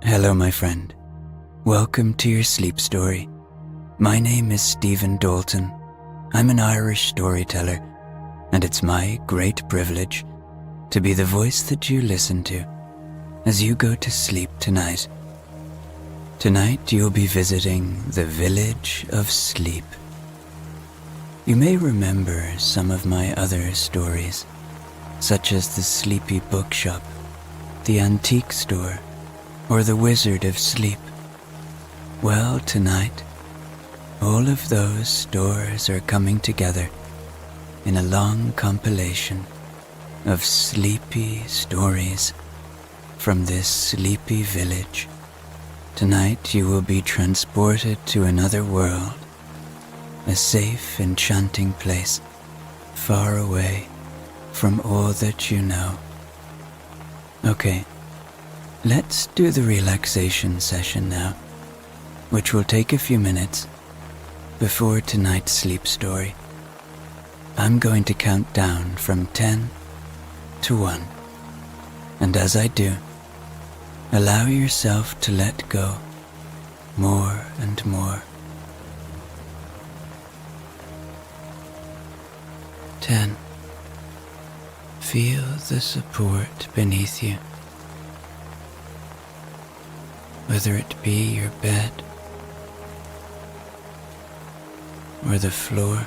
Hello, my friend. Welcome to your sleep story. My name is Stephen Dalton. I'm an Irish storyteller, and it's my great privilege to be the voice that you listen to as you go to sleep tonight. Tonight you'll be visiting the Village of Sleep. You may remember some of my other stories, such as the Sleepy Bookshop, the Antique Store, or the Wizard of Sleep. Well, tonight, all of those stores are coming together in a long compilation of sleepy stories from this sleepy village. Tonight you will be transported to another world, a safe, enchanting place, far away from all that you know. Okay, let's do the relaxation session now, which will take a few minutes before tonight's sleep story. I'm going to count down from 10 to 1, and as I do, allow yourself to let go more and more. 10. Feel the support beneath you, whether it be your bed or the floor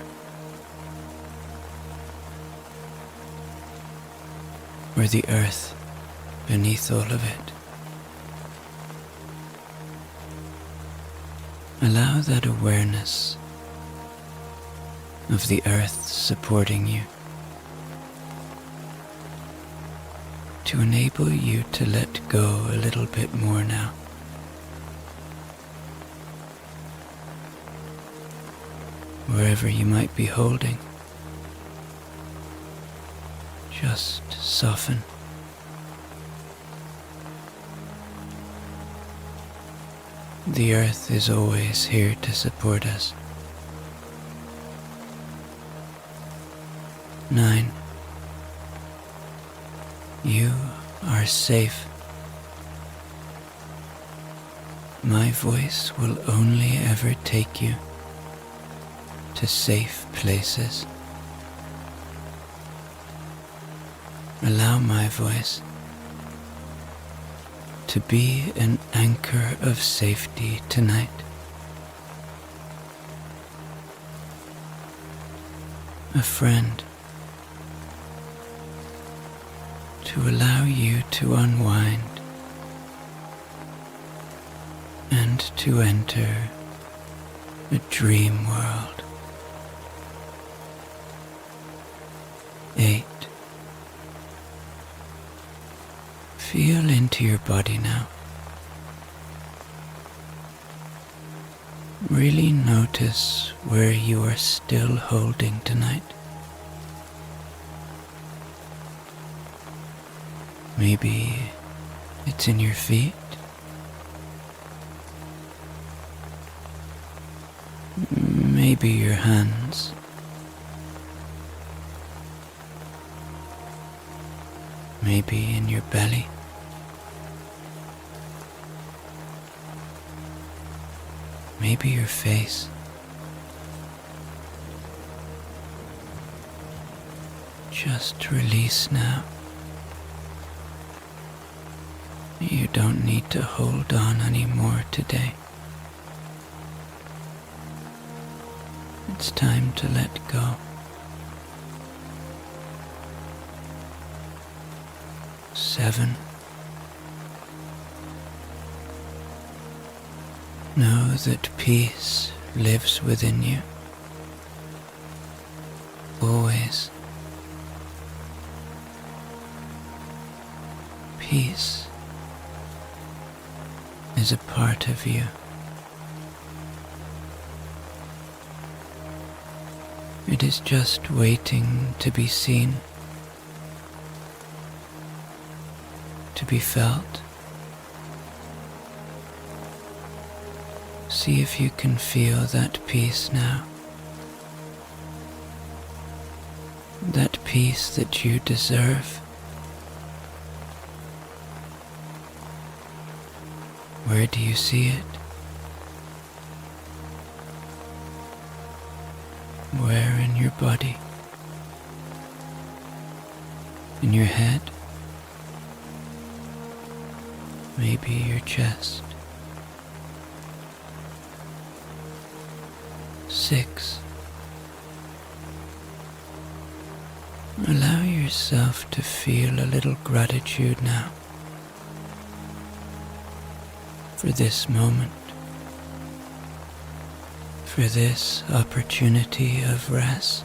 or the earth beneath all of it. Allow that awareness of the earth supporting you to enable you to let go a little bit more now. Wherever you might be holding, just soften. The earth is always here to support us. 9. You are safe. My voice will only ever take you to safe places. Allow my voice to be an anchor of safety tonight. A friend to allow you to unwind and to enter a dream world. 8. Feel into your body now. Really notice where you are still holding tonight. Maybe it's in your feet. Maybe your hands. Maybe in your belly. Maybe your face. Just release now. You don't need to hold on anymore today. It's time to let go. 7. Know that peace lives within you. Always. Peace is a part of you. It is just waiting to be seen, to be felt. See if you can feel that peace now. That peace that you deserve. Where do you see it? Where in your body? In your head? Maybe your chest. 6. Allow yourself to feel a little gratitude now for this moment, for this opportunity of rest.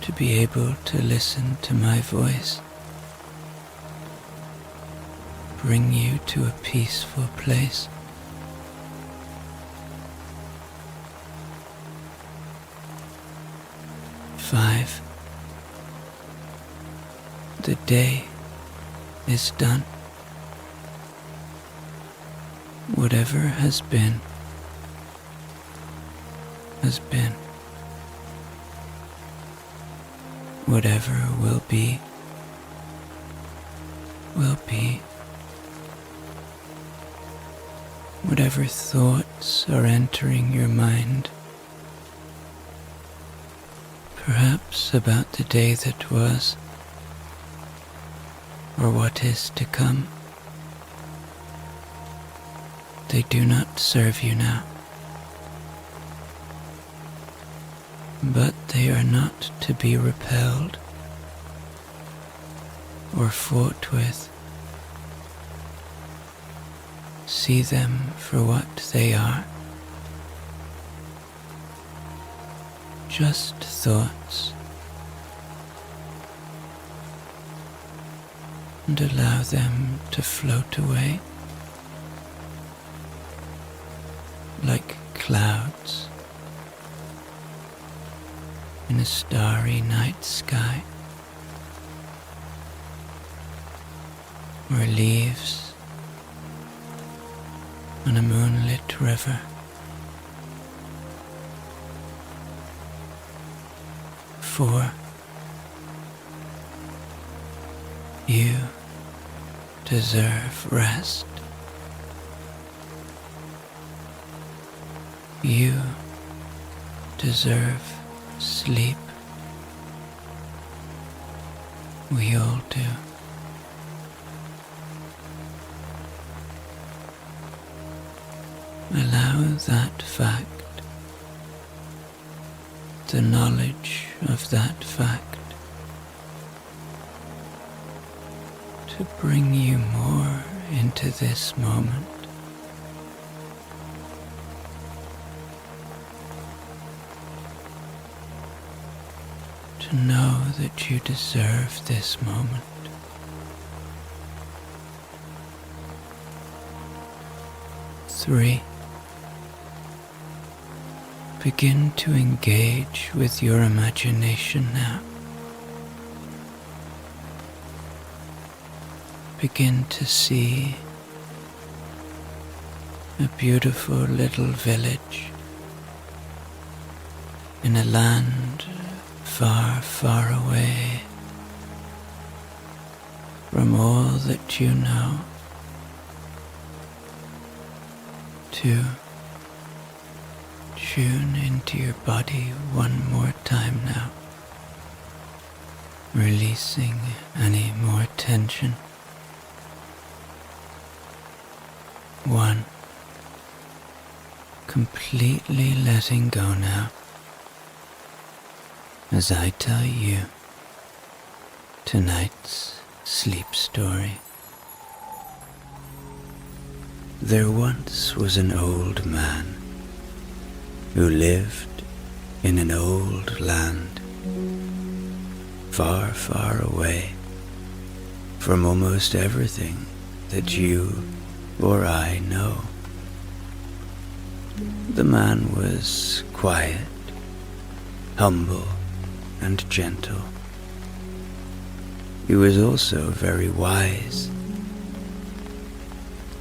To be able to listen to my voice, bring you to a peaceful place. Five. The day is done. Whatever has been, has been. Whatever will be, will be. Whatever thoughts are entering your mind, perhaps about the day that was, or what is to come, they do not serve you now. But they are not to be repelled or fought with. See them for what they are. Just thoughts. And allow them to float away like clouds in a starry night sky, or leaves on a moonlit river. 4. You deserve rest. You deserve sleep. We all do. Allow that fact, the knowledge of that fact, to bring you more into this moment. To know that you deserve this moment. 3. Begin to engage with your imagination now. Begin to see a beautiful little village in a land far, far away from all that you know. 2. Tune into your body one more time now, releasing any more tension. 1. Completely letting go now, as I tell you tonight's sleep story. There once was an old man who lived in an old land, far, far away from almost everything that you or I know. The man was quiet, humble, and gentle. He was also very wise.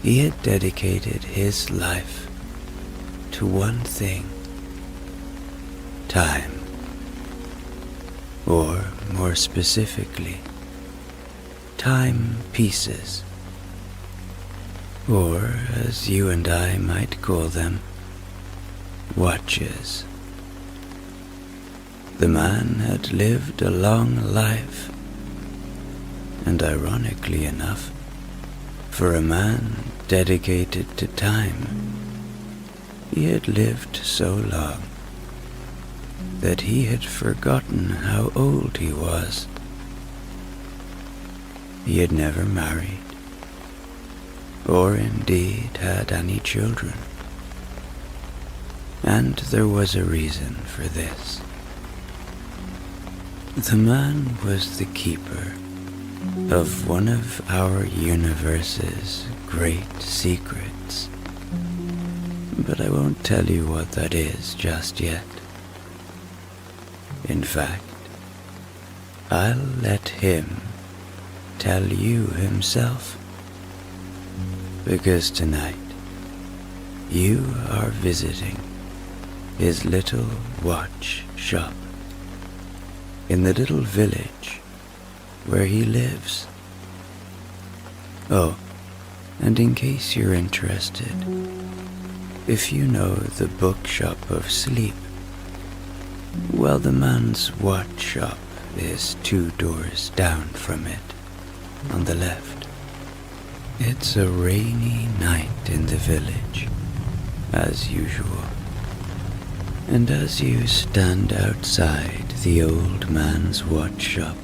He had dedicated his life to one thing: time, or more specifically, timepieces, or as you and I might call them, watches. The man had lived a long life, and ironically enough, for a man dedicated to time, he had lived so long that he had forgotten how old he was. He had never married, or indeed had any children, and there was a reason for this. The man was the keeper of one of our universe's great secrets, but I won't tell you what that is just yet. In fact, I'll let him tell you himself, because tonight you are visiting his little watch shop in the little village where he lives. Oh, and in case you're interested, if you know the bookshop of sleep, well, the man's watch shop is 2 doors down from it, on the left. It's a rainy night in the village, as usual, and as you stand outside the old man's watch shop,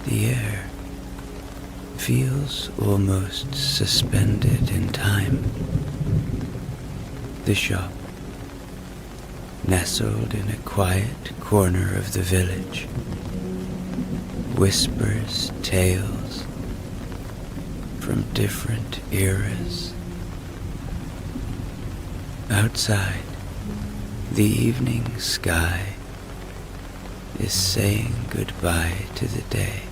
the air feels almost suspended in time. The shop, nestled in a quiet corner of the village, whispers tales from different eras. Outside, the evening sky is saying goodbye to the day.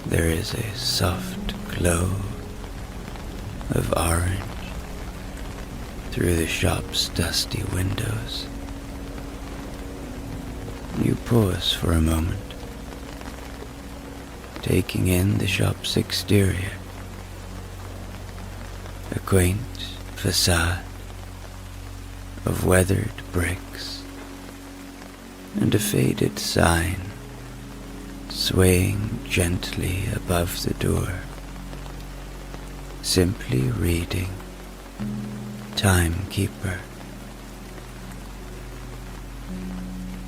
There is a soft glow of orange through the shop's dusty windows. You pause for a moment, taking in the shop's exterior, a quaint facade of weathered bricks and a faded sign swaying gently above the door, simply reading Timekeeper.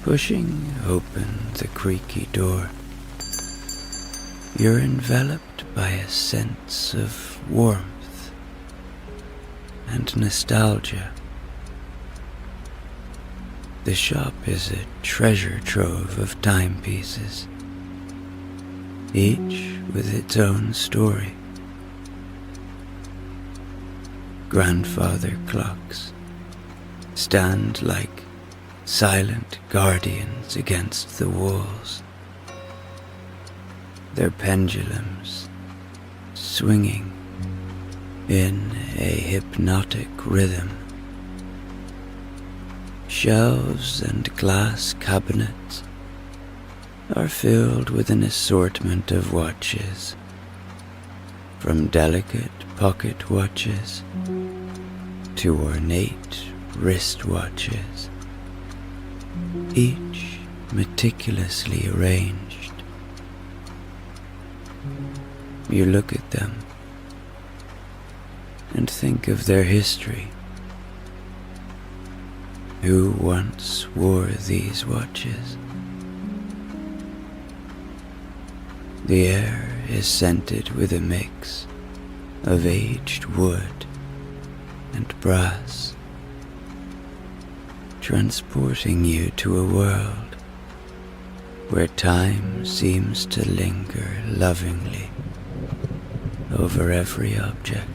Pushing open the creaky door, you're enveloped by a sense of warmth and nostalgia. The shop is a treasure trove of timepieces, each with its own story. Grandfather clocks stand like silent guardians against the walls, their pendulums swinging in a hypnotic rhythm. Shelves and glass cabinets are filled with an assortment of watches, from delicate pocket watches to ornate wristwatches, each meticulously arranged. You look at them and think of their history. Who once wore these watches? The air is scented with a mix of aged wood and brass, transporting you to a world where time seems to linger lovingly over every object.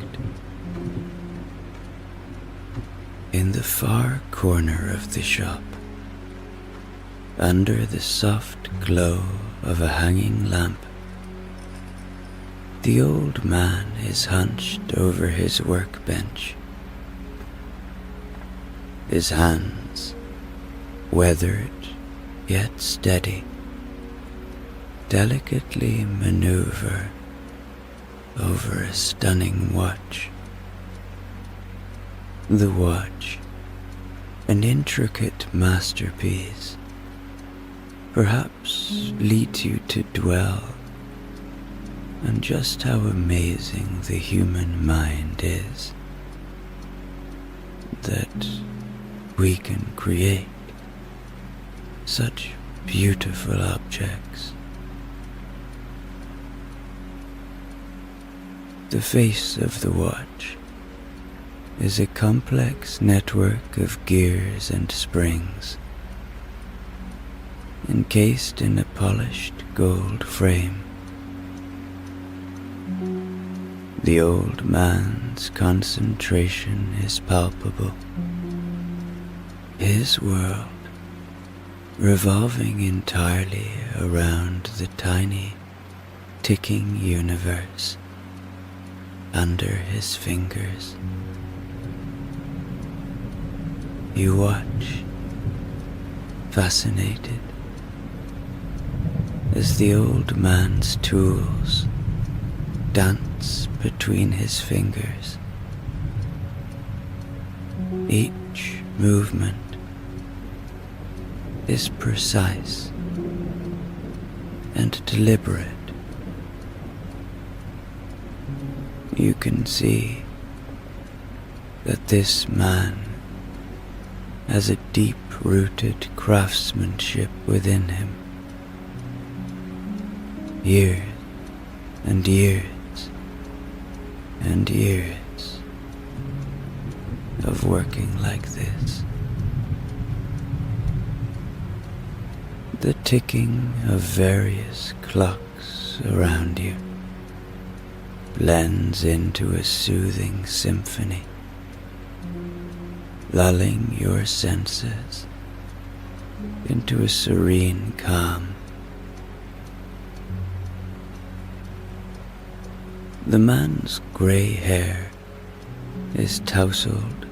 In the far corner of the shop, under the soft glow of a hanging lamp, the old man is hunched over his workbench, his hands weathered yet steady, delicately maneuver over a stunning watch. The watch, an intricate masterpiece, perhaps leads you to dwell on just how amazing the human mind is, that we can create such beautiful objects. The face of the watch is a complex network of gears and springs, encased in a polished gold frame. The old man's concentration is palpable, his world revolving entirely around the tiny, ticking universe under his fingers. You watch, fascinated, as the old man's tools dance between his fingers. Each movement is precise and deliberate. You can see that this man has a deep-rooted craftsmanship within him. Years and years and years of working like this. The ticking of various clocks around you blends into a soothing symphony, lulling your senses into a serene calm. The man's grey hair is tousled,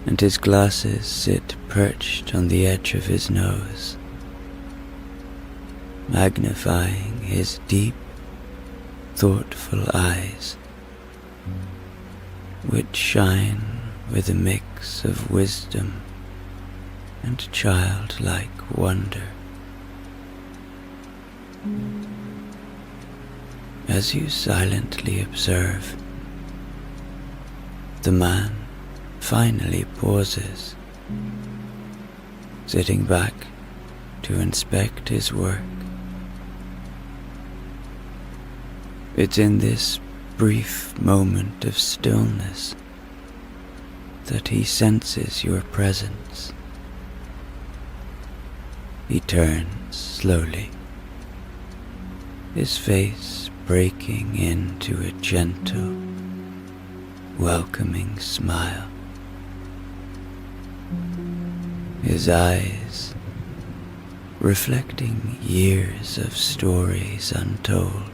and his glasses sit perched on the edge of his nose, magnifying his deep, thoughtful eyes, which shine with a mix of wisdom and childlike wonder. As you silently observe, the man finally pauses, sitting back to inspect his work. It's in this brief moment of stillness that he senses your presence. He turns slowly, his face breaking into a gentle, welcoming smile. His eyes reflecting years of stories untold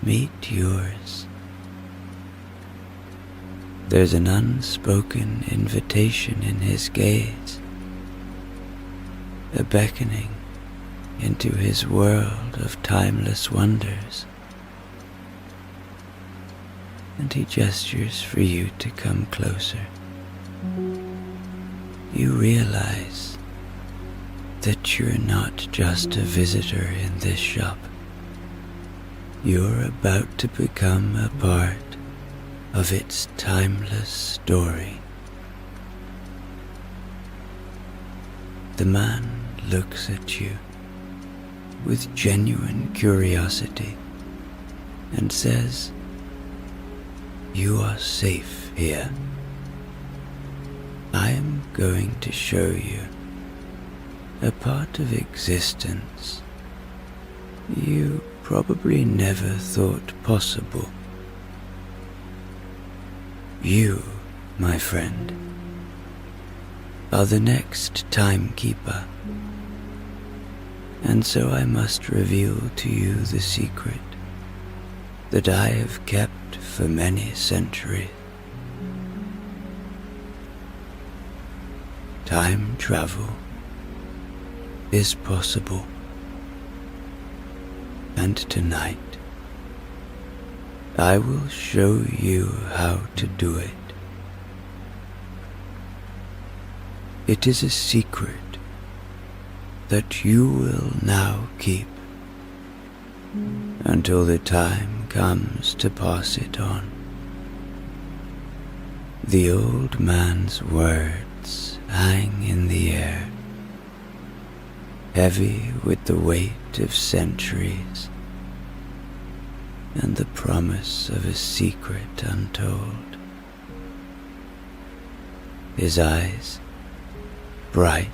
meet yours. There's an unspoken invitation in his gaze, a beckoning into his world of timeless wonders, and he gestures for you to come closer. You realize that you're not just a visitor in this shop. You're about to become a part of its timeless story. The man looks at you with genuine curiosity and says, "You are safe here. I am going to show you a part of existence you probably never thought possible. You, my friend, are the next timekeeper, and so I must reveal to you the secret that I have kept for many centuries. Time travel is possible. And tonight, I will show you how to do it. It is a secret that you will now keep until the time comes to pass it on. The old man's words hang in the air, heavy with the weight of centuries and the promise of a secret untold. His eyes, bright,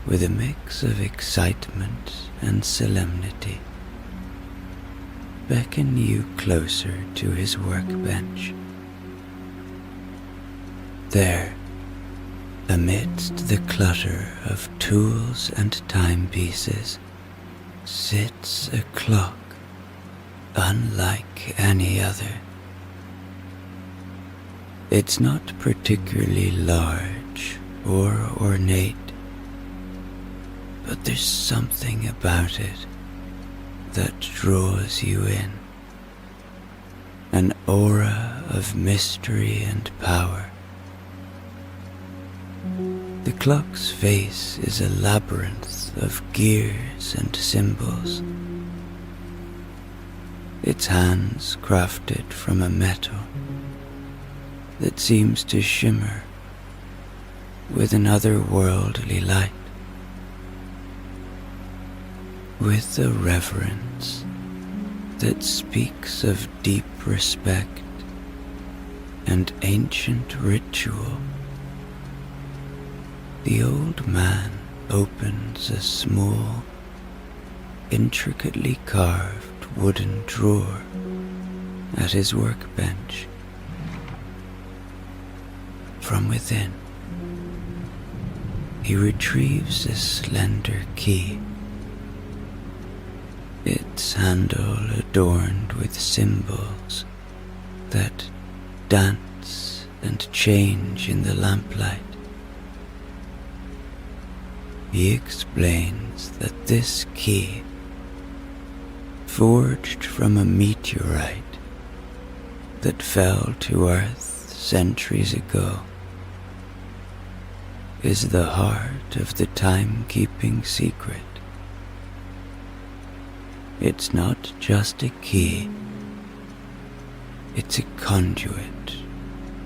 with a mix of excitement and solemnity, beckon you closer to his workbench. There, amidst the clutter of tools and timepieces, sits a clock unlike any other. It's not particularly large or ornate, but there's something about it that draws you in, an aura of mystery and power. The clock's face is a labyrinth of gears and symbols, its hands crafted from a metal that seems to shimmer with an otherworldly light, with a reverence that speaks of deep respect and ancient ritual. The old man opens a small, intricately carved wooden drawer at his workbench. From within, he retrieves a slender key, its handle adorned with symbols that dance and change in the lamplight. He explains that this key, forged from a meteorite that fell to Earth centuries ago, is the heart of the timekeeping secret. It's not just a key, it's a conduit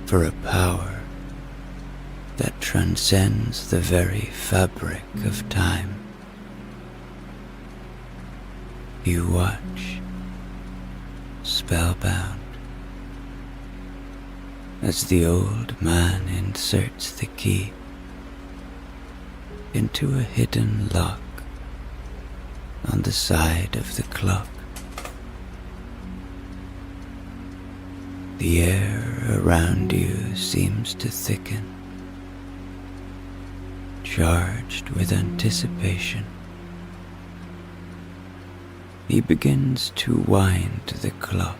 for a power that transcends the very fabric of time. You watch, spellbound, as the old man inserts the key into a hidden lock on the side of the clock. The air around you seems to thicken, charged with anticipation. He begins to wind the clock.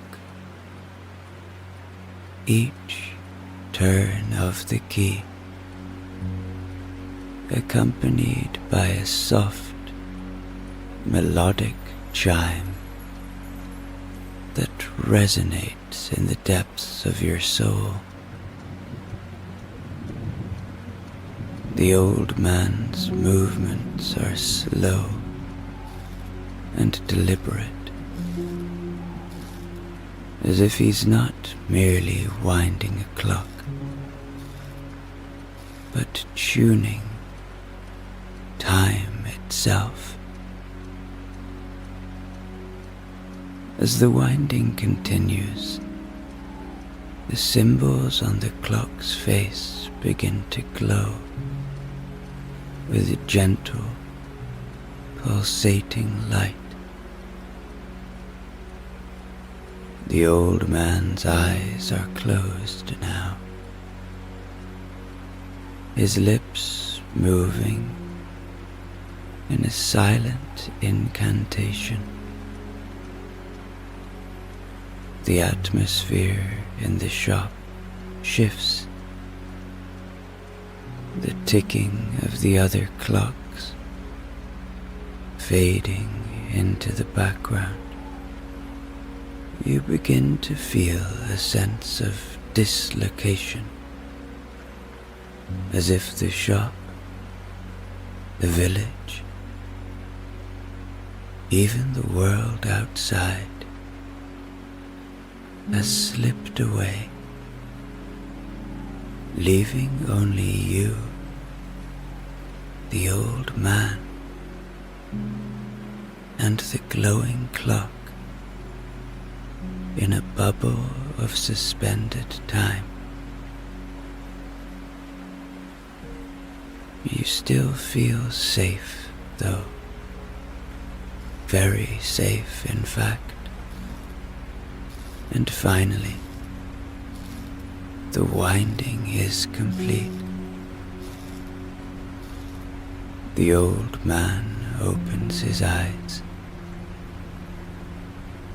Each turn of the key, accompanied by a soft, melodic chime that resonates in the depths of your soul. The old man's movements are slow and deliberate, as if he's not merely winding a clock, but tuning time itself. As the winding continues, the symbols on the clock's face begin to glow with a gentle, pulsating light. The old man's eyes are closed now, his lips moving in a silent incantation. The atmosphere in the shop shifts, the ticking of the other clocks fading into the background, you begin to feel a sense of dislocation, as if the shop, the village, even the world outside has slipped away, leaving only you, the old man, and the glowing clock in a bubble of suspended time. You still feel safe, though. Very safe, in fact. And finally, the winding is complete. The old man opens his eyes,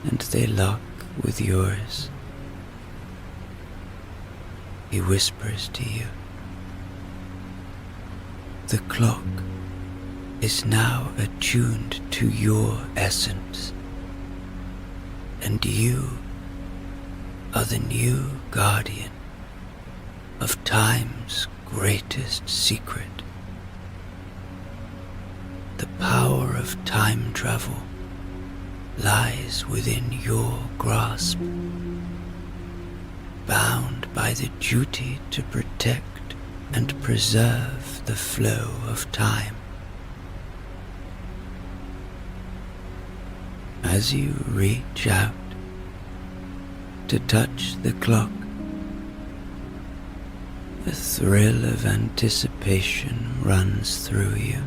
and they lock with yours. He whispers to you, "The clock is now attuned to your essence, and you are the new guardian of time's greatest secret. The power of time travel lies within your grasp, bound by the duty to protect and preserve the flow of time." As you reach out to touch the clock, a thrill of anticipation runs through you.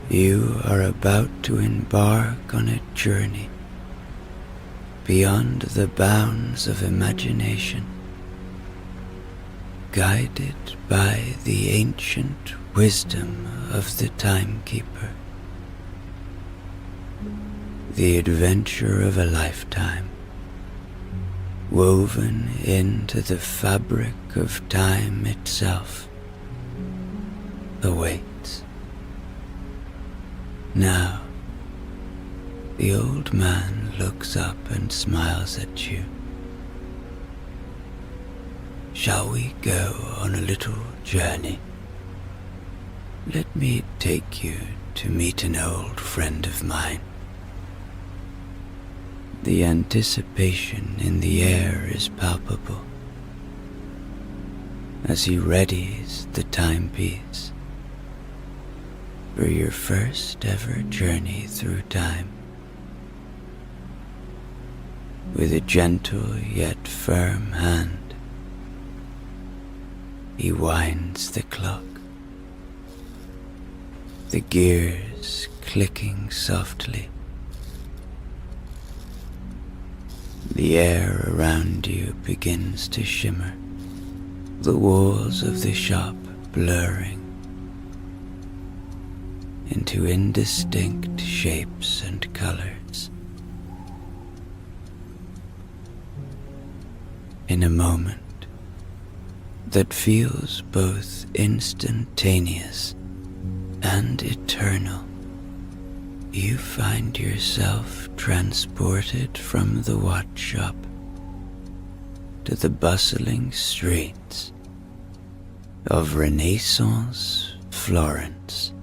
You are about to embark on a journey beyond the bounds of imagination, guided by the ancient wisdom of the timekeeper. The adventure of a lifetime, woven into the fabric of time itself, awaits. Now, the old man looks up and smiles at you. "Shall we go on a little journey? Let me take you to meet an old friend of mine." The anticipation in the air is palpable as he readies the timepiece for your first ever journey through time. With a gentle yet firm hand, he winds the clock, the gears clicking softly. The air around you begins to shimmer, the walls of the shop blurring into indistinct shapes and colors. In a moment that feels both instantaneous and eternal, you find yourself transported from the watch shop to the bustling streets of Renaissance Florence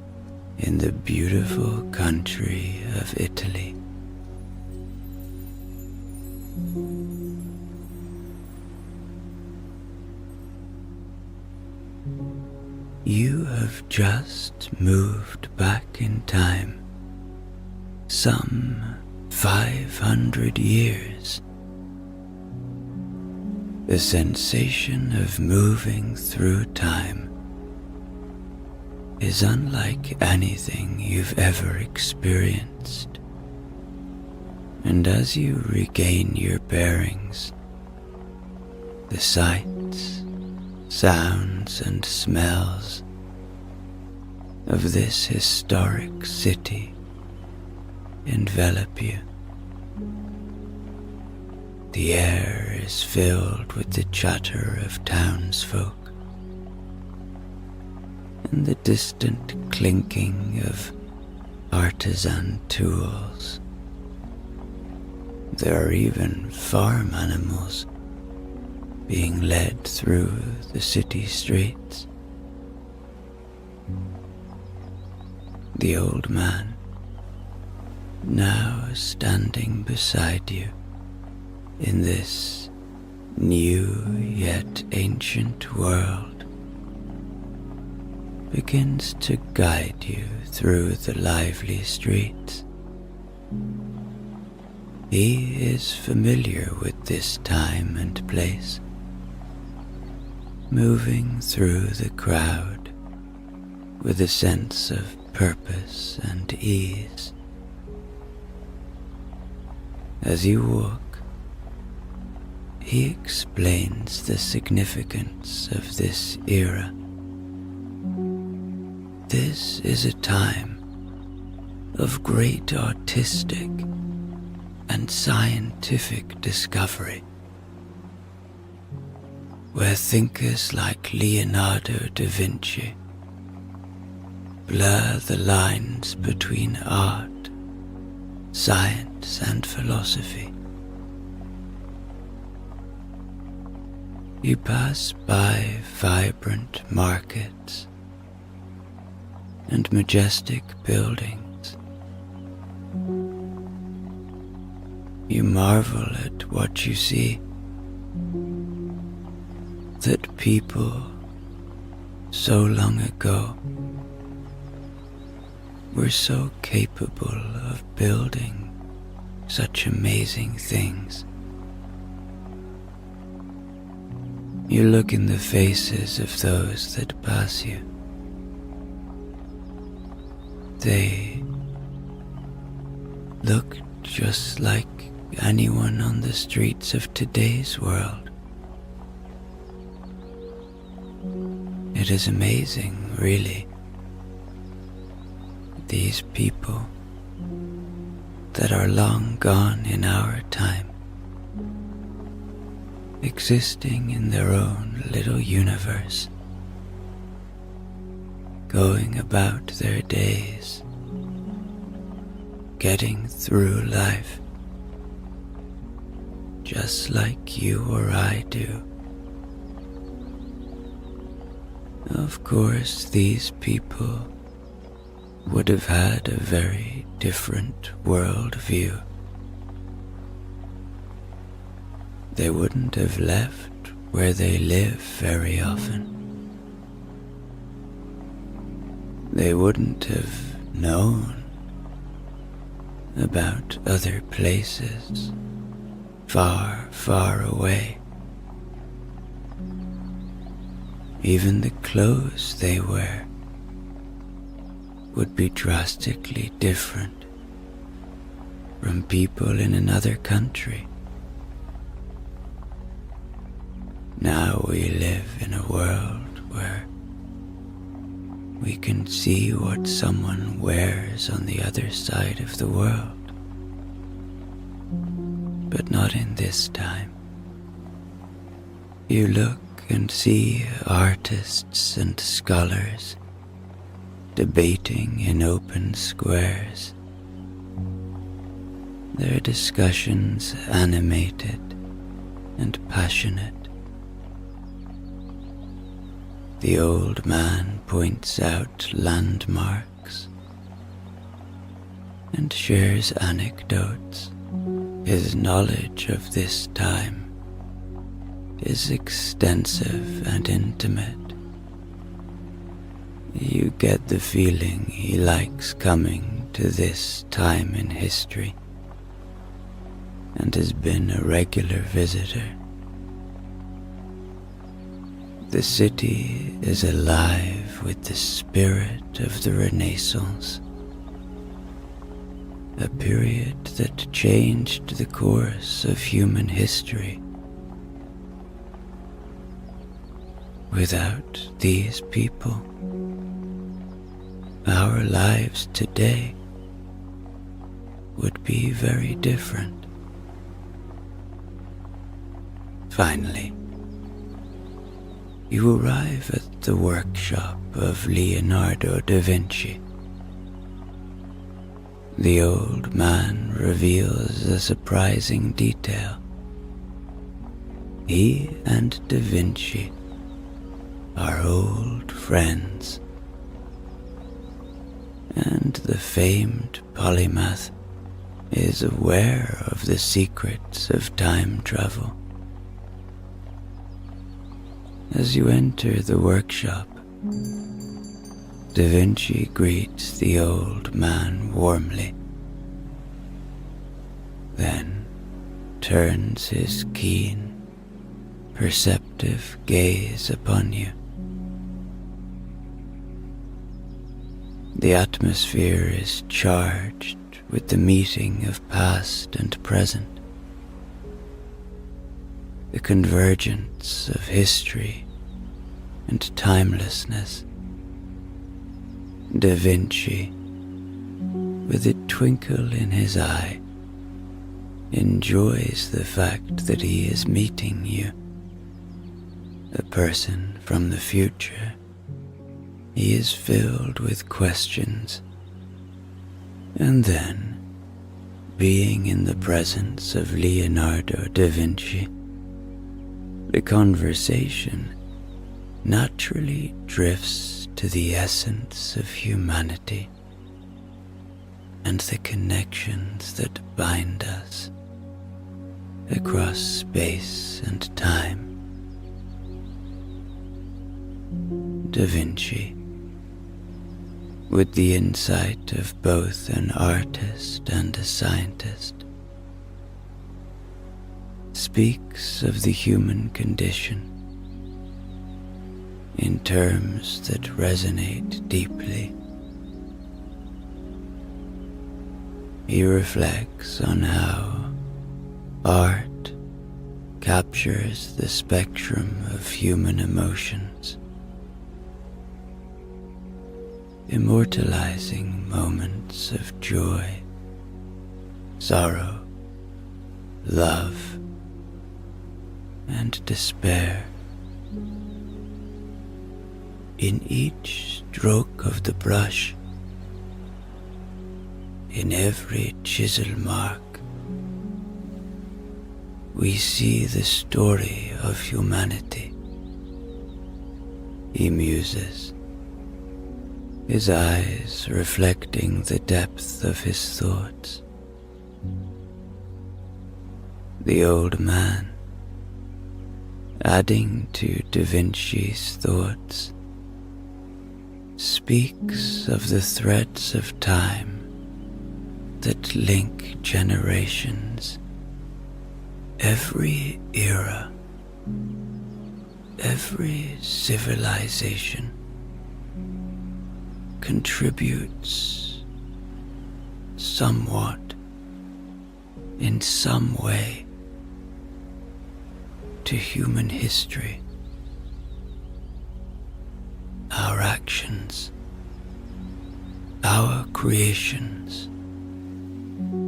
in the beautiful country of Italy. You have just moved back in time some 500 years. The sensation of moving through time is unlike anything you've ever experienced. And as you regain your bearings, the sights, sounds, and smells of this historic city envelop you. The air is filled with the chatter of townsfolk and the distant clinking of artisan tools. There are even farm animals being led through the city streets. The old man, now standing beside you in this new yet ancient world, begins to guide you through the lively streets. He is familiar with this time and place, moving through the crowd with a sense of purpose and ease. As you walk, he explains the significance of this era. This is a time of great artistic and scientific discovery, where thinkers like Leonardo da Vinci blur the lines between art, science, and philosophy. You pass by vibrant markets and majestic buildings. You marvel at what you see, that people so long ago were so capable of building such amazing things. You look in the faces of those that pass you. They look just like anyone on the streets of today's world. It is amazing, really. These people that are long gone in our time, existing in their own little universe, going about their days, getting through life, just like you or I do. Of course, these people would have had a very different world view. They wouldn't have left where they live very often. They wouldn't have known about other places far, far away. Even the clothes they wear would be drastically different from people in another country. Now we live in a world where we can see what someone wears on the other side of the world, but not in this time. You look and see artists and scholars debating in open squares, their discussions animated and passionate. The old man points out landmarks and shares anecdotes. His knowledge of this time is extensive and intimate. You get the feeling he likes coming to this time in history and has been a regular visitor. The city is alive with the spirit of the Renaissance, a period that changed the course of human history. Without these people, our lives today would be very different. Finally, you arrive at the workshop of Leonardo da Vinci. the old man reveals a surprising detail. He and Da Vinci are old friends, and the famed polymath is aware of the secrets of time travel. As you enter the workshop, Da Vinci greets the old man warmly, then turns his keen, perceptive gaze upon you. The atmosphere is charged with the meeting of past and present, the convergence of history and timelessness. Da Vinci, with a twinkle in his eye, enjoys the fact that he is meeting you, a person from the future. He is filled with questions, and then, being in the presence of Leonardo da Vinci, the conversation naturally drifts to the essence of humanity and the connections that bind us across space and time. Da Vinci, with the insight of both an artist and a scientist, speaks of the human condition in terms that resonate deeply. He reflects on how art captures the spectrum of human emotions, immortalizing moments of joy, sorrow, love, and despair. In each stroke of the brush, in every chisel mark, we see the story of humanity. He muses, his eyes reflecting the depth of his thoughts. The old man, adding to Da Vinci's thoughts, speaks of the threads of time that link generations. Every era, every civilization contributes somewhat, in some way, to human history. Our actions, our creations,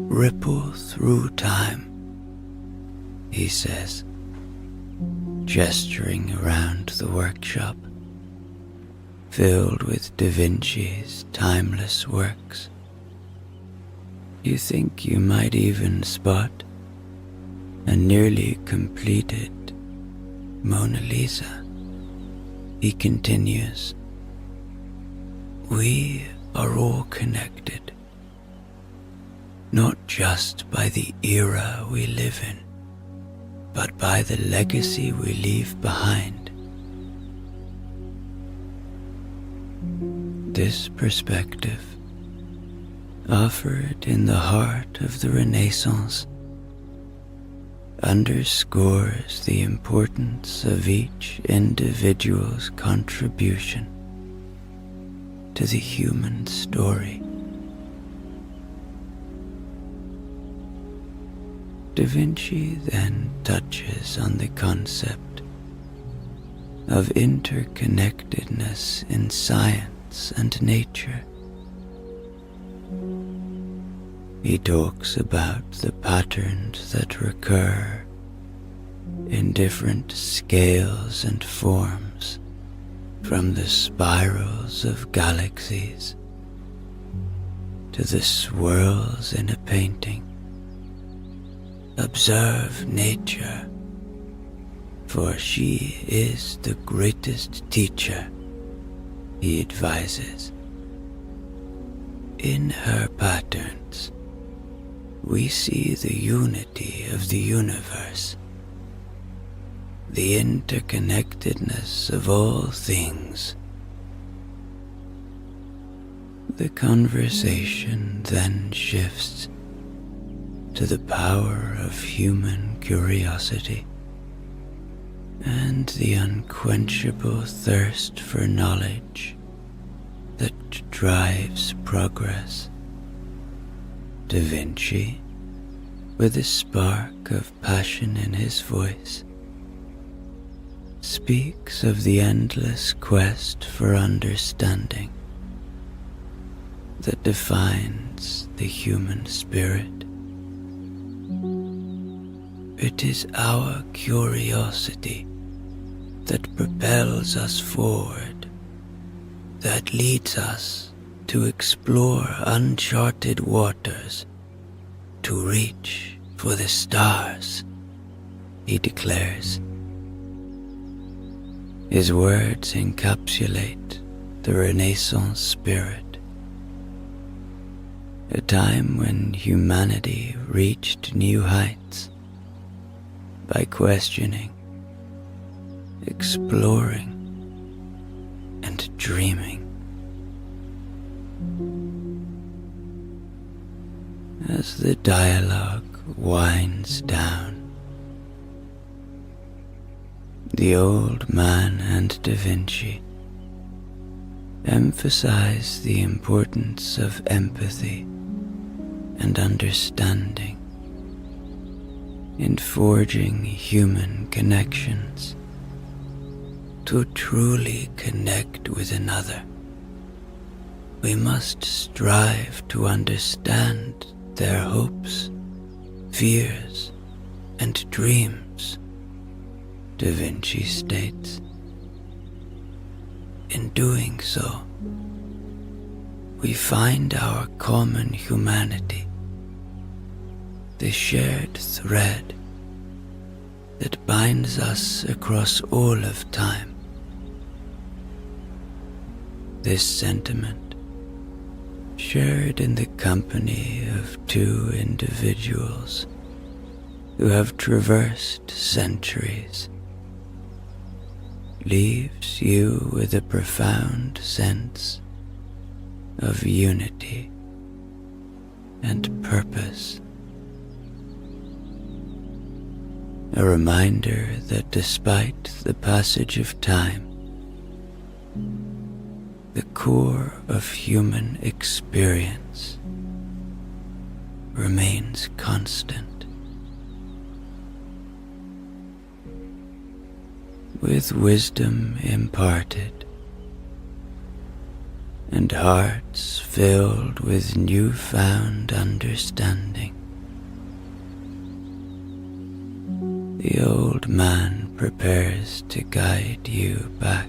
ripple through time, he says, gesturing around the workshop, filled with Da Vinci's timeless works. You think you might even spot a nearly completed Mona Lisa. He continues, we are all connected, not just by the era we live in, but by the legacy we leave behind. This perspective, offered in the heart of the Renaissance, underscores the importance of each individual's contribution to the human story. Da Vinci then touches on the concept of interconnectedness in science and nature. He talks about the patterns that recur in different scales and forms, from the spirals of galaxies to the swirls in a painting. Observe nature, for she is the greatest teacher, he advises. In her patterns, we see the unity of the universe, the interconnectedness of all things. The conversation then shifts to the power of human curiosity and the unquenchable thirst for knowledge that drives progress. Da Vinci, with a spark of passion in his voice, speaks of the endless quest for understanding that defines the human spirit. It is our curiosity that propels us forward, that leads us to explore uncharted waters, to reach for the stars, he declares. His words encapsulate the Renaissance spirit, a time when humanity reached new heights by questioning, exploring, and dreaming. As the dialogue winds down, the old man and Da Vinci emphasize the importance of empathy and understanding in forging human connections. To truly connect with another, we must strive to understand their hopes, fears, and dreams, Da Vinci states. In doing so, we find our common humanity, the shared thread that binds us across all of time. This sentiment, shared in the company of two individuals who have traversed centuries, leaves you with a profound sense of unity and purpose. A reminder that despite the passage of time, the core of human experience remains constant. With wisdom imparted and hearts filled with newfound understanding, the old man prepares to guide you back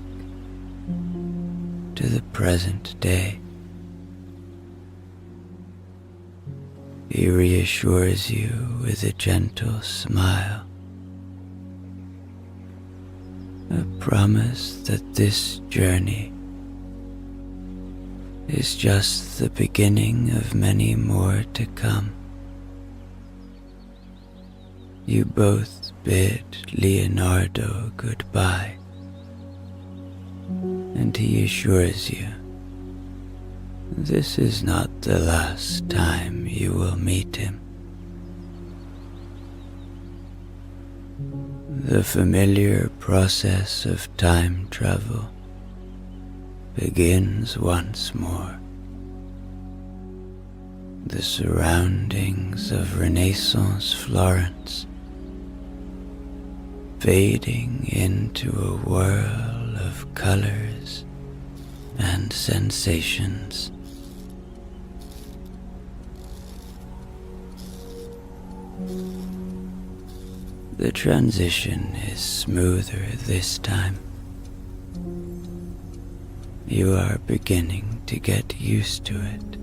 to the present day. He reassures you with a gentle smile, a promise that this journey is just the beginning of many more to come. You both bid Leonardo goodbye, and he assures you this is not the last time you will meet him. The familiar process of time travel begins once more. The surroundings of Renaissance Florence fading into a whirl of colors and sensations. The transition is smoother this time. You are beginning to get used to it,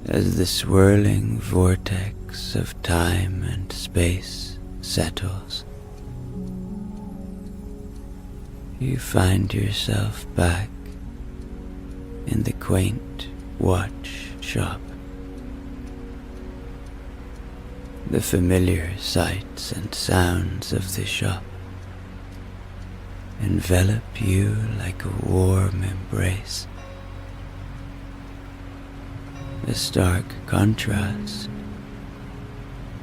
As the swirling vortex of time and space settles, you find yourself back in the quaint watch shop. The familiar sights and sounds of the shop envelop you like a warm embrace, a stark contrast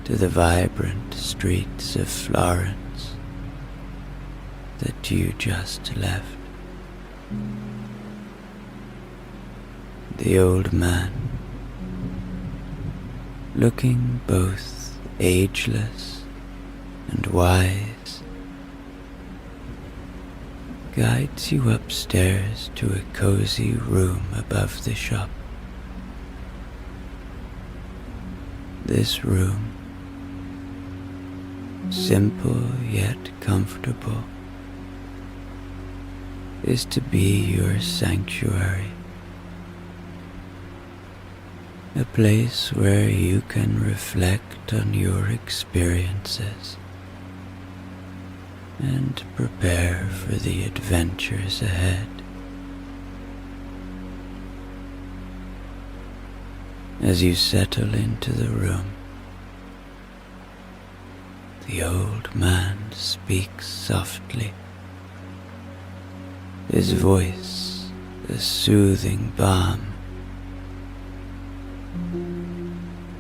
to the vibrant streets of Florence that you just left. The old man, looking both ageless and wise, guides you upstairs to a cozy room above the shop. This room, simple yet comfortable, is to be your sanctuary, a place where you can reflect on your experiences and prepare for the adventures ahead. As you settle into the room, the old man speaks softly, his voice a soothing balm.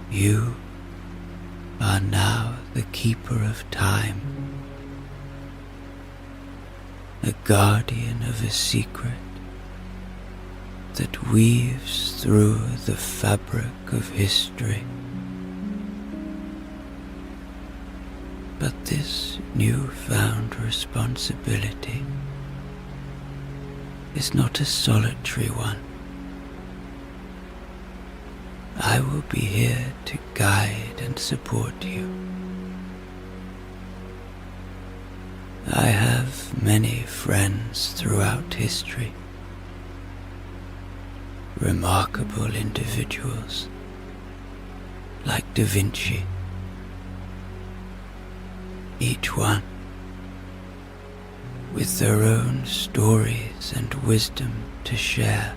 You are now the keeper of time, a guardian of a secret that weaves through the fabric of history. But this newfound responsibility is not a solitary one. I will be here to guide and support you. I have many friends throughout history, remarkable individuals like Da Vinci, each one with their own stories and wisdom to share.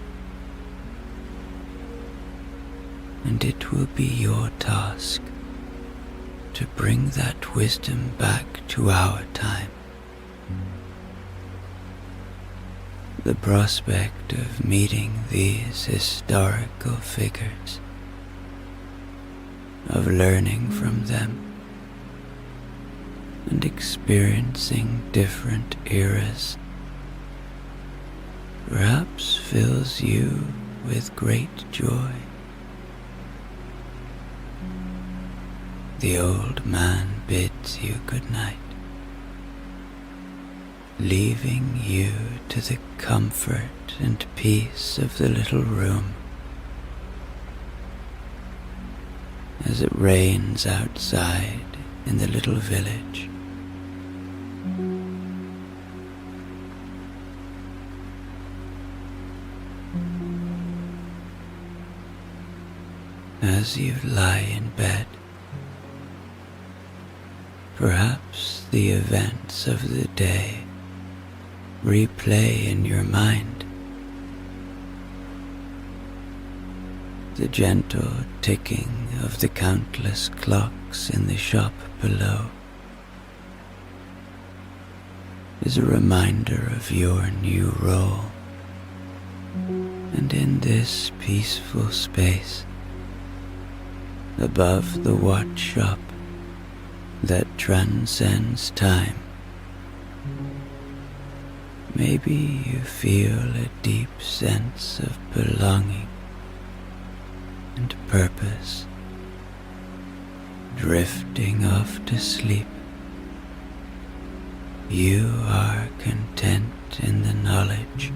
And it will be your task to bring that wisdom back to our time. The prospect of meeting these historical figures, of learning from them, and experiencing different eras, perhaps fills you with great joy. The old man bids you good night, leaving you to the comfort and peace of the little room. As it rains outside in the little village, as you lie in bed, perhaps the events of the day replay in your mind. The gentle ticking of the countless clocks in the shop below is a reminder of your new role. And in this peaceful space, above the watch shop that transcends time, maybe you feel a deep sense of belonging and purpose, drifting off to sleep. You are content in the knowledge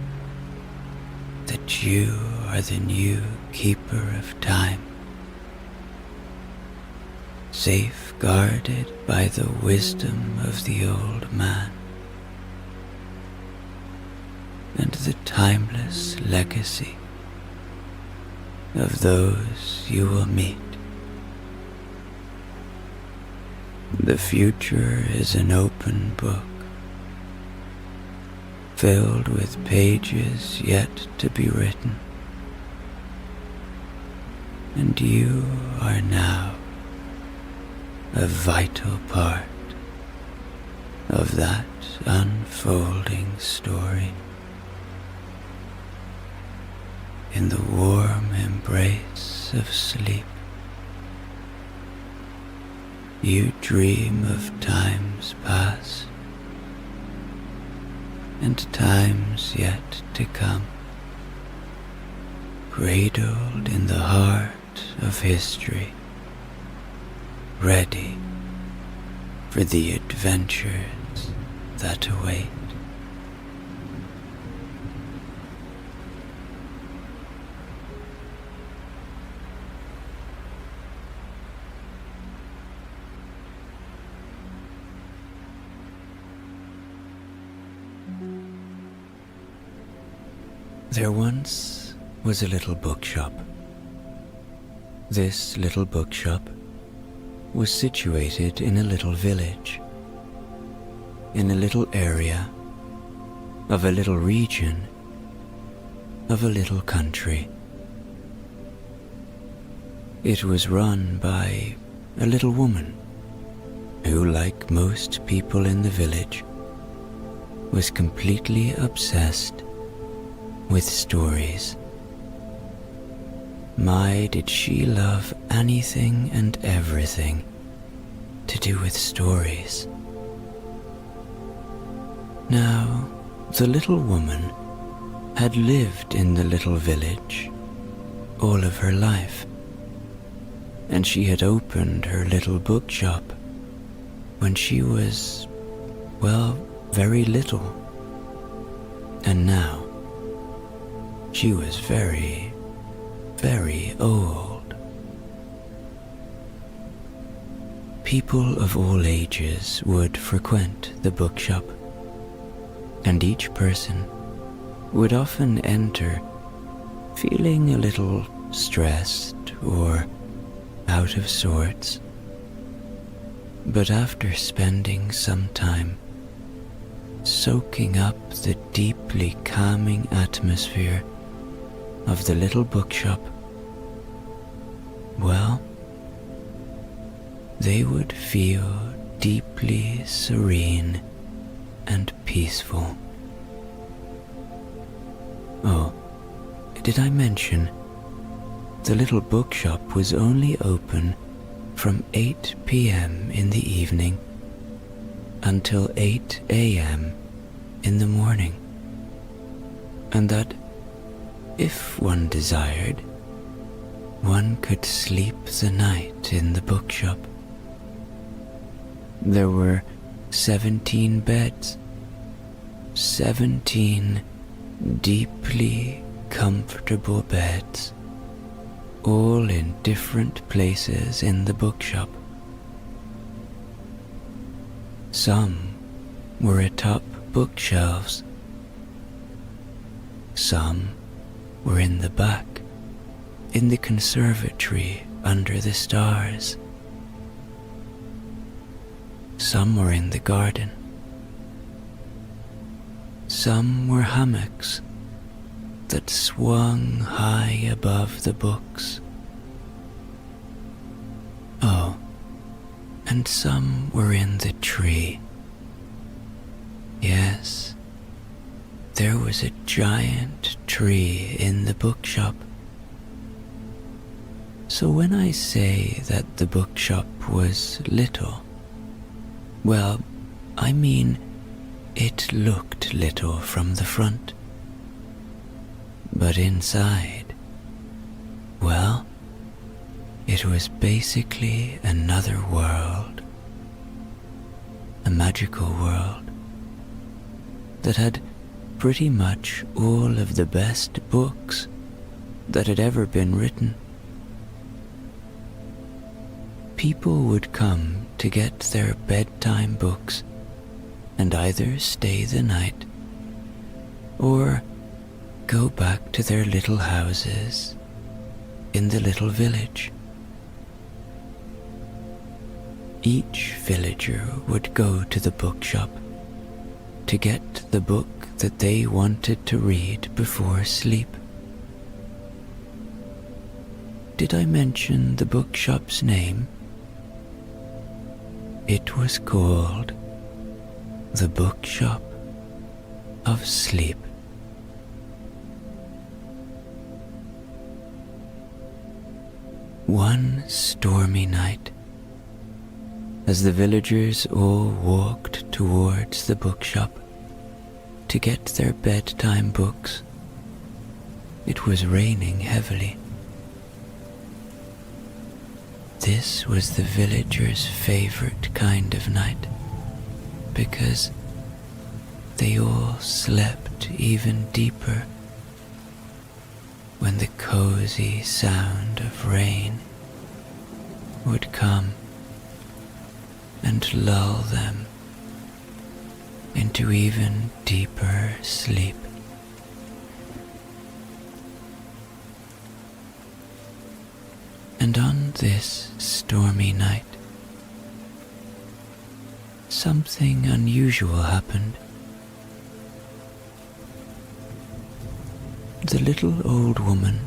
that you are the new keeper of time, safeguarded by the wisdom of the old man and the timeless legacy of those you will meet. The future is an open book, filled with pages yet to be written, and you are now a vital part of that unfolding story. In the warm embrace of sleep, you dream of times past and times yet to come, cradled in the heart of history, ready for the adventures that await. There once was a little bookshop. This little bookshop was situated in a little village, in a little area, of a little region, of a little country. It was run by a little woman who, like most people in the village, was completely obsessed with stories. My, did she love anything and everything to do with stories. Now, the little woman had lived in the little village all of her life, and she had opened her little bookshop when she was, well, very little. And now, she was very, very old. People of all ages would frequent the bookshop, and each person would often enter feeling a little stressed or out of sorts. But after spending some time soaking up the deeply calming atmosphere of the little bookshop, well, they would feel deeply serene and peaceful. Oh, did I mention the little bookshop was only open from 8 p.m. in the evening until 8 a.m. in the morning, and that if one desired, one could sleep the night in the bookshop. There were 17 beds, 17 deeply comfortable beds, all in different places in the bookshop. Some were atop bookshelves. Some were in the back, in the conservatory under the stars. Some were in the garden. Some were hammocks that swung high above the books. Oh, and some were in the tree. Yes, there was a giant tree in the bookshop. So when I say that the bookshop was little, well, I mean it looked little from the front. But inside, well, it was basically another world, a magical world that had pretty much all of the best books that had ever been written. People would come to get their bedtime books and either stay the night or go back to their little houses in the little village. Each villager would go to the bookshop to get the book that they wanted to read before sleep. Did I mention the bookshop's name? It was called the Bookshop of Sleep. One stormy night, as the villagers all walked towards the bookshop to get their bedtime books, it was raining heavily. This was the villagers' favorite kind of night, because they all slept even deeper when the cozy sound of rain would come and lull them into even deeper sleep. And on this stormy night, something unusual happened. The little old woman,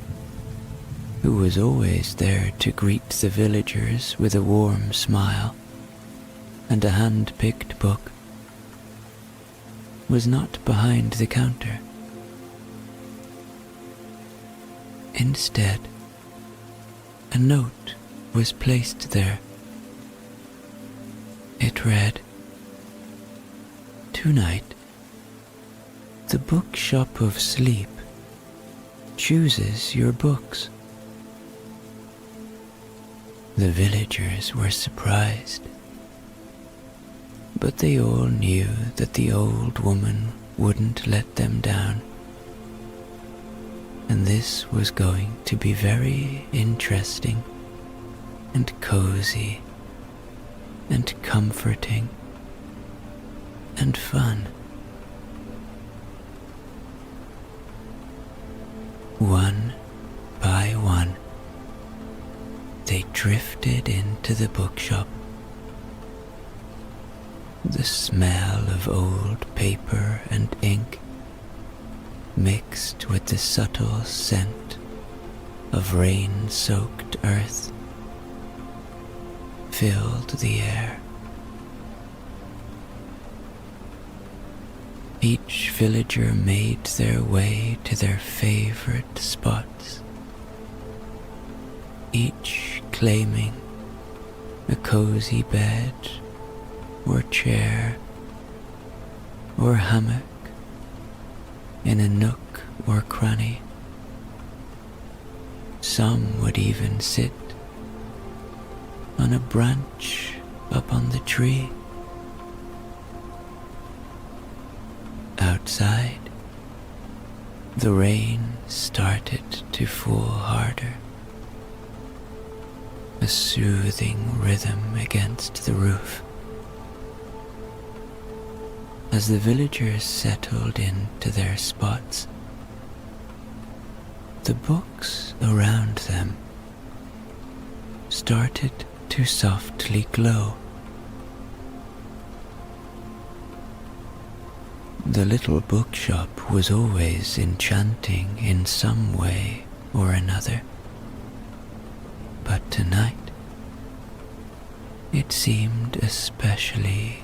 who was always there to greet the villagers with a warm smile and a hand-picked book, was not behind the counter. Instead, a note was placed there. It read, "Tonight, the Bookshop of Sleep chooses your books." The villagers were surprised, but they all knew that the old woman wouldn't let them down, and this was going to be very interesting and cozy and comforting and fun. One by one, they drifted into the bookshop. The smell of old paper and ink, mixed with the subtle scent of rain-soaked earth, filled the air. Each villager made their way to their favorite spots, each claiming a cozy bed or chair or hammock in a nook or cranny. Some would even sit on a branch up on the tree. Outside, the rain started to fall harder, a soothing rhythm against the roof. As the villagers settled into their spots, the books around them started to softly glow. The little bookshop was always enchanting in some way or another, but tonight it seemed especially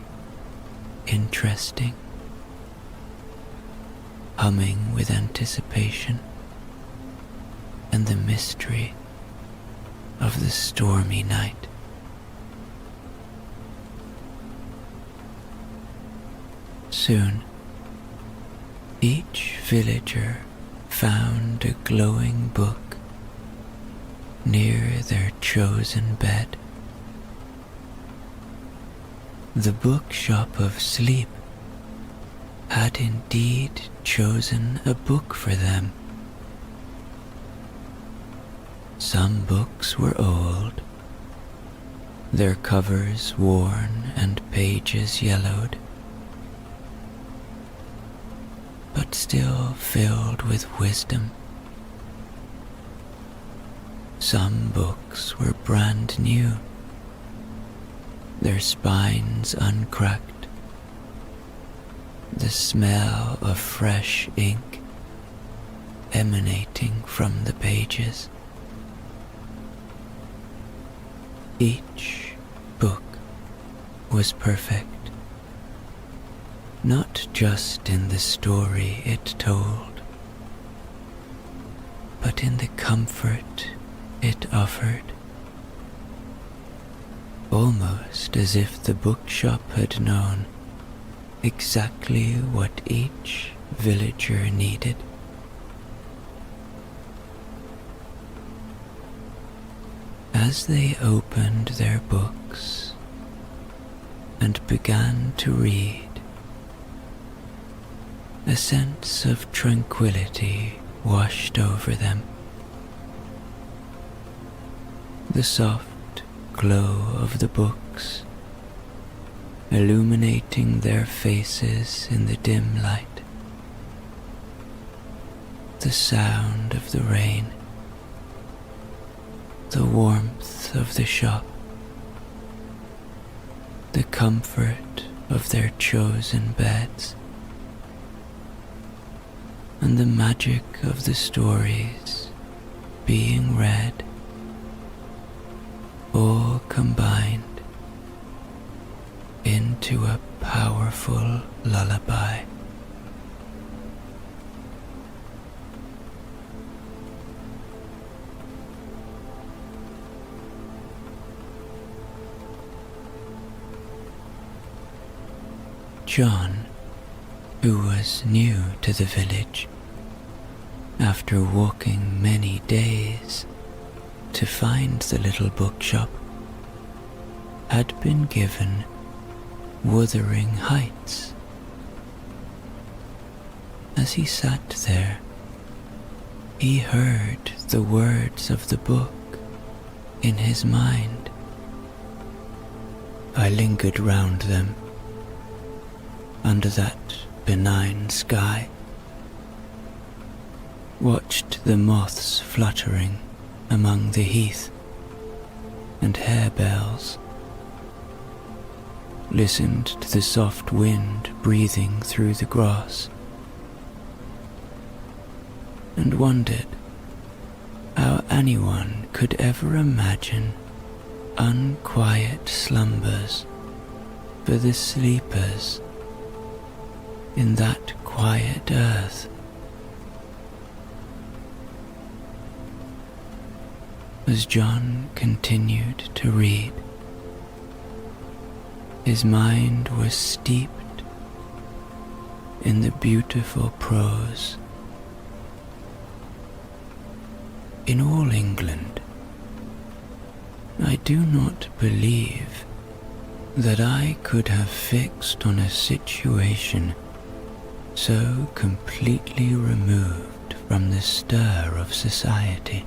interesting, humming with anticipation and the mystery of the stormy night. Soon, each villager found a glowing book near their chosen bed. The Bookshop of Sleep had indeed chosen a book for them. Some books were old, their covers worn and pages yellowed, but still filled with wisdom. Some books were brand new, their spines uncracked, the smell of fresh ink emanating from the pages. Each book was perfect, not just in the story it told, but in the comfort it offered, almost as if the bookshop had known exactly what each villager needed. As they opened their books and began to read, a sense of tranquility washed over them. The soft glow of the books illuminating their faces in the dim light, the sound of the rain, the warmth of the shop, the comfort of their chosen beds, and the magic of the stories being read, all combined into a powerful lullaby. John, who was new to the village, after walking many days to find the little bookshop, had been given Wuthering Heights. As he sat there, he heard the words of the book in his mind. I lingered round them under that benign sky, watched the moths fluttering among the heath and harebells, listened to the soft wind breathing through the grass, and wondered how anyone could ever imagine unquiet slumbers for the sleepers in that quiet earth. As John continued to read, his mind was steeped in the beautiful prose. In all England, I do not believe that I could have fixed on a situation so completely removed from the stir of society.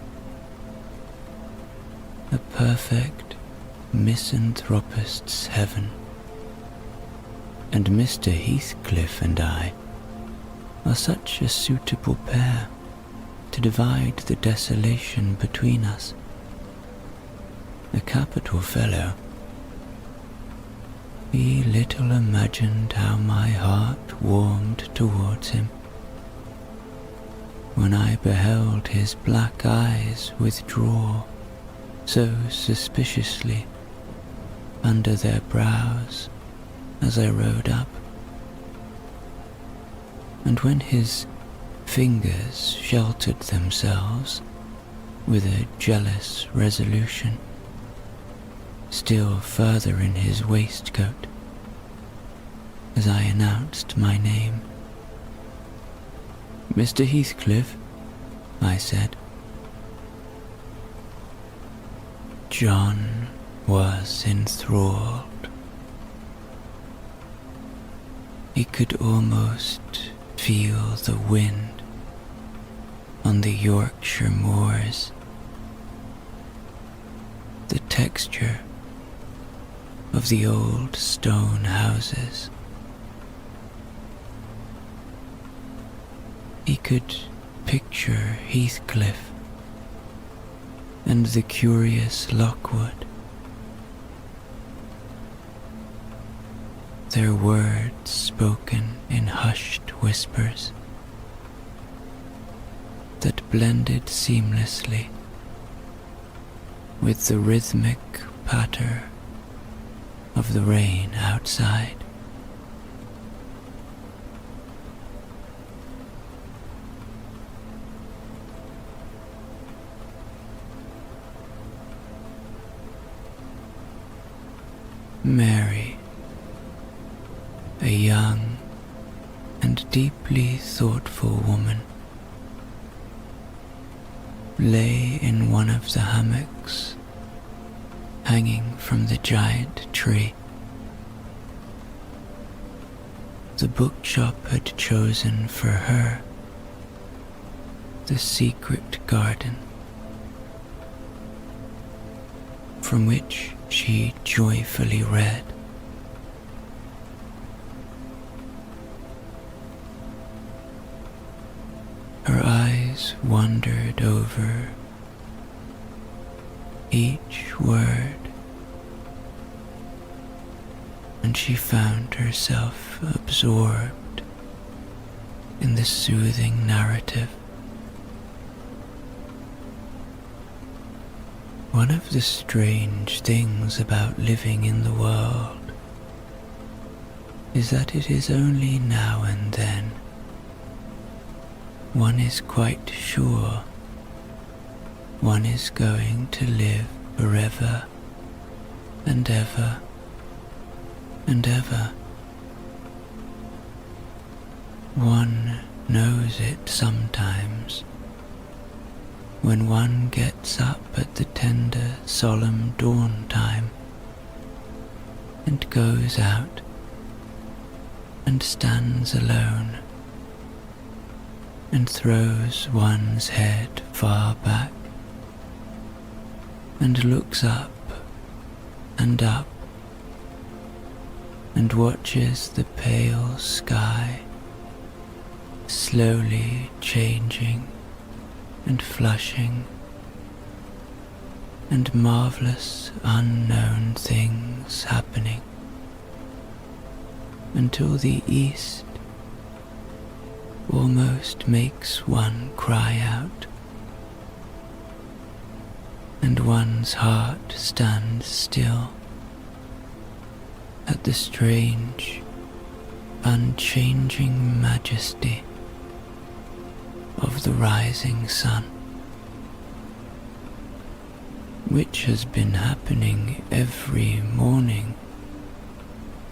A perfect misanthropist's heaven, and Mr. Heathcliff and I are such a suitable pair to divide the desolation between us. A capital fellow. He little imagined how my heart warmed towards him when I beheld his black eyes withdraw so suspiciously under their brows as I rode up, and when his fingers sheltered themselves with a jealous resolution still further in his waistcoat as I announced my name. "Mr. Heathcliff," I said. John was enthralled. He could almost feel the wind on the Yorkshire moors, the texture of the old stone houses. He could picture Heathcliff and the curious Lockwood. Their words spoken in hushed whispers that blended seamlessly with the rhythmic patter of the rain outside. Mary, a young and deeply thoughtful woman, lay in one of the hammocks hanging from the giant tree. The bookshop had chosen for her the secret garden, from which she joyfully read. Her eyes wandered over each word, and she found herself absorbed in the soothing narrative. One of the strange things about living in the world is that it is only now and then one is quite sure one is going to live forever and ever and ever. One knows it sometimes when one gets up at the tender, solemn dawn time and goes out and stands alone and throws one's head far back and looks up and up and watches the pale sky slowly changing and flushing, and marvelous unknown things happening, until the east almost makes one cry out, and one's heart stands still at the strange, unchanging majesty of the rising sun, which has been happening every morning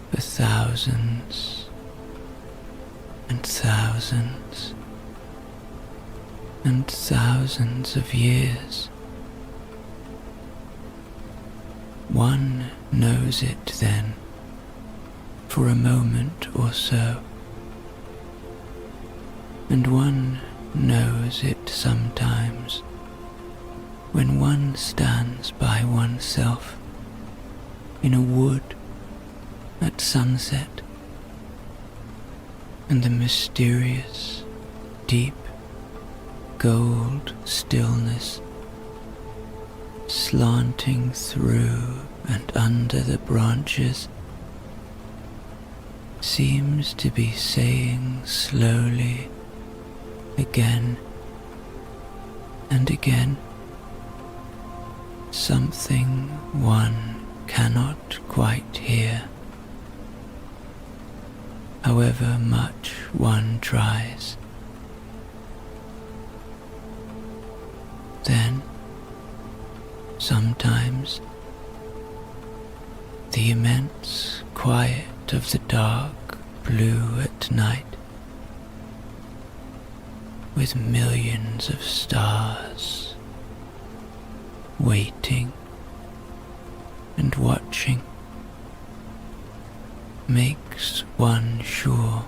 for thousands and thousands and thousands of years. One knows it then for a moment or so, and one knows it sometimes when one stands by oneself in a wood at sunset, and the mysterious, deep, gold stillness slanting through and under the branches seems to be saying slowly, again and again, something one cannot quite hear, however much one tries. Then, sometimes, the immense quiet of the dark blue at night, with millions of stars waiting and watching, makes one sure,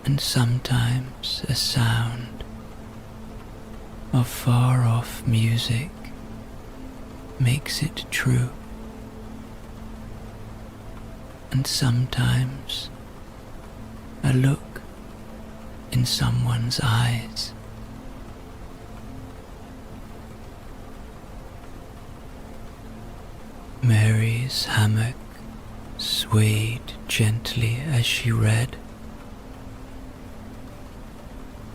and sometimes a sound of far-off music makes it true, and sometimes a look in someone's eyes Mary's hammock swayed gently as she read,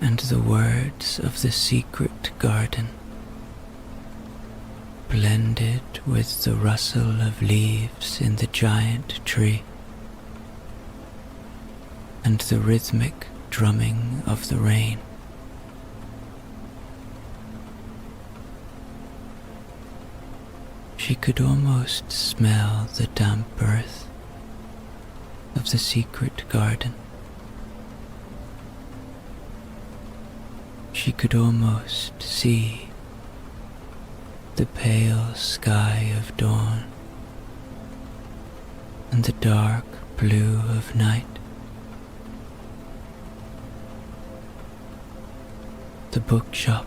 and the words of the secret garden blended with the rustle of leaves in the giant tree and the rhythmic drumming of the rain. She could almost smell the damp earth of the secret garden. She could almost see the pale sky of dawn and the dark blue of night. The bookshop,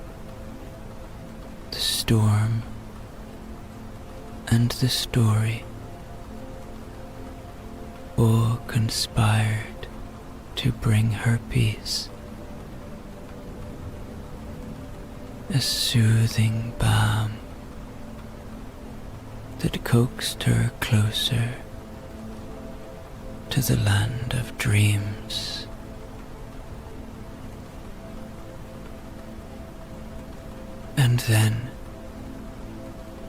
the storm, and the story all conspired to bring her peace, a soothing balm that coaxed her closer to the land of dreams. And then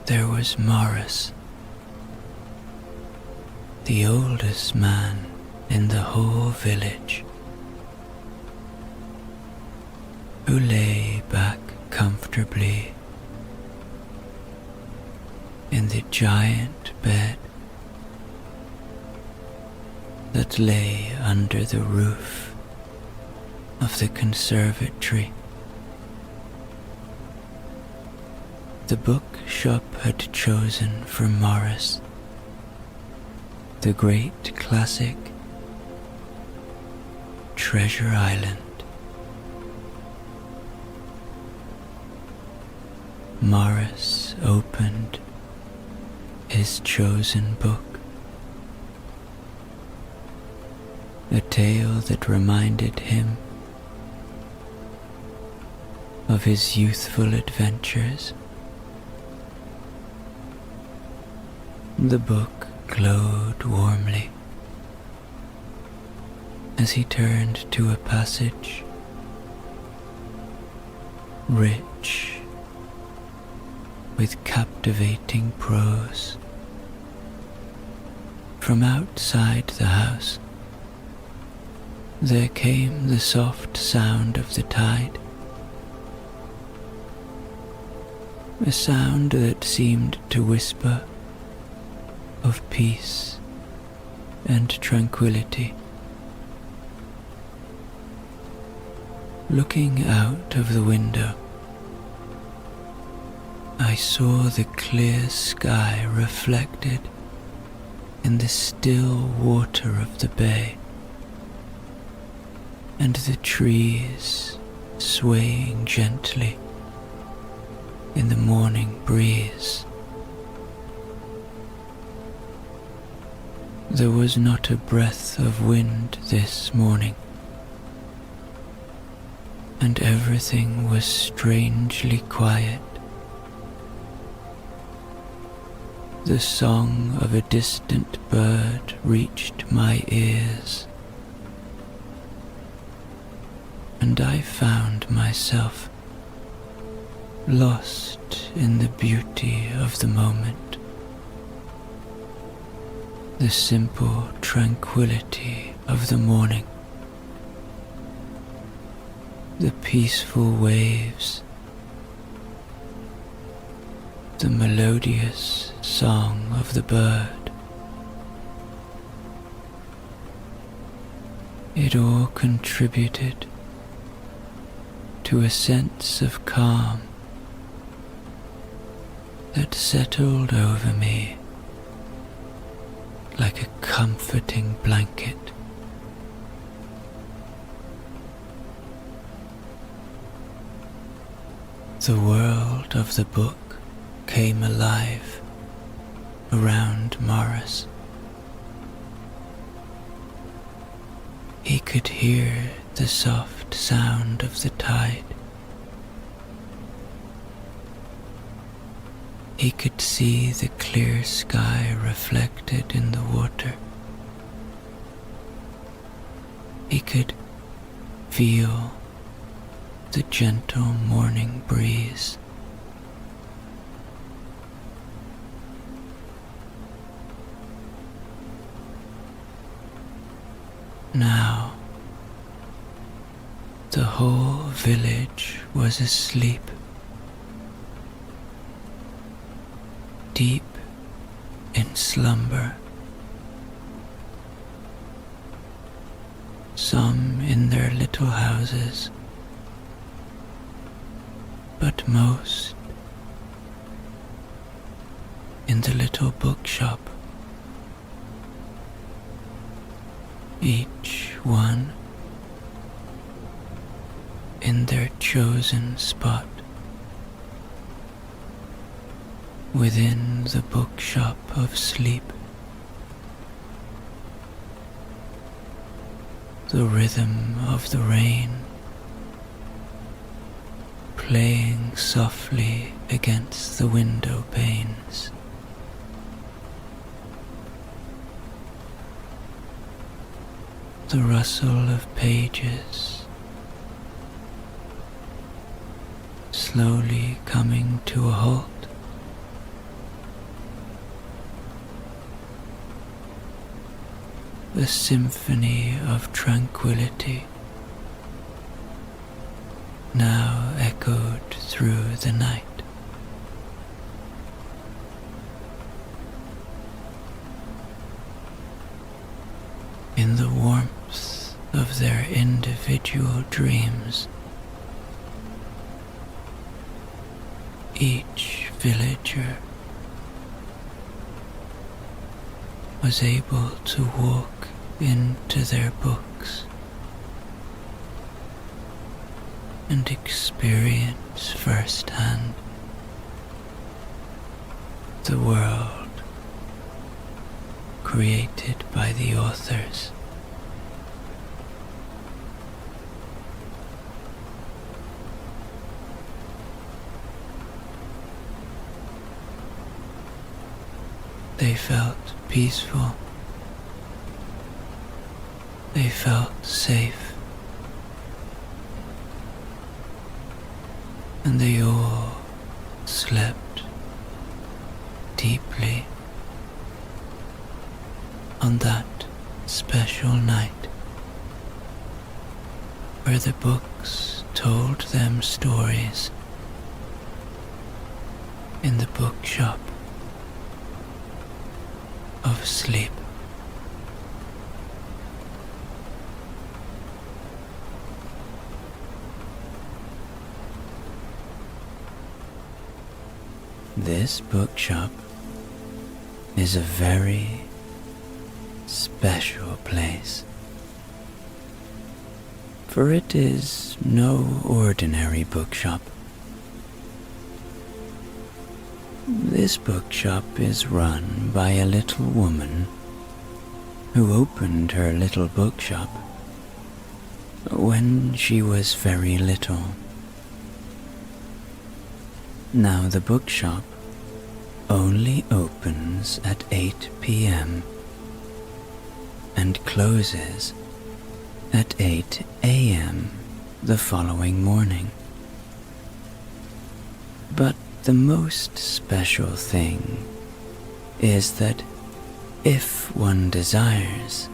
there was Morris, the oldest man in the whole village, who lay back comfortably in the giant bed that lay under the roof of the conservatory. The bookshop had chosen for Morris the great classic Treasure Island. Morris opened his chosen book, a tale that reminded him of his youthful adventures. The book glowed warmly as he turned to a passage rich with captivating prose. From outside the house there came the soft sound of the tide, a sound that seemed to whisper of peace and tranquility. Looking out of the window, I saw the clear sky reflected in the still water of the bay, and the trees swaying gently in the morning breeze. There was not a breath of wind this morning, and everything was strangely quiet. The song of a distant bird reached my ears, and I found myself lost in the beauty of the moment. The simple tranquility of the morning, the peaceful waves, the melodious song of the bird. It all contributed to a sense of calm that settled over me like a comforting blanket. The world of the book came alive around Morris. He could hear the soft sound of the tide, He could see the clear sky reflected in the water. He could feel the gentle morning breeze. Now, the whole village was asleep, deep in slumber. Some in their little houses, but most in the little bookshop, each one in their chosen spot within the bookshop of sleep. The rhythm of the rain playing softly against the window panes. The rustle of pages slowly coming to a halt. The symphony of tranquility now echoed through the night. In the warmth of their individual dreams, each villager was able to walk into their books and experience firsthand the world created by the authors. They felt peaceful. They felt safe. And they all slept deeply on that special night where the books told them stories in the bookshop of sleep. This bookshop is a very special place, for it is no ordinary bookshop. This bookshop is run by a little woman who opened her little bookshop when she was very little. Now the bookshop only opens at 8 p.m. and closes at 8 a.m. the following morning. But the most special thing is that if one desires,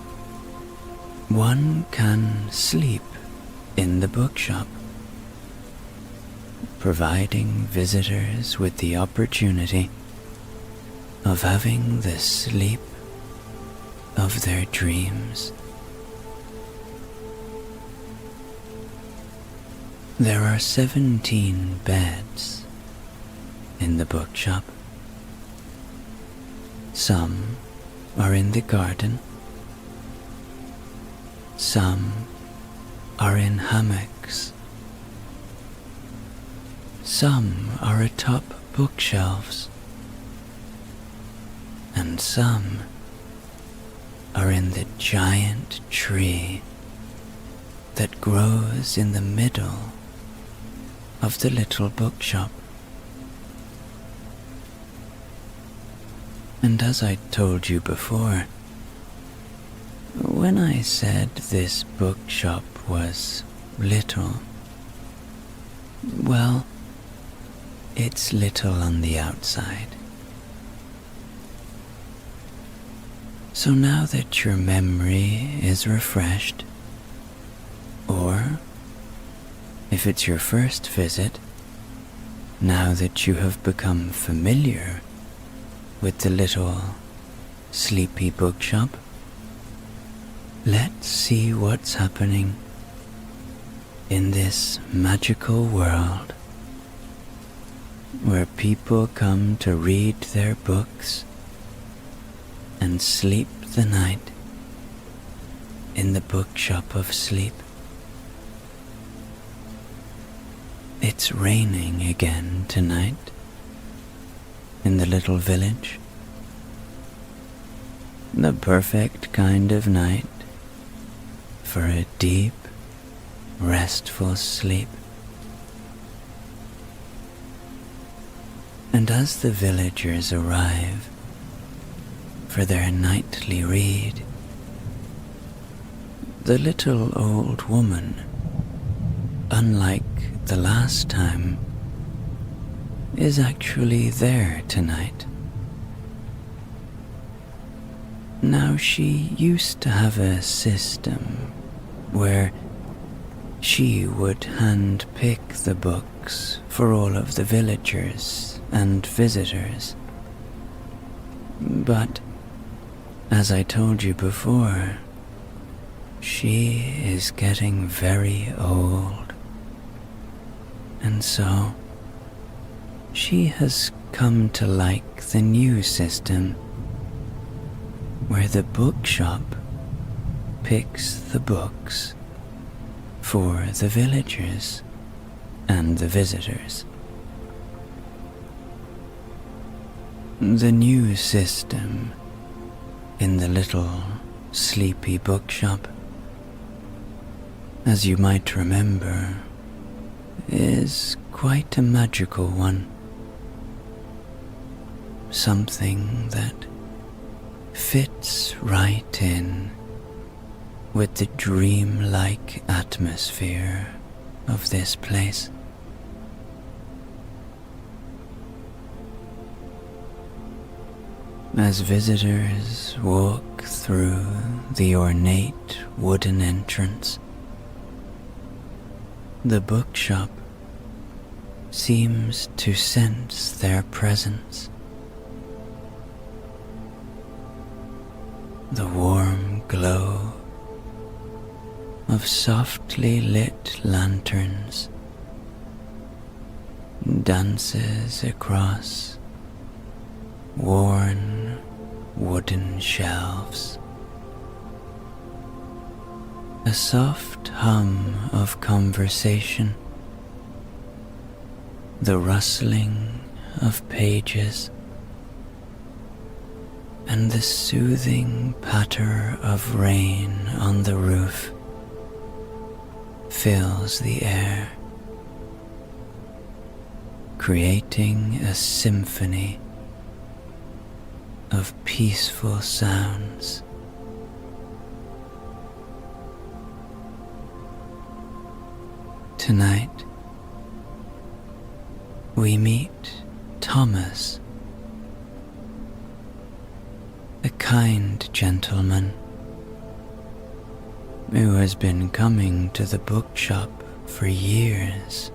one can sleep in the bookshop, providing visitors with the opportunity of having the sleep of their dreams. There are 17 beds in the bookshop. Some are in the garden. Some are in hammocks. Some are atop bookshelves. And some are in the giant tree that grows in the middle of the little bookshop. And as I told you before, when I said this bookshop was little, well, it's little on the outside. So now that your memory is refreshed, or if it's your first visit, now that you have become familiar with the little sleepy bookshop, let's see what's happening in this magical world where people come to read their books and sleep the night in the bookshop of sleep. It's raining again tonight in the little village. The perfect kind of night for a deep, restful sleep. And as the villagers arrive for their nightly read, the little old woman, unlike the last time, is actually there tonight. Now, she used to have a system where she would hand-pick the books for all of the villagers and visitors. But, as I told you before, she is getting very old. And so, she has come to like the new system, where the bookshop picks the books for the villagers and the visitors. The new system in the little sleepy bookshop, as you might remember, is quite a magical one. Something that fits right in with the dreamlike atmosphere of this place. As visitors walk through the ornate wooden entrance, the bookshop seems to sense their presence. The warm glow of softly lit lanterns dances across worn wooden shelves. A soft hum of conversation, the rustling of pages, and the soothing patter of rain on the roof fills the air, creating a symphony of peaceful sounds. Tonight, we meet Thomas, a kind gentleman who has been coming to the bookshop for years.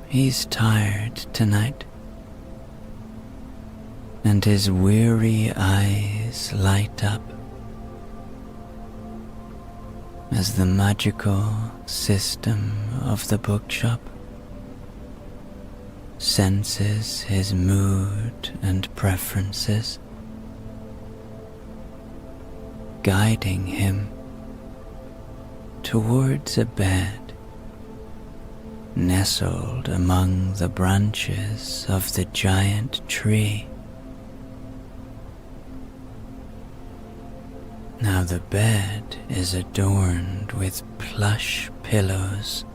He's tired tonight, and his weary eyes light up as the magical system of the bookshop senses his mood and preferences, guiding him towards a bed nestled among the branches of the giant tree. Now the bed is adorned with plush pillows,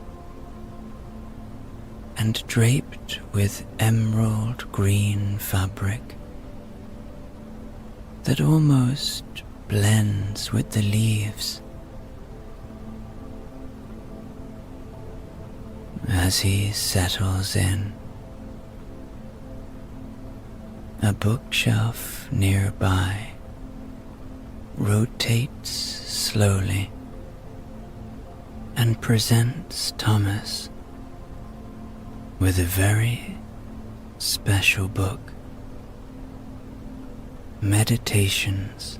and draped with emerald green fabric that almost blends with the leaves. As he settles in, a bookshelf nearby rotates slowly and presents Thomas with a very special book, Meditations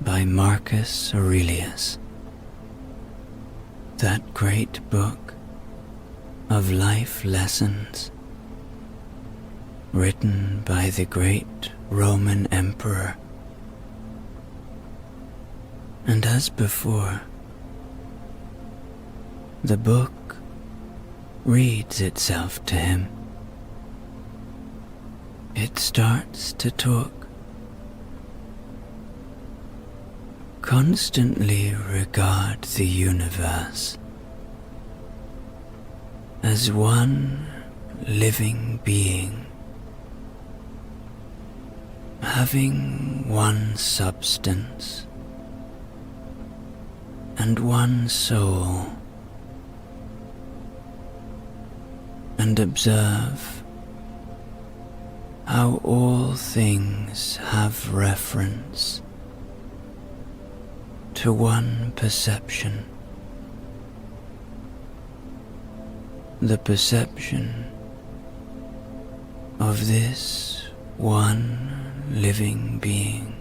by Marcus Aurelius. That great book of life lessons written by the great Roman emperor. And as before, the book reads itself to him. It starts to talk, constantly regard the universe as one living being, having one substance and one soul, and observe how all things have reference to one perception, the perception of this one living being,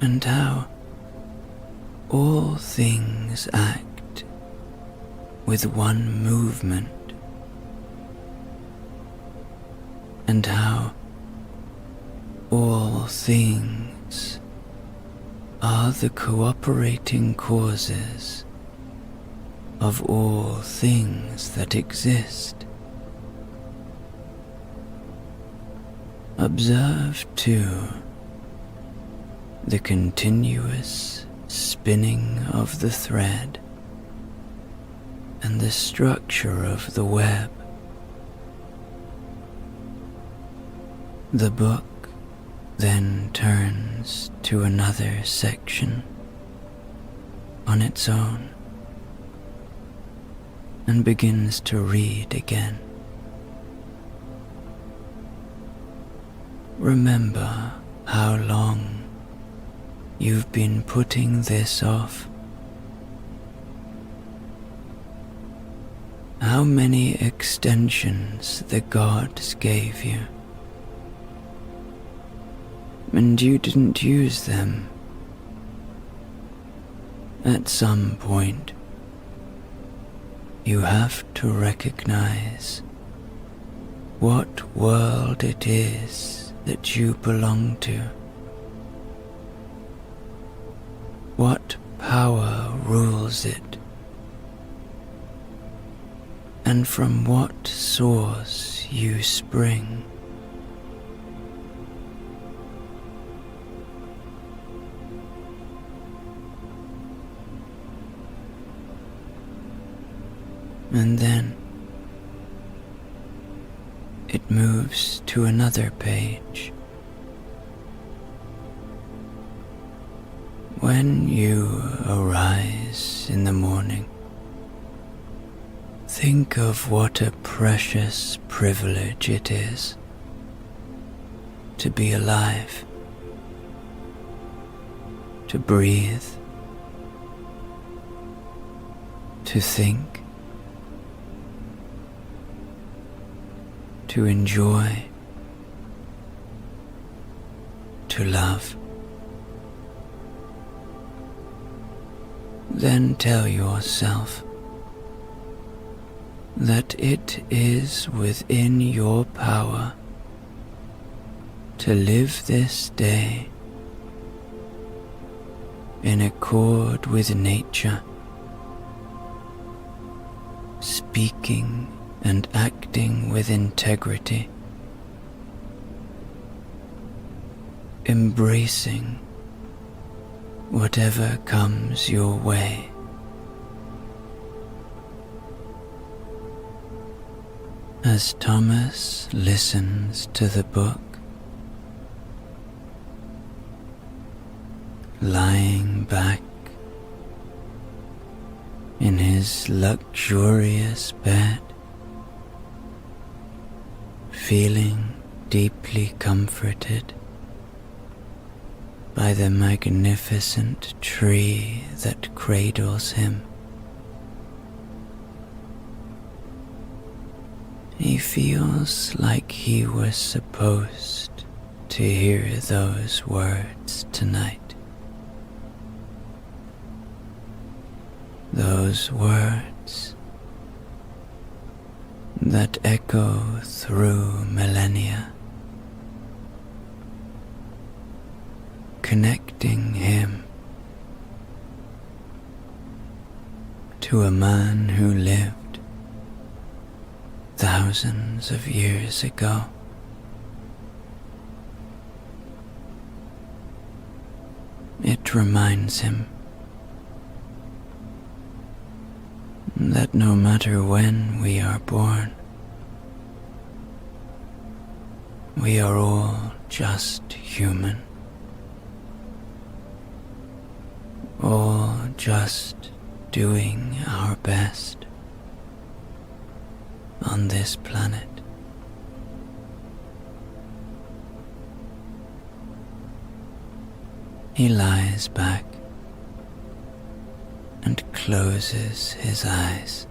and how all things act with one movement, and how all things are the cooperating causes of all things that exist. Observe, too, the continuous spinning of the thread and the structure of the web. The book then turns to another section on its own and begins to read again. Remember how long you've been putting this off. How many extensions the gods gave you, and you didn't use them. At some point, you have to recognize what world it is that you belong to, what power rules it, and from what source you spring. And then it moves to another page. When you arise in the morning, think of what a precious privilege it is to be alive, to breathe, to think, to enjoy, to love. Then tell yourself that it is within your power to live this day in accord with nature, speaking and acting with integrity, embracing whatever comes your way, As Thomas listens to the book, lying back in his luxurious bed, feeling deeply comforted by the magnificent tree that cradles him. He feels like he was supposed to hear those words tonight. Those words that echo through millennia, connecting him to a man who lived thousands of years ago. It reminds him that no matter when we are born, we are all just human, all just doing our best on this planet. He lies back and closes his eyes.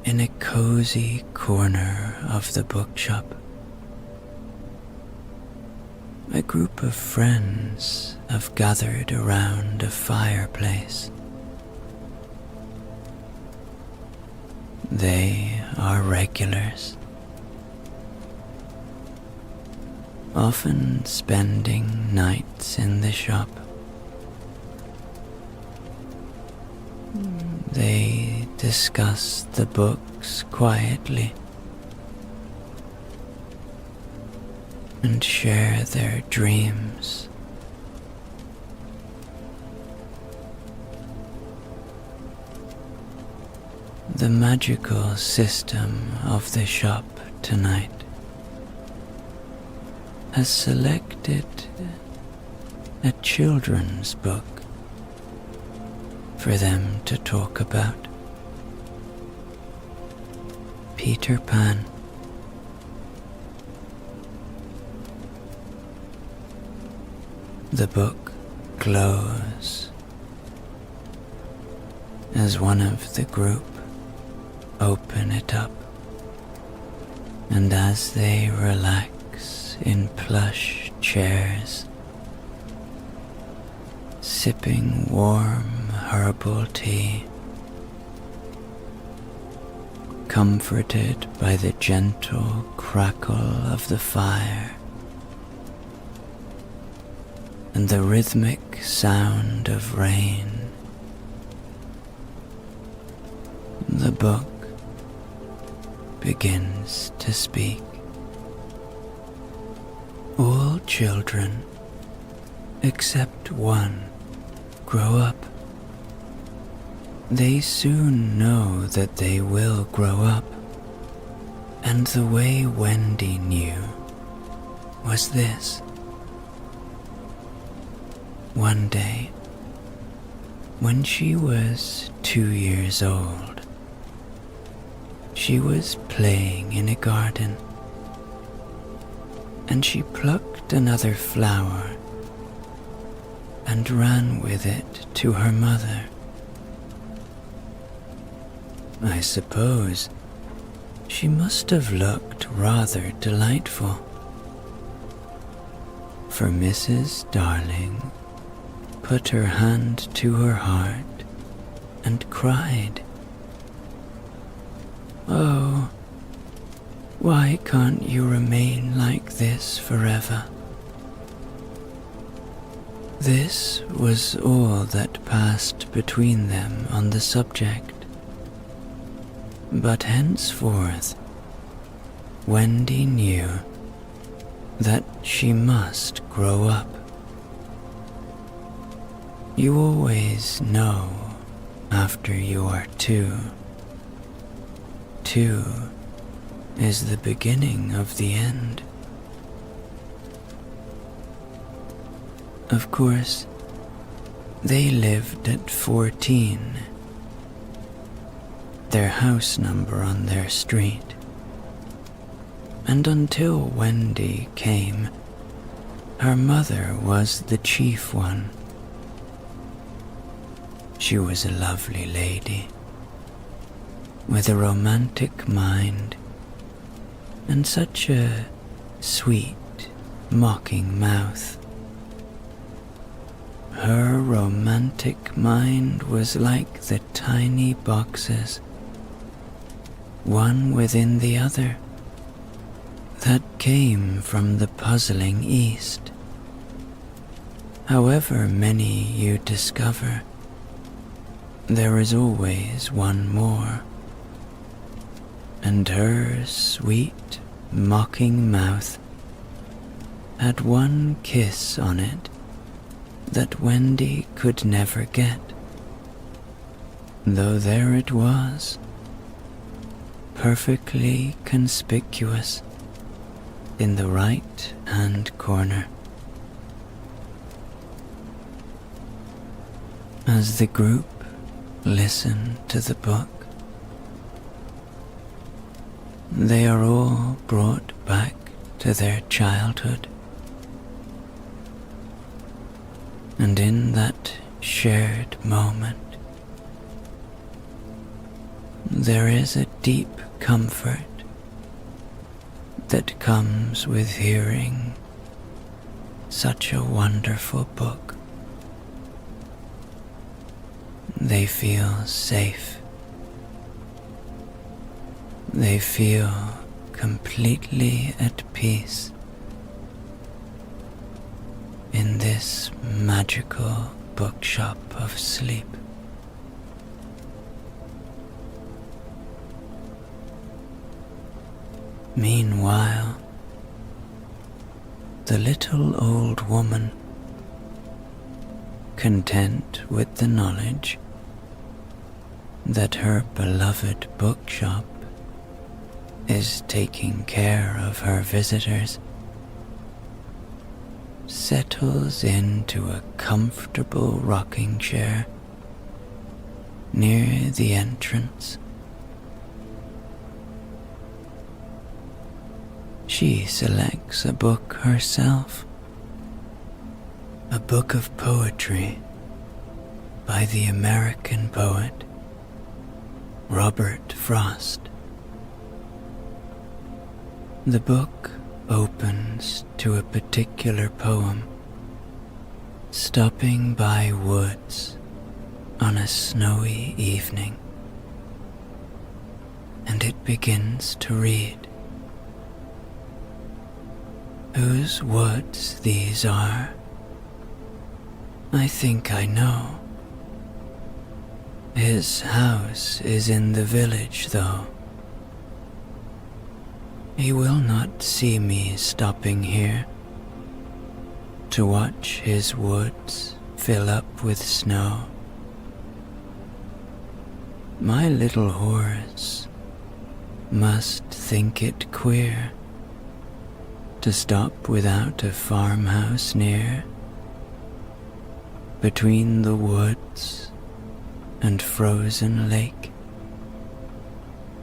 In a cozy corner of the bookshop, a group of friends have gathered around a fireplace. They are regulars, often spending nights in the shop. They discuss the books quietly and share their dreams. The magical system of the shop tonight has selected a children's book for them to talk about. Peter Pan. The book glows as one of the group open it up, and as they relax in plush chairs, sipping warm herbal tea, comforted by the gentle crackle of the fire and the rhythmic sound of rain, the book begins to speak. All children, except one, grow up. They soon know that they will grow up, and the way Wendy knew was this. One day, when she was 2 years old, she was playing in a garden, and she plucked another flower and ran with it to her mother. I suppose she must have looked rather delightful, for Mrs. Darling put her hand to her heart and cried, "Oh, why can't you remain like this forever?" This was all that passed between them on the subject. But henceforth, Wendy knew that she must grow up. You always know after you are two. Two is the beginning of the end. Of course, they lived at 14, their house number on their street, and until Wendy came, her mother was the chief one. She was a lovely lady, with a romantic mind and such a sweet, mocking mouth. Her romantic mind was like the tiny boxes, one within the other, that came from the puzzling East. However many you discover, there is always one more, and her sweet, mocking mouth had one kiss on it that Wendy could never get, though there it was, perfectly conspicuous in the right-hand corner. As the group listened to the book, they are all brought back to their childhood, and in that shared moment, there is a deep comfort that comes with hearing such a wonderful book. They feel safe. They feel completely at peace in this magical bookshop of sleep. Meanwhile, the little old woman, content with the knowledge that her beloved bookshop is taking care of her visitors, settles into a comfortable rocking chair near the entrance. She selects a book herself, a book of poetry by the American poet Robert Frost. The book opens to a particular poem, stopping by woods on a snowy evening, and it begins to read. Whose woods these are, I think I know. His house is in the village, though. He will not see me stopping here to watch his woods fill up with snow. My little horse must think it queer to stop without a farmhouse near, between the woods and frozen lake,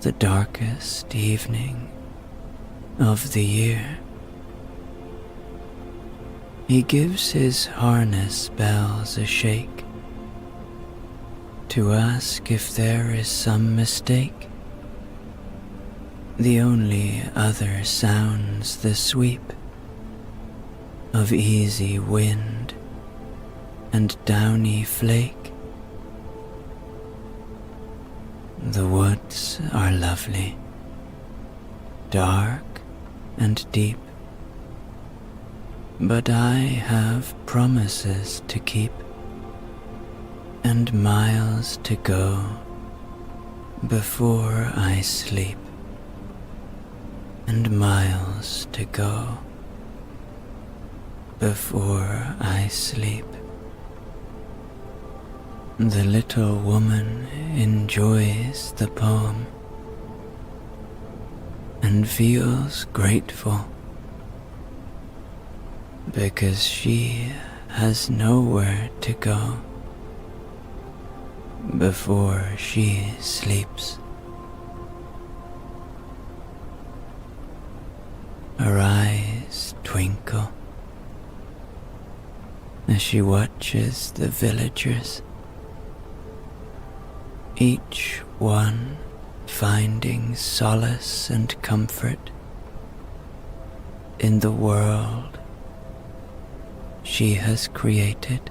the darkest evening of the year. He gives his harness bells a shake to ask if there is some mistake. The only other sounds the sweep of easy wind and downy flake. The woods are lovely, dark and deep, but I have promises to keep and miles to go before I sleep, and miles to go before I sleep. The little woman enjoys the poem and feels grateful because she has nowhere to go before she sleeps. Her eyes twinkle as she watches the villagers, each one finding solace and comfort in the world she has created.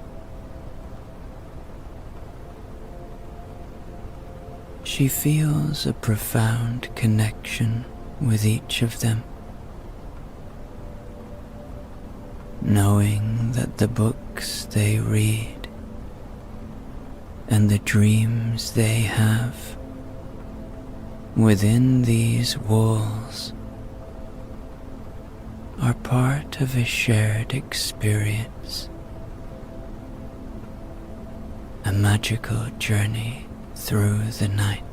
She feels a profound connection with each of them, knowing that the books they read and the dreams they have within these walls are part of a shared experience, a magical journey through the night.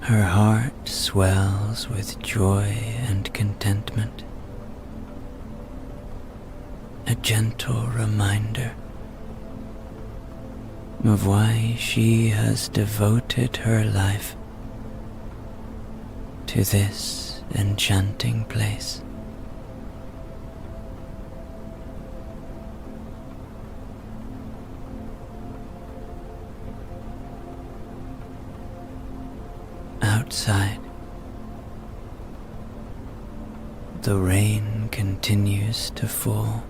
Her heart swells with joy and contentment, a gentle reminder of why she has devoted her life to this enchanting place. Outside, the rain continues to fall.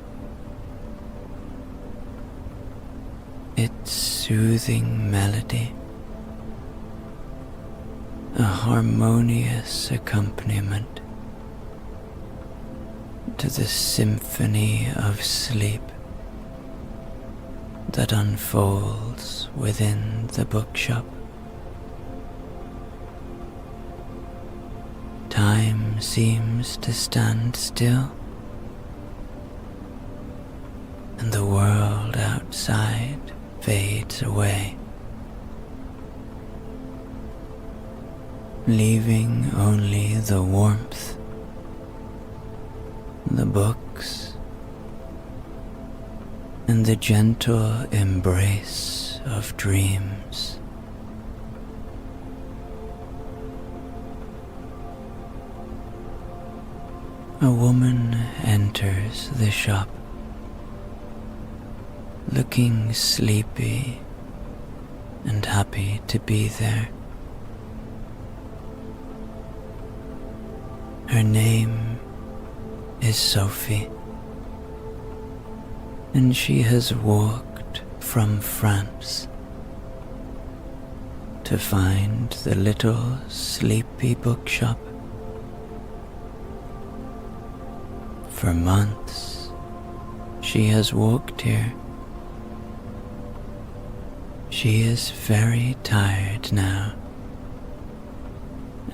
Its soothing melody, a harmonious accompaniment to the symphony of sleep that unfolds within the bookshop. Time seems to stand still, and the world outside fades away, leaving only the warmth, the books, and the gentle embrace of dreams. A woman enters the shop, looking sleepy and happy to be there. Her name is Sophie, and she has walked from France to find the little sleepy bookshop. For months, she has walked here. She is very tired now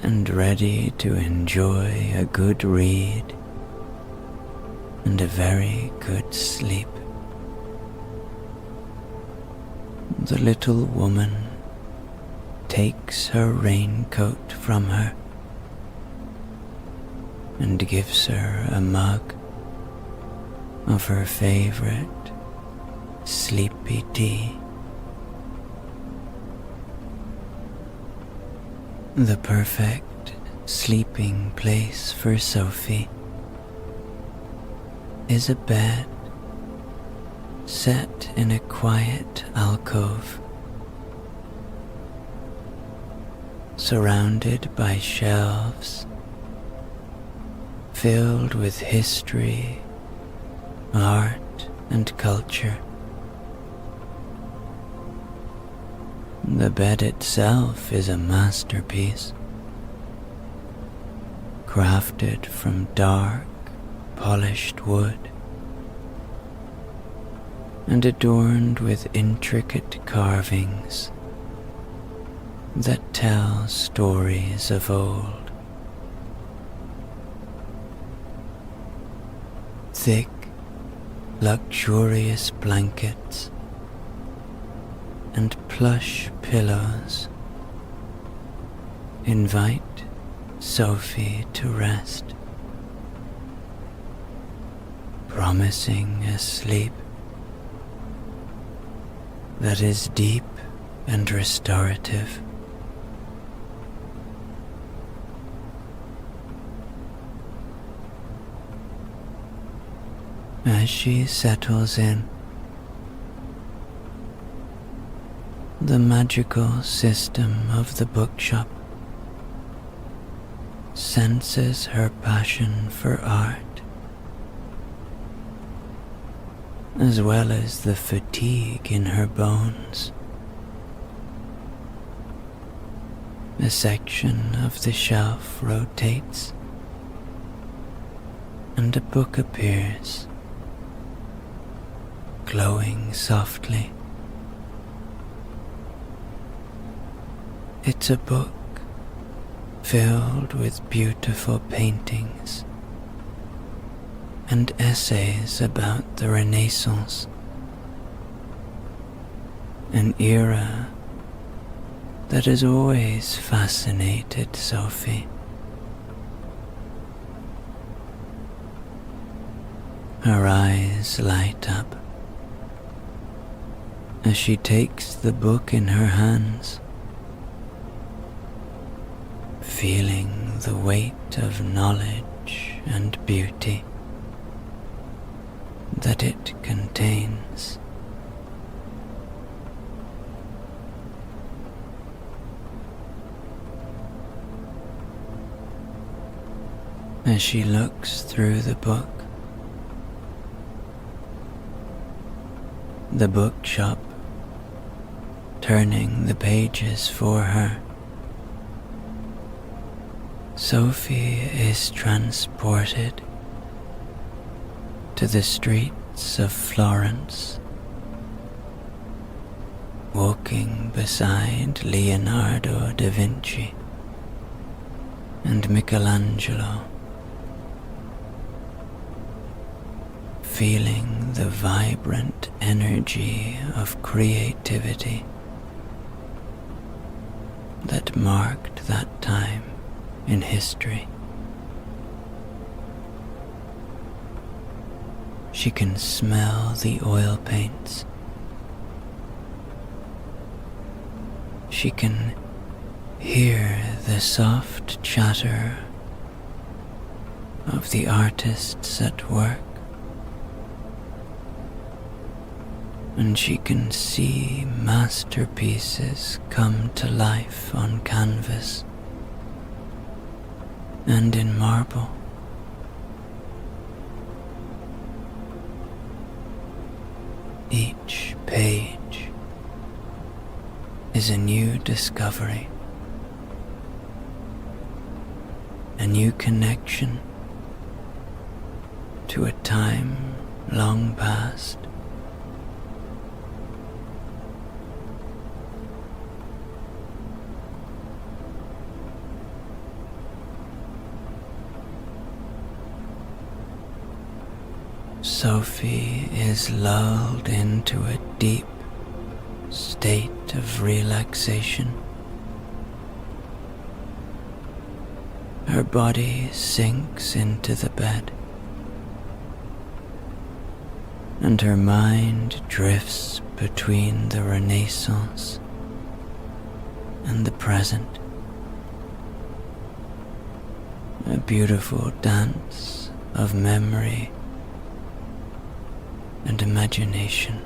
and ready to enjoy a good read and a very good sleep. The little woman takes her raincoat from her and gives her a mug of her favorite sleepy tea. The perfect sleeping place for Sophie is a bed set in a quiet alcove, surrounded by shelves filled with history, art, and culture. The bed itself is a masterpiece, crafted from dark, polished wood and adorned with intricate carvings that tell stories of old. thick, luxurious blankets and plush pillows invite Sophie to rest, promising a sleep that is deep and restorative. As she settles in, the magical system of the bookshop senses her passion for art, as well as the fatigue in her bones. A section of the shelf rotates, and a book appears, glowing softly. It's a book filled with beautiful paintings and essays about the Renaissance, an era that has always fascinated Sophie. Her eyes light up as she takes the book in her hands, feeling the weight of knowledge and beauty that it contains. As she looks through the bookshop turning the pages for her, Sophie is transported to the streets of Florence, walking beside Leonardo da Vinci and Michelangelo, feeling the vibrant energy of creativity that marked that time in history. She can smell the oil paints. She can hear the soft chatter of the artists at work. And she can see masterpieces come to life on canvas and in marble. Each page is a new discovery, a new connection to a time long past. Sophie is lulled into a deep state of relaxation. Her body sinks into the bed, and her mind drifts between the Renaissance and the present. A beautiful dance of memory and imagination.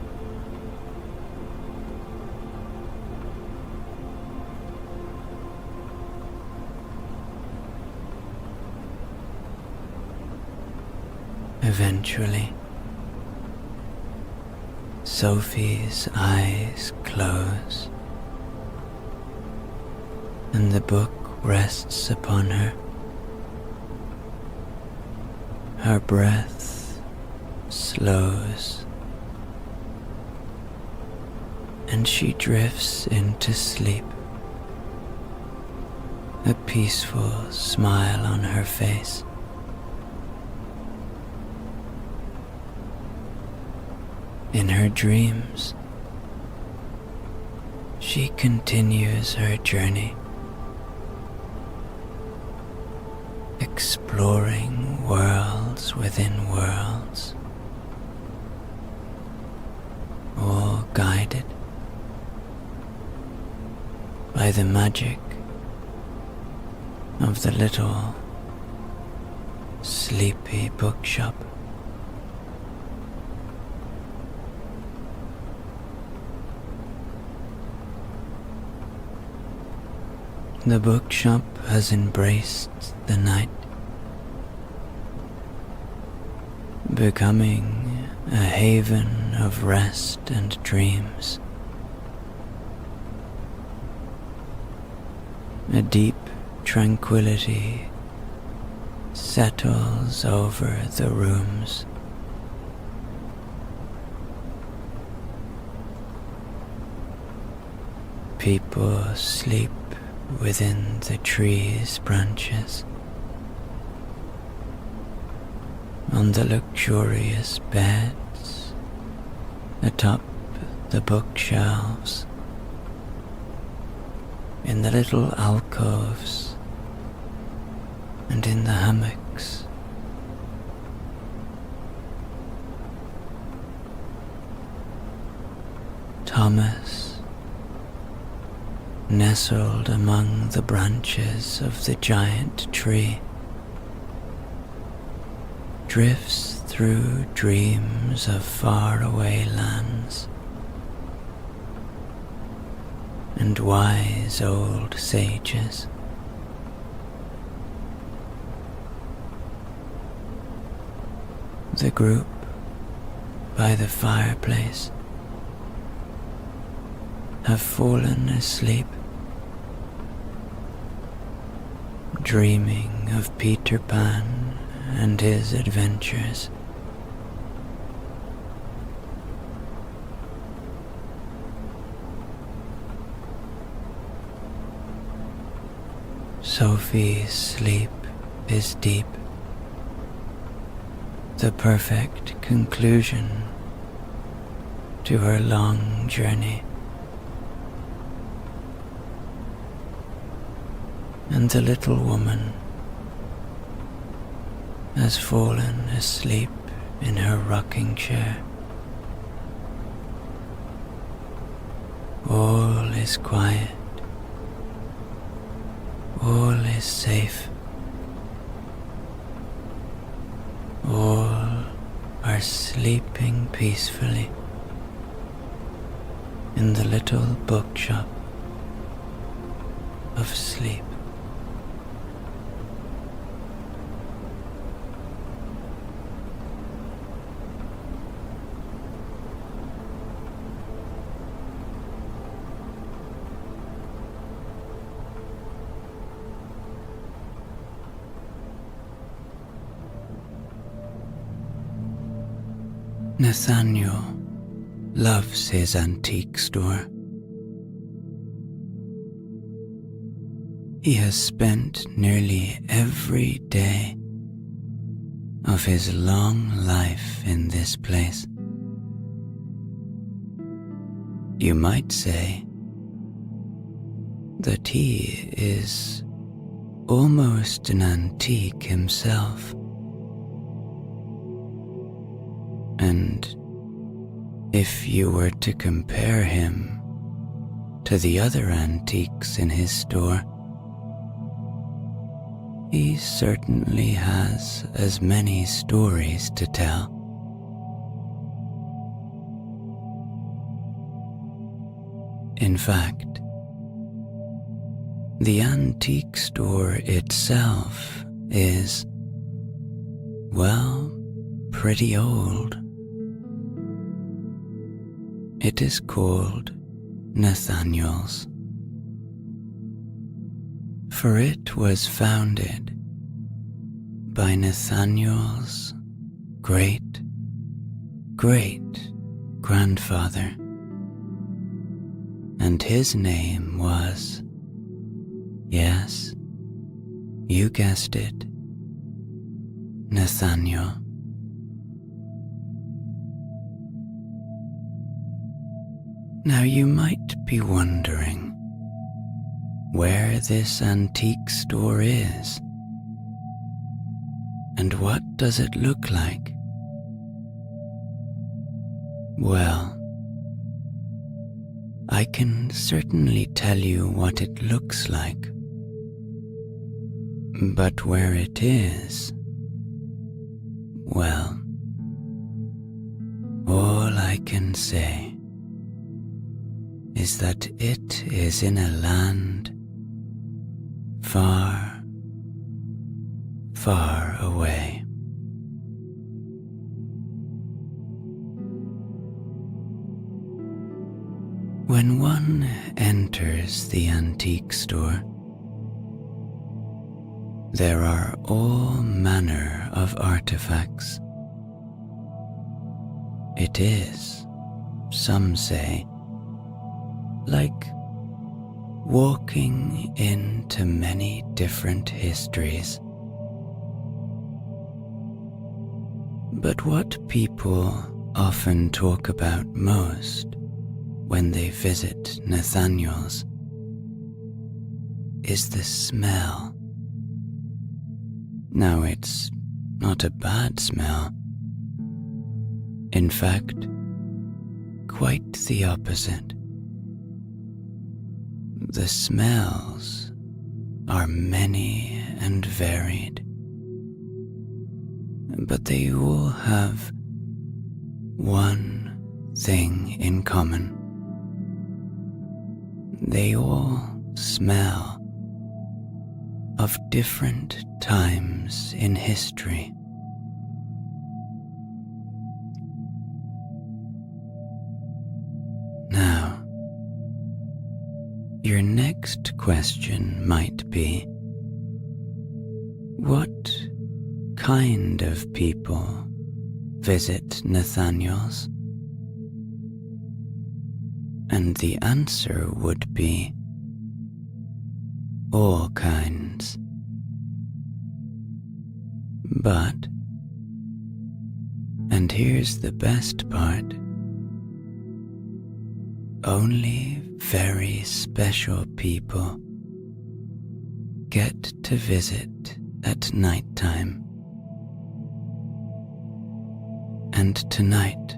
Eventually, Sophie's eyes close, and the book rests upon her. Her breath slows, and she drifts into sleep, a peaceful smile on her face. In her dreams, she continues her journey, exploring worlds within worlds, all guided by the magic of the little sleepy bookshop. The bookshop has embraced the night, becoming a haven of rest and dreams. A deep tranquility settles over the rooms. People sleep within the trees' branches, on the luxurious beds atop the bookshelves, in the little alcoves and in the hammocks. Thomas, nestled among the branches of the giant tree, drifts through dreams of faraway lands and wise old sages. The group by the fireplace have fallen asleep, dreaming of Peter Pan and his adventures. Sophie's sleep is deep, the perfect conclusion to her long journey. And the little woman has fallen asleep in her rocking chair. All is quiet. All is safe. All are sleeping peacefully in the little bookshop of sleep. Nathaniel loves his antique store. He has spent nearly every day of his long life in this place. You might say that he is almost an antique himself. And if you were to compare him to the other antiques in his store, he certainly has as many stories to tell. In fact, the antique store itself is, well, pretty old. It is called Nathaniel's, for it was founded by Nathaniel's great-great-grandfather, and his name was, yes, you guessed it, Nathaniel. Now you might be wondering where this antique store is and what does it look like? Well, I can certainly tell you what it looks like, but where it is, well, all I can say is that it is in a land far, far away. When one enters the antique store, there are all manner of artifacts. It is, some say, like walking into many different histories. But what people often talk about most when they visit Nathaniel's is the smell. Now, it's not a bad smell. In fact, quite the opposite. The smells are many and varied, but they all have one thing in common. They all smell of different times in history. Now, your next question might be, what kind of people visit Nathaniel's? And the answer would be all kinds. But, and here's the best part, only very special people get to visit at nighttime. And tonight,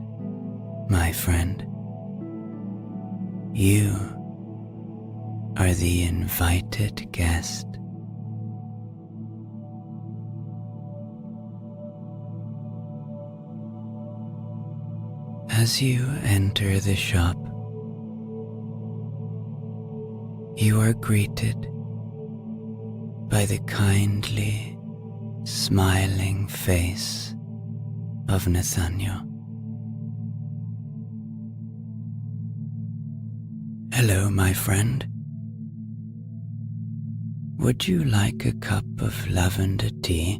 my friend, you are the invited guest. As you enter the shop, you are greeted by the kindly, smiling face of Nathaniel. Hello, my friend. Would you like a cup of lavender tea?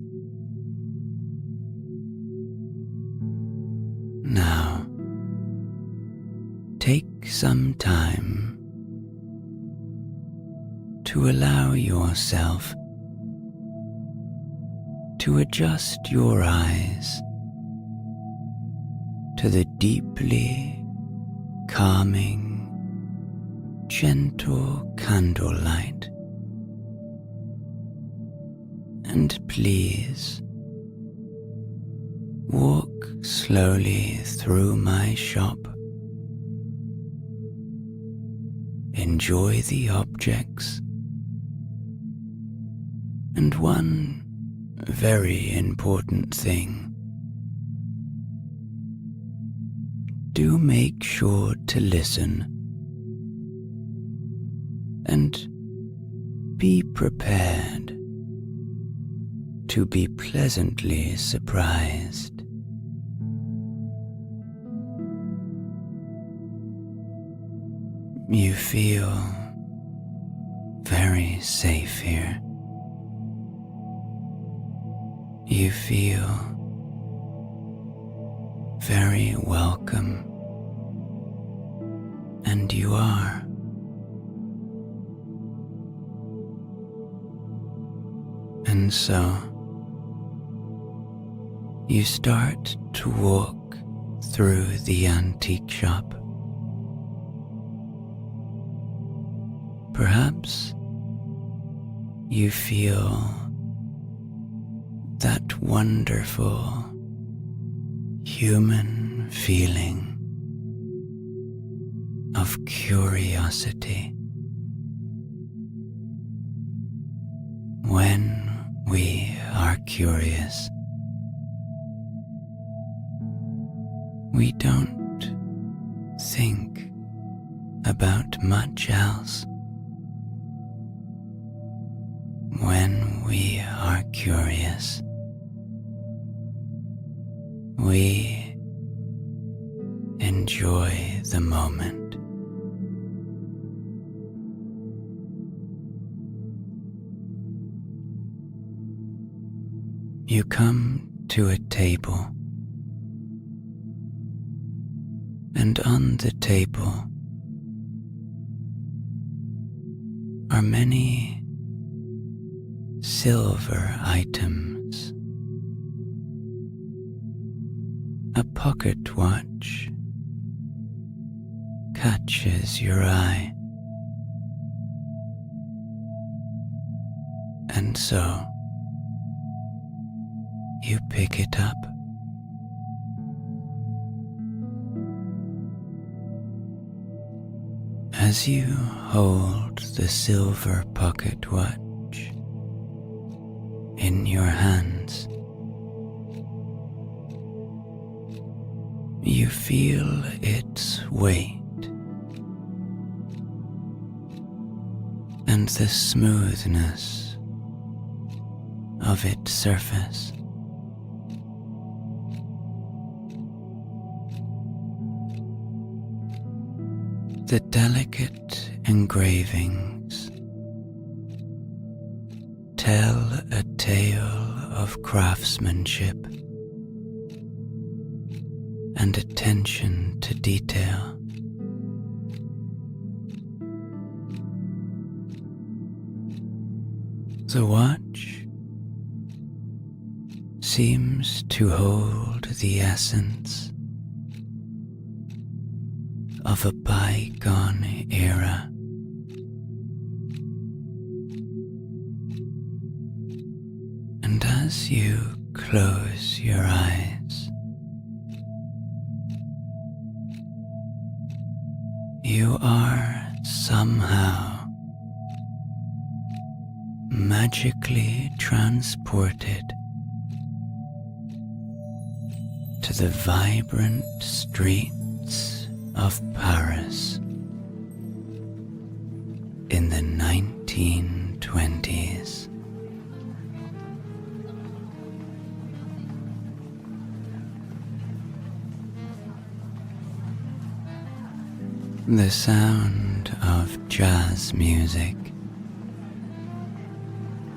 Now, take some time to allow yourself to adjust your eyes to the deeply calming, gentle candlelight. And please, walk slowly through my shop. Enjoy the objects. And one very important thing, do make sure to listen and be prepared to be pleasantly surprised. You feel very safe here. You feel very welcome, and you are. And so, you start to walk through the antique shop, Perhaps you feel that wonderful human feeling of curiosity when we are curious. We don't think about much else. When we are curious, we enjoy the moment. You come to a table, and on the table are many silver items. A pocket watch catches your eye, and so you pick it up. As you hold the silver pocket watch in your hands, you feel its weight and the smoothness of its surface. The delicate engravings tell a tale of craftsmanship and attention to detail. The watch seems to hold the essence of a bygone era. And as you close your eyes, you are somehow magically transported to the vibrant streets of Paris in the 1920s. The sound of jazz music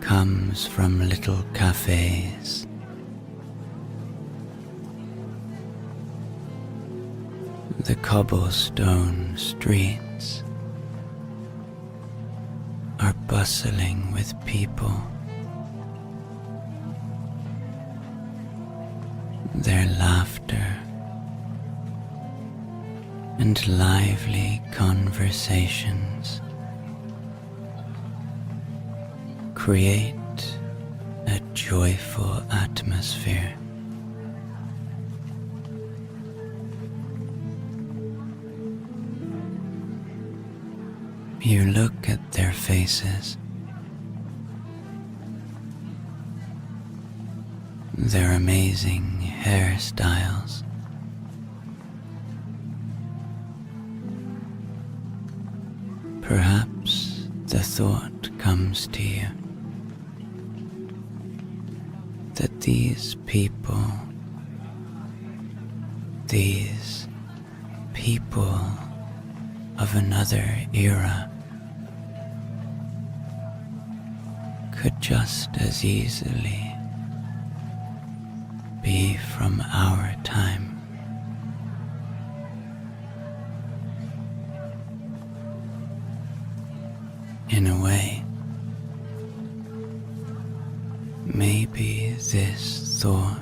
comes from little cafes. The cobblestone streets are bustling with people. Their laughter and lively conversations create a joyful atmosphere. You look at their faces, their amazing hairstyles, perhaps the thought comes to you that these people of another era could just as easily be from our time. In a way, maybe this thought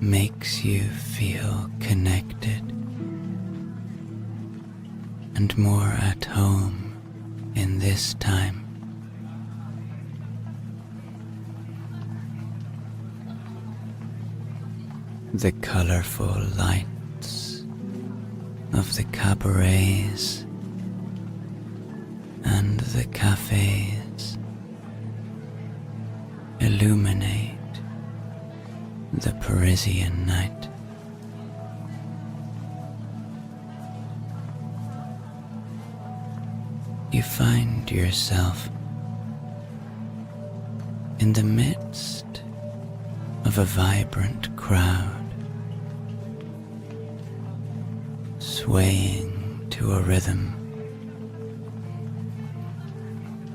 makes you feel connected and more at home in this time. The colorful lights of the cabarets and the cafes illuminate the Parisian night. You find yourself in the midst of a vibrant crowd, swaying to a rhythm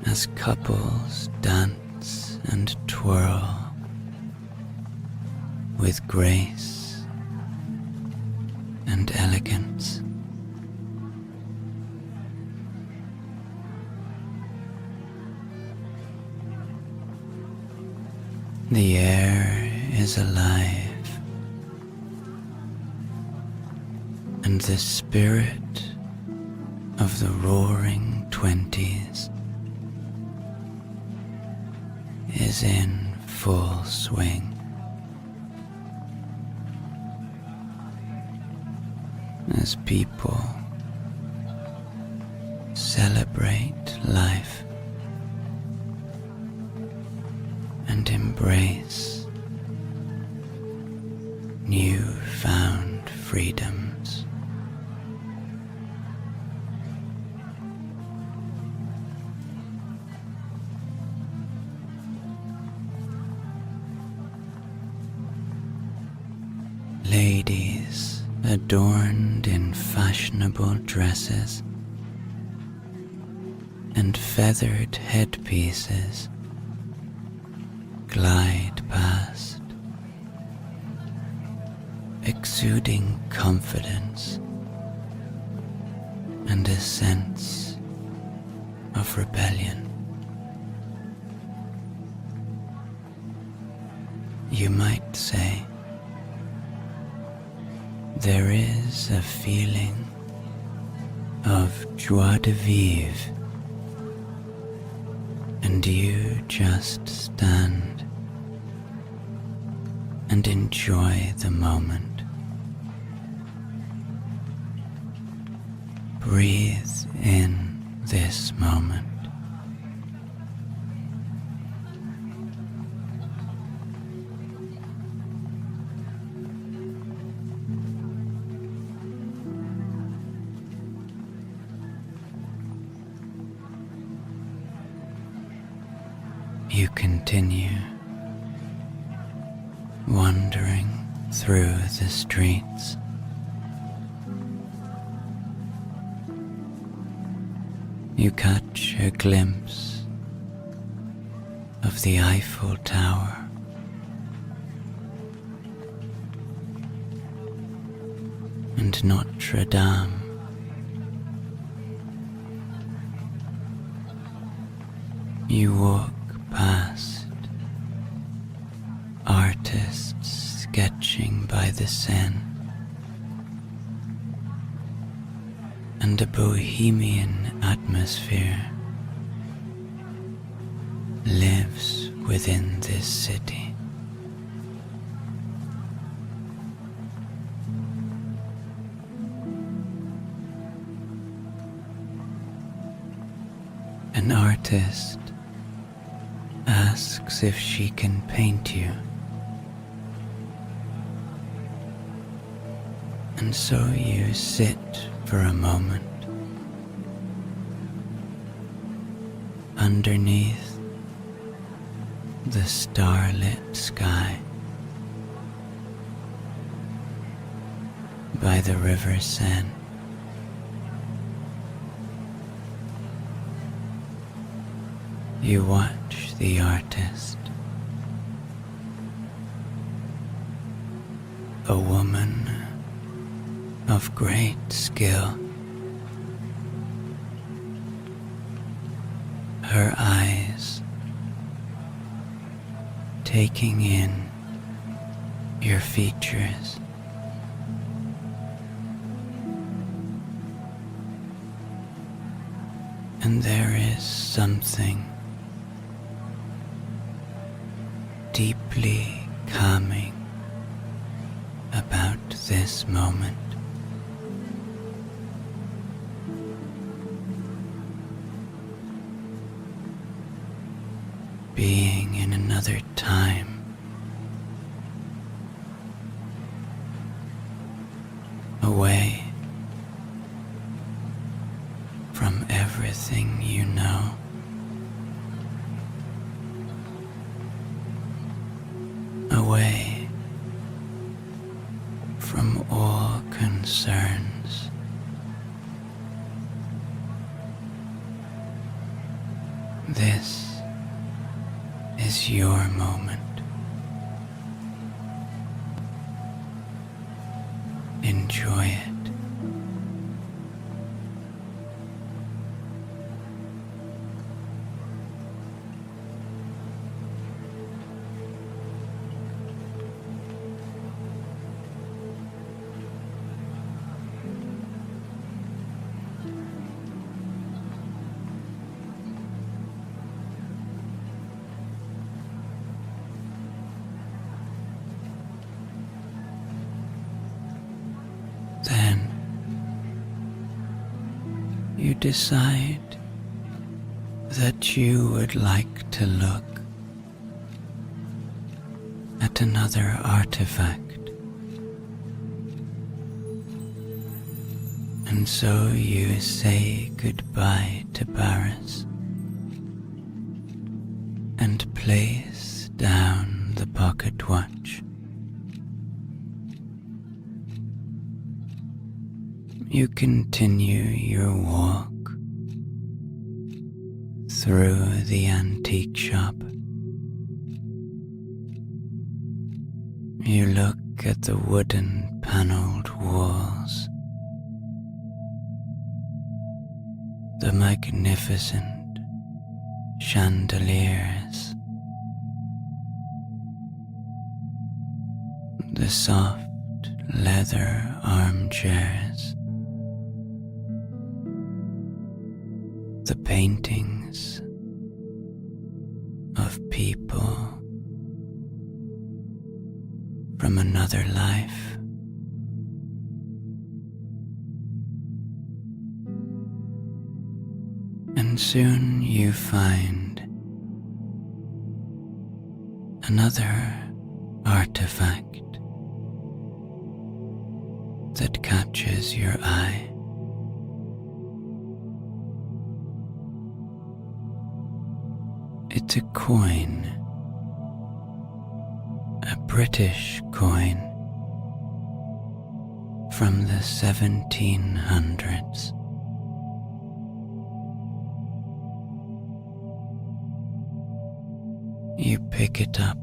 as couples dance and twirl with grace and elegance. The air is alive, and the spirit of the roaring 20s is in full swing. As people celebrate life and embrace new-found freedoms. Ladies adorned in fashionable dresses and feathered headpieces glide past, exuding confidence and a sense of rebellion. You might say there is a feeling of joie de vivre, and you just stand and enjoy the moment. Breathe in this moment. You continue wandering through the streets. You catch a glimpse of the Eiffel Tower, and Notre Dame. You walk past artists sketching by the Seine, and a bohemian atmosphere lives within this city. An artist asks if she can paint you, and so you sit for a moment underneath the starlit sky by the river Seine. You watch the artist, a woman of great skill. Her eyes taking in your features, And there is something deeply calming about this moment. Being in another time, away from everything you know, away from all concerns. This is your moment. Enjoy it. Then you decide that you would like to look at another artifact, and so you say goodbye to Barris and place down the pocket watch. You continue your walk through the antique shop. You look at the wooden panelled walls, the magnificent chandeliers, the soft leather armchairs, the paintings of people from another life. And soon you find another artifact that catches your eye. It's a coin, a British coin from the 1700s. You pick it up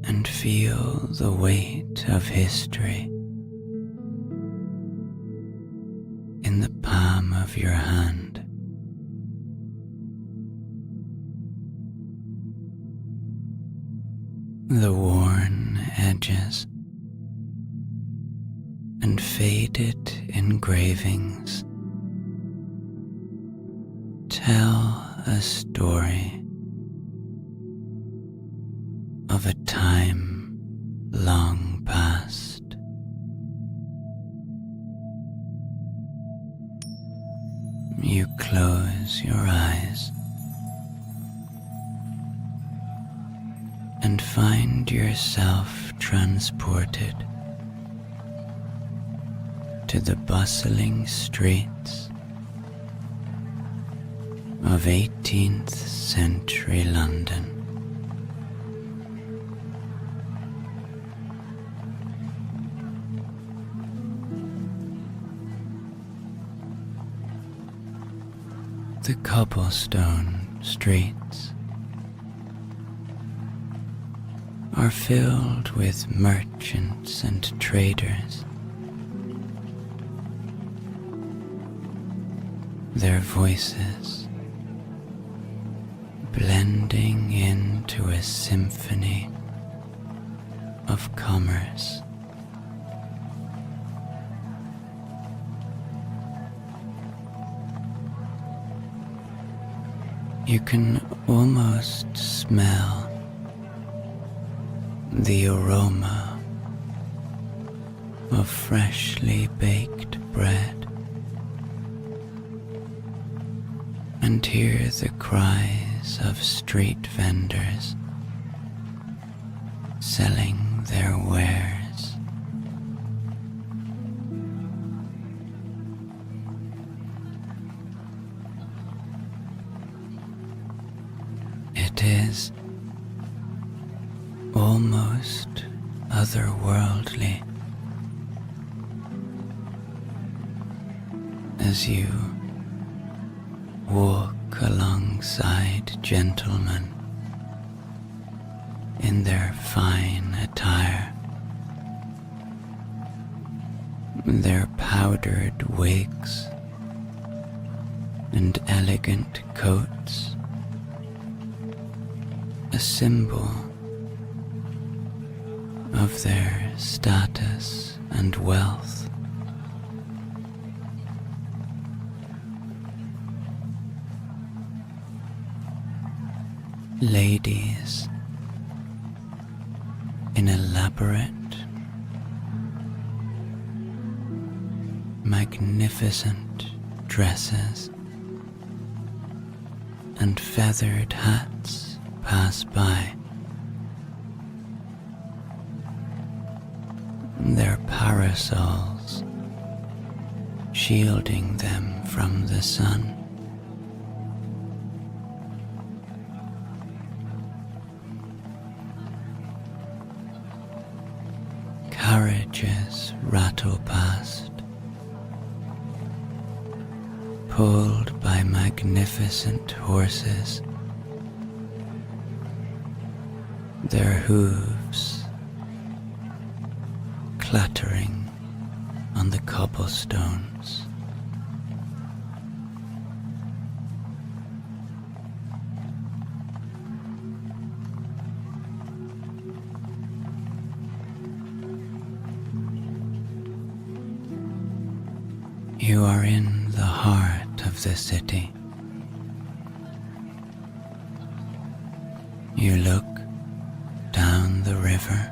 and feel the weight of history in the palm of your hand. The worn edges and faded engravings tell a story of a time long past. You close your eyes and find yourself transported to the bustling streets of 18th century London. The cobblestone streets are filled with merchants and traders. Their voices blending into a symphony of commerce. You can almost smell the aroma of freshly baked bread and hear the cries of street vendors selling their wares. It is almost otherworldly as you walk alongside gentlemen in their fine attire, their powdered wigs and elegant coats, a symbol of their status and wealth. Ladies in elaborate, magnificent dresses and feathered hats pass by, their parasols shielding them from the sun. Carriages rattle past, pulled by magnificent horses, their hooves clattering on the cobblestones. You are in the heart of the city. You look down the river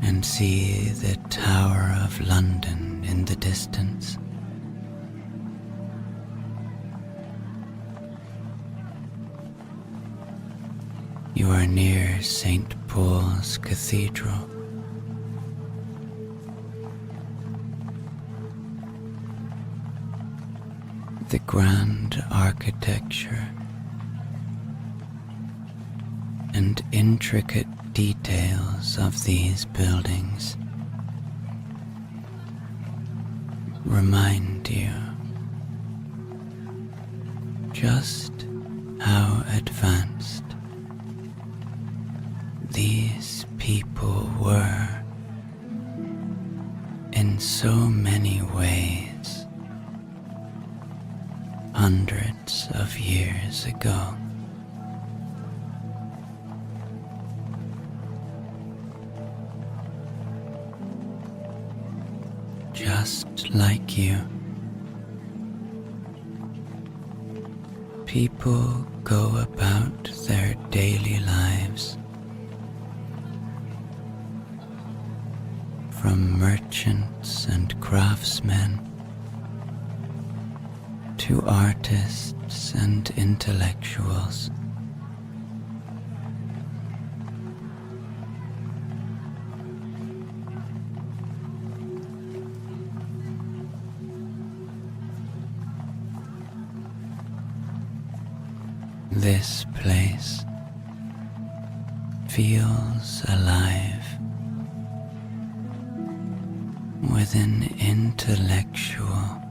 and see the Tower of London in the distance. You are near St. Paul's Cathedral. The grand architecture and intricate details of these buildings remind you just how advanced these people were in so many ways hundreds of years ago. Just like you, people go about their daily lives, from merchants and craftsmen to artists and intellectuals. This place feels alive with an intellectual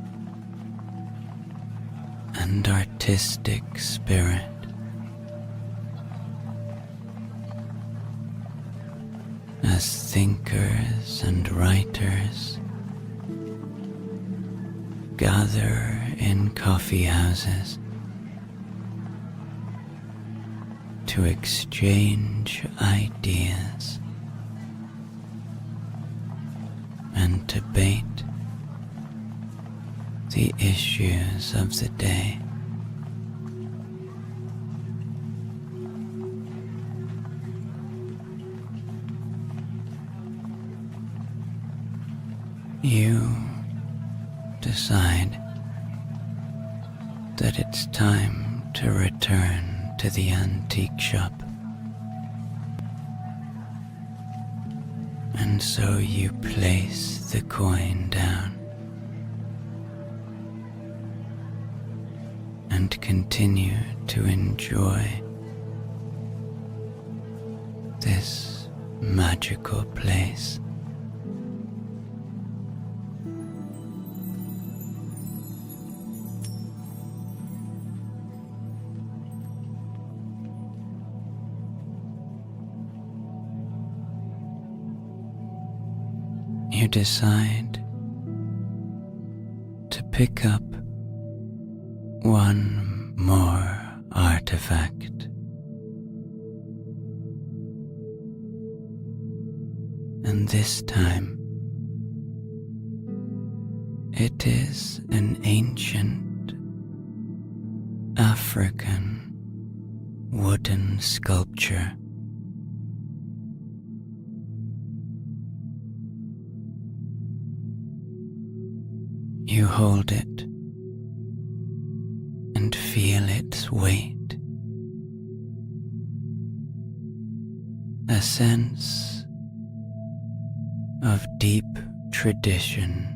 and artistic spirit. As thinkers and writers gather in coffee houses to exchange ideas and debate the issues of the day. You decide that it's time to return to the antique shop. And so you place the coin down and continue to enjoy this magical place. You decide to pick up one more artifact, and this time it is an ancient African wooden sculpture. You hold it and feel its weight, a sense of deep tradition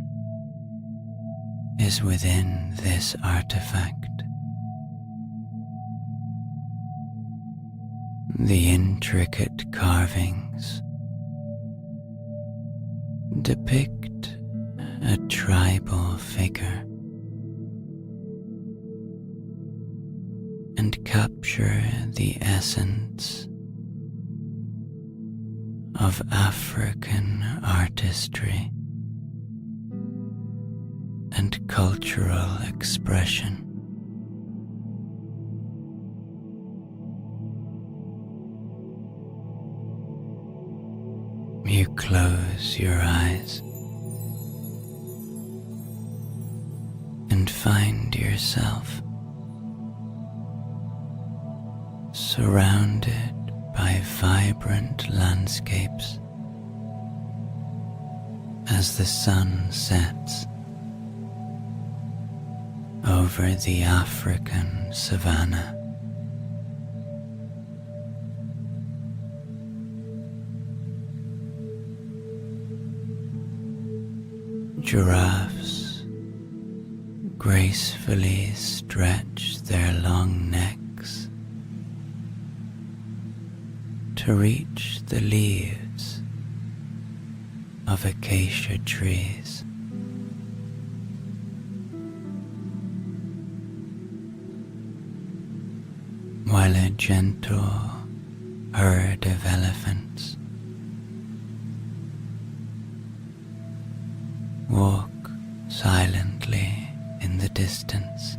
is within this artifact. The intricate carvings depict a tribal figure and capture the essence of African artistry and cultural expression. You close your eyes and find yourself surrounded by vibrant landscapes as the sun sets over the African savanna. Giraffes gracefully stretch their long necks to reach the leaves of acacia trees. While a gentle herd of elephants walk silently in the distance.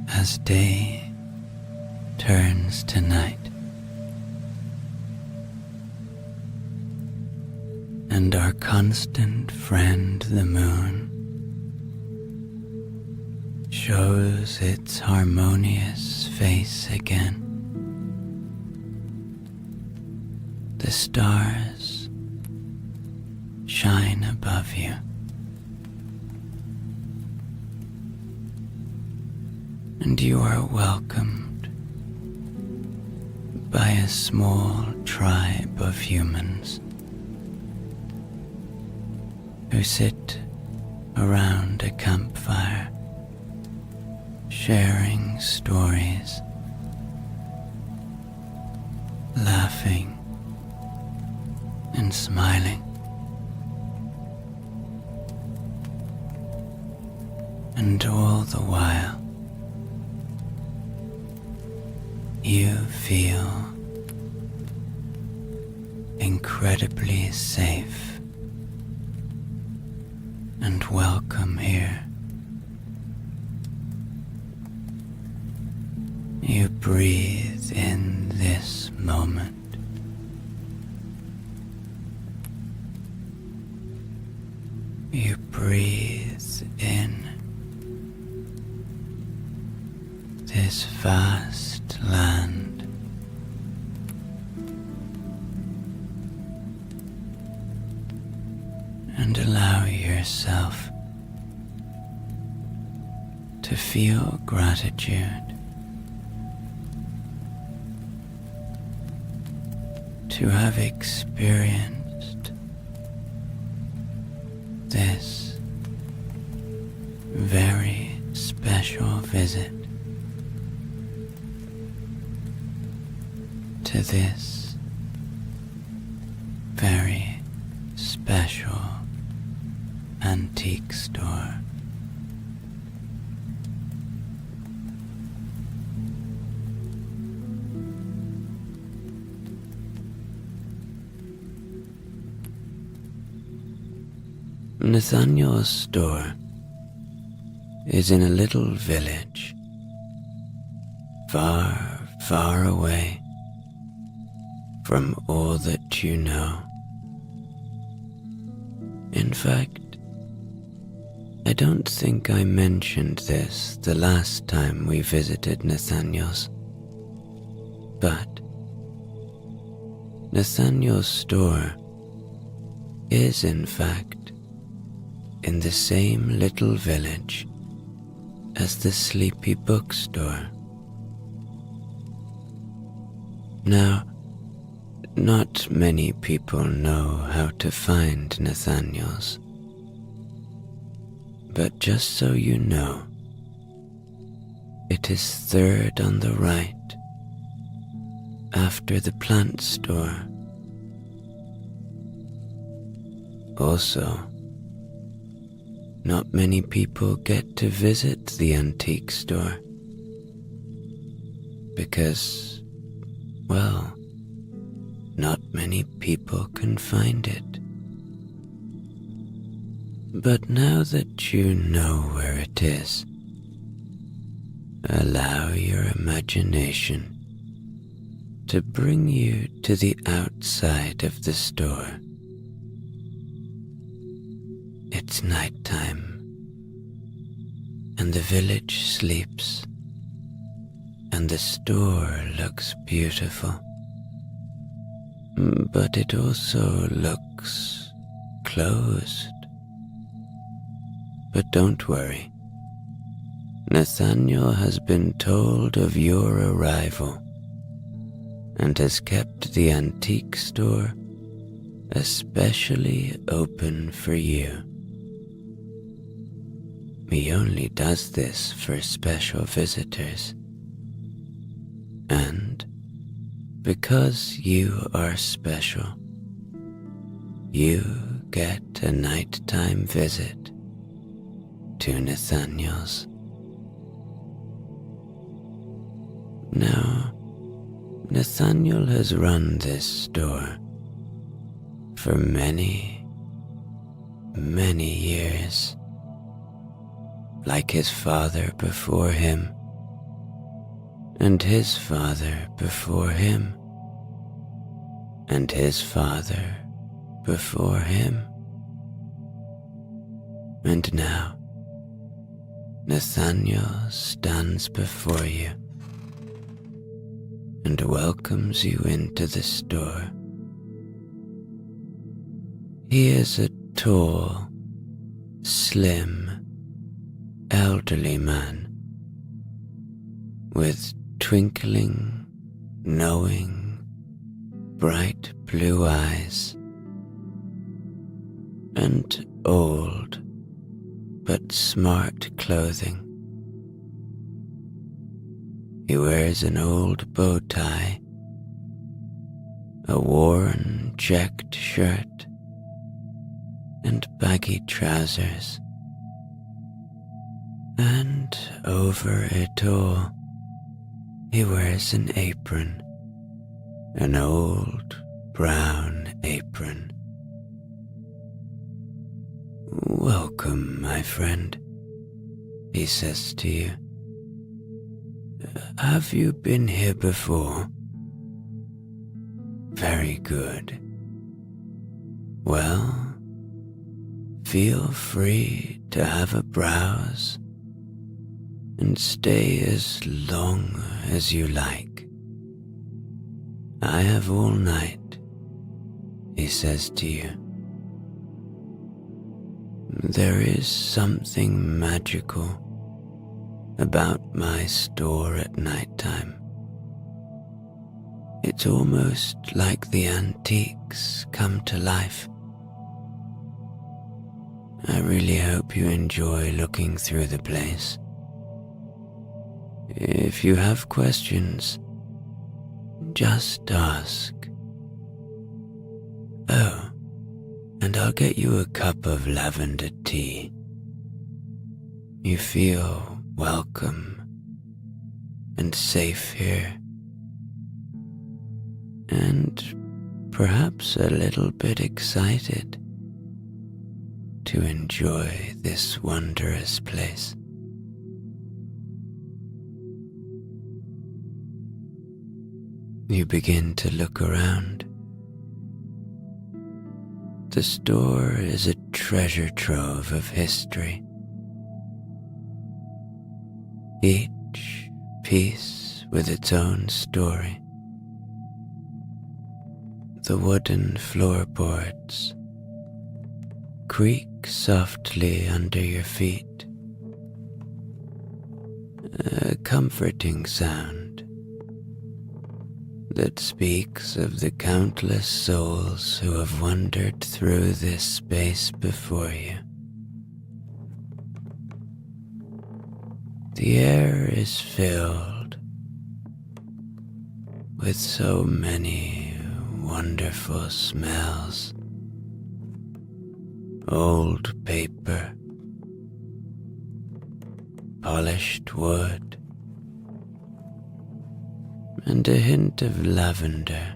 As day turns to night and our constant friend the moon shows its harmonious face again, the stars shine above you, and you are welcomed by a small tribe of humans who sit around a campfire, sharing stories, laughing and smiling. And all the while, you feel incredibly safe and welcome here. You breathe in this moment. You breathe in this vast land. And allow yourself to feel gratitude, to have experienced this very special visit to this very special antique store. Nathaniel's store is in a little village, far, far away from all that you know. In fact, I don't think I mentioned this the last time we visited Nathaniel's, but Nathaniel's store is in fact in the same little village as the Sleepy Bookstore. Now, not many people know how to find Nathaniel's, but just so you know, it is third on the right after the plant store. Also, not many people get to visit the antique store because, well, not many people can find it. But now that you know where it is, allow your imagination to bring you to the outside of the store. It's nighttime, and the village sleeps, and the store looks beautiful. But it also looks closed. But don't worry. Nathaniel has been told of your arrival and has kept the antique store especially open for you. He only does this for special visitors. And because you are special, you get a nighttime visit to Nathaniel's. Now, Nathaniel has run this store for many, many years, like his father before him, and his father before him, and his father before him. And now, Nathaniel stands before you and welcomes you into the store. He is a tall, slim, elderly man with twinkling, knowing, bright blue eyes, and old but smart clothing. He wears an old bow tie, a worn checked shirt, and baggy trousers. And over it all, he wears an apron, an old brown apron. "Welcome, my friend," he says to you. "Have you been here before?" "Very good. Well, feel free to have a browse. and stay as long as you like. I have all night, he says to you. There is something magical about my store at nighttime. It's almost like the antiques come to life. I really hope you enjoy looking through the place. If you have questions, just ask. Oh, and I'll get you a cup of lavender tea. You feel welcome and safe here, and perhaps a little bit excited to enjoy this wondrous place. You begin to look around. The store is a treasure trove of history. Each piece with its own story. The wooden floorboards creak softly under your feet, a comforting sound that speaks of the countless souls who have wandered through this space before you. The air is filled with so many wonderful smells. Old paper, polished wood, and a hint of lavender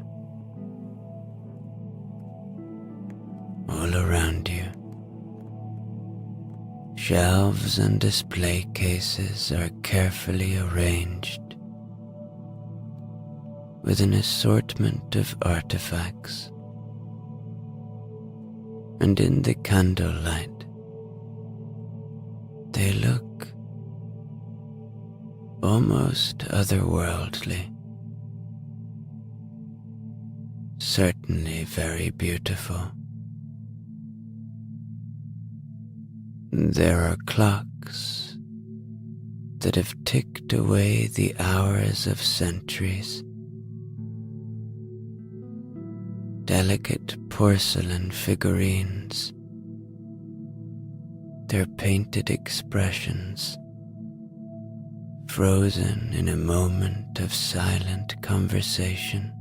all around you. Shelves and display cases are carefully arranged with an assortment of artifacts, and in the candlelight they look almost otherworldly. Certainly very beautiful. There are clocks that have ticked away the hours of centuries. Delicate porcelain figurines, their painted expressions frozen in a moment of silent conversation.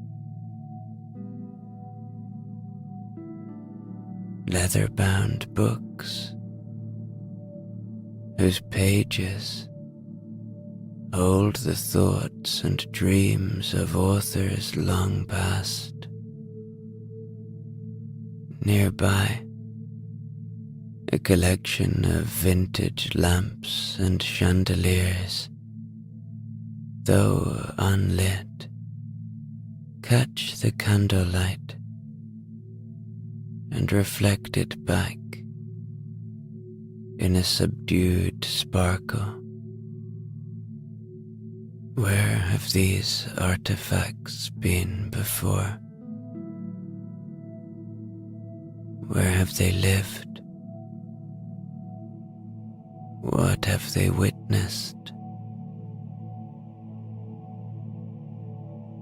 Leather-bound books whose pages hold the thoughts and dreams of authors long past. Nearby, a collection of vintage lamps and chandeliers, though unlit, catch the candlelight and reflect it back in a subdued sparkle. Where have these artifacts been before? Where have they lived? What have they witnessed?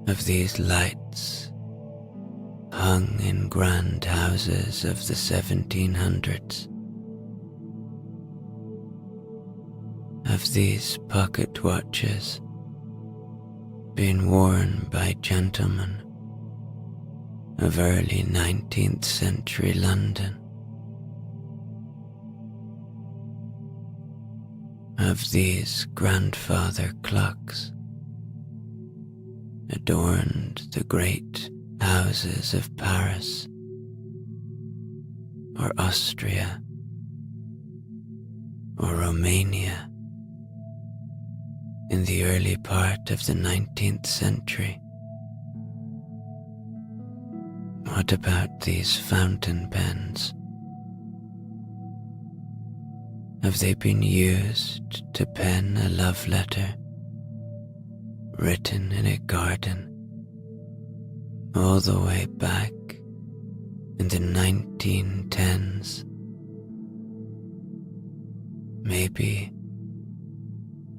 Have these lights hung in grand houses of the 1700s? Have these pocket watches been worn by gentlemen of early 19th century London? Have these grandfather clocks adorned the great houses of Paris or Austria or Romania in the early part of the 19th century? What about these fountain pens Have they been used to pen a love letter written in a garden all the way back in the 1910s? Maybe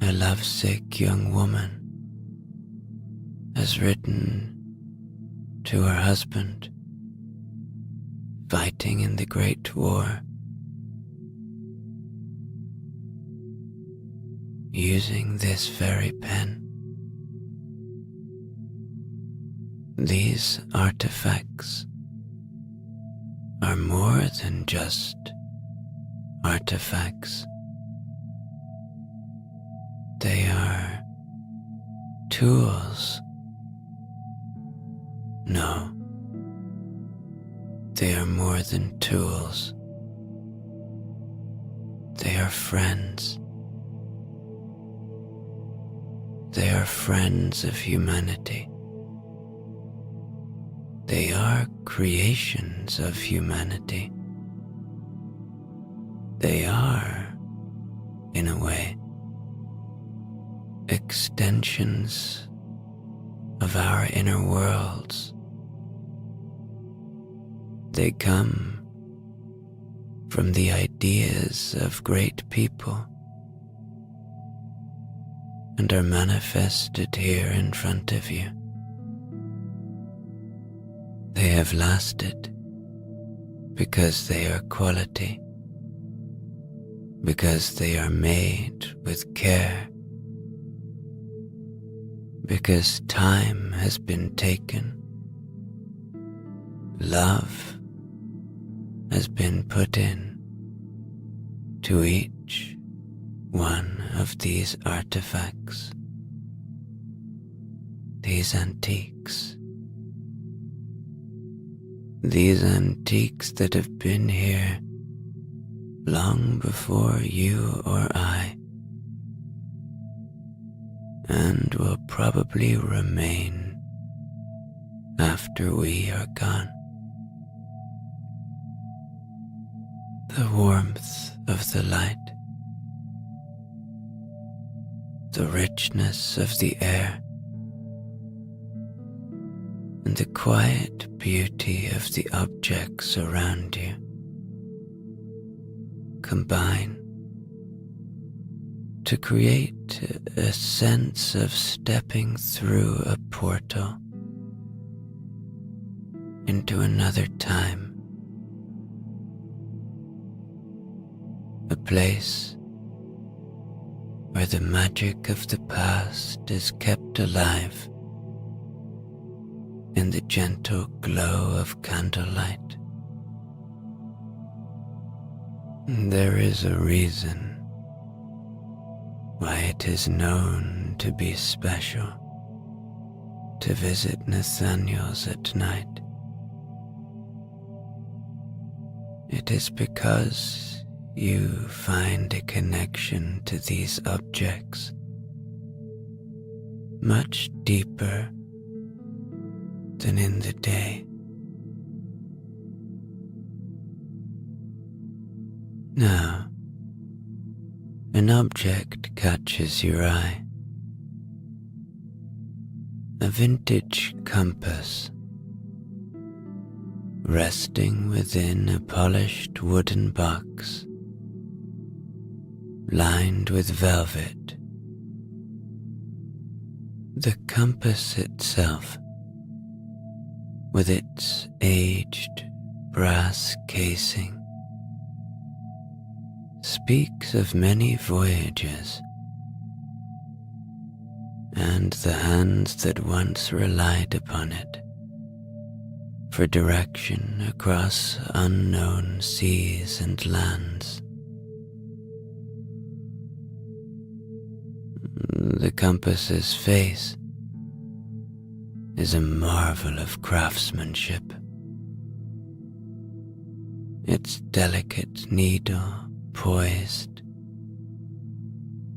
a lovesick young woman has written to her husband fighting in the Great War, using this very pen. These artifacts are more than just artifacts. They are tools. No, they are more than tools. They are friends. They are friends of humanity. They are creations of humanity. They are, in a way, extensions of our inner worlds. They come from the ideas of great people and are manifested here in front of you. They have lasted because they are quality, because they are made with care, because time has been taken, love has been put in to each one of these artifacts, these antiques that have been here long before you or I, and will probably remain after we are gone. The warmth of the light, the richness of the air, and the quiet beauty of the objects around you combine to create a sense of stepping through a portal into another time, a place where the magic of the past is kept alive in the gentle glow of candlelight. There is a reason why it is known to be special to visit Nathaniel's at night. It is because you find a connection to these objects much deeper than in the day. Now, an object catches your eye. A vintage compass resting within a polished wooden box lined with velvet. The compass itself, with its aged brass casing, speaks of many voyages and the hands that once relied upon it for direction across unknown seas and lands. The compass's face is a marvel of craftsmanship. Its delicate needle poised,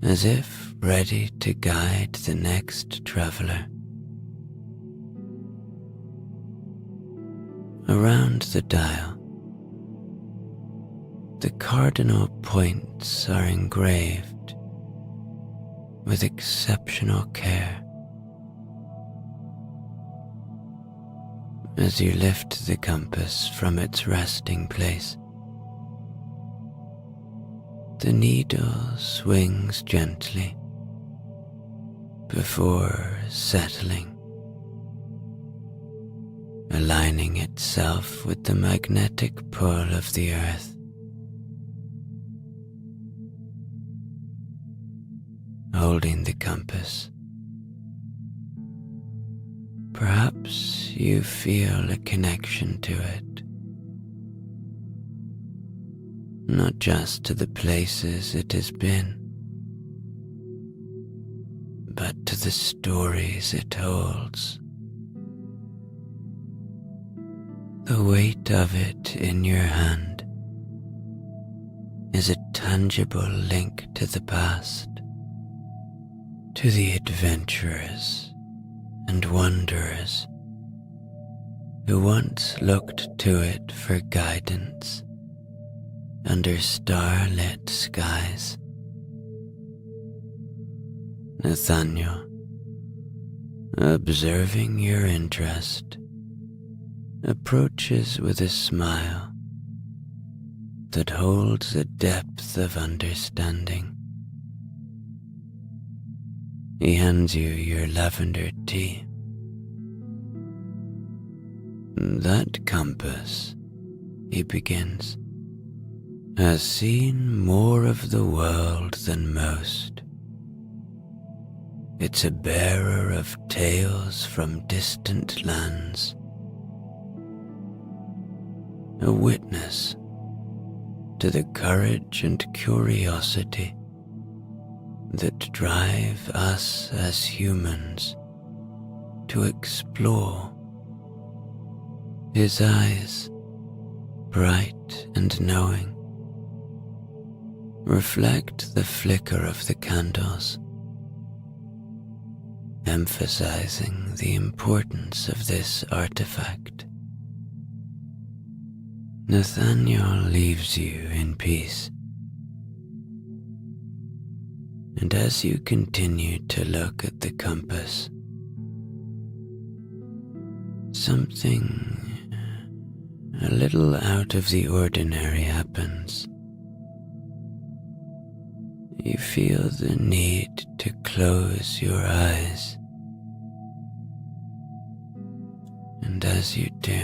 as if ready to guide the next traveler. Around the dial, The cardinal points are engraved with exceptional care. As you lift the compass from its resting place, the needle swings gently before settling, aligning itself with the magnetic pull of the earth. Holding the compass, perhaps you feel a connection to it, not just to the places it has been, but to the stories it holds. The weight of it in your hand is a tangible link to the past, to the adventurers and wanderers who once looked to it for guidance under starlit skies. Nathaniel, observing your interest, approaches with a smile that holds a depth of understanding. He hands you your lavender tea. That compass, he begins, has seen more of the world than most. It's a bearer of tales from distant lands, a witness to the courage and curiosity that drive us as humans to explore. His eyes, bright and knowing, reflect the flicker of the candles, emphasizing the importance of this artifact. Nathaniel leaves you in peace, and as you continue to look at the compass, something a little out of the ordinary happens. You feel the need to close your eyes, and as you do,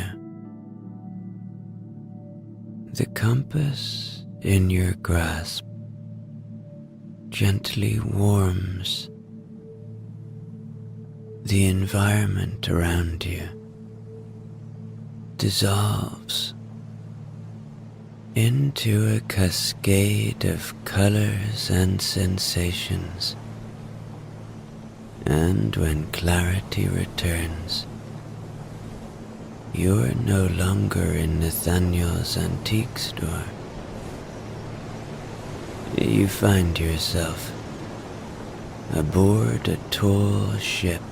the compass in your grasp gently warms. The environment around you dissolves into a cascade of colors and sensations, and when clarity returns, you're no longer in Nathaniel's antique store. You find yourself aboard a tall ship.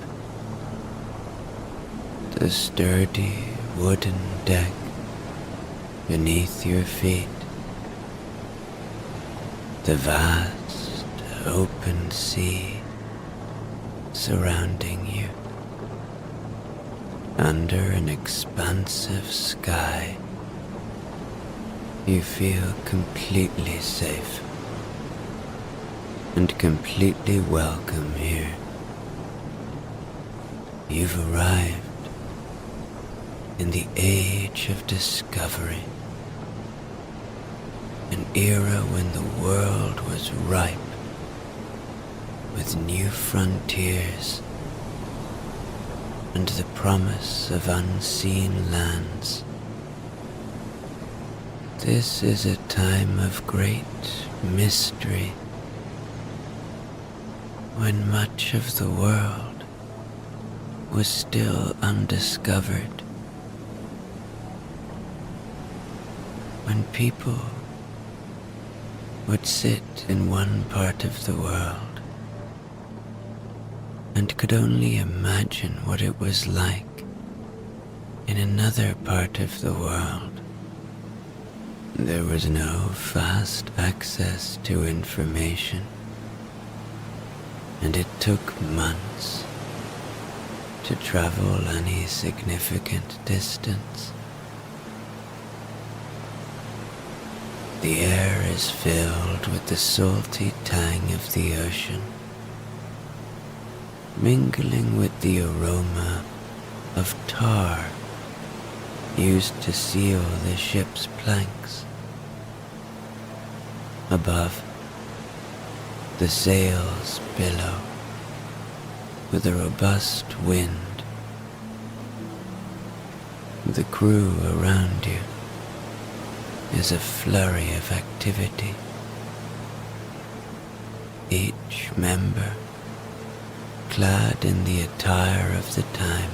The sturdy wooden deck beneath your feet, the vast open sea surrounding you. Under an expansive sky, you feel completely safe and completely welcome here. You've arrived in the age of discovery, an era when the world was ripe with new frontiers and the promise of unseen lands. This is a time of great mystery, when much of the world was still undiscovered, when people would sit in one part of the world and could only imagine what it was like in another part of the world. There was no fast access to information, and it took months to travel any significant distance. The air is filled with the salty tang of the ocean, mingling with the aroma of tar used to seal the ship's planks. Above, the sails billow with a robust wind. The crew around you is a flurry of activity. Each member clad in the attire of the time.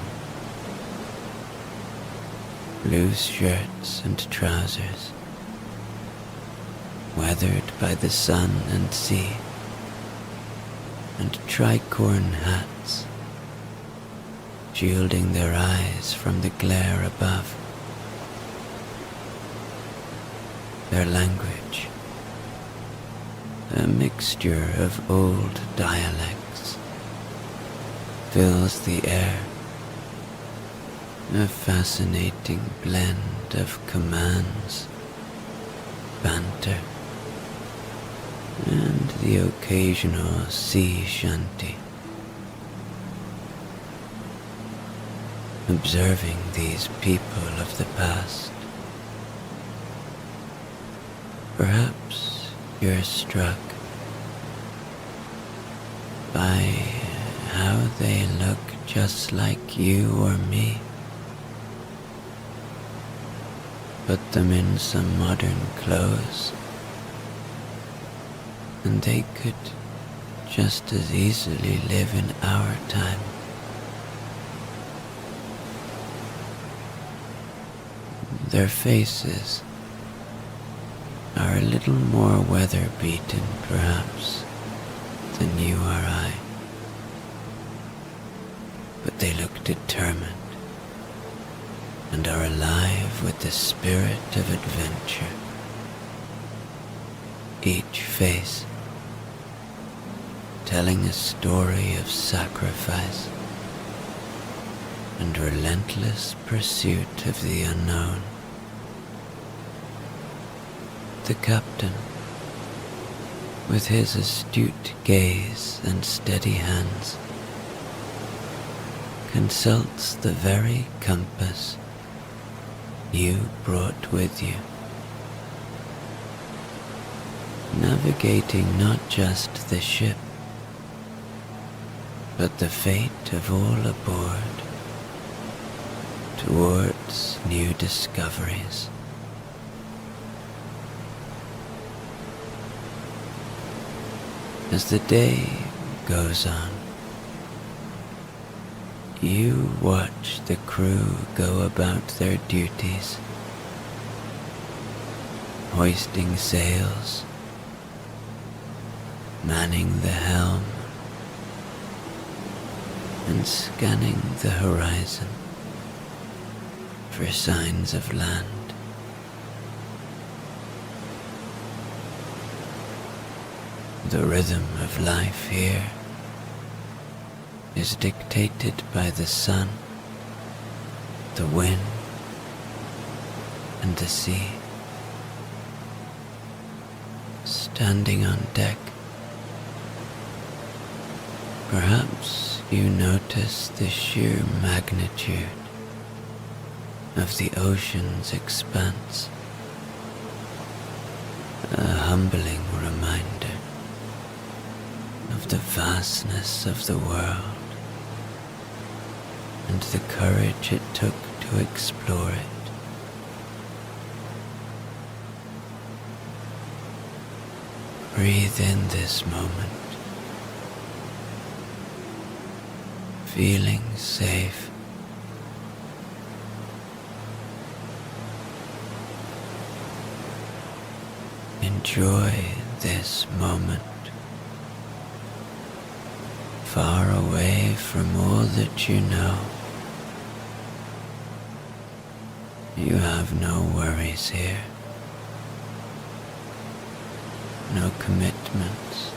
Loose shirts and trousers, weathered by the sun and sea, and tricorn hats, shielding their eyes from the glare above. Their language, a mixture of old dialects, fills the air, a fascinating blend of commands, banter, and the occasional sea shanty. Observing these people of the past, perhaps you're struck by how they look just like you or me. Put them in some modern clothes, and they could just as easily live in our time. Their faces are a little more weather-beaten, perhaps, than you or I, but they look determined and are alive with the spirit of adventure. Each face telling a story of sacrifice and relentless pursuit of the unknown. The captain, with his astute gaze and steady hands, consults the very compass you brought with you, navigating not just the ship, but the fate of all aboard towards new discoveries. As the day goes on, you watch the crew go about their duties, hoisting sails, manning the helm, and scanning the horizon for signs of land. The rhythm of life here is dictated by the sun, the wind, and the sea. Standing on deck, perhaps you notice the sheer magnitude of the ocean's expanse, a humbling reminder of the vastness of the world and the courage it took to explore it. Breathe in this moment, feeling safe. Enjoy this moment, far away from all that you know. You have no worries here, no commitments.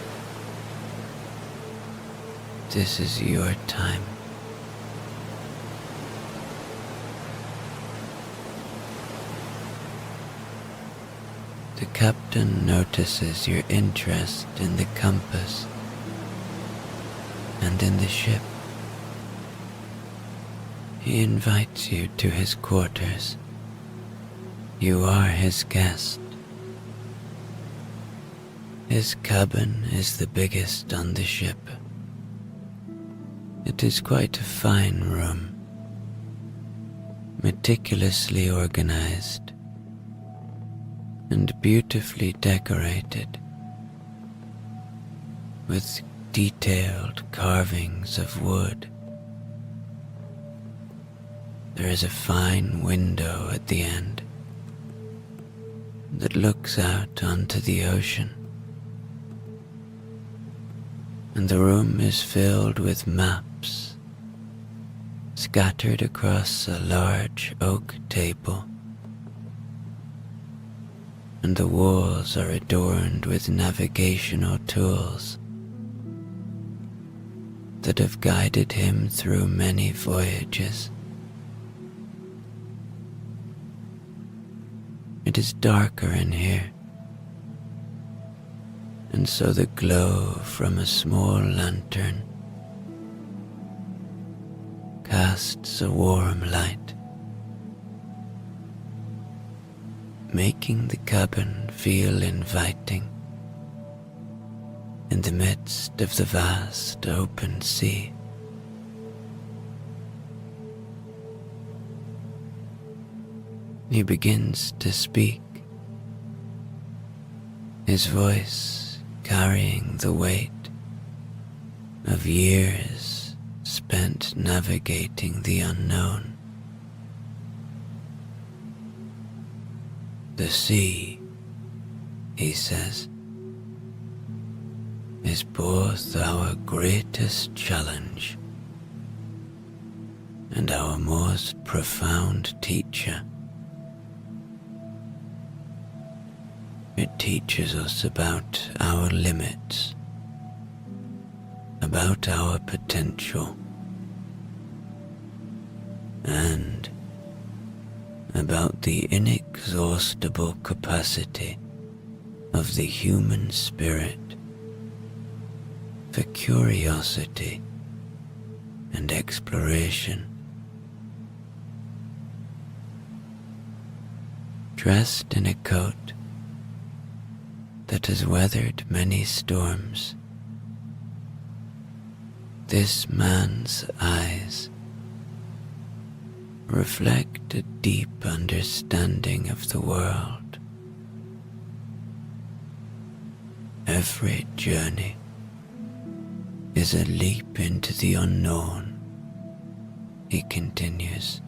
This is your time. The captain notices your interest in the compass and in the ship. He invites you to his quarters. You are his guest. His cabin is the biggest on the ship. It is quite a fine room, meticulously organized and beautifully decorated with detailed carvings of wood. There is a fine window at the end that looks out onto the ocean, and the room is filled with maps scattered across a large oak table, and the walls are adorned with navigational tools that have guided him through many voyages. It is darker in here, and so the glow from a small lantern casts a warm light, making the cabin feel inviting in the midst of the vast open sea. He begins to speak, his voice carrying the weight of years spent navigating the unknown. The sea, he says, is both our greatest challenge and our most profound teacher. It teaches us about our limits, about our potential, and about the inexhaustible capacity of the human spirit for curiosity and exploration. Dressed in a coat that has weathered many storms, this man's eyes reflect a deep understanding of the world. Every journey is a leap into the unknown, he continues.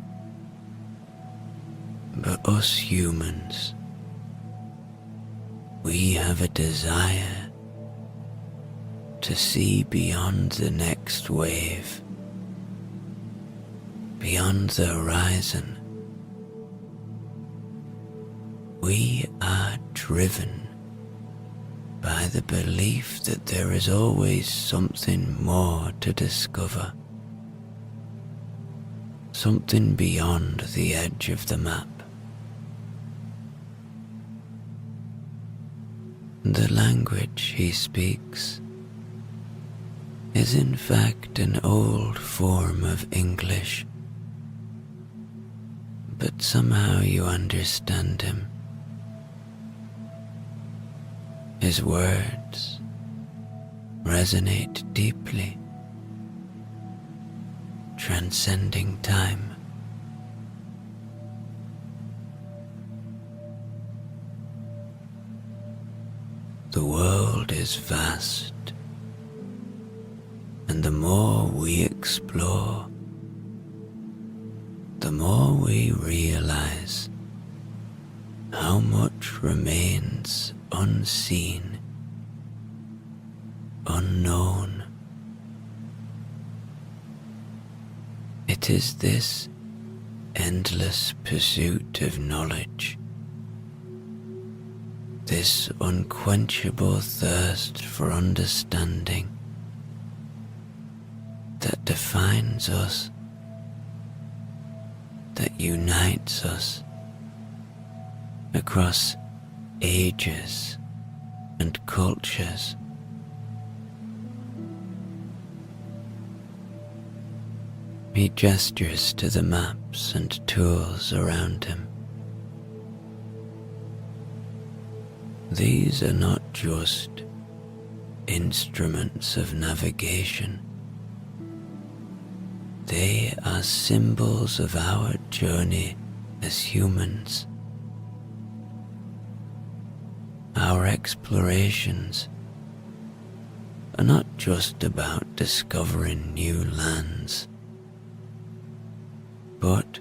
But us humans, we have a desire to see beyond the next wave, beyond the horizon. We are driven by the belief that there is always something more to discover, something beyond the edge of the map. The language he speaks is in fact an old form of English, but somehow you understand him. His words resonate deeply, transcending time. The world is vast, and the more we explore, the more we realize how much remains unseen, unknown. It is this endless pursuit of knowledge, this unquenchable thirst for understanding that defines us, that unites us across ages and cultures. He gestures to the maps and tools around him. These are not just instruments of navigation. They are symbols of our journey as humans. Our explorations are not just about discovering new lands, but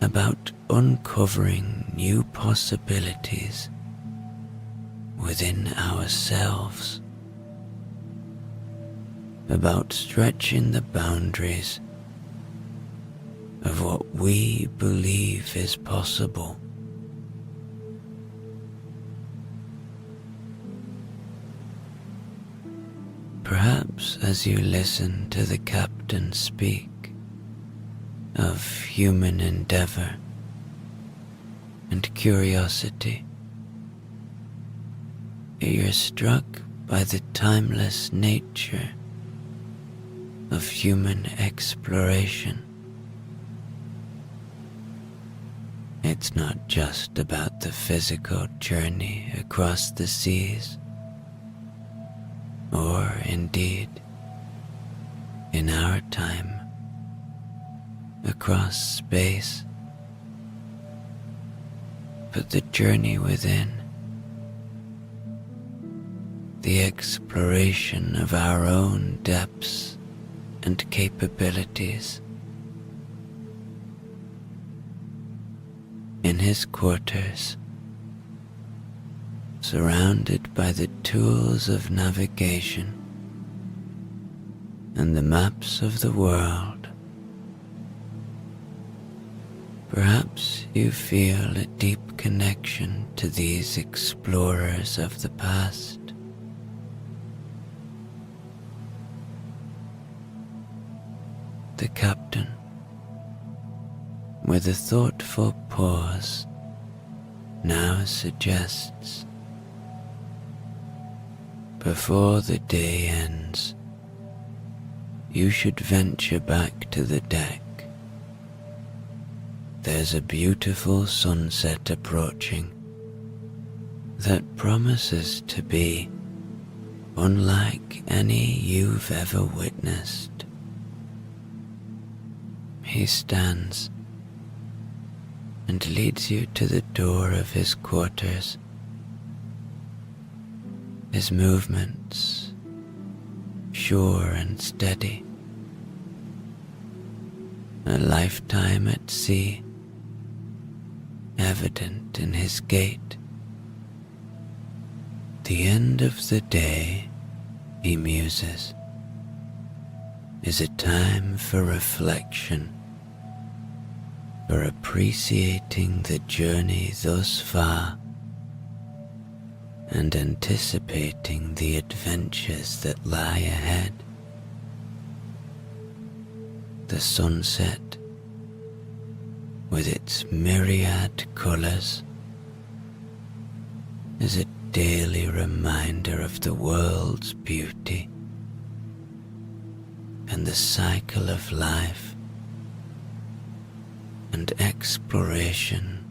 about uncovering new possibilities within ourselves, about stretching the boundaries of what we believe is possible. Perhaps as you listen to the captain speak of human endeavor and curiosity, you're struck by the timeless nature of human exploration. It's not just about the physical journey across the seas, or indeed, in our time, across space, but the journey within, the exploration of our own depths and capabilities. In his quarters, surrounded by the tools of navigation and the maps of the world, perhaps you feel a deep connection to these explorers of the past. The captain, with a thoughtful pause, now suggests, before the day ends, you should venture back to the deck. There's a beautiful sunset approaching that promises to be unlike any you've ever witnessed. He stands and leads you to the door of his quarters. His movements sure and steady. A lifetime at sea evident in his gait. The end of the day, he muses, is a time for reflection, for appreciating the journey thus far and anticipating the adventures that lie ahead. The sunset, with its myriad colors, is a daily reminder of the world's beauty and the cycle of life and exploration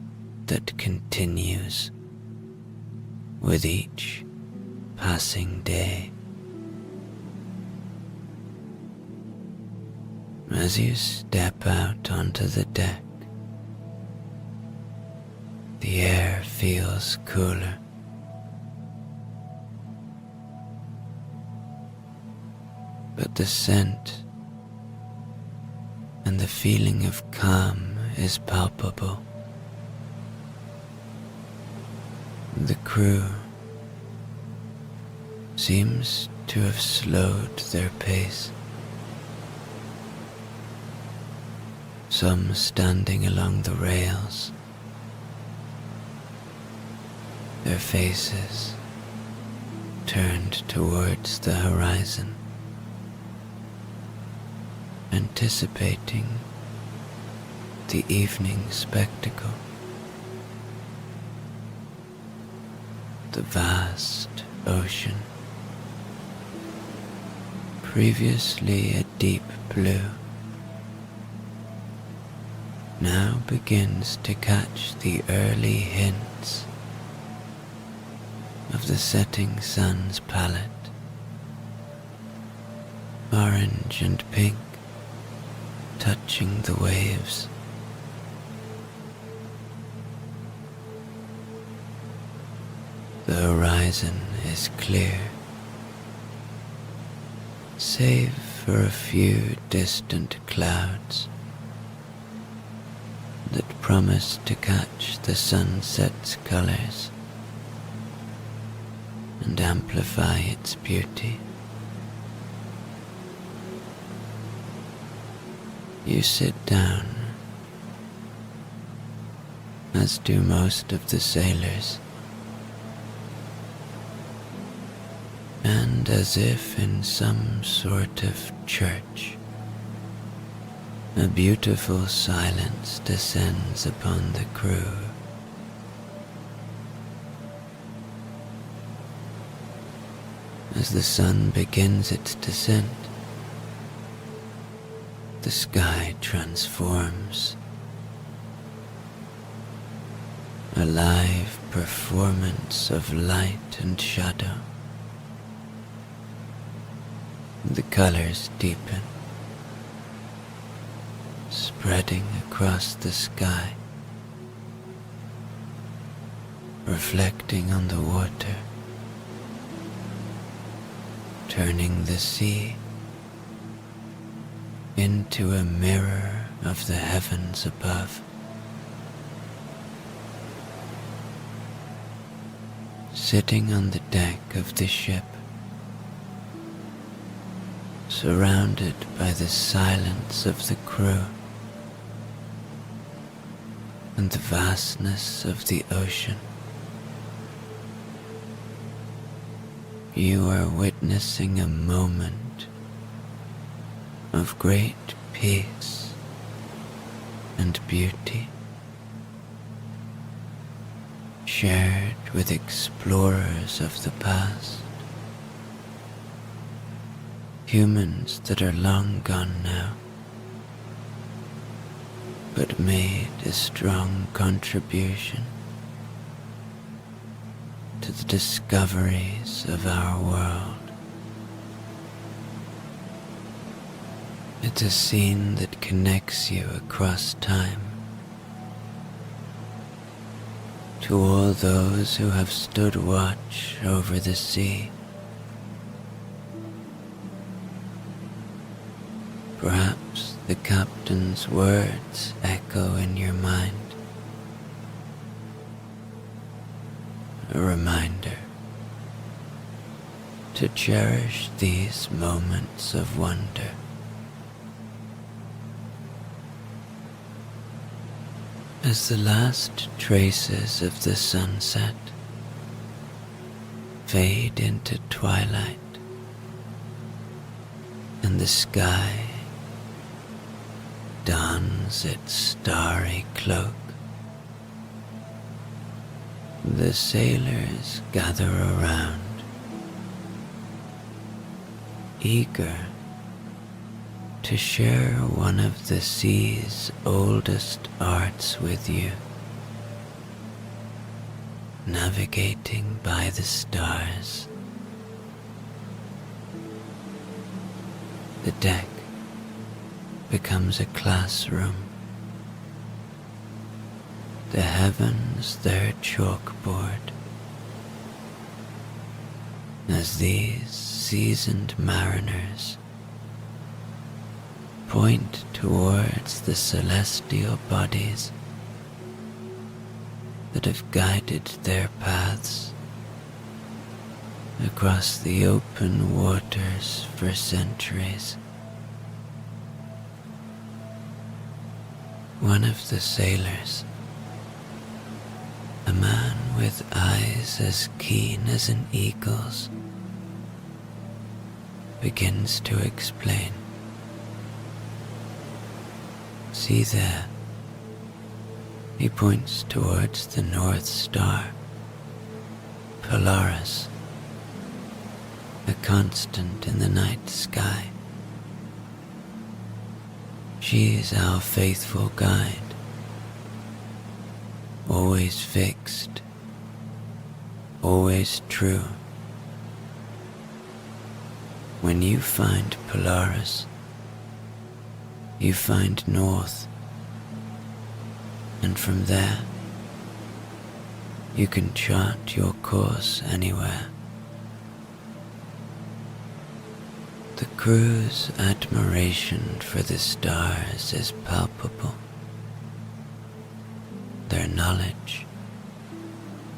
that continues with each passing day. As you step out onto the deck, the air feels cooler. But the scent and the feeling of calm is palpable. The crew seems to have slowed their pace. Some standing along the rails, their faces turned towards the horizon, anticipating the evening spectacle. The vast ocean, previously a deep blue, now begins to catch the early hints of the setting sun's palette. Orange and pink touching the waves. The horizon is clear, save for a few distant clouds that promise to catch the sunset's colors and amplify its beauty. You sit down, as do most of the sailors, and as if in some sort of church, a beautiful silence descends upon the crew. As the sun begins its descent, the sky transforms. A live performance of light and shadow. The colors deepen, spreading across the sky, reflecting on the water, turning the sea into a mirror of the heavens above. Sitting on the deck of the ship, surrounded by the silence of the crew and the vastness of the ocean, you are witnessing a moment of great peace and beauty, shared with explorers of the past, humans that are long gone now, but made a strong contribution to the discoveries of our world. It's a scene that connects you across time to all those who have stood watch over the sea. Perhaps the captain's words echo in your mind, a reminder to cherish these moments of wonder. As the last traces of the sunset fade into twilight and the sky dons its starry cloak, the sailors gather around, eager to share one of the sea's oldest arts with you, navigating by the stars. The deck becomes a classroom, the heavens their chalkboard, as these seasoned mariners point towards the celestial bodies that have guided their paths across the open waters for centuries. One of the sailors, a man with eyes as keen as an eagle's, begins to explain. See there. He points towards the North Star, Polaris, a constant in the night sky. She is our faithful guide, always fixed, always true. When you find Polaris, you find North, and from there you can chart your course anywhere. The crew's admiration for the stars is palpable. Their knowledge,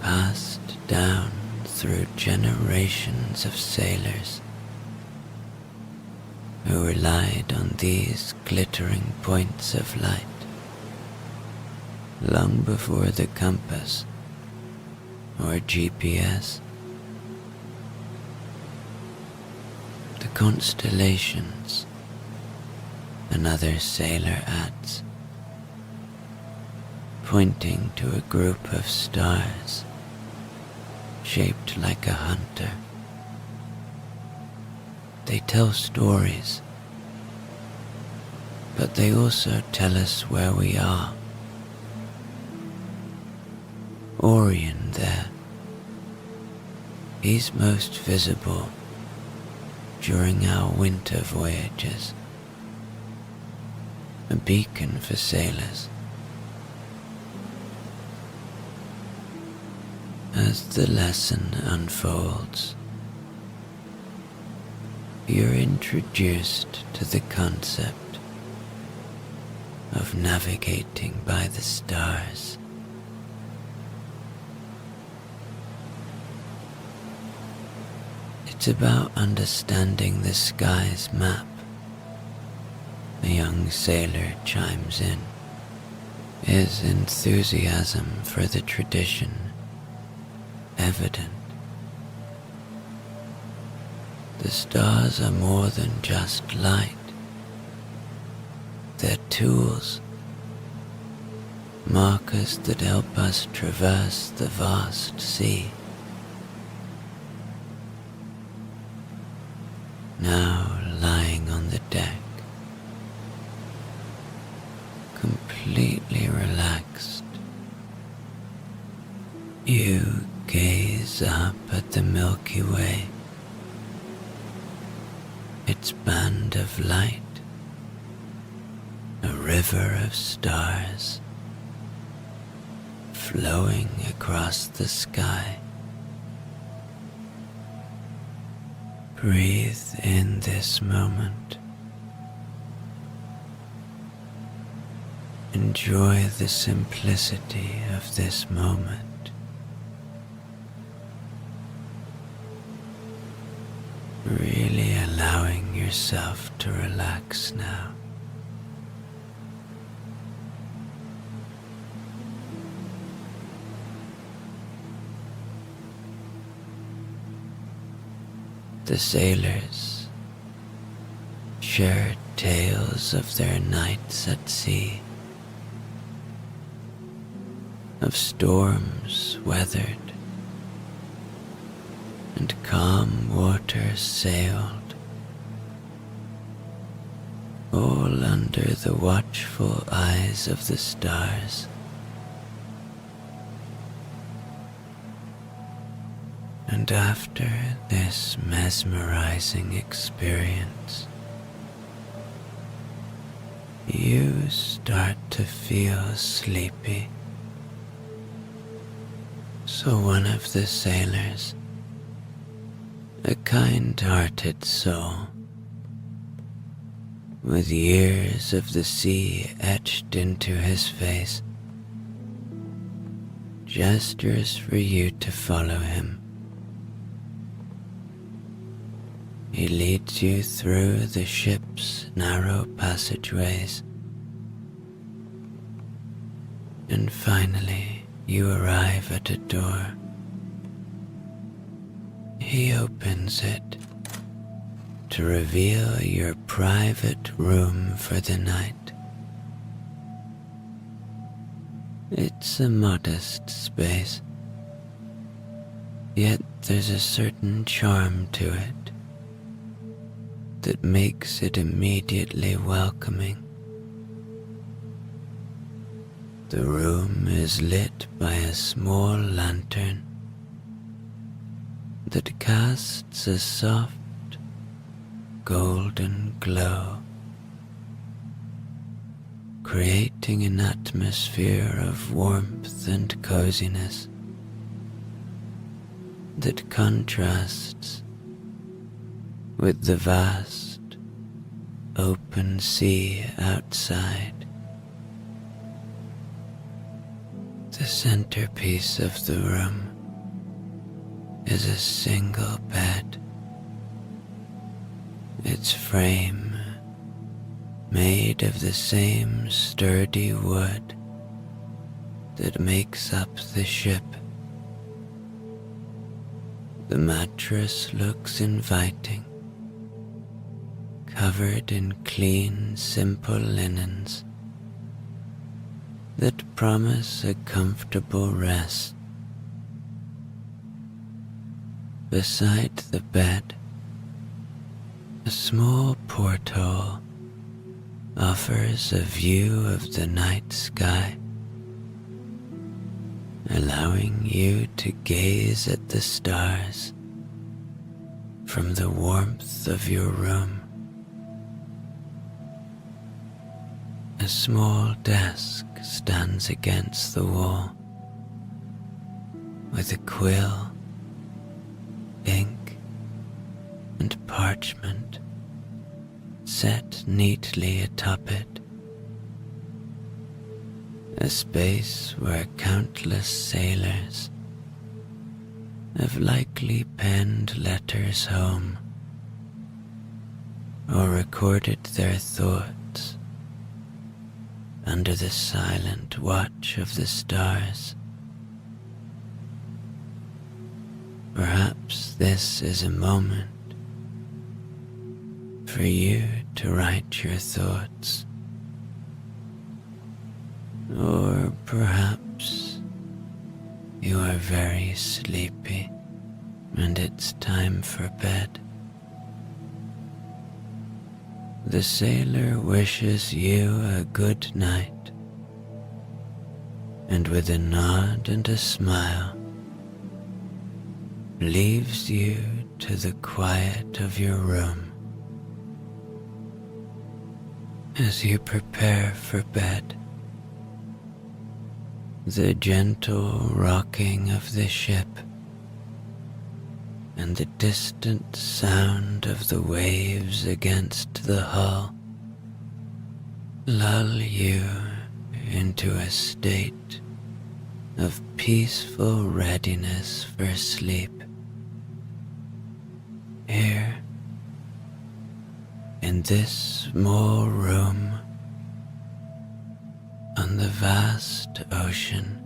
passed down through generations of sailors who relied on these glittering points of light long before the compass or GPS. The constellations, another sailor adds, pointing to a group of stars shaped like a hunter. They tell stories, but they also tell us where we are. Orion there, he's most visible during our winter voyages, a beacon for sailors. As the lesson unfolds, you're introduced to the concept of navigating by the stars. It's about understanding the sky's map. A young sailor chimes in, his enthusiasm for the tradition evident. The stars are more than just light. They're tools, markers that help us traverse the vast sea. Now lying on the deck, completely relaxed, you gaze up at the Milky Way, its band of light, a river of stars flowing across the sky. Breathe in this moment. Enjoy the simplicity of this moment. Really allowing yourself to relax now. The sailors shared tales of their nights at sea, of storms weathered and calm waters sailed, all under the watchful eyes of the stars. And after this mesmerizing experience, you start to feel sleepy. So one of the sailors, a kind-hearted soul, with years of the sea etched into his face, gestures for you to follow him. He leads you through the ship's narrow passageways, and finally you arrive at a door. He opens it to reveal your private room for the night. It's a modest space, yet there's a certain charm to it that makes it immediately welcoming. The room is lit by a small lantern that casts a soft golden glow, creating an atmosphere of warmth and coziness that contrasts with the vast, open sea outside. The centerpiece of the room is a single bed, its frame made of the same sturdy wood that makes up the ship. The mattress looks inviting, covered in clean, simple linens that promise a comfortable rest. Beside the bed, a small porthole offers a view of the night sky, allowing you to gaze at the stars from the warmth of your room. A small desk stands against the wall with a quill, ink, and parchment set neatly atop it. A space where countless sailors have likely penned letters home or recorded their thoughts under the silent watch of the stars. Perhaps this is a moment for you to write your thoughts, or perhaps you are very sleepy and it's time for bed. The sailor wishes you a good night, and with a nod and a smile, leaves you to the quiet of your room. As you prepare for bed, the gentle rocking of the ship and the distant sound of the waves against the hull lull you into a state of peaceful readiness for sleep. Here, in this small room on the vast ocean,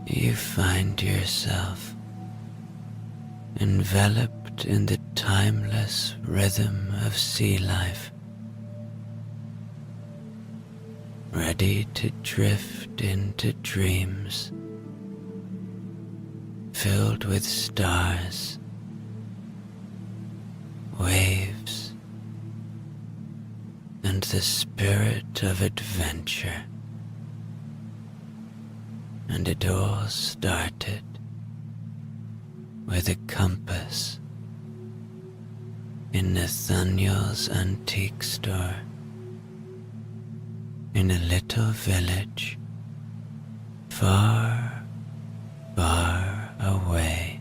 you find yourself enveloped in the timeless rhythm of sea life, ready to drift into dreams filled with stars, waves, and the spirit of adventure. And it all started with a compass in Nathaniel's antique store in a little village far, far away.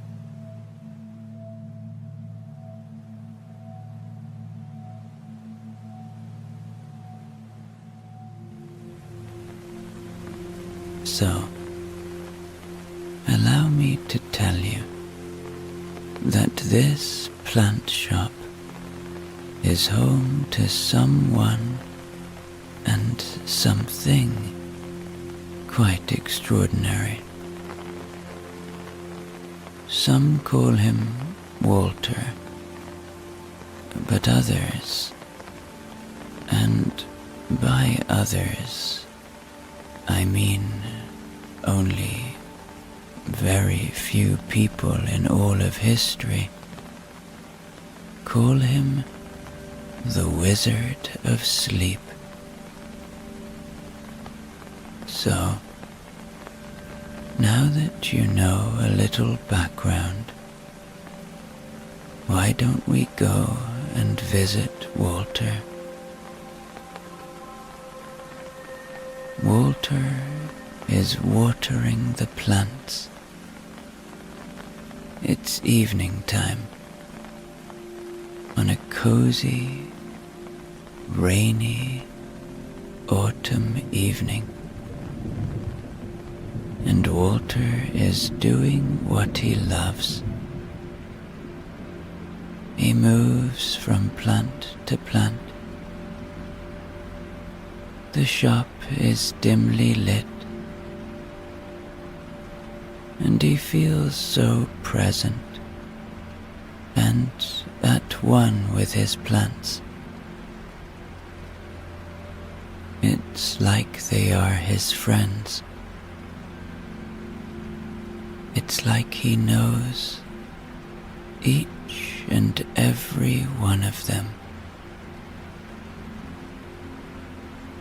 So, allow me to tell you that this plant shop is home to someone and something quite extraordinary. Some call him Walter, but others, and by others, I mean only very few people in all of history, call him the Wizard of Sleep. So, now that you know a little background, why don't we go and visit Walter? Walter is watering the plants. It's evening time on a cozy, rainy autumn evening, and Walter is doing what he loves. He moves from plant to plant. The shop is dimly lit, and he feels so present and at one with his plants. It's like they are his friends. It's like he knows each and every one of them.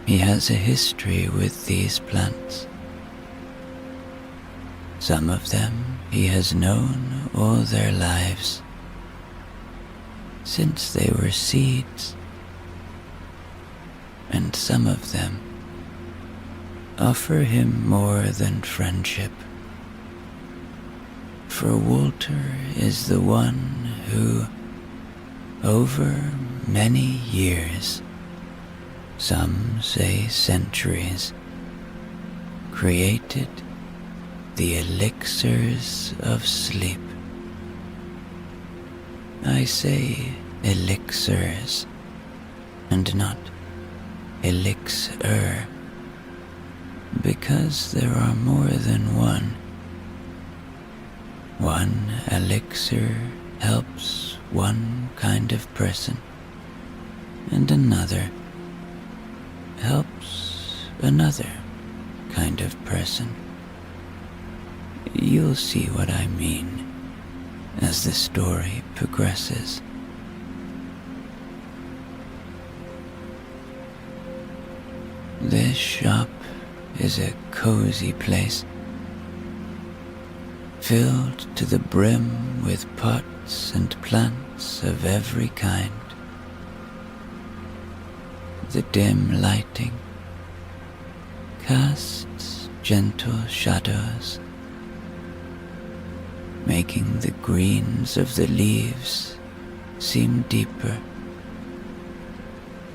He has a history with these plants. Some of them he has known all their lives, since they were seeds, and some of them offer him more than friendship. For Walter is the one who, over many years, some say centuries, created the elixirs of sleep. I say elixirs and not elixir, because there are more than one. One elixir helps one kind of person, and another helps another kind of person. You'll see what I mean as the story progresses. This shop is a cozy place, filled to the brim with pots and plants of every kind. The dim lighting casts gentle shadows, making the greens of the leaves seem deeper,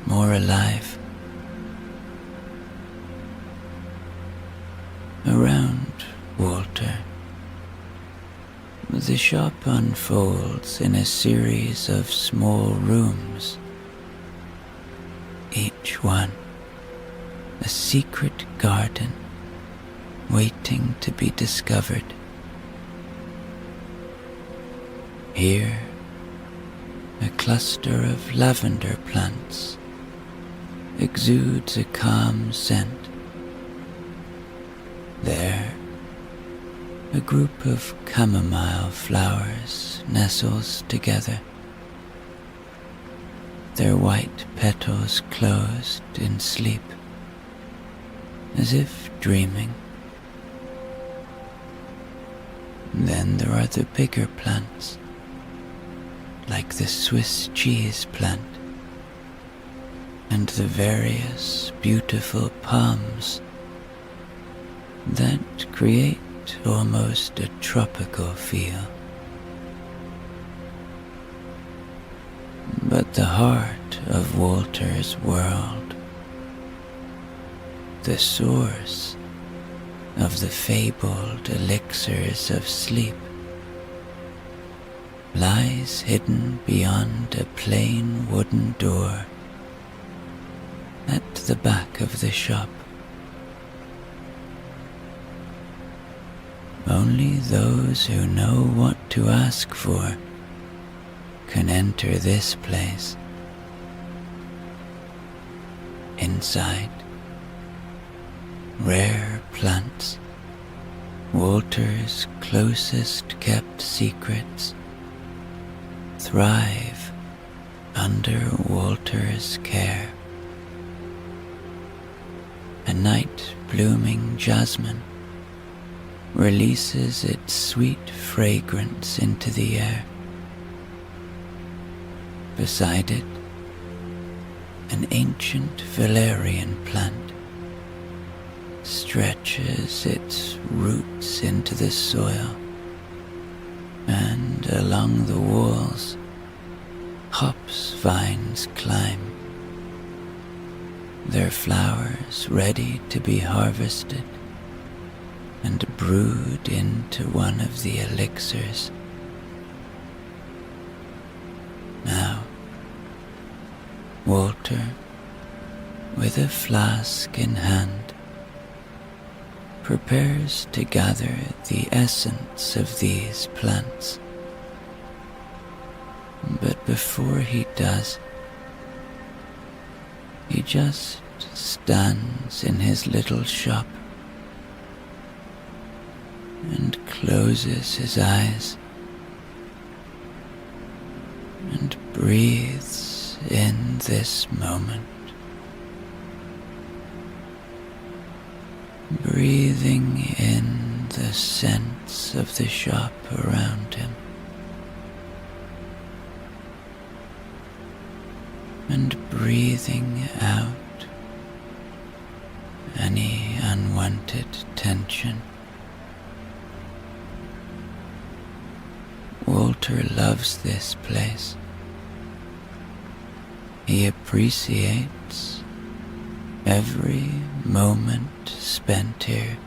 more alive. Around Walter, the shop unfolds in a series of small rooms, each one a secret garden waiting to be discovered. Here, a cluster of lavender plants exudes a calm scent. There, a group of chamomile flowers nestles together, their white petals closed in sleep, as if dreaming. Then there are the bigger plants, like the Swiss cheese plant, and the various beautiful palms that create almost a tropical feel. But the heart of Walter's world, the source of the fabled elixirs of sleep, lies hidden beyond a plain wooden door at the back of the shop. Only those who know what to ask for can enter this place. Inside, rare plants, Walter's closest kept secrets, thrive under Walter's care. A night-blooming jasmine releases its sweet fragrance into the air. Beside it, an ancient valerian plant stretches its roots into the soil, and along the walls, hops vines climb, their flowers ready to be harvested and brewed into one of the elixirs. Now, Walter, with a flask in hand, prepares to gather the essence of these plants. But before he does, he just stands in his little shop and closes his eyes and breathes in this moment, breathing in the scents of the shop around him, and breathing out any unwanted tension. Walter loves this place. He appreciates every moment spent here.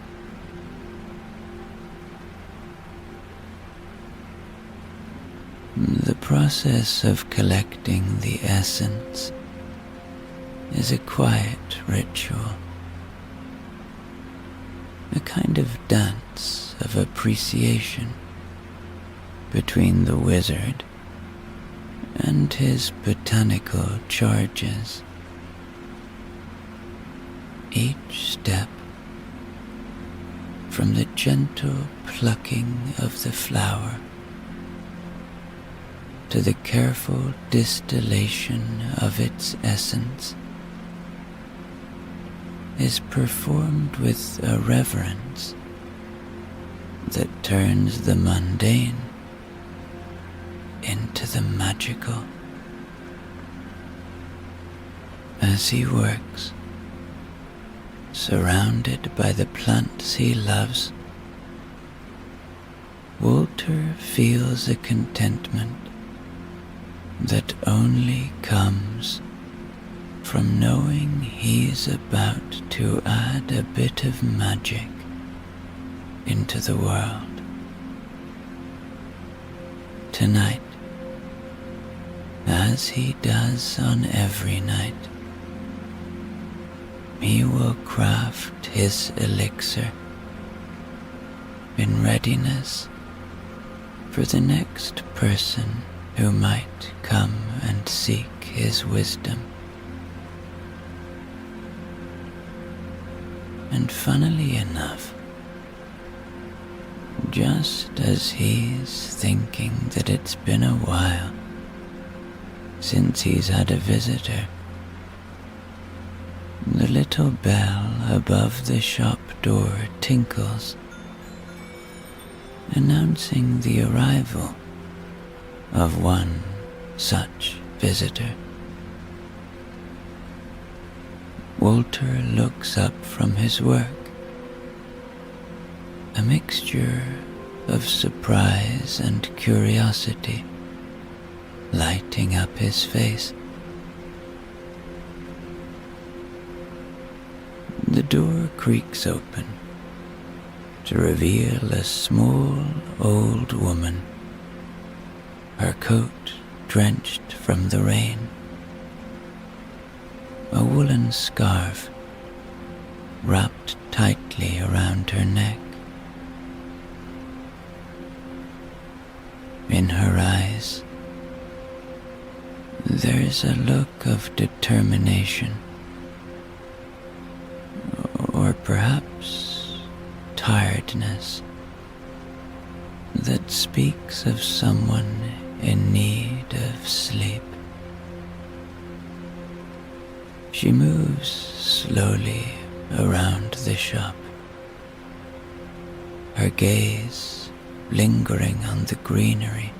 The process of collecting the essence is a quiet ritual, a kind of dance of appreciation between the wizard and his botanical charges. Each step, from the gentle plucking of the flower to the careful distillation of its essence, is performed with a reverence that turns the mundane into the magical. As he works, surrounded by the plants he loves, Walter feels a contentment that only comes from knowing he's about to add a bit of magic into the world. Tonight, as he does on every night, he will craft his elixir in readiness for the next person who might come and seek his wisdom. And funnily enough, just as he's thinking that it's been a while since he's had a visitor, the little bell above the shop door tinkles, announcing the arrival of one such visitor. Walter looks up from his work, a mixture of surprise and curiosity lighting up his face. The door creaks open to reveal a small old woman, her coat drenched from the rain, a woolen scarf wrapped tightly around her neck, In her eyes, there's a look of determination, or perhaps tiredness, that speaks of someone in need of sleep. She moves slowly around the shop, her gaze lingering on the greenery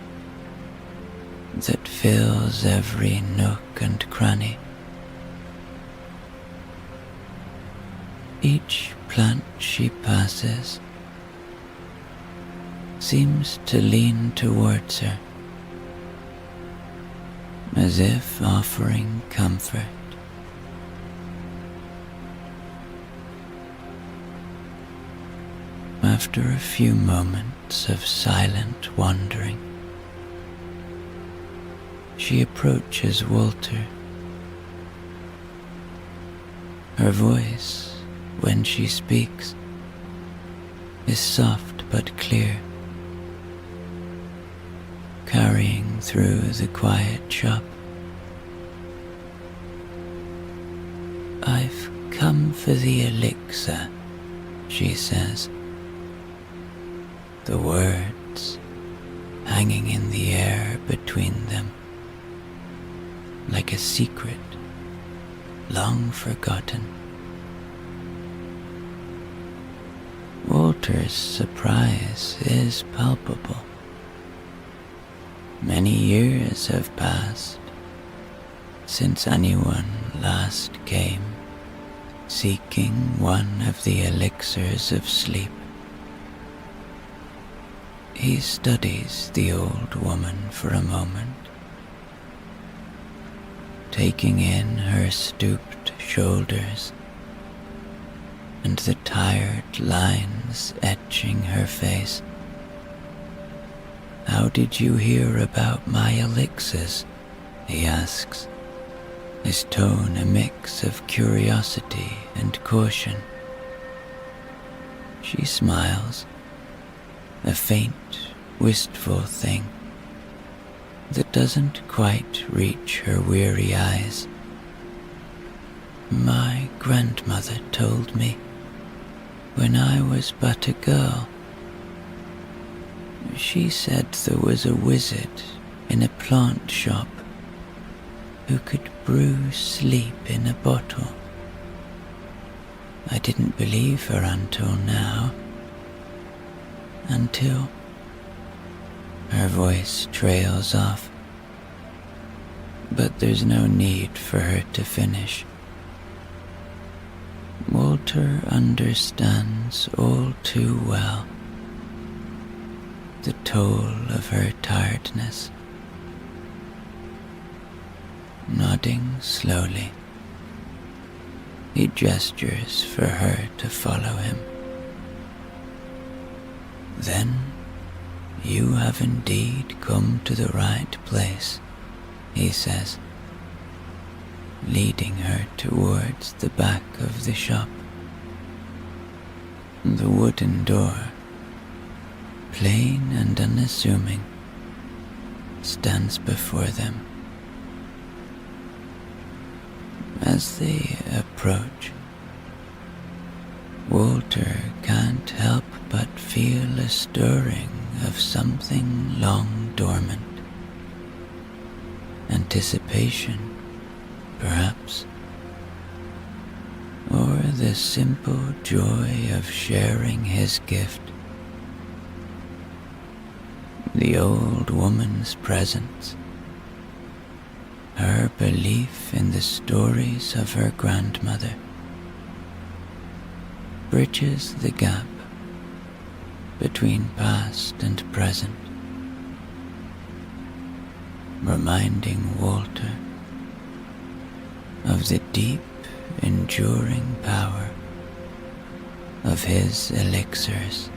that fills every nook and cranny. Each plant she passes seems to lean towards her, as if offering comfort. After a few moments of silent wandering, she approaches Walter. Her voice, when she speaks, is soft but clear, carrying through the quiet shop. "I've come for the elixir," she says, the words hanging in the air between them, like a secret long forgotten. Walter's surprise is palpable. Many years have passed since anyone last came seeking one of the elixirs of sleep. He studies the old woman for a moment, taking in her stooped shoulders and the tired lines etching her face. "How did you hear about my elixirs?" he asks, his tone a mix of curiosity and caution. She smiles, a faint, wistful thing that doesn't quite reach her weary eyes. "My grandmother told me when I was but a girl. She said there was a wizard in a plant shop who could brew sleep in a bottle. I didn't believe her until now. Until..." Her voice trails off, but there's no need for her to finish. Walter understands all too well the toll of her tiredness. Nodding slowly, he gestures for her to follow him. "Then you have indeed come to the right place," he says, leading her towards the back of the shop. The wooden door, plain and unassuming, stands before them. As they approach, Walter can't help but feel a stirring of something long dormant. Anticipation, perhaps, or the simple joy of sharing his gift. The old woman's presence, her belief in the stories of her grandmother, bridges the gap between past and present, reminding Walter of the deep, enduring power of his elixirs.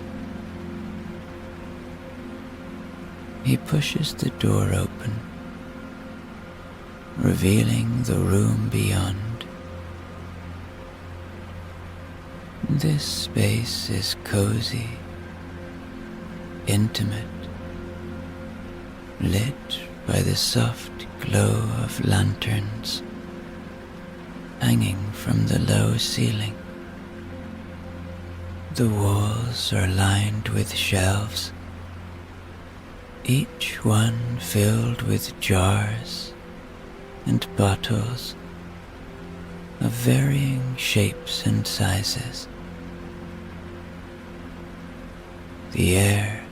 He pushes the door open, revealing the room beyond. This space is cozy, intimate, lit by the soft glow of lanterns hanging from the low ceiling. The walls are lined with shelves, each one filled with jars and bottles of varying shapes and sizes. The air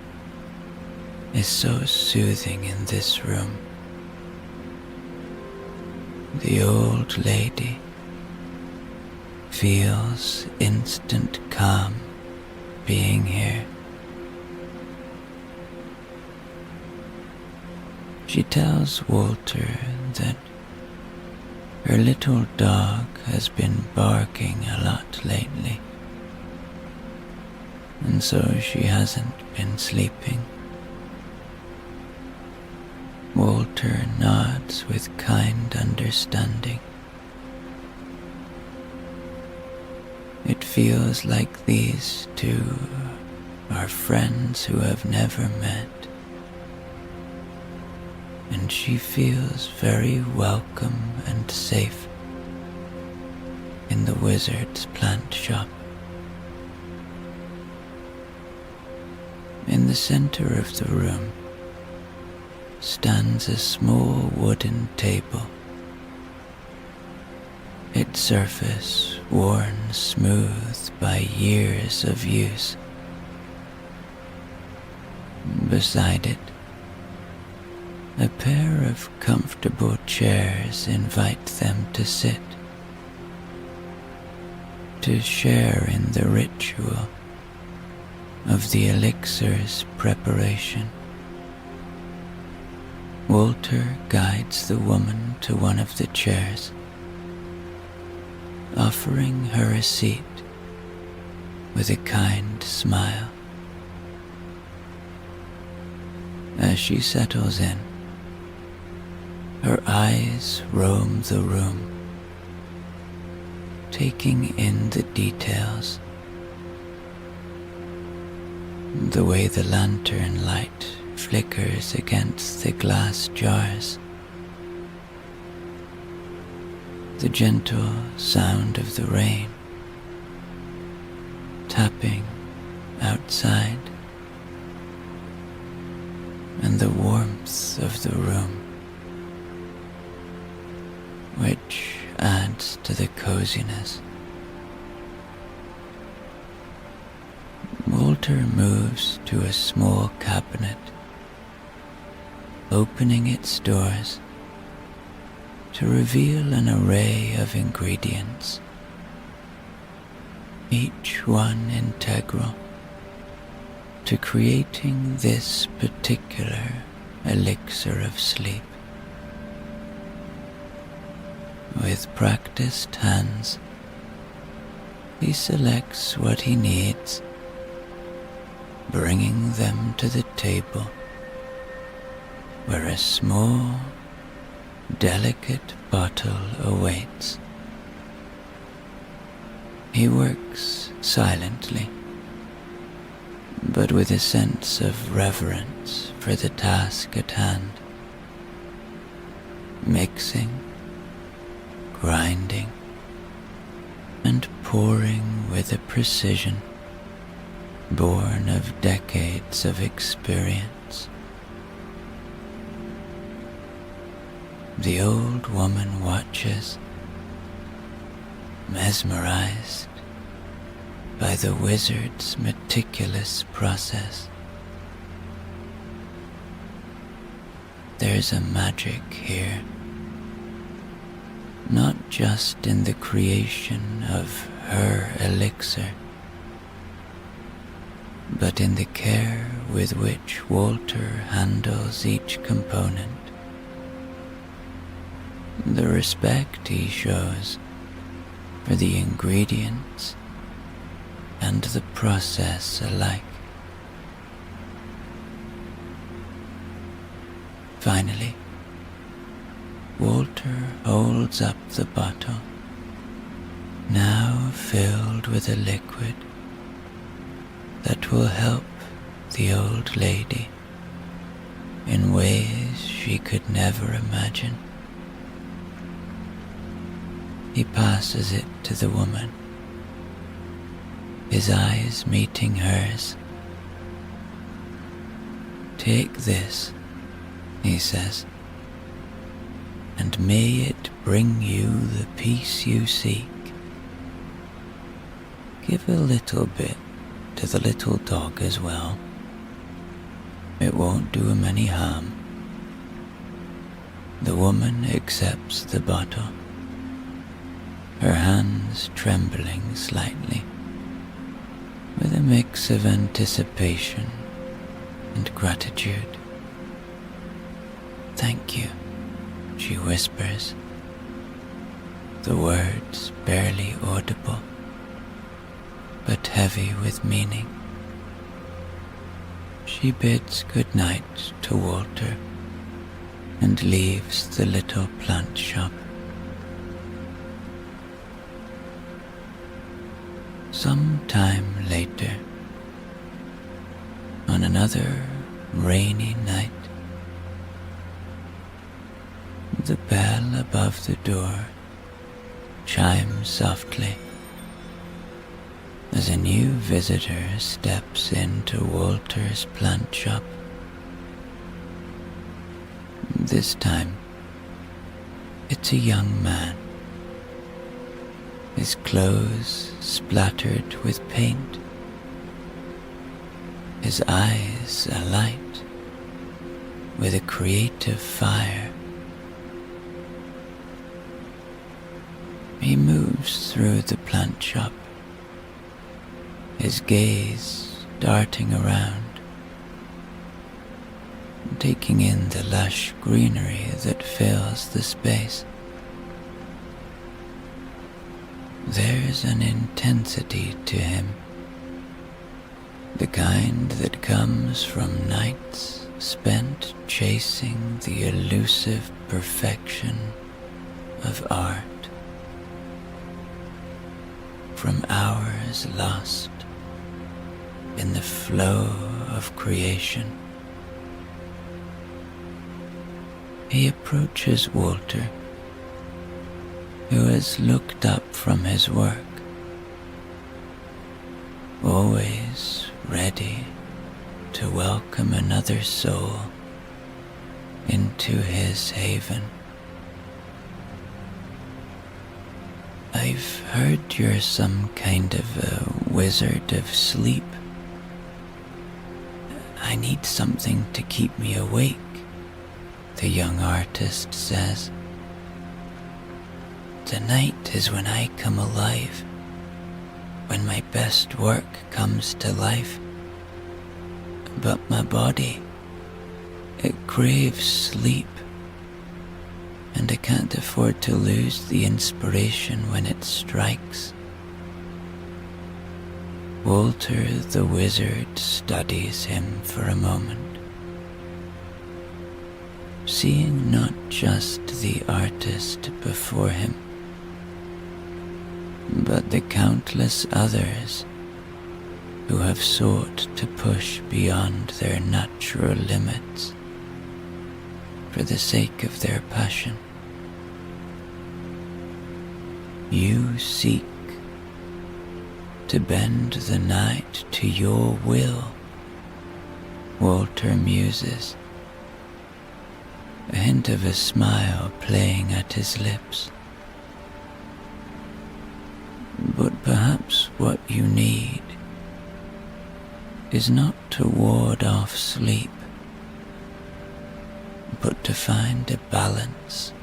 is so soothing in this room. The old lady feels instant calm being here. She tells Walter that her little dog has been barking a lot lately, and so she hasn't been sleeping. Walter nods with kind understanding. It feels like these two are friends who have never met, and she feels very welcome and safe in the wizard's plant shop. In the center of the room stands a small wooden table, its surface worn smooth by years of use. Beside it, a pair of comfortable chairs invite them to sit, to share in the ritual of the elixir's preparation. Walter guides the woman to one of the chairs, offering her a seat with a kind smile. As she settles in, her eyes roam the room, taking in the details. The way the lantern light flickers against the glass jars, the gentle sound of the rain tapping outside, and the warmth of the room, which adds to the coziness. Walter moves to a small cabinet, opening its doors to reveal an array of ingredients, each one integral to creating this particular elixir of sleep. With practiced hands, he selects what he needs, bringing them to the table where a small, delicate bottle awaits. He works silently, but with a sense of reverence for the task at hand, mixing, grinding, and pouring with a precision born of decades of experience. The old woman watches, mesmerized by the wizard's meticulous process. There's a magic here, not just in the creation of her elixir, but in the care with which Walter handles each component, the respect he shows for the ingredients and the process alike. Finally, Walter holds up the bottle, now filled with a liquid that will help the old lady in ways she could never imagine. He passes it to the woman, his eyes meeting hers. "Take this," he says, "and may it bring you the peace you seek. Give a little bit to the little dog as well. It won't do him any harm." The woman accepts the bottle, her hands trembling slightly, with a mix of anticipation and gratitude. "Thank you," she whispers, the words barely audible, but heavy with meaning. She bids good night to Walter and leaves the little plant shop. Some time later, on another rainy night, the bell above the door chimes softly as a new visitor steps into Walter's plant shop. This time, it's a young man, his clothes splattered with paint, his eyes alight with a creative fire. He moves through the plant shop, his gaze darting around, taking in the lush greenery that fills the space. There's an intensity to him, the kind that comes from nights spent chasing the elusive perfection of art, from hours lost in the flow of creation. He approaches Walter, who has looked up from his work, always ready to welcome another soul into his haven. "I've heard you're some kind of a wizard of sleep. I need something to keep me awake," the young artist says. "The night is when I come alive, when my best work comes to life. But my body, it craves sleep, and I can't afford to lose the inspiration when it strikes." Walter the wizard studies him for a moment, seeing not just the artist before him, but the countless others who have sought to push beyond their natural limits for the sake of their passion. "You seek to bend the night to your will," Walter muses, a hint of a smile playing at his lips. "But perhaps what you need is not to ward off sleep, but to find a balance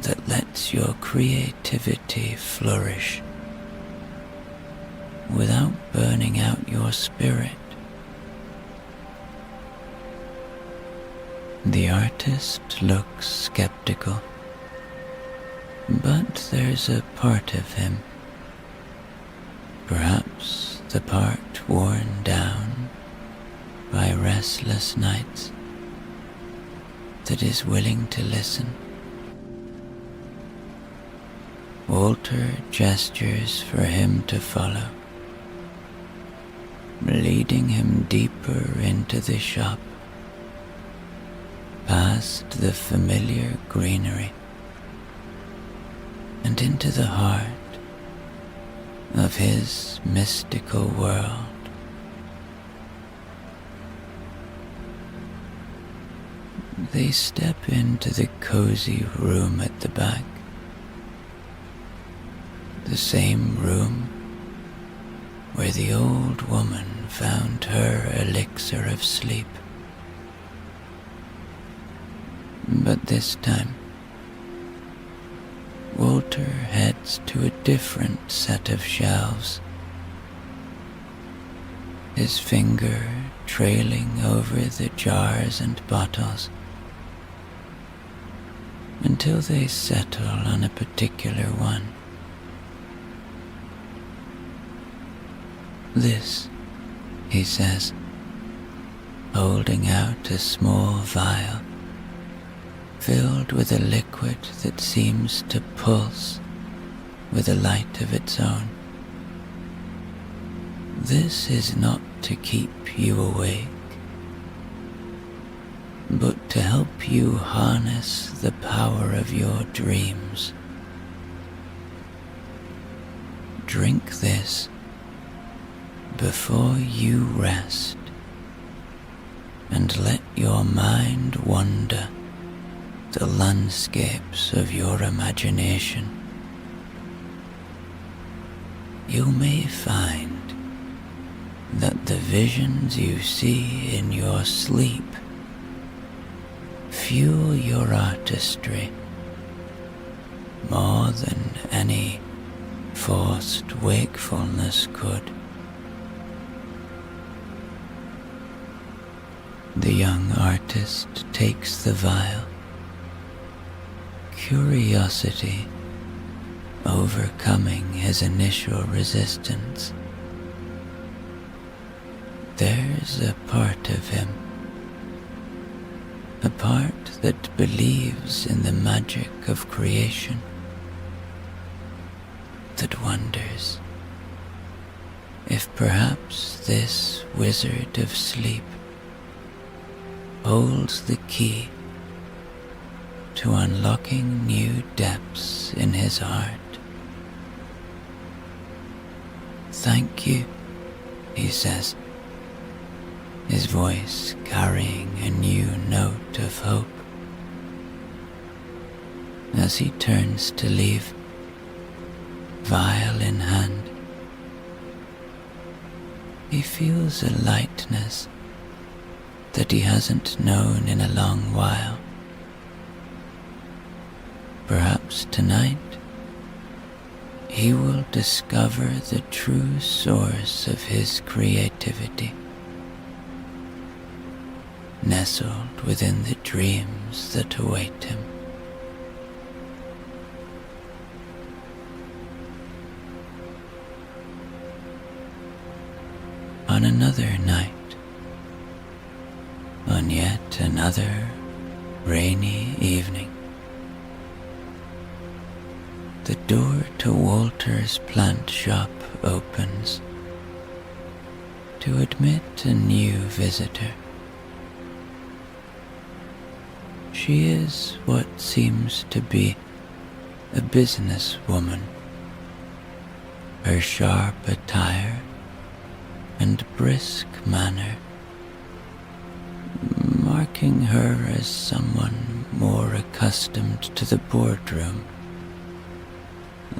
that lets your creativity flourish without burning out your spirit." The artist looks skeptical, but there's a part of him, perhaps the part worn down by restless nights, that is willing to listen. Walter gestures for him to follow, leading him deeper into the shop past the familiar greenery and into the heart of his mystical world. They step into the cozy room at the back, the same room where the old woman found her elixir of sleep. But this time, Walter heads to a different set of shelves, his finger trailing over the jars and bottles until they settle on a particular one. "This," he says, holding out a small vial filled with a liquid that seems to pulse with a light of its own. "This is not to keep you awake, but to help you harness the power of your dreams. Drink this before you rest, and let your mind wander the landscapes of your imagination. You may find that the visions you see in your sleep fuel your artistry more than any forced wakefulness could." The young artist takes the vial, curiosity overcoming his initial resistance. There's a part of him, a part that believes in the magic of creation, that wonders if perhaps this wizard of sleep holds the key to unlocking new depths in his heart. "Thank you," he says, his voice carrying a new note of hope. As he turns to leave, vial in hand, he feels a lightness that he hasn't known in a long while. Perhaps tonight he will discover the true source of his creativity, nestled within the dreams that await him. On another night, on yet another rainy evening, the door to Walter's plant shop opens to admit a new visitor. She is what seems to be a businesswoman, her sharp attire and brisk manner marking her as someone more accustomed to the boardroom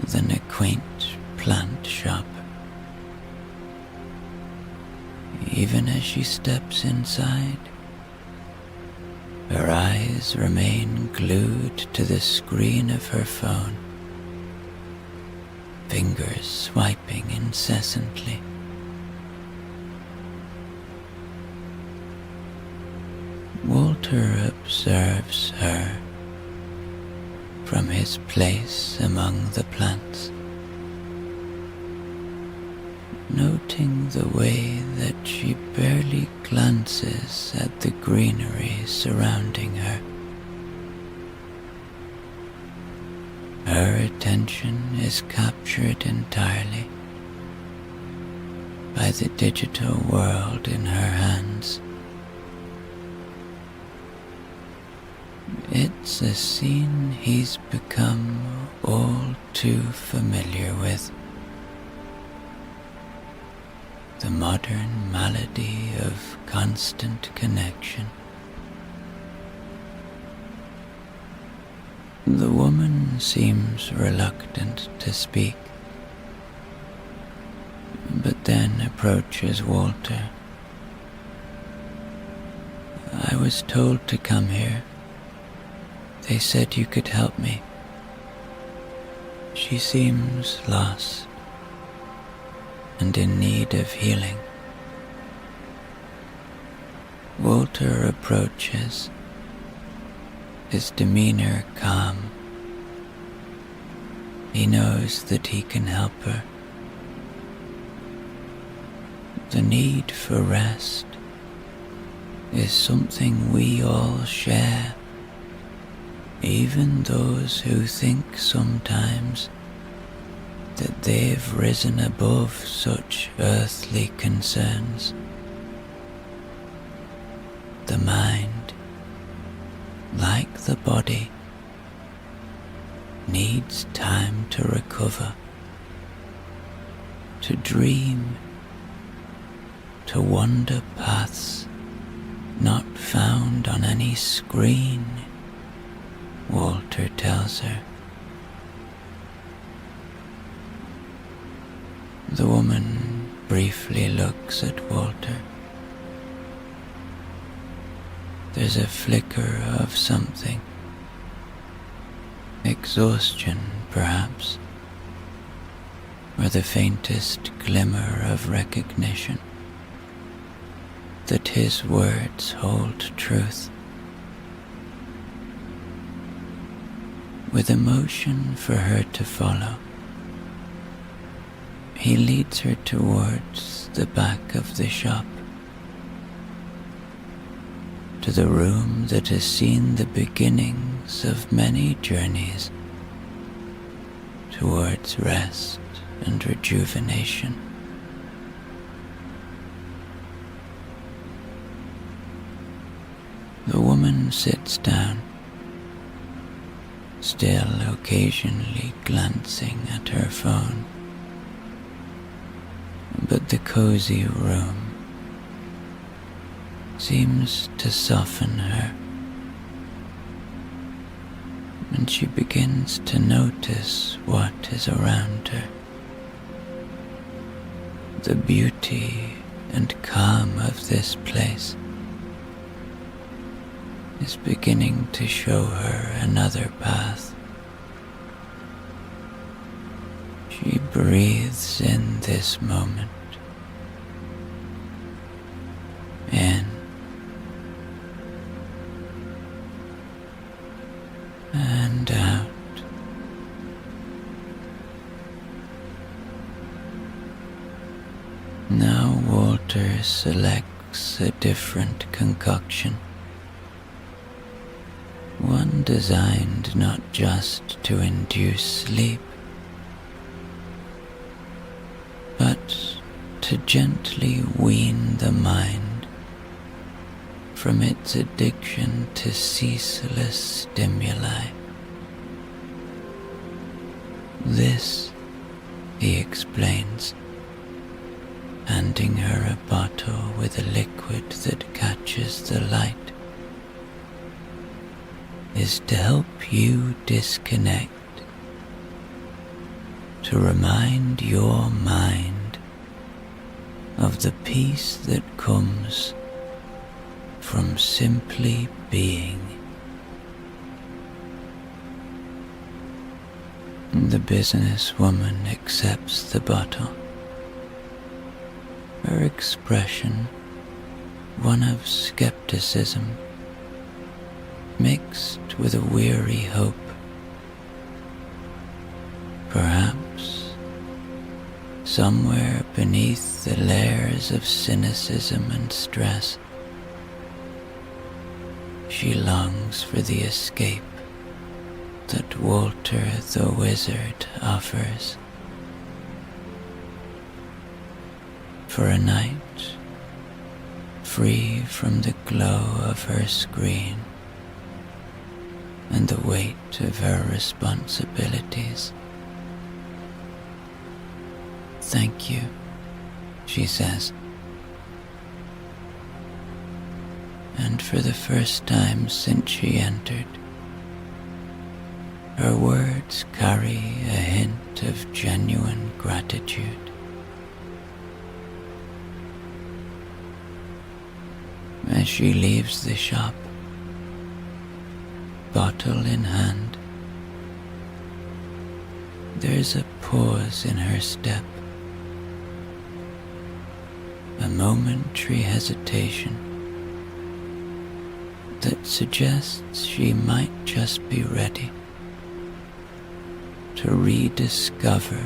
than a quaint plant shop. Even as she steps inside, her eyes remain glued to the screen of her phone, fingers swiping incessantly. Walter observes her from his place among the plants, noting the way that she barely glances at the greenery surrounding her. Her attention is captured entirely by the digital world in her hands. It's a scene he's become all too familiar with. The modern malady of constant connection. The woman seems reluctant to speak, but then approaches Walter. I was told to come here. They said you could help me. She seems lost and in need of healing. Walter approaches, his demeanor calm. He knows that he can help her. The need for rest is something we all share, even those who think sometimes that they've risen above such earthly concerns. The mind, like the body, needs time to recover, to dream, to wander paths not found on any screen, Walter tells her. The woman briefly looks at Walter. There's a flicker of something. Exhaustion, perhaps, or the faintest glimmer of recognition that his words hold truth. With emotion for her to follow, he leads her towards the back of the shop, to the room that has seen the beginnings of many journeys towards rest and rejuvenation. The woman sits down, still occasionally glancing at her phone, but the cozy room seems to soften her, and she begins to notice what is around her. The beauty and calm of this place is beginning to show her another path. She breathes in this moment, in and out. Now Walter selects a different concoction, one designed not just to induce sleep, but to gently wean the mind from its addiction to ceaseless stimuli. This, he explains, handing her a bottle with a liquid that catches the light, is to help you disconnect, to remind your mind of the peace that comes from simply being. The businesswoman accepts the bottle, her expression one of skepticism mixed with a weary hope. Perhaps, somewhere beneath the layers of cynicism and stress, she longs for the escape that Walter the Wizard offers. For a night, free from the glow of her screen, and the weight of her responsibilities. "Thank you," she says. And for the first time since she entered, her words carry a hint of genuine gratitude. As she leaves the shop, bottle in hand, there's a pause in her step, a momentary hesitation that suggests she might just be ready to rediscover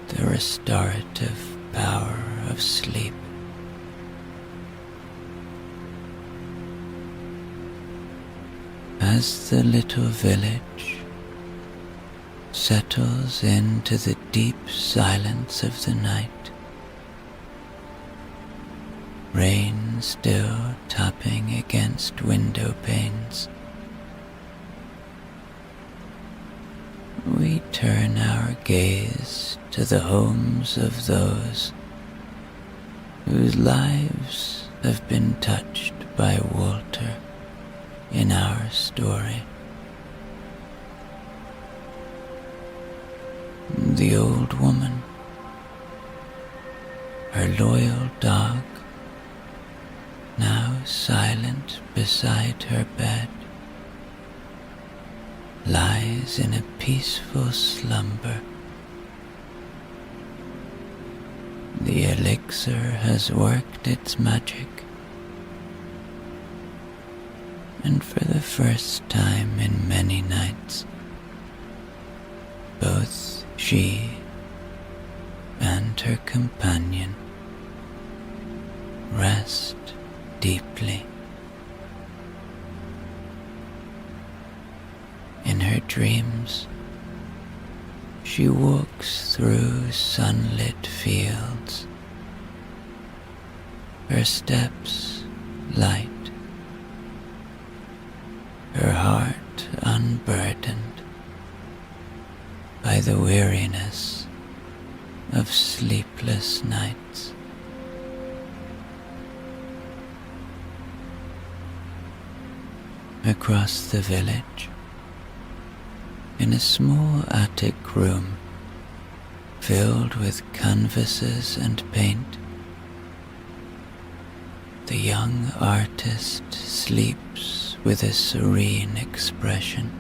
the restorative power of sleep. As the little village settles into the deep silence of the night, rain still tapping against window panes, we turn our gaze to the homes of those whose lives have been touched by Walter in our story. The old woman, her loyal dog, now silent beside her bed, lies in a peaceful slumber. The elixir has worked its magic, and for the first time in many nights, both she and her companion rest deeply. In her dreams, she walks through sunlit fields, her steps light, her heart unburdened by the weariness of sleepless nights. Across the village, in a small attic room filled with canvases and paint, the young artist sleeps with a serene expression.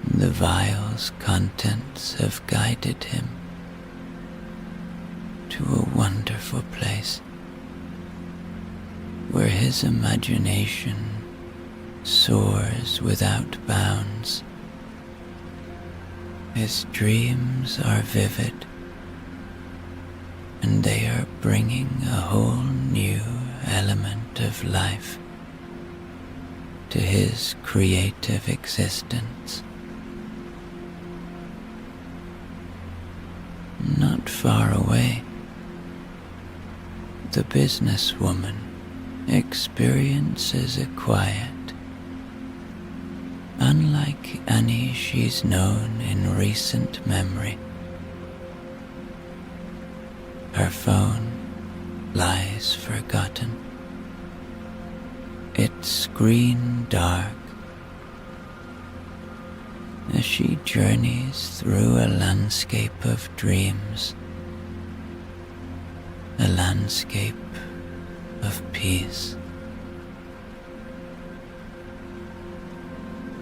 The vial's contents have guided him to a wonderful place where his imagination soars without bounds. His dreams are vivid, and they are bringing a whole new element of life to his creative existence. Not far away, the businesswoman experiences a quiet unlike any she's known in recent memory. Her phone lies forgotten, its screen dark, as she journeys through a landscape of dreams, a landscape of peace.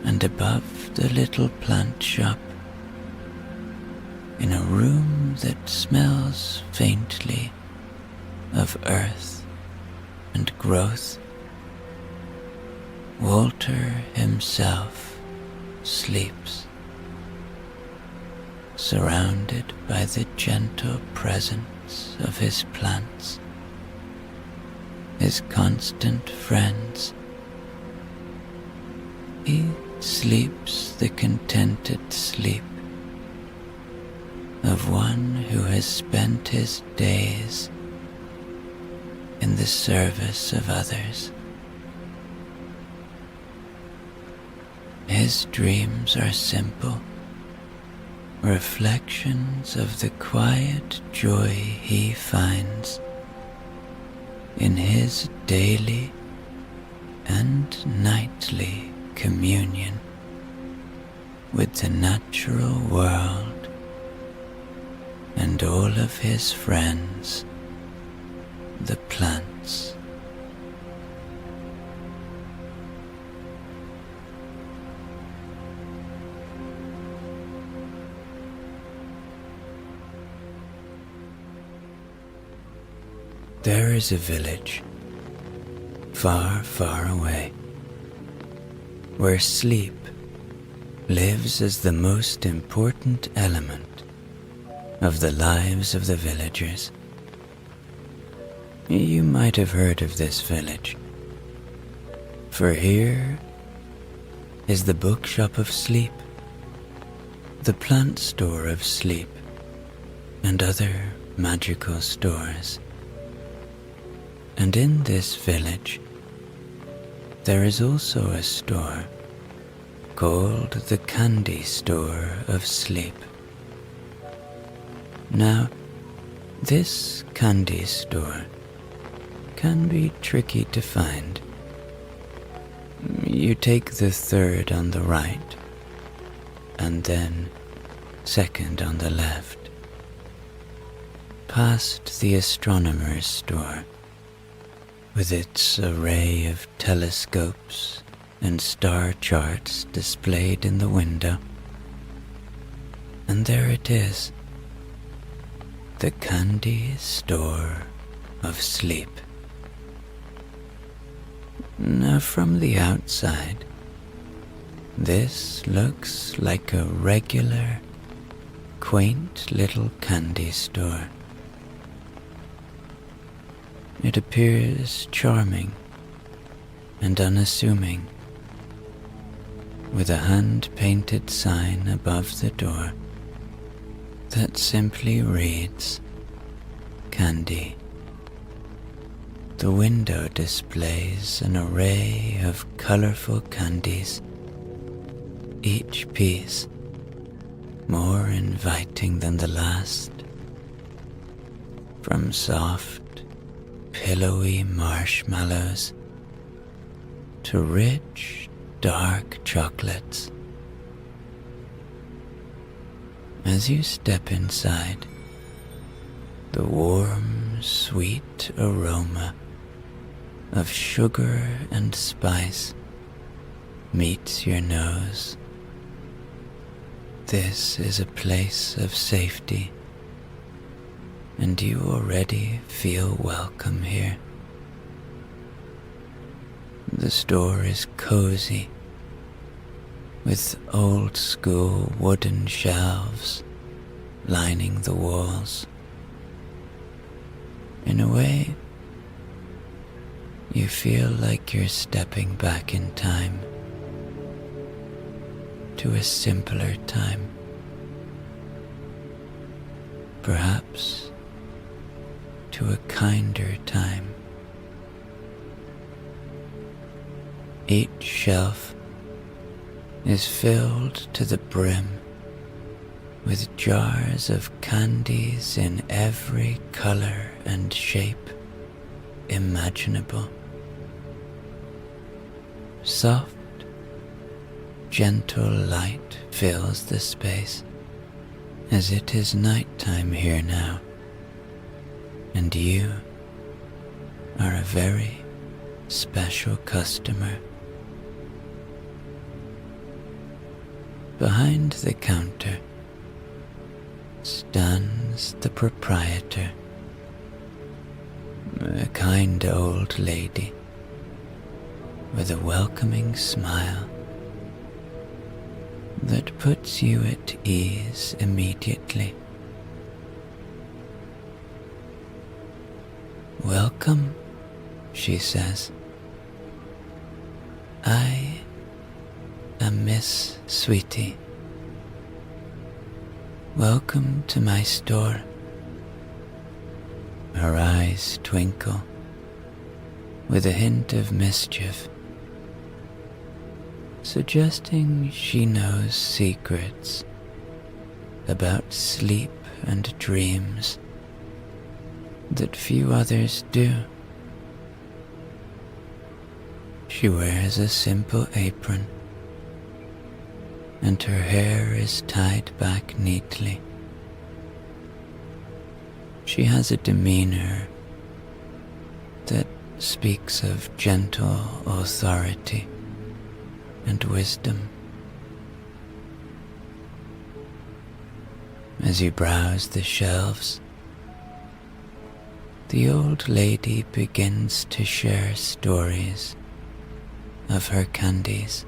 And above the little plant shop, in a room that smells faintly of earth and growth, Walter himself sleeps, surrounded by the gentle presence of his plants, his constant friends. He sleeps the contented sleep of one who has spent his days in the service of others, His dreams are simple, reflections of the quiet joy he finds in his daily and nightly communion with the natural world and all of his friends, the plants. There is a village, far, far away, where sleep lives as the most important element of the lives of the villagers. You might have heard of this village, for here is the bookshop of sleep, the plant store of sleep, and other magical stores. And in this village, there is also a store called the Candy Store of Sleep. Now, this candy store can be tricky to find. You take the third on the right, and then second on the left, past the astronomer's store, with its array of telescopes and star charts displayed in the window. And there it is, the Candy Store of Sleep. Now from the outside, this looks like a regular, quaint little candy store. It appears charming and unassuming, with a hand-painted sign above the door that simply reads, Candy. The window displays an array of colorful candies, each piece more inviting than the last, from soft, pillowy marshmallows to rich, dark chocolates. As you step inside, the warm, sweet aroma of sugar and spice meets your nose. This is a place of safety, and you already feel welcome here. The store is cozy, with old-school wooden shelves lining the walls. In a way, you feel like you're stepping back in time, to a simpler time. Perhaps to a kinder time. Each shelf is filled to the brim with jars of candies in every color and shape imaginable. Soft, gentle light fills the space, as it is nighttime here now, and you are a very special customer. Behind the counter stands the proprietor, a kind old lady with a welcoming smile that puts you at ease immediately. Welcome, she says. I am Miss Sweetie. Welcome to my store. Her eyes twinkle with a hint of mischief. suggesting she knows secrets about sleep and dreams that few others do. She wears a simple apron, and her hair is tied back neatly. She has a demeanor that speaks of gentle authority and wisdom. As you browse the shelves, the old lady begins to share stories of her candies.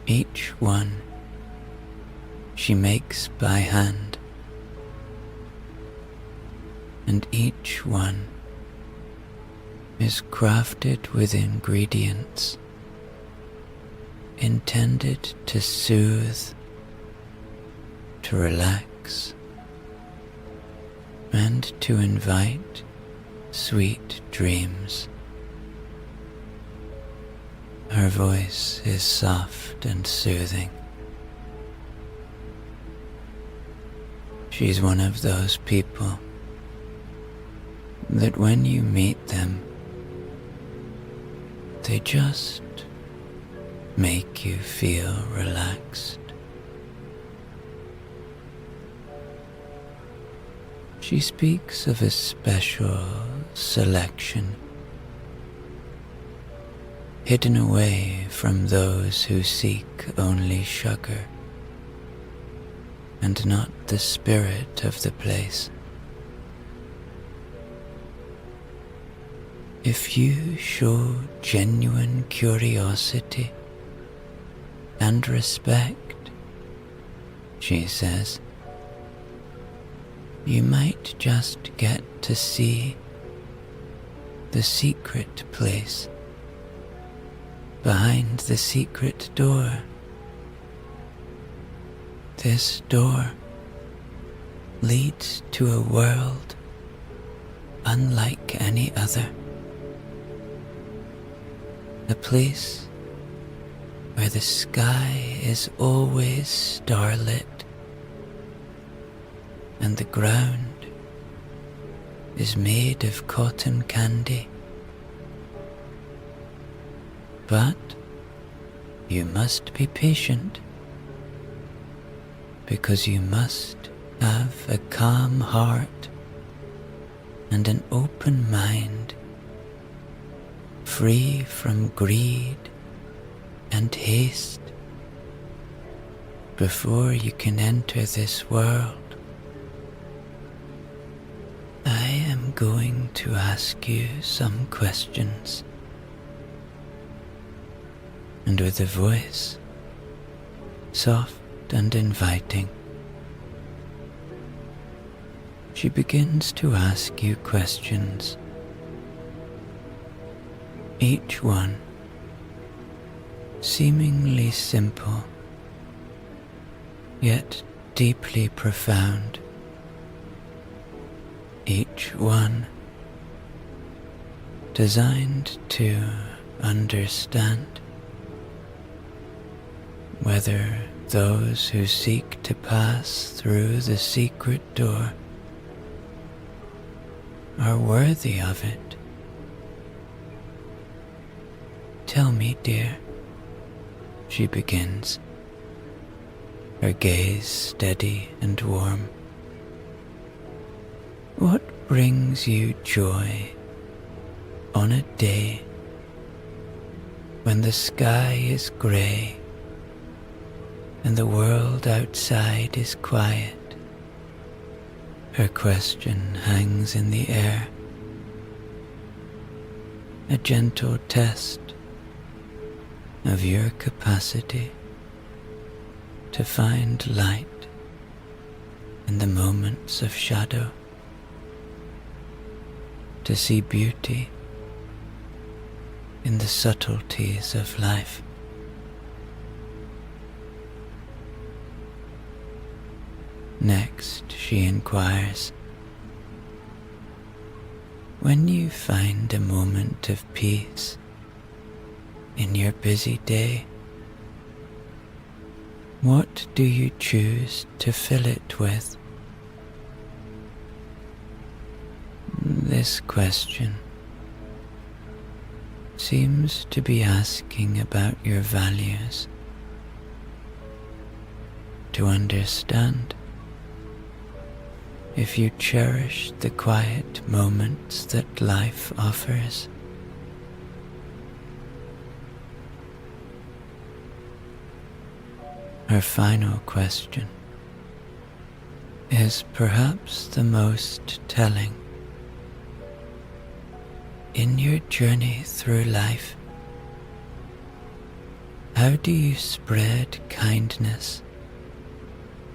Each one she makes by hand, and each one is crafted with ingredients intended to soothe, to relax, and to invite sweet dreams. Her voice is soft and soothing. She's one of those people that when you meet them, they just make you feel relaxed. She speaks of a special selection hidden away from those who seek only sugar and not the spirit of the place. If you show genuine curiosity and respect, she says, you might just get to see the secret place behind the secret door. This door leads to a world unlike any other. A place where the sky is always starlit and the ground is made of cotton candy. But you must be patient, because you must have a calm heart and an open mind, free from greed and haste, before you can enter this world. I am going to ask you some questions. And with a voice soft and inviting, she begins to ask you questions, each one seemingly simple, yet deeply profound. Each one designed to understand whether those who seek to pass through the secret door are worthy of it. Tell me, dear, she begins, her gaze steady and warm. What brings you joy on a day when the sky is grey and the world outside is quiet? Her question hangs in the air, a gentle test of your capacity to find light in the moments of shadow, to see beauty in the subtleties of life. Next, she inquires, when you find a moment of peace in your busy day? What do you choose to fill it with? This question seems to be asking about your values, to understand if you cherish the quiet moments that life offers. Her final question is perhaps the most telling. In your journey through life, how do you spread kindness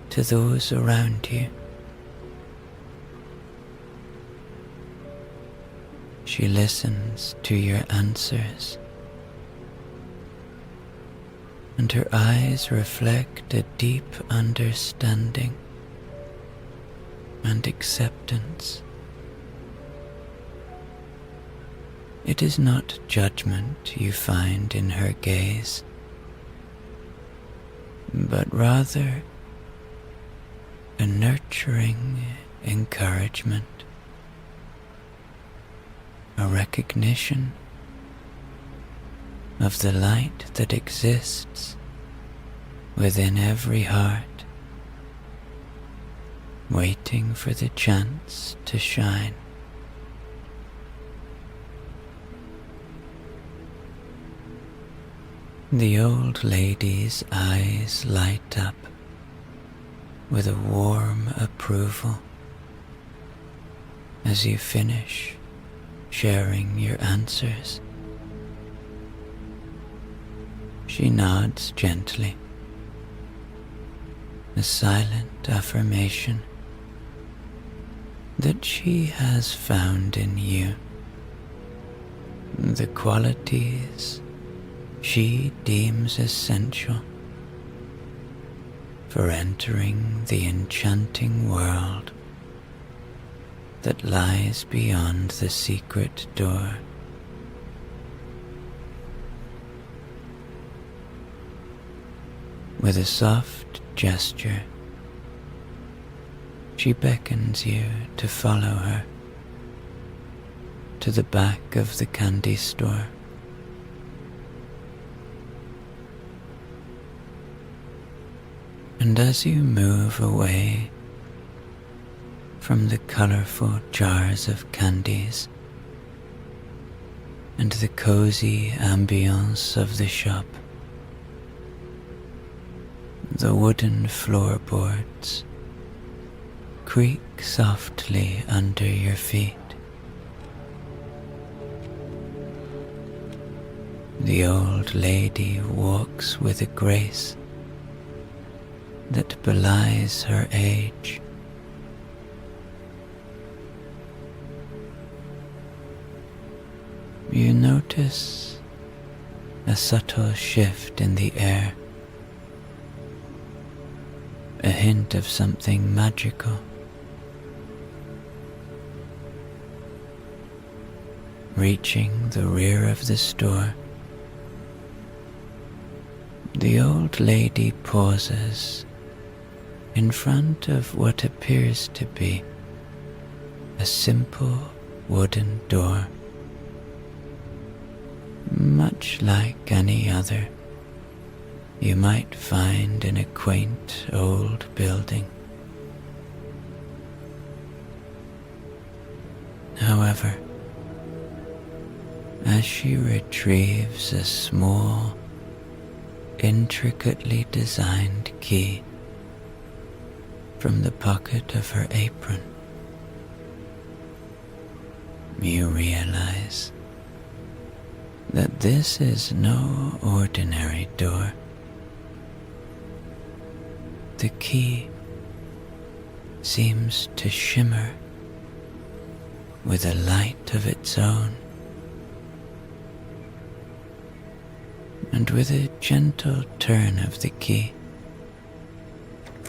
to those around you? She listens to your answers, and her eyes reflect a deep understanding and acceptance. It is not judgment you find in her gaze, but rather a nurturing encouragement, a recognition of the light that exists within every heart, waiting for the chance to shine. The old lady's eyes light up with a warm approval as you finish sharing your answers. She nods gently, a silent affirmation that she has found in you the qualities she deems essential for entering the enchanting world that lies beyond the secret door. With a soft gesture, she beckons you to follow her to the back of the candy store. And as you move away from the colorful jars of candies and the cozy ambience of the shop, the wooden floorboards creak softly under your feet. The old lady walks with a grace that belies her age. You notice a subtle shift in the air, a hint of something magical. Reaching the rear of the store, the old lady pauses in front of what appears to be a simple wooden door, much like any other you might find in a quaint old building. However, as she retrieves a small, intricately designed key from the pocket of her apron, you realize that this is no ordinary door. The key seems to shimmer with a light of its own, and with a gentle turn of the key,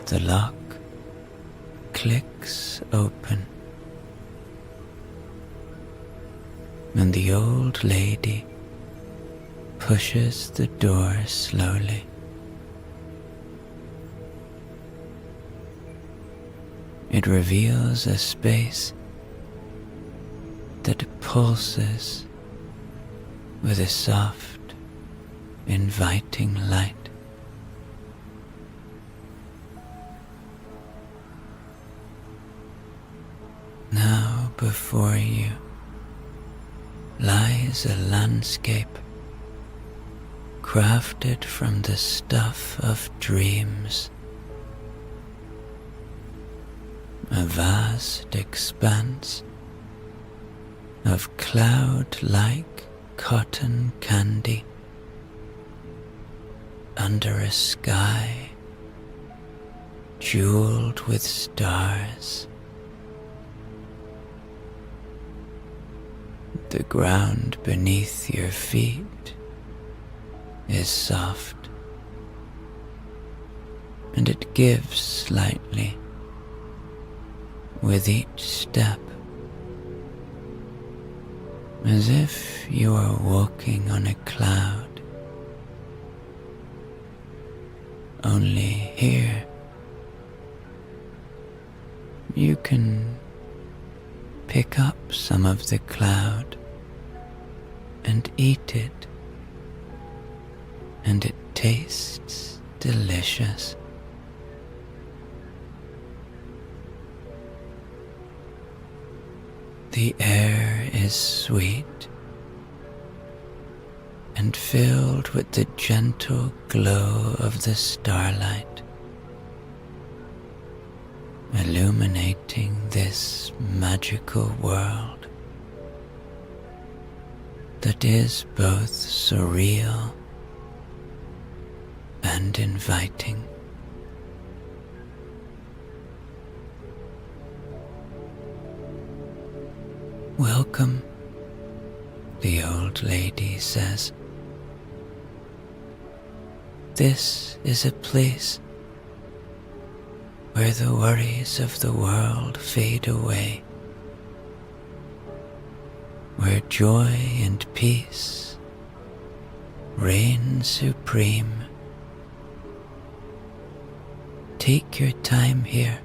the lock clicks open, and the old lady pushes the door slowly. It reveals a space that pulses with a soft, inviting light. Now before you lies a landscape crafted from the stuff of dreams, a vast expanse of cloud-like cotton candy under a sky jeweled with stars. The ground beneath your feet is soft, and it gives slightly with each step, as if you are walking on a cloud. Only here you can pick up some of the cloud and eat it, and it tastes delicious. The air is sweet and filled with the gentle glow of the starlight, illuminating this magical world that is both surreal and inviting. Welcome, the old lady says. This is a place where the worries of the world fade away, where joy and peace reign supreme. Take your time here.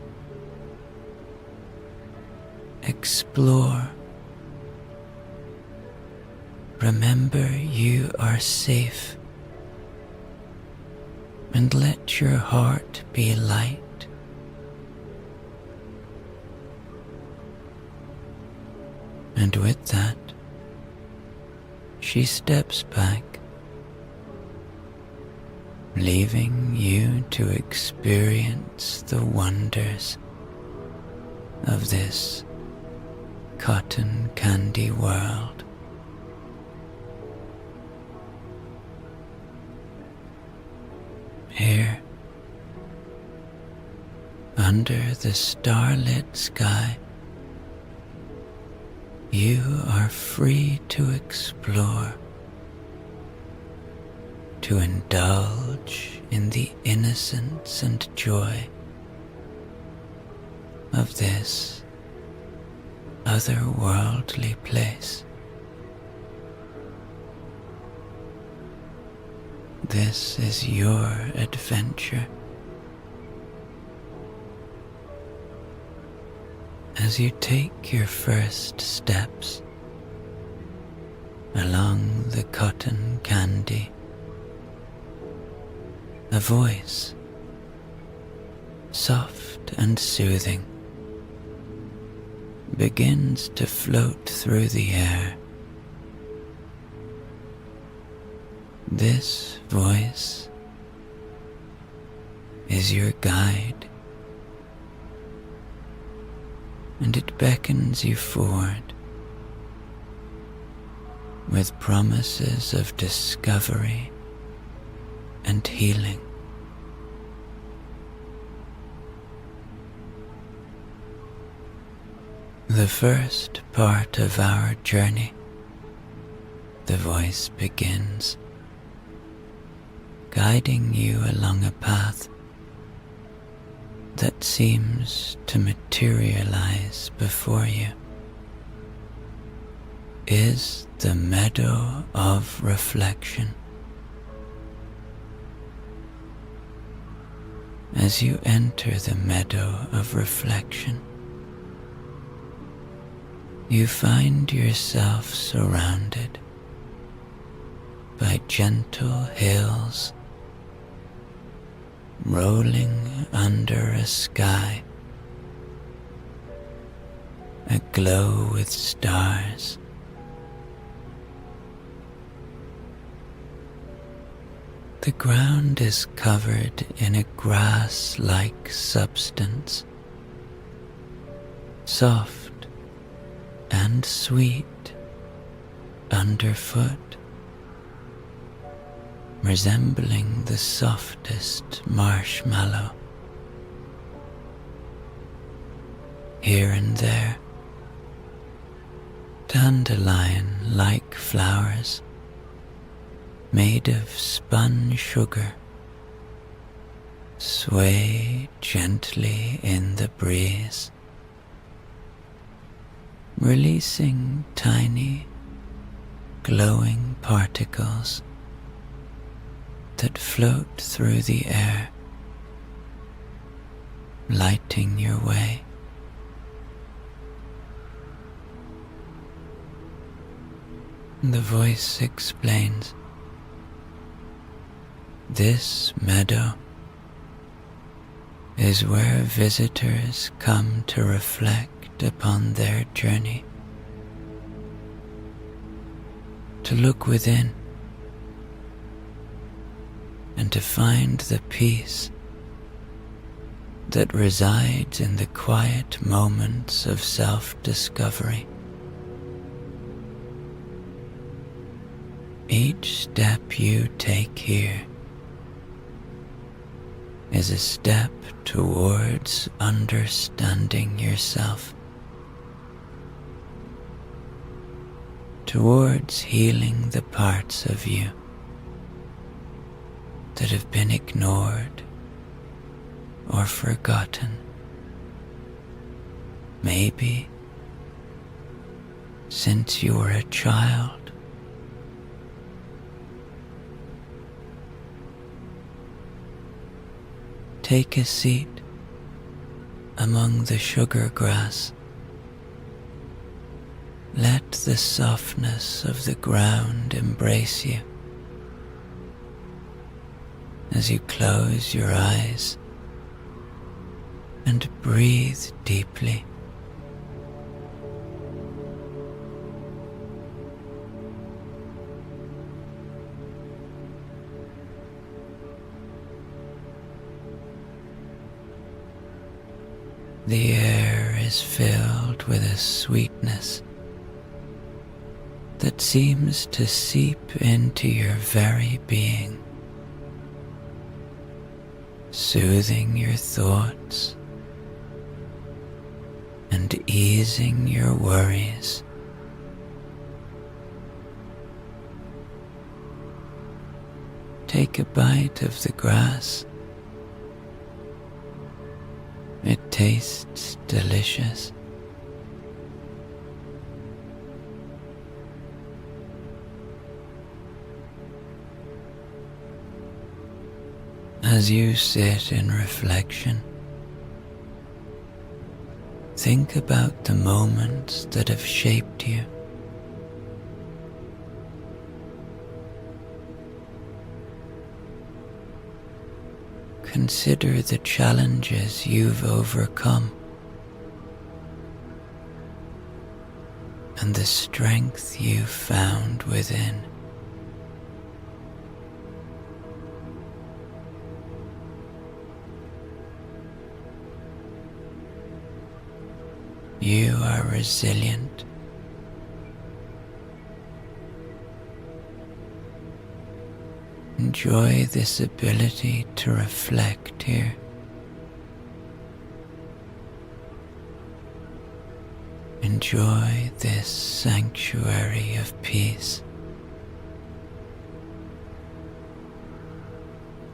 Explore. Remember you are safe, and let your heart be light. And with that, she steps back, leaving you to experience the wonders of this cotton candy world. Here, under the starlit sky, you are free to explore, to indulge in the innocence and joy of this otherworldly place. This is your adventure. As you take your first steps along the cotton candy, a voice, soft and soothing, begins to float through the air. This voice is your guide, and it beckons you forward with promises of discovery and healing. The first part of our journey, the voice begins, guiding you along a path that seems to materialize before you, is the meadow of reflection. As you enter the meadow of reflection, you find yourself surrounded by gentle hills rolling under a sky aglow with stars. The ground is covered in a grass-like substance, soft and sweet underfoot, resembling the softest marshmallow. Here and there, dandelion-like flowers made of spun sugar sway gently in the breeze, releasing tiny, glowing particles that float through the air, lighting your way. The voice explains, "This meadow is where visitors come to reflect upon their journey, to look within, and to find the peace that resides in the quiet moments of self-discovery. Each step you take here is a step towards understanding yourself, towards healing the parts of you that have been ignored or forgotten, maybe since you were a child. Take a seat among the sugar grass. Let the softness of the ground embrace you as you close your eyes and breathe deeply. The air is filled with a sweetness that seems to seep into your very being, soothing your thoughts and easing your worries. Take a bite of the grass. It tastes delicious. As you sit in reflection, think about the moments that have shaped you. Consider the challenges you've overcome and the strength you've found within. You are resilient. Enjoy this ability to reflect here. Enjoy this sanctuary of peace.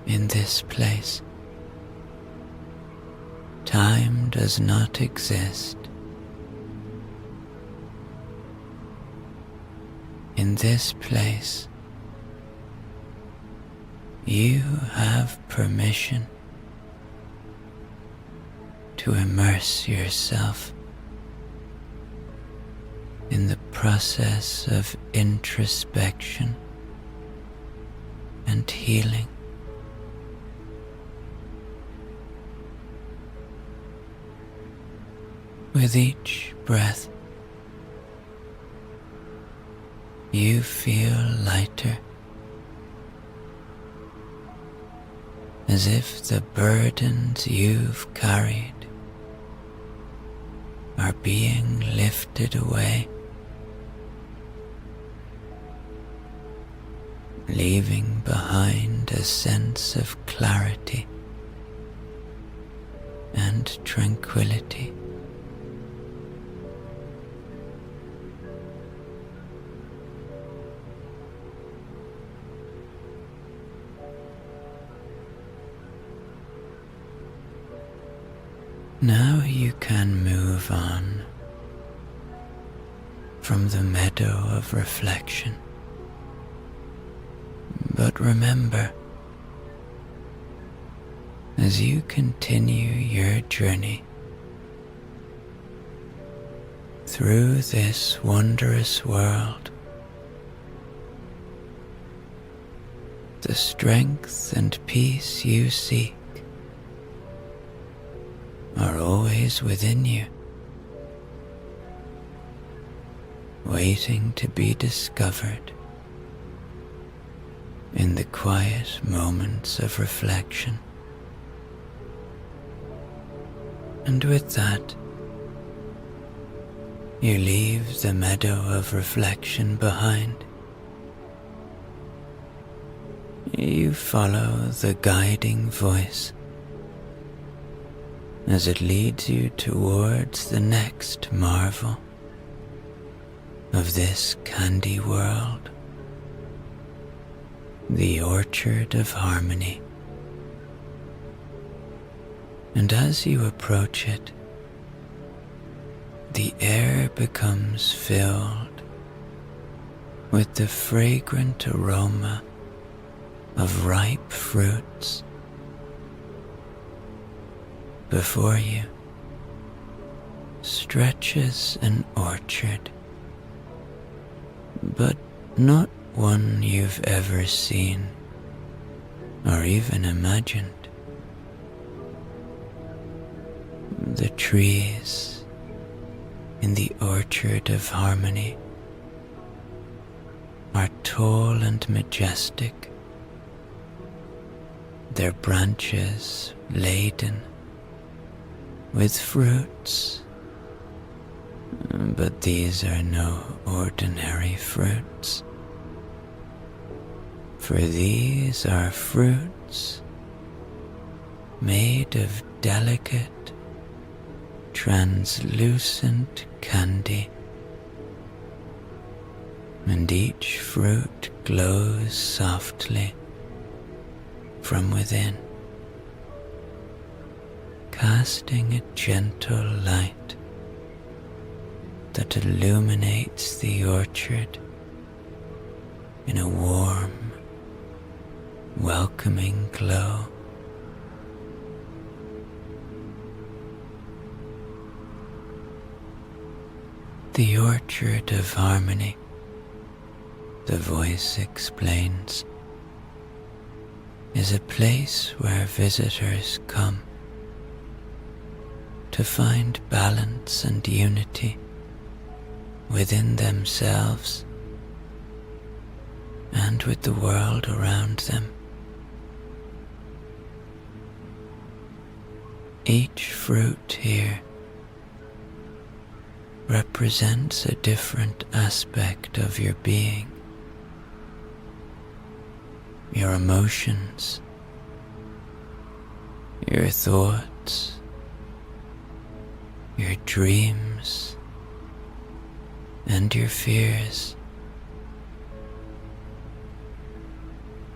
In this place, time does not exist. In this place, you have permission to immerse yourself in the process of introspection and healing. With each breath, you feel lighter, as if the burdens you've carried are being lifted away, leaving behind a sense of clarity and tranquility. Now you can move on from the meadow of reflection. But remember, as you continue your journey through this wondrous world, the strength and peace you seek are always within you, waiting to be discovered in the quiet moments of reflection. And with that, you leave the meadow of reflection behind. You follow the guiding voice as it leads you towards the next marvel of this candy world, the orchard of harmony. And as you approach it, the air becomes filled with the fragrant aroma of ripe fruits. Before you stretches an orchard, but not one you've ever seen or even imagined. The trees in the orchard of harmony are tall and majestic, their branches laden with fruits, but these are no ordinary fruits, for these are fruits made of delicate, translucent candy, and each fruit glows softly from within, casting a gentle light that illuminates the orchard in a warm, welcoming glow. The orchard of harmony, the voice explains, is a place where visitors come to find balance and unity within themselves and with the world around them. Each fruit here represents a different aspect of your being, your emotions, your thoughts, your dreams, and your fears.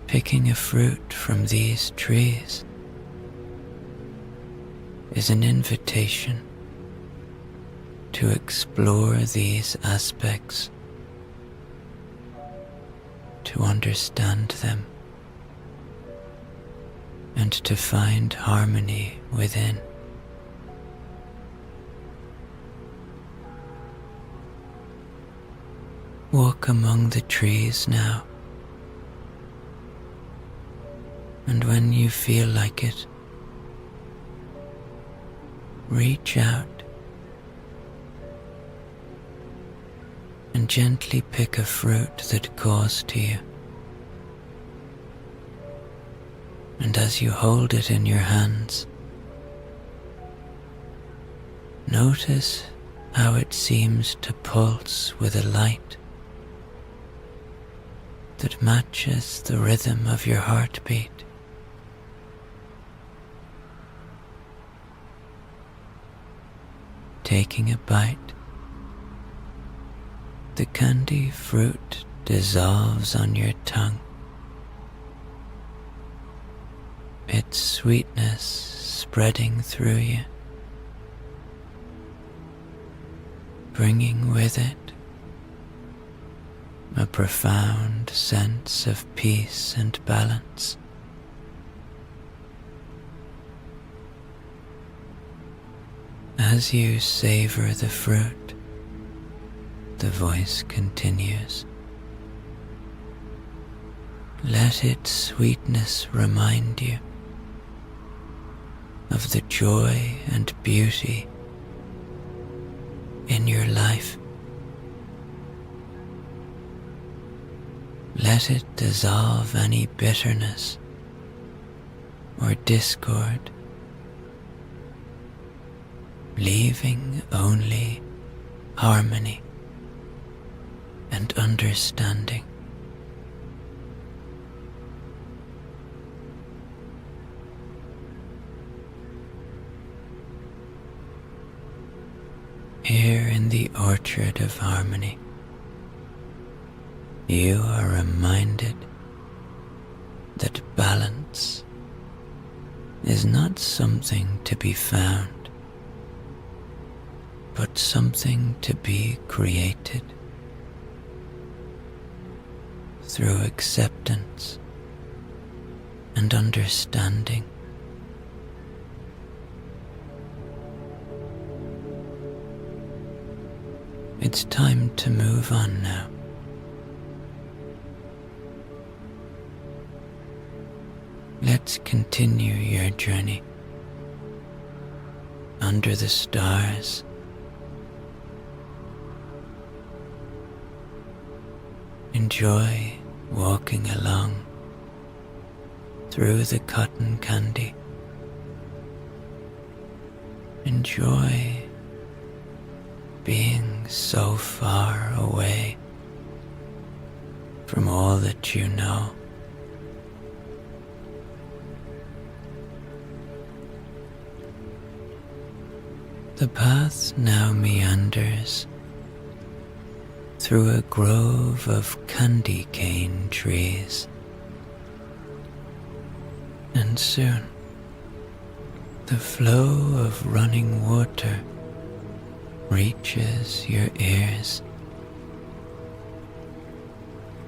Picking a fruit from these trees is an invitation to explore these aspects, to understand them, and to find harmony within. Walk among the trees now, and when you feel like it, reach out and gently pick a fruit that calls to you. And as you hold it in your hands, notice how it seems to pulse with a light that matches the rhythm of your heartbeat. Taking a bite, the candy fruit dissolves on your tongue, its sweetness spreading through you, bringing with it a profound sense of peace and balance. As you savor the fruit, the voice continues. Let its sweetness remind you of the joy and beauty in your life. Let it dissolve any bitterness or discord, leaving only harmony and understanding. Here in the orchard of harmony, you are reminded that balance is not something to be found, but something to be created through acceptance and understanding. It's time to move on now. Let's continue your journey under the stars. Enjoy walking along through the cotton candy. Enjoy being so far away from all that you know. The path now meanders through a grove of candy cane trees, and soon the flow of running water reaches your ears.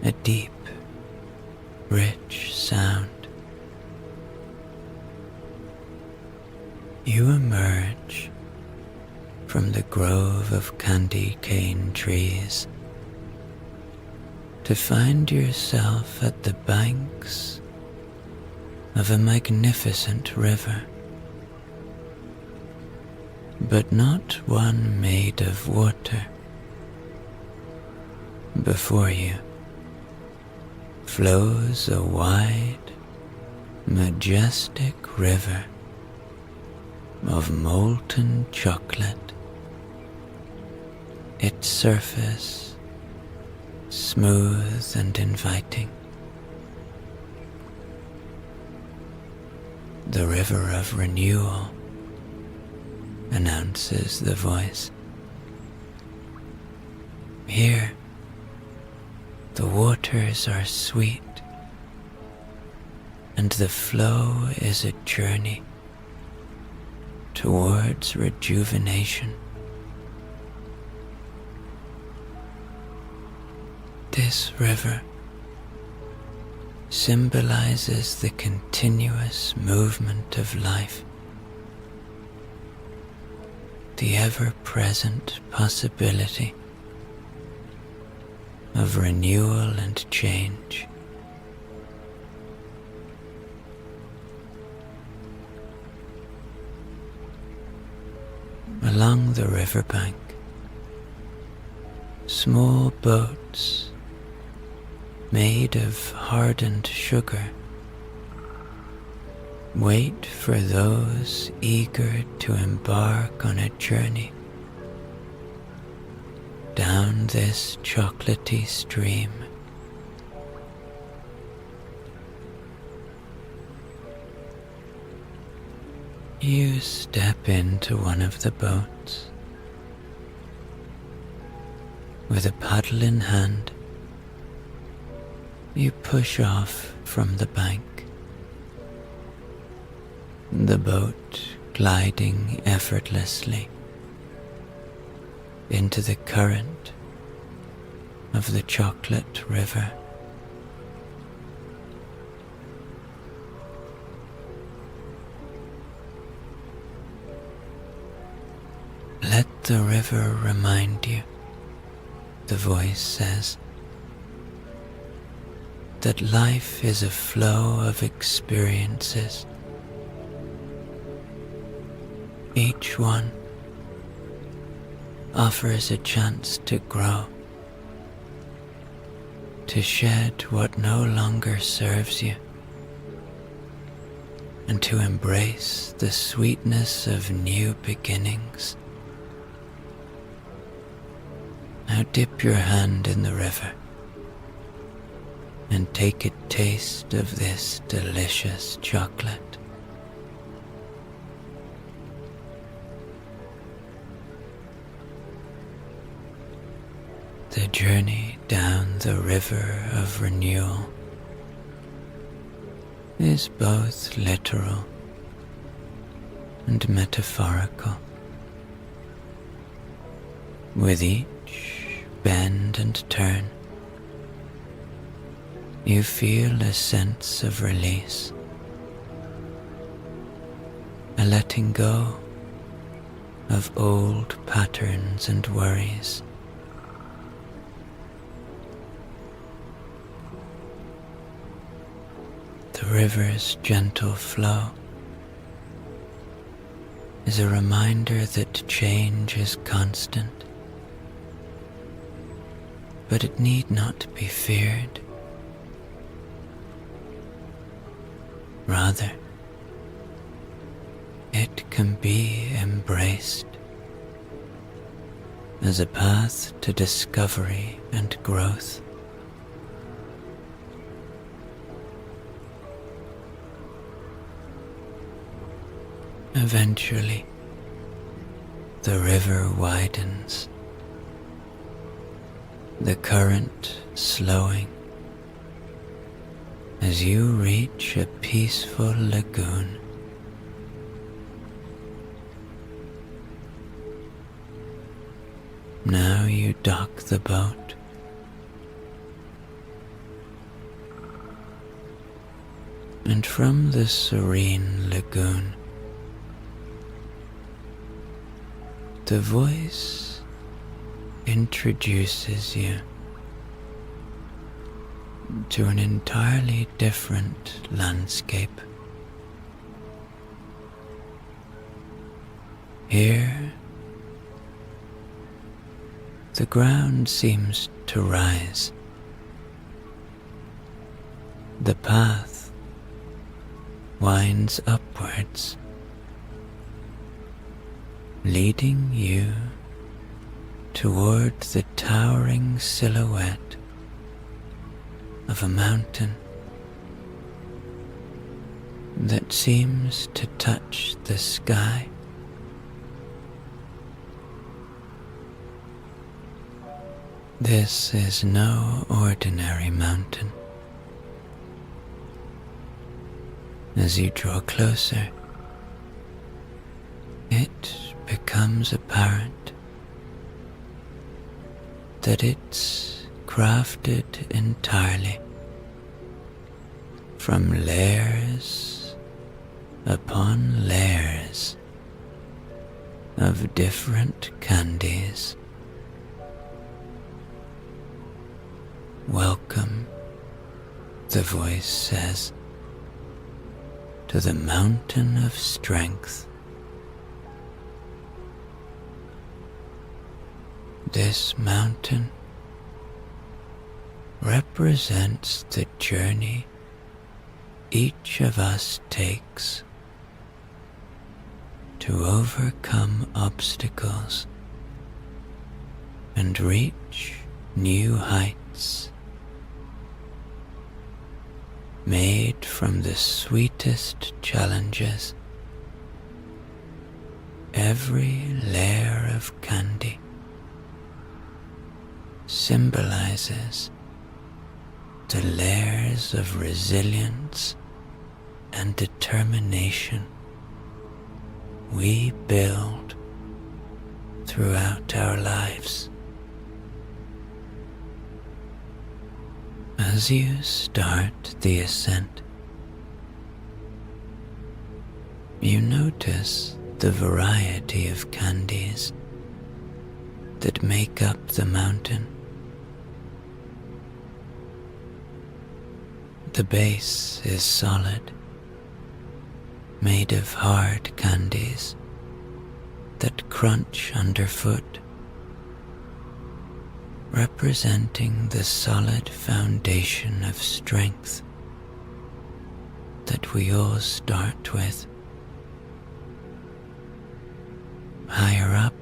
A deep, rich sound. You emerge from the grove of candy cane trees to find yourself at the banks of a magnificent river, but not one made of water. Before you flows a wide, majestic river of molten chocolate, its surface smooth and inviting. The river of renewal, announces the voice. Here, the waters are sweet, and the flow is a journey towards rejuvenation. This river symbolizes the continuous movement of life, the ever-present possibility of renewal and change. Along the riverbank, small boats made of hardened sugar wait for those eager to embark on a journey down this chocolatey stream. You step into one of the boats. With a paddle in hand, you push off from the bank, the boat gliding effortlessly into the current of the chocolate river. Let the river remind you, the voice says, that life is a flow of experiences. Each one offers a chance to grow, to shed what no longer serves you, and to embrace the sweetness of new beginnings. Now dip your hand in the river and take a taste of this delicious chocolate. The journey down the river of renewal is both literal and metaphorical. With each bend and turn, you feel a sense of release, a letting go of old patterns and worries. The river's gentle flow is a reminder that change is constant, but it need not be feared. Rather, it can be embraced as a path to discovery and growth. Eventually, the river widens, the current slowing as you reach a peaceful lagoon. Now you dock the boat, and from the serene lagoon, the voice introduces you to an entirely different landscape. Here, the ground seems to rise. The path winds upwards, leading you toward the towering silhouette of a mountain that seems to touch the sky. This is no ordinary mountain. As you draw closer, it becomes apparent that it's crafted entirely from layers upon layers of different candies. Welcome, the voice says, to the mountain of strength. This mountain represents the journey each of us takes to overcome obstacles and reach new heights, made from the sweetest challenges. Every layer of candy symbolizes the layers of resilience and determination we build throughout our lives. As you start the ascent, you notice the variety of candies that make up the mountain. The base is solid, made of hard candies that crunch underfoot, representing the solid foundation of strength that we all start with. Higher up,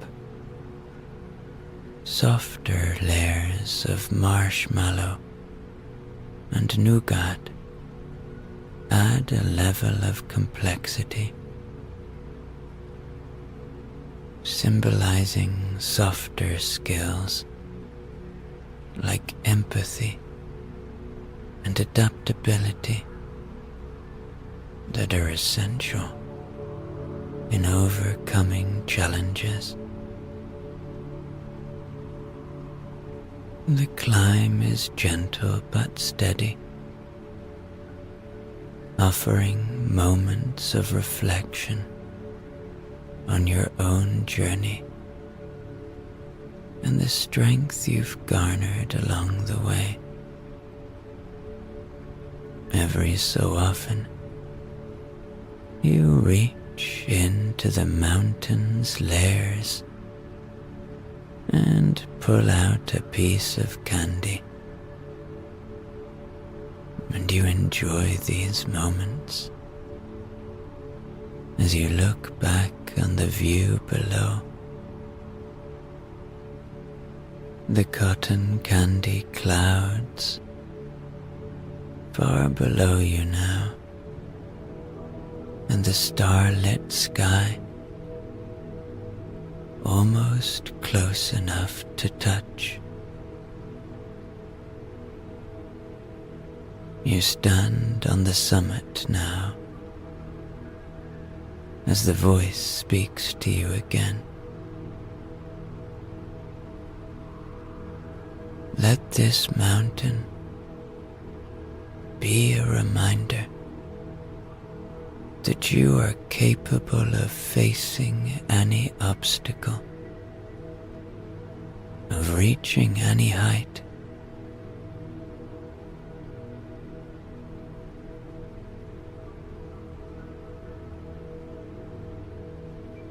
softer layers of marshmallow and nougat add a level of complexity, symbolizing softer skills like empathy and adaptability that are essential in overcoming challenges. The climb is gentle but steady, offering moments of reflection on your own journey and the strength you've garnered along the way. Every so often, you reach into the mountain's layers and pull out a piece of candy, and you enjoy these moments as you look back on the view below. The cotton candy clouds far below you now, and the starlit sky almost close enough to touch. You stand on the summit now as the voice speaks to you again. Let this mountain be a reminder that you are capable of facing any obstacle, of reaching any height.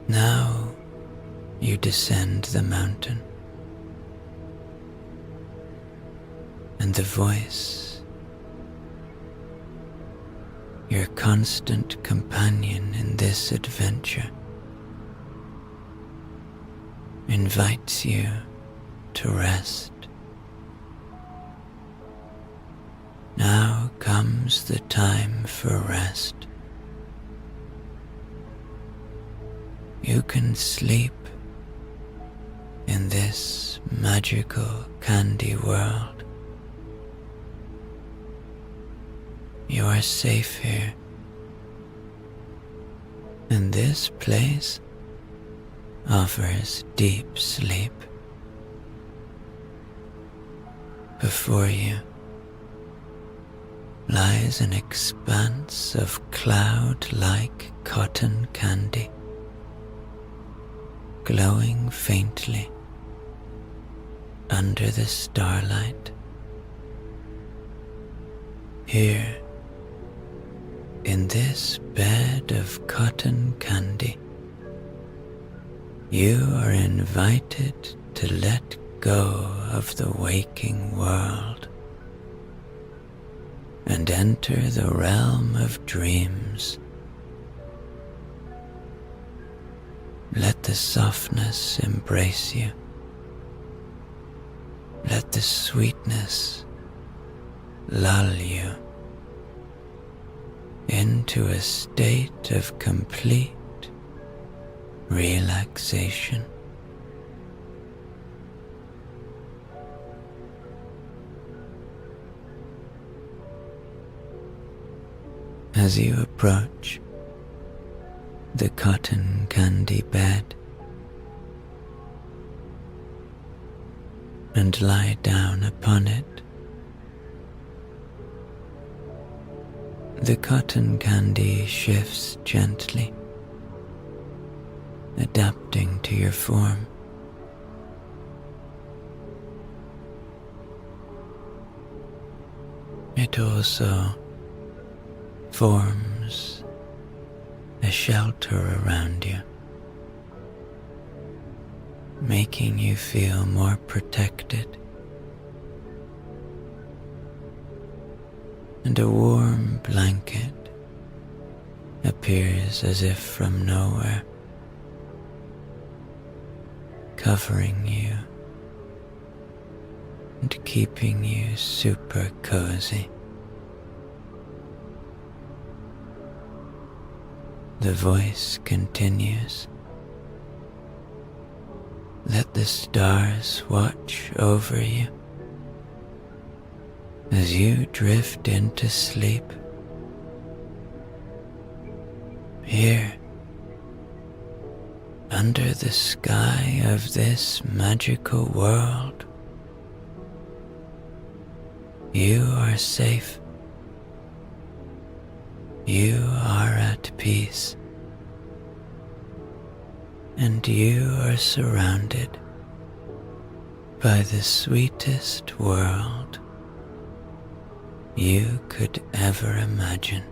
Now you descend the mountain, and the voice, your constant companion in this adventure, invites you to rest. Now comes the time for rest. You can sleep in this magical candy world. You are safe here, and this place offers deep sleep. Before you lies an expanse of cloud-like cotton candy, glowing faintly under the starlight. Here, in this bed of cotton candy, you are invited to let go of the waking world and enter the realm of dreams. Let the softness embrace you. Let the sweetness lull you into a state of complete relaxation. As you approach the cotton candy bed and lie down upon it, the cotton candy shifts gently, adapting to your form. It also forms a shelter around you, making you feel more protected, and a warm blanket appears as if from nowhere, covering you and keeping you super cozy. The voice continues. Let the stars watch over you as you drift into sleep. Here, under the sky of this magical world, you are safe. You are at peace, and you are surrounded by the sweetest world you could ever imagine.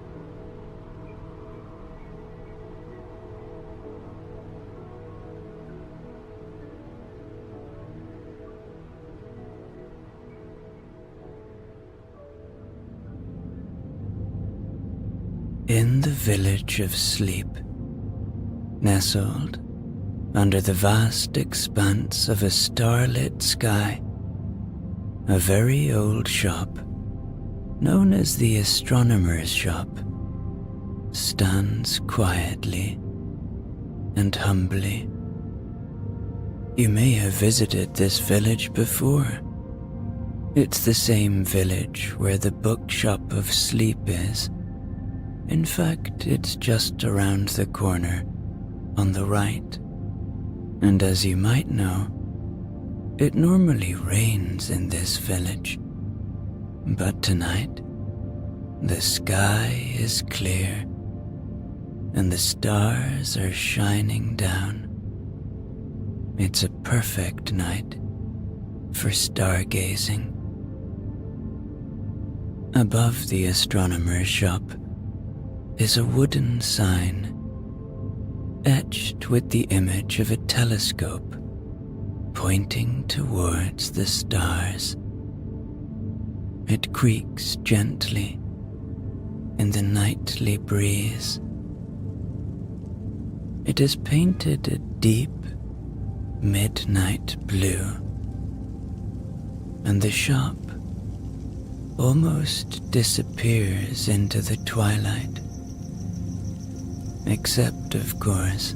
In the village of sleep, nestled under the vast expanse of a starlit sky, a very old shop, known as the astronomer's shop, stands quietly and humbly. You may have visited this village before. It's the same village where the bookshop of sleep is. In fact, it's just around the corner, on the right. And as you might know, it normally rains in this village. But tonight, the sky is clear, and the stars are shining down. It's a perfect night for stargazing. Above the astronomer's shop is a wooden sign etched with the image of a telescope pointing towards the stars. It creaks gently in the nightly breeze. It is painted a deep midnight blue, and the shop almost disappears into the twilight. Except, of course,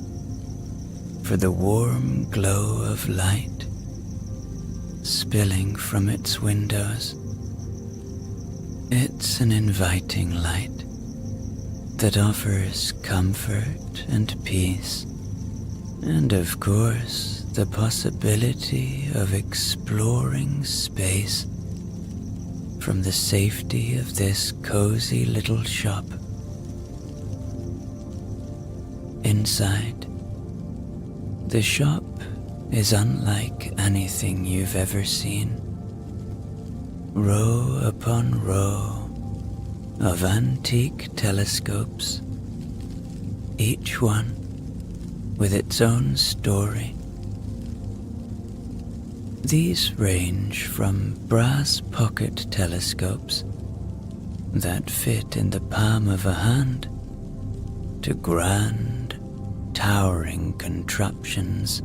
for the warm glow of light spilling from its windows. It's an inviting light that offers comfort and peace, and of course, the possibility of exploring space from the safety of this cozy little shop. Inside, the shop is unlike anything you've ever seen. Row upon row of antique telescopes, each one with its own story. These range from brass pocket telescopes that fit in the palm of a hand to grand, towering contraptions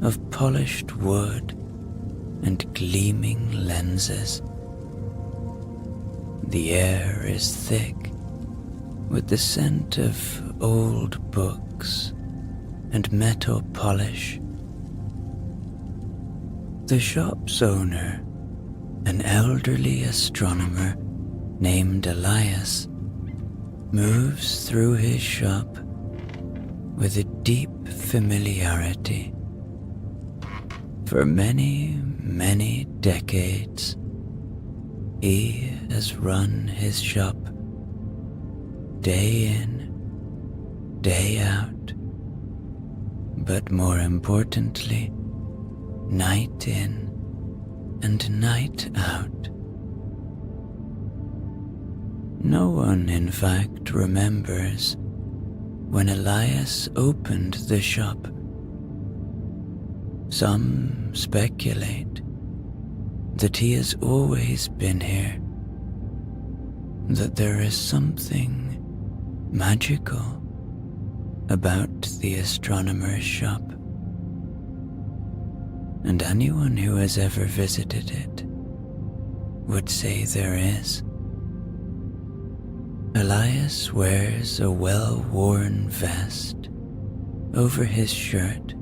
of polished wood and gleaming lenses. The air is thick with the scent of old books and metal polish. The shop's owner, an elderly astronomer named Elias, moves through his shop with a deep familiarity. For many, many decades, he has run his shop day in, day out, but more importantly, night in and night out. No one, in fact, remembers when Elias opened the shop. Some speculate that he has always been here, that there is something magical about the astronomer's shop. And anyone who has ever visited it would say there is. Elias wears a well-worn vest over his shirt.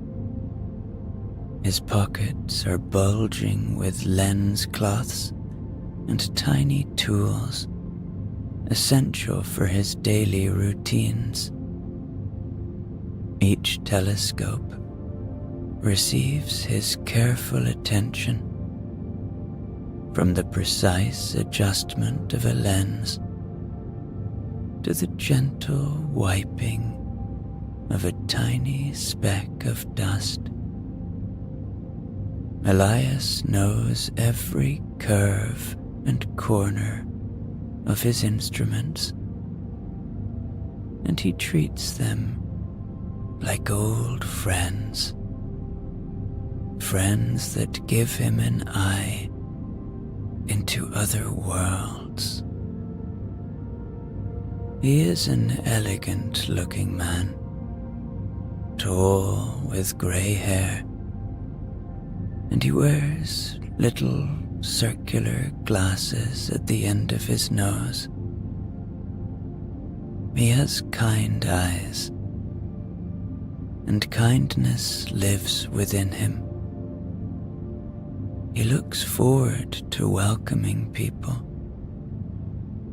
His pockets are bulging with lens cloths and tiny tools essential for his daily routines. Each telescope receives his careful attention, from the precise adjustment of a lens to the gentle wiping of a tiny speck of dust. Elias knows every curve and corner of his instruments, and he treats them like old friends. Friends that give him an eye into other worlds. He is an elegant-looking man, tall with grey hair, and he wears little circular glasses at the end of his nose. He has kind eyes, and kindness lives within him. He looks forward to welcoming people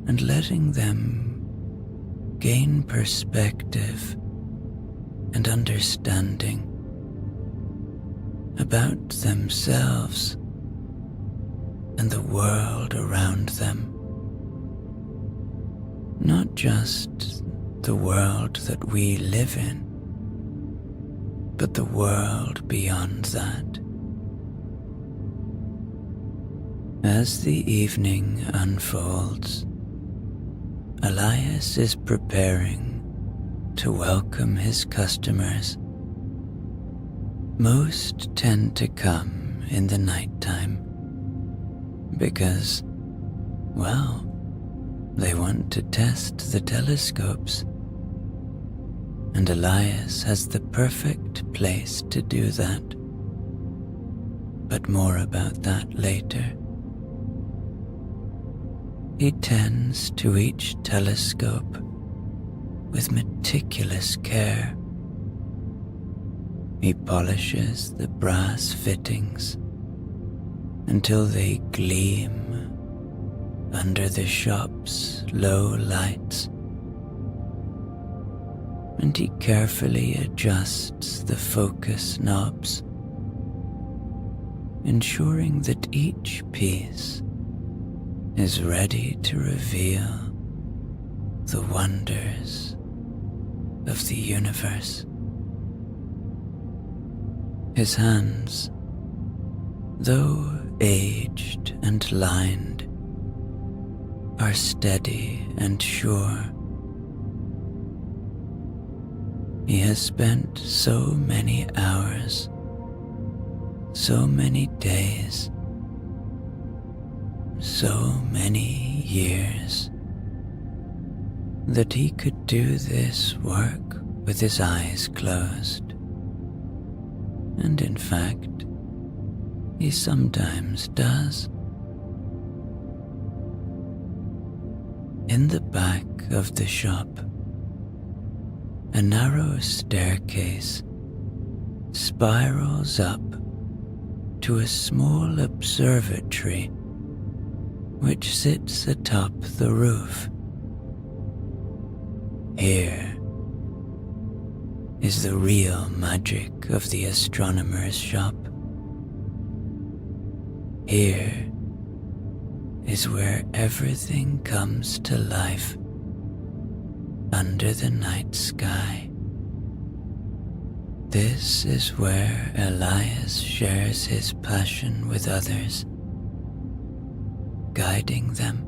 and letting them gain perspective and understanding about themselves and the world around them. Not just the world that we live in, but the world beyond that. As the evening unfolds, Elias is preparing to welcome his customers. Most tend to come in the nighttime because, well, they want to test the telescopes, and Elias has the perfect place to do that. But more about that later. He tends to each telescope with meticulous care. He polishes the brass fittings until they gleam under the shop's low lights, and he carefully adjusts the focus knobs, ensuring that each piece is ready to reveal the wonders of the universe. His hands, though aged and lined, are steady and sure. He has spent so many hours, so many days, so many years, that he could do this work with his eyes closed. And in fact, he sometimes does. In the back of the shop, a narrow staircase spirals up to a small observatory which sits atop the roof. Here is the real magic of the astronomer's shop. Here is where everything comes to life under the night sky. This is where Elias shares his passion with others, guiding them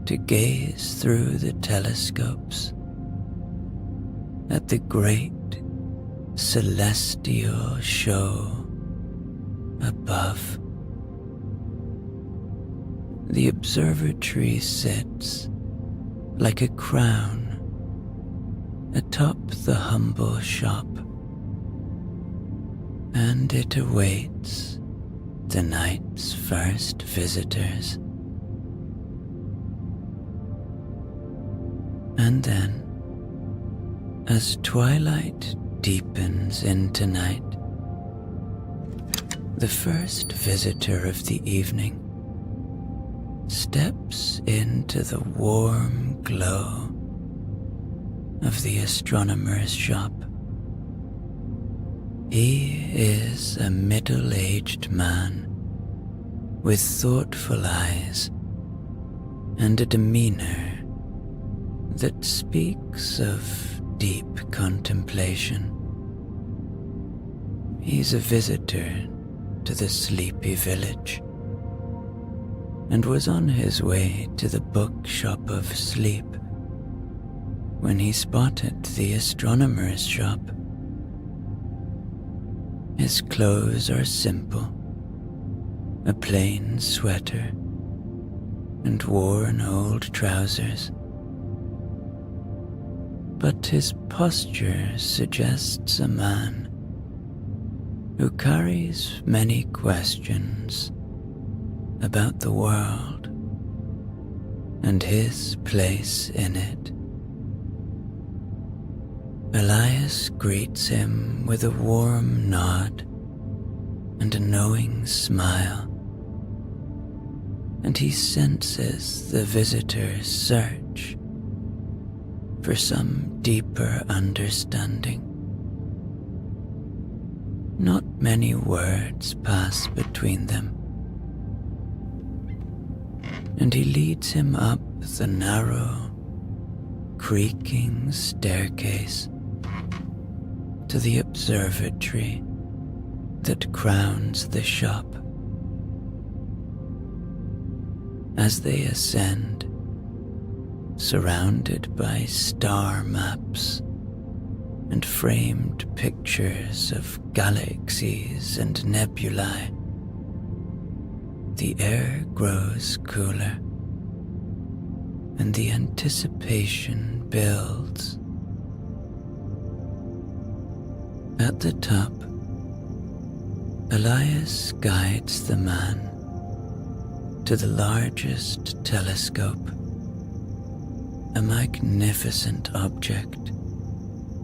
to gaze through the telescopes at the great celestial show above. The observatory sits like a crown atop the humble shop, and it awaits the night's first visitors. And then, as twilight deepens into night, the first visitor of the evening steps into the warm glow of the astronomer's shop. He is a middle-aged man with thoughtful eyes and a demeanor that speaks of deep contemplation. He's a visitor to the sleepy village and was on his way to the bookshop of sleep when he spotted the astronomer's shop. His clothes are simple, a plain sweater and worn old trousers, but his posture suggests a man who carries many questions about the world and his place in it. Elias greets him with a warm nod and a knowing smile, and he senses the visitor's search for some deeper understanding. Not many words pass between them, and he leads him up the narrow, creaking staircase to the observatory that crowns the shop. As they ascend, surrounded by star maps and framed pictures of galaxies and nebulae, the air grows cooler and the anticipation builds. At the top, Elias guides the man to the largest telescope, a magnificent object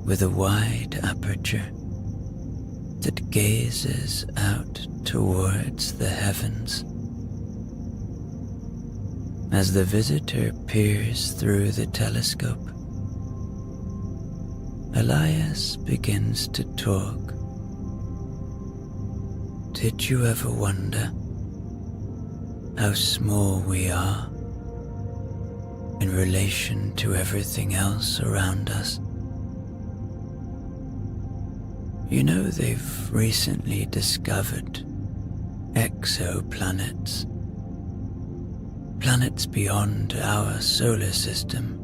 with a wide aperture that gazes out towards the heavens. As the visitor peers through the telescope, Elias begins to talk. Did you ever wonder how small we are in relation to everything else around us? You know, they've recently discovered exoplanets, planets beyond our solar system.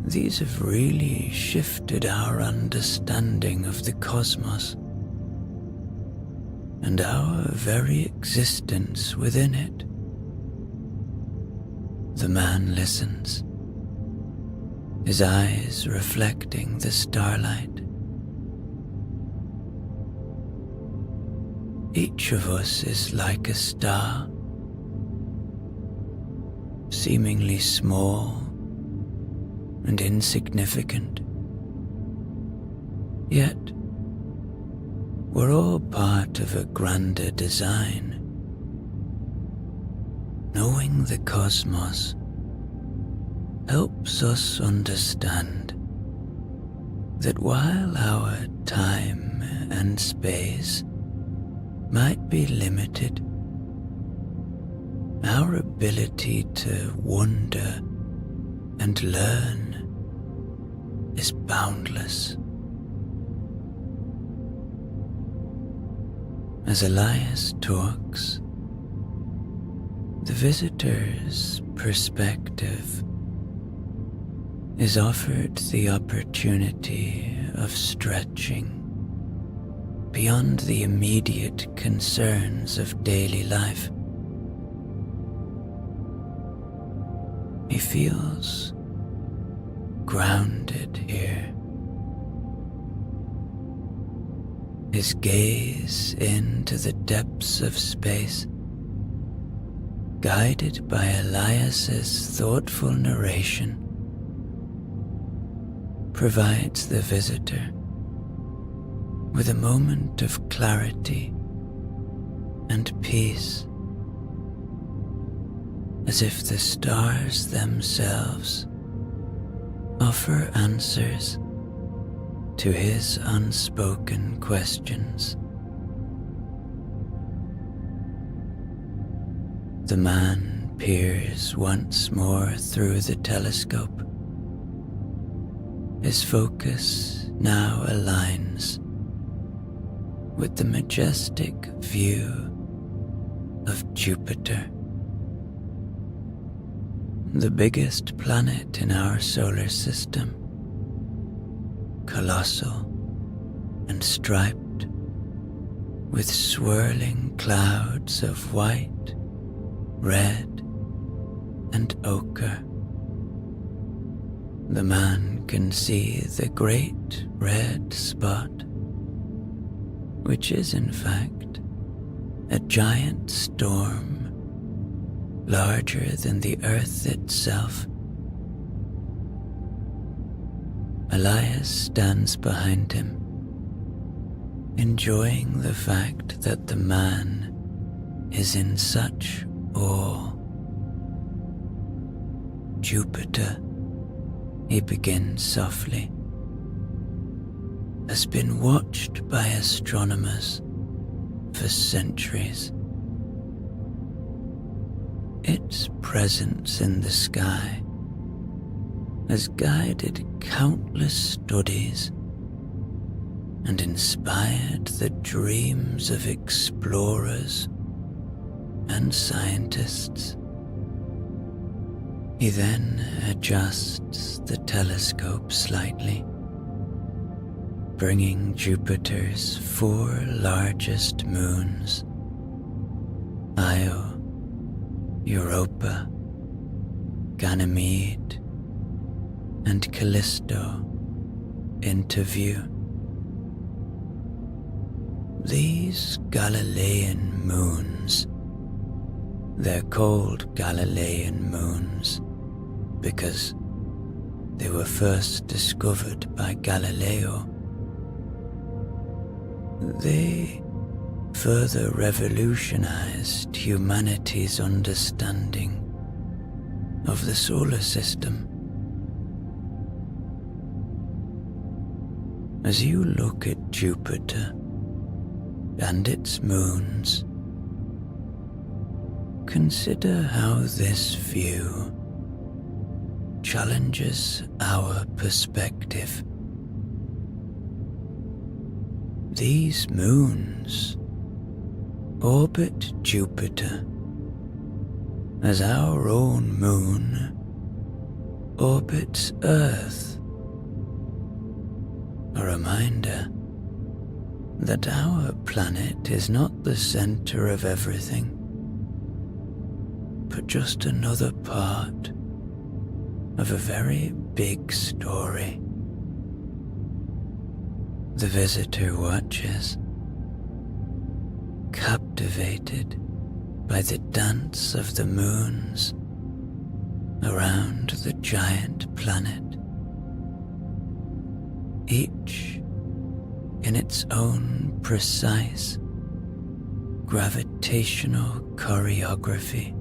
These have really shifted our understanding of the cosmos and our very existence within it. The man listens, his eyes reflecting the starlight. Each of us is like a star, seemingly small and insignificant. Yet, we're all part of a grander design. Knowing the cosmos helps us understand that while our time and space might be limited, our ability to wonder and learn is boundless. As Elias talks, the visitor's perspective is offered the opportunity of stretching beyond the immediate concerns of daily life. He feels grounded here. His gaze into the depths of space, guided by Elias's thoughtful narration, provides the visitor with a moment of clarity and peace, as if the stars themselves offer answers to his unspoken questions. The man peers once more through the telescope. His focus now aligns with the majestic view of Jupiter, the biggest planet in our solar system, colossal and striped with swirling clouds of white, red, and ochre. The man can see the great red spot, which is in fact a giant storm larger than the earth itself. Elias stands behind him, enjoying the fact that the man is in such awe. Jupiter, he begins softly, has been watched by astronomers for centuries. Its presence in the sky has guided countless studies and inspired the dreams of explorers and scientists. He then adjusts the telescope slightly, bringing Jupiter's 4 largest moons, Io, Europa, Ganymede, and Callisto, into view. These Galilean moons, they're called Galilean moons because they were first discovered by Galileo. They further revolutionized humanity's understanding of the solar system. As you look at Jupiter and its moons, consider how this view challenges our perspective. These moons orbit Jupiter as our own moon orbits Earth. A reminder that our planet is not the center of everything, but just another part of a very big story. The visitor watches, captivated by the dance of the moons around the giant planet, each in its own precise gravitational choreography.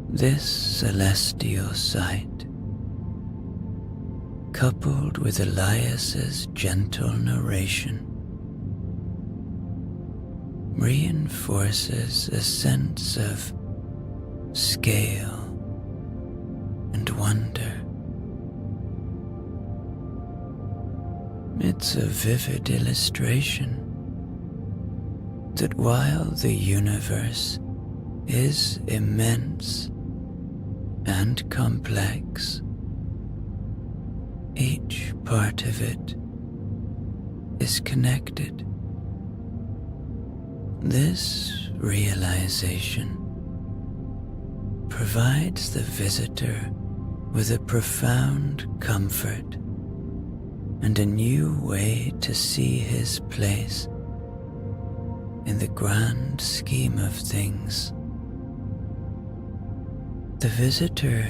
This celestial sight, coupled with Elias's gentle narration, reinforces a sense of scale and wonder. It's a vivid illustration that while the universe is immense and complex, each part of it is connected. This realization provides the visitor with a profound comfort and a new way to see his place in the grand scheme of things. The visitor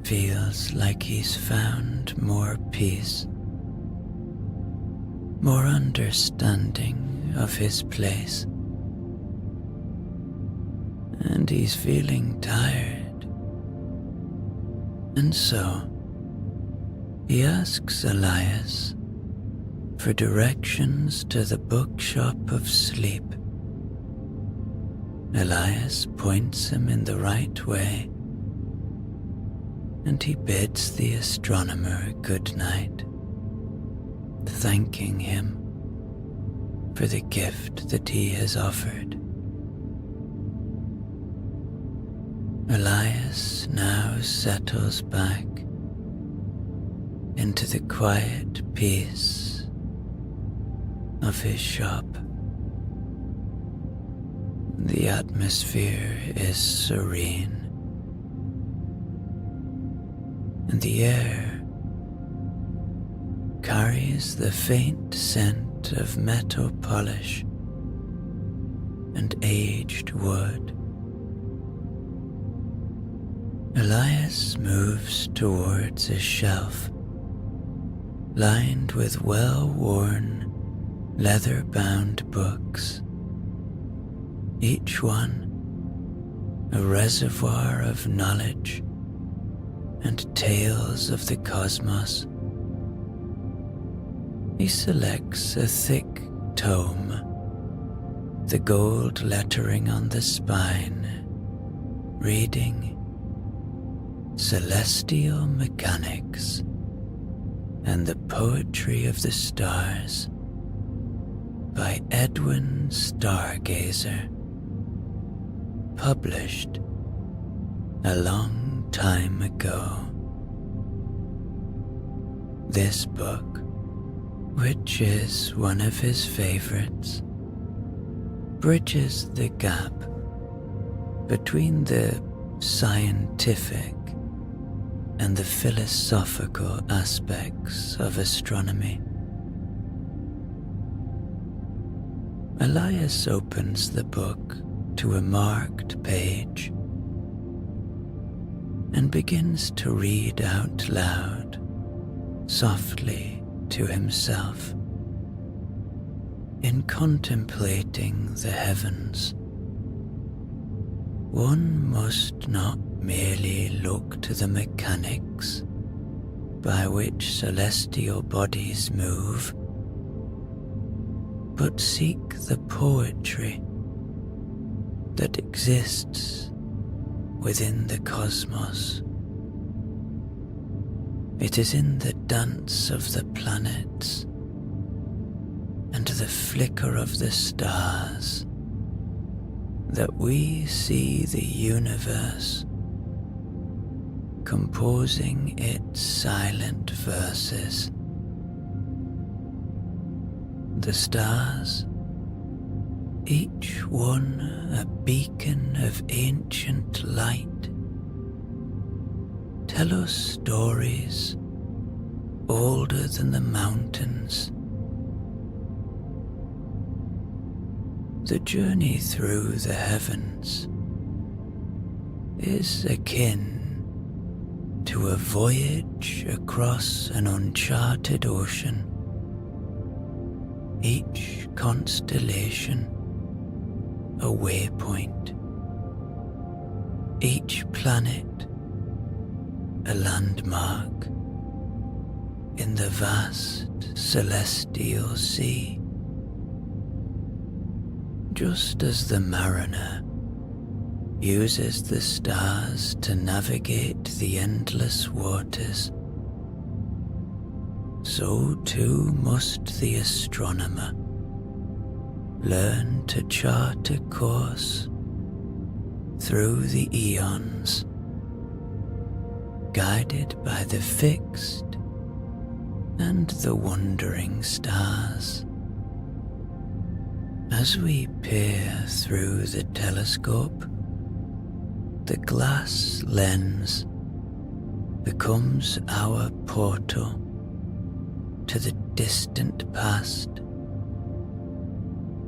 feels like he's found more peace, more understanding of his place, and he's feeling tired. And so he asks Elias for directions to the bookshop of sleep. Elias points him in the right way, and he bids the astronomer good night, thanking him for the gift that he has offered. Elias now settles back into the quiet peace of his shop. The atmosphere is serene, and the air carries the faint scent of metal polish and aged wood. Elias moves towards a shelf lined with well-worn, leather-bound books, each one a reservoir of knowledge and tales of the cosmos. He selects a thick tome, the gold lettering on the spine, reading Celestial Mechanics and the Poetry of the Stars by Edwin Stargazer, published a long time ago. This book, which is one of his favorites, bridges the gap between the scientific and the philosophical aspects of astronomy. Elias opens the book to a marked page and begins to read out loud, softly to himself. In contemplating the heavens, one must not merely look to the mechanics by which celestial bodies move, but seek the poetry that exists within the cosmos. It is in the dance of the planets and the flicker of the stars that we see the universe composing its silent verses. The stars, each one a beacon of ancient light, tell us stories older than the mountains. The journey through the heavens is akin to a voyage across an uncharted ocean. Each constellation a waypoint, each planet a landmark in the vast celestial sea. Just as the mariner uses the stars to navigate the endless waters, so too must the astronomer learn to chart a course through the eons, guided by the fixed and the wandering stars. As we peer through the telescope, the glass lens becomes our portal to the distant past.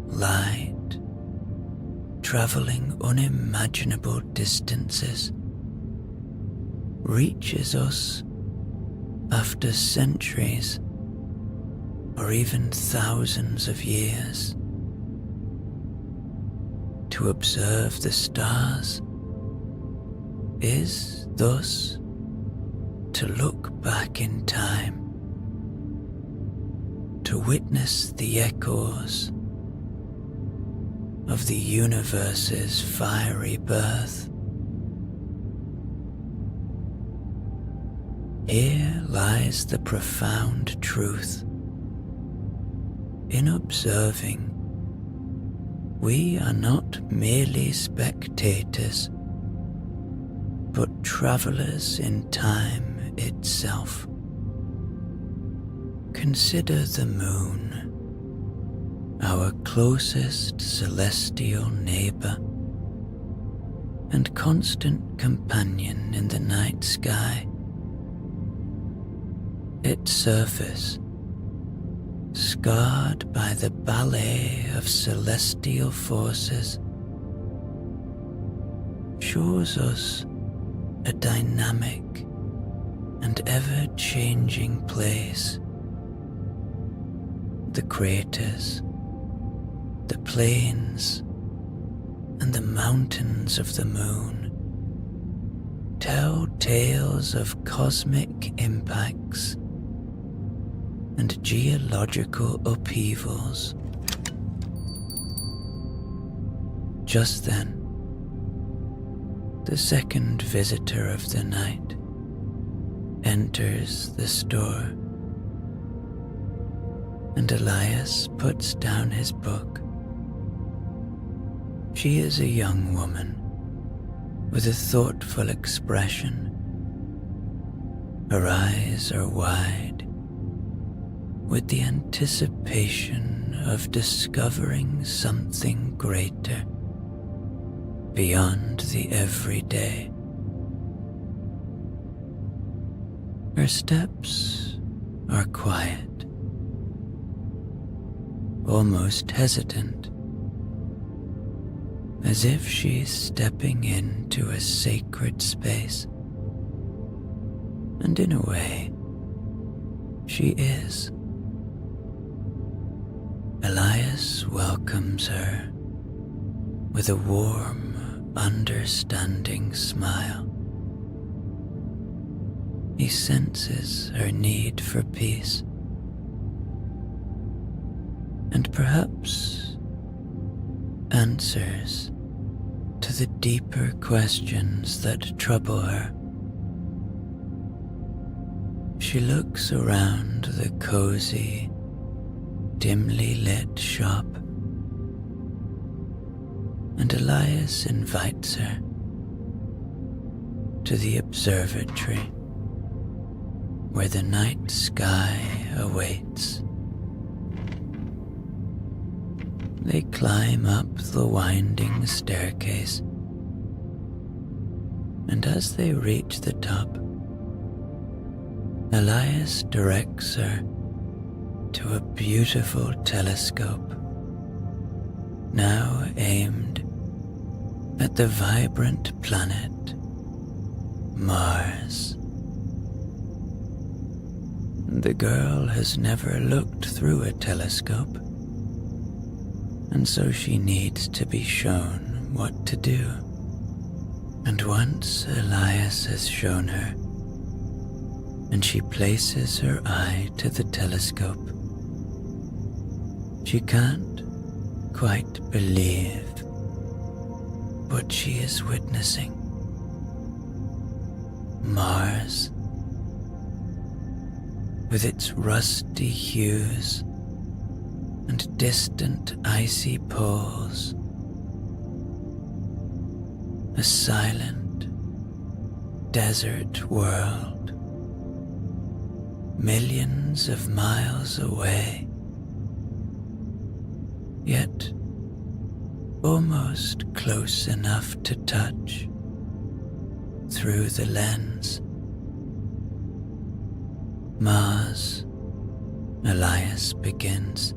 Light, traveling unimaginable distances, reaches us after centuries or even thousands of years. To observe the stars is thus to look back in time, to witness the echoes of the universe's fiery birth. Here lies the profound truth. In observing, we are not merely spectators, but travelers in time itself. Consider the moon, our closest celestial neighbor and constant companion in the night sky. Its surface, scarred by the ballet of celestial forces, shows us a dynamic and ever-changing place. The craters, the plains, and the mountains of the moon tell tales of cosmic impacts and geological upheavals. Just then, the second visitor of the night enters the store, and Elias puts down his book. She is a young woman with a thoughtful expression. Her eyes are wide with the anticipation of discovering something greater beyond the everyday. Her steps are quiet, almost hesitant, as if she's stepping into a sacred space. And in a way, she is. Elias welcomes her with a warm, understanding smile. He senses her need for peace, and perhaps answers to the deeper questions that trouble her. She looks around the cozy, dimly lit shop and Elias invites her to the observatory where the night sky awaits. They climb up the winding staircase, and as they reach the top, Elias directs her to a beautiful telescope, now aimed at the vibrant planet Mars. The girl has never looked through a telescope, and so she needs to be shown what to do. And once Elias has shown her, and she places her eye to the telescope, she can't quite believe what she is witnessing. Mars, with its rusty hues and distant icy poles, a silent desert world, millions of miles away, yet almost close enough to touch through the lens. Mars, Elias begins,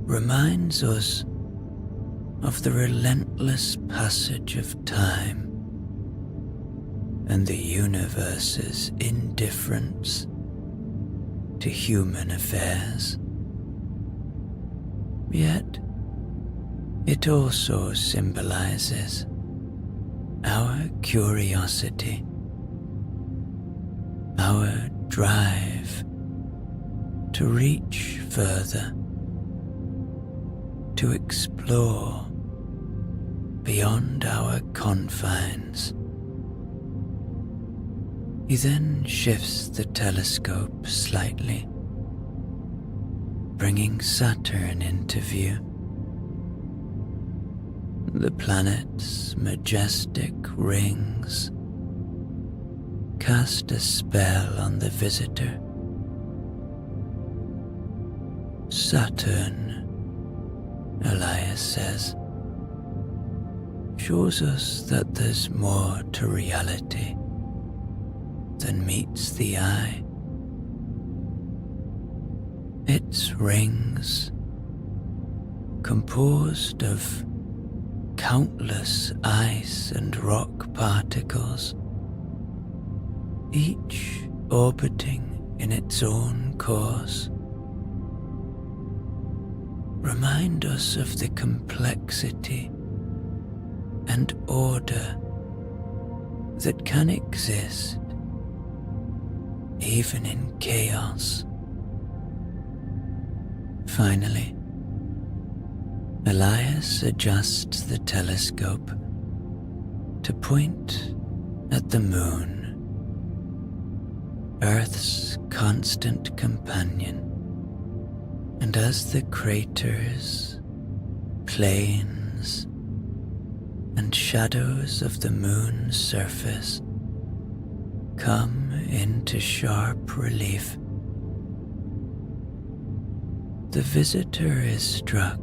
reminds us of the relentless passage of time and the universe's indifference to human affairs. Yet, it also symbolizes our curiosity, our drive to reach further, to explore beyond our confines. He then shifts the telescope slightly, bringing Saturn into view. The planet's majestic rings cast a spell on the visitor. Saturn, Elias says, shows us that there's more to reality than meets the eye. Its rings, composed of countless ice and rock particles, each orbiting in its own course, remind us of the complexity and order that can exist even in chaos. Finally, Elias adjusts the telescope to point at the moon, Earth's constant companion, and as the craters, plains, and shadows of the moon's surface come into sharp relief, the visitor is struck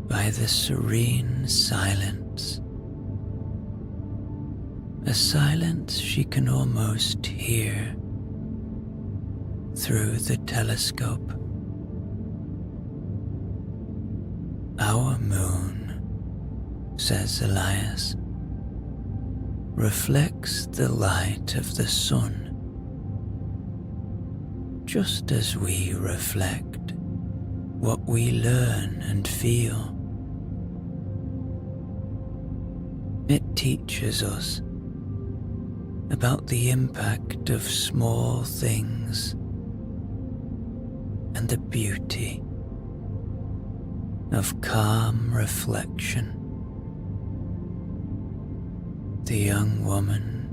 by the serene silence, a silence she can almost hear through the telescope. Our moon, says Elias, reflects the light of the sun, just as we reflect what we learn and feel. It teaches us about the impact of small things and the beauty of calm reflection. The young woman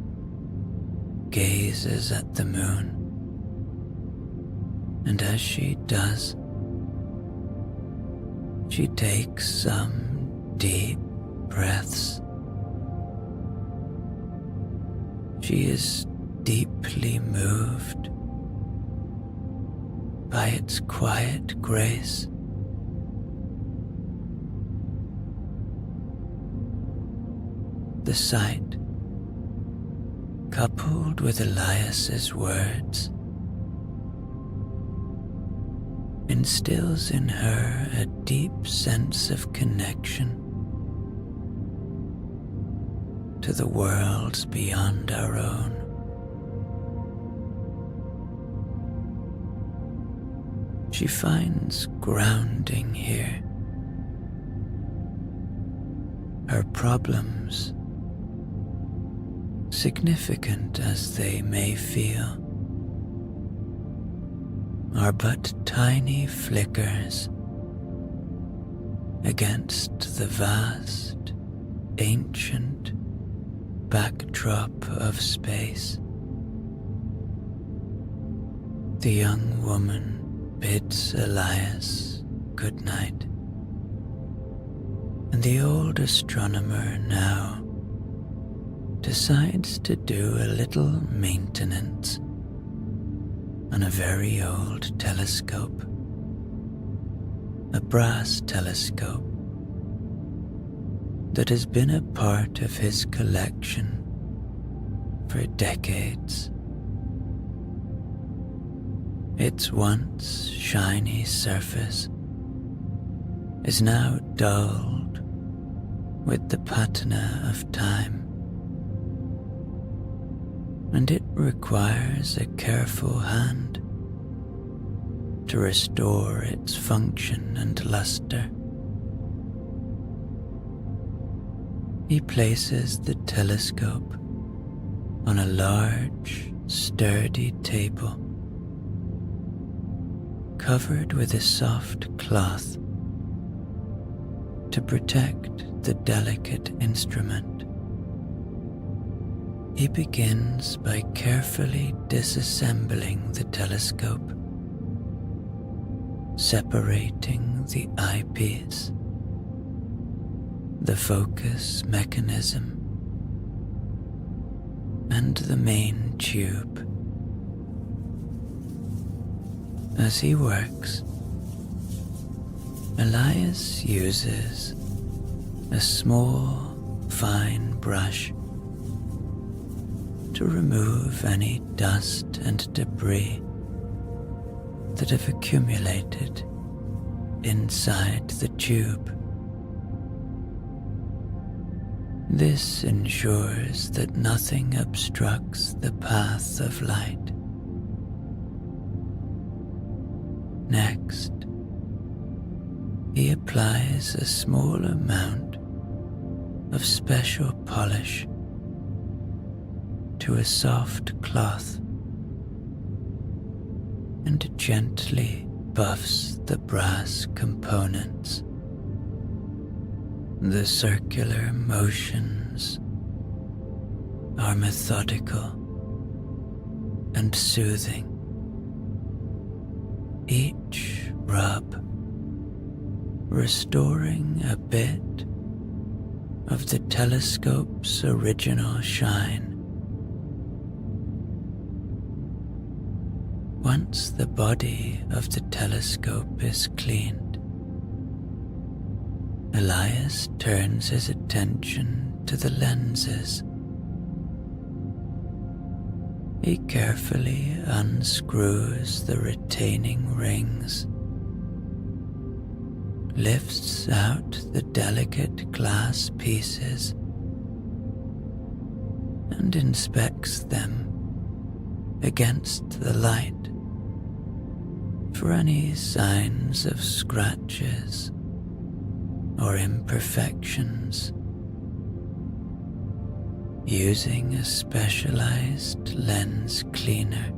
gazes at the moon, and as she does, She takes some deep breaths. She is deeply moved by its quiet grace. The sight, coupled with Elias's words, instills in her a deep sense of connection to the worlds beyond our own. She finds grounding here. Her problems, significant as they may feel, are but tiny flickers against the vast, ancient backdrop of space. The young woman bids Elias good night, and the old astronomer now decides to do a little maintenance on a very old telescope, a brass telescope that has been a part of his collection for decades. Its once shiny surface is now dulled with the patina of time, and it requires a careful hand to restore its function and luster. He places the telescope on a large, sturdy table covered with a soft cloth to protect the delicate instrument. He begins by carefully disassembling the telescope, separating the eyepiece, the focus mechanism, and the main tube. As he works, Elias uses a small, fine brush to remove any dust and debris that have accumulated inside the tube. This ensures that nothing obstructs the path of light. Next, he applies a small amount of special polish to a soft cloth and gently buffs the brass components. The circular motions are methodical and soothing. Each rub restoring a bit of the telescope's original shine. Once the body of the telescope is cleaned, Elias turns his attention to the lenses. He carefully unscrews the retaining rings, lifts out the delicate glass pieces, and inspects them against the light for any signs of scratches or imperfections. Using a specialized lens cleaner,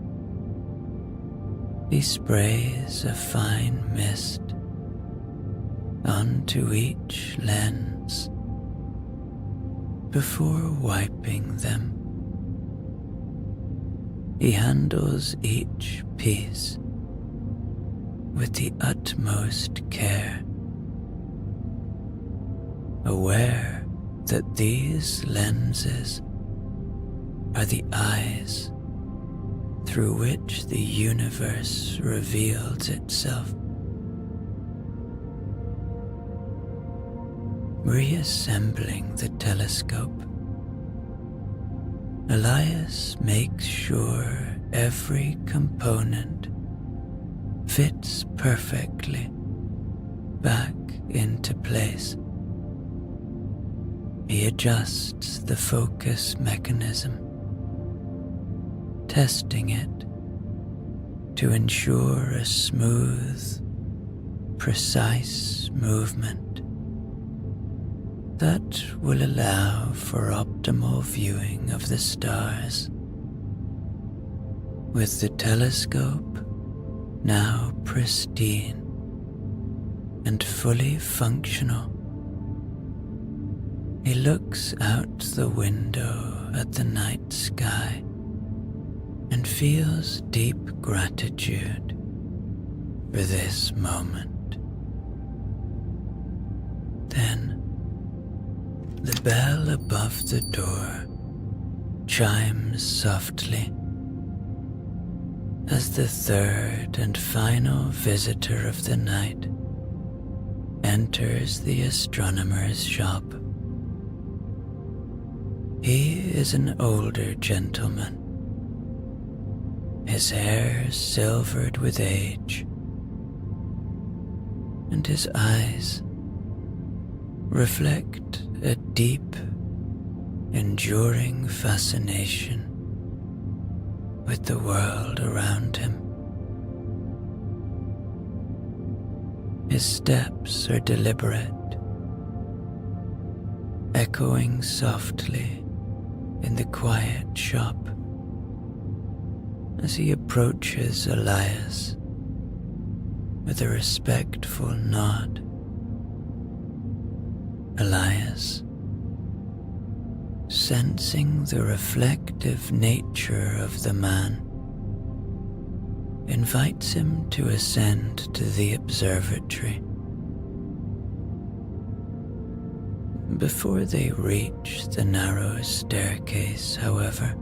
he sprays a fine mist onto each lens before wiping them. He handles each piece with the utmost care, aware that these lenses are the eyes through which the universe reveals itself. Reassembling the telescope, Elias makes sure every component fits perfectly back into place. He adjusts the focus mechanism, testing it to ensure a smooth, precise movement that will allow for optimal viewing of the stars. With the telescope now pristine and fully functional, he looks out the window at the night sky and feels deep gratitude for this moment. Then, the bell above the door chimes softly as the third and final visitor of the night enters the astronomer's shop. He is an older gentleman, his hair silvered with age, and his eyes reflect a deep, enduring fascination with the world around him. His steps are deliberate, echoing softly in the quiet shop as he approaches Elias with a respectful nod. Elias, sensing the reflective nature of the man, invites him to ascend to the observatory. Before they reach the narrow staircase, however,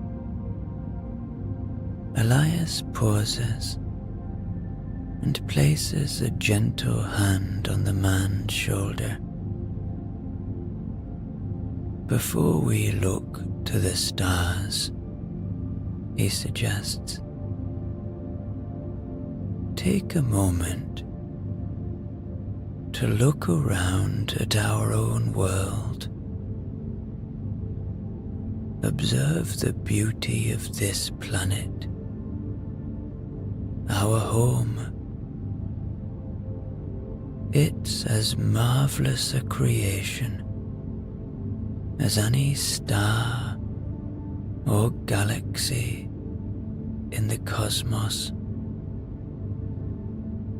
Elias pauses and places a gentle hand on the man's shoulder. Before we look to the stars, he suggests, take a moment to look around at our own world. Observe the beauty of this planet, our home. It's as marvelous a creation as any star or galaxy in the cosmos.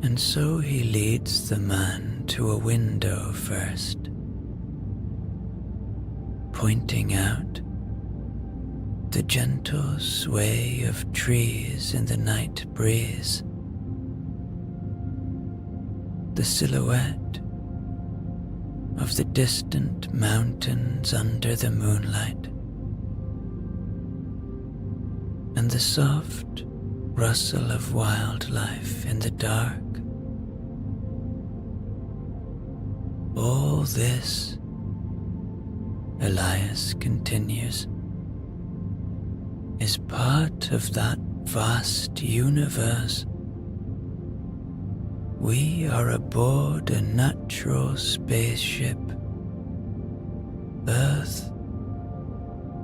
And so he leads the man to a window first, pointing out the gentle sway of trees in the night breeze, the silhouette of the distant mountains under the moonlight, and the soft rustle of wildlife in the dark. All this, Elias continues, is part of that vast universe. We are aboard a natural spaceship, Earth,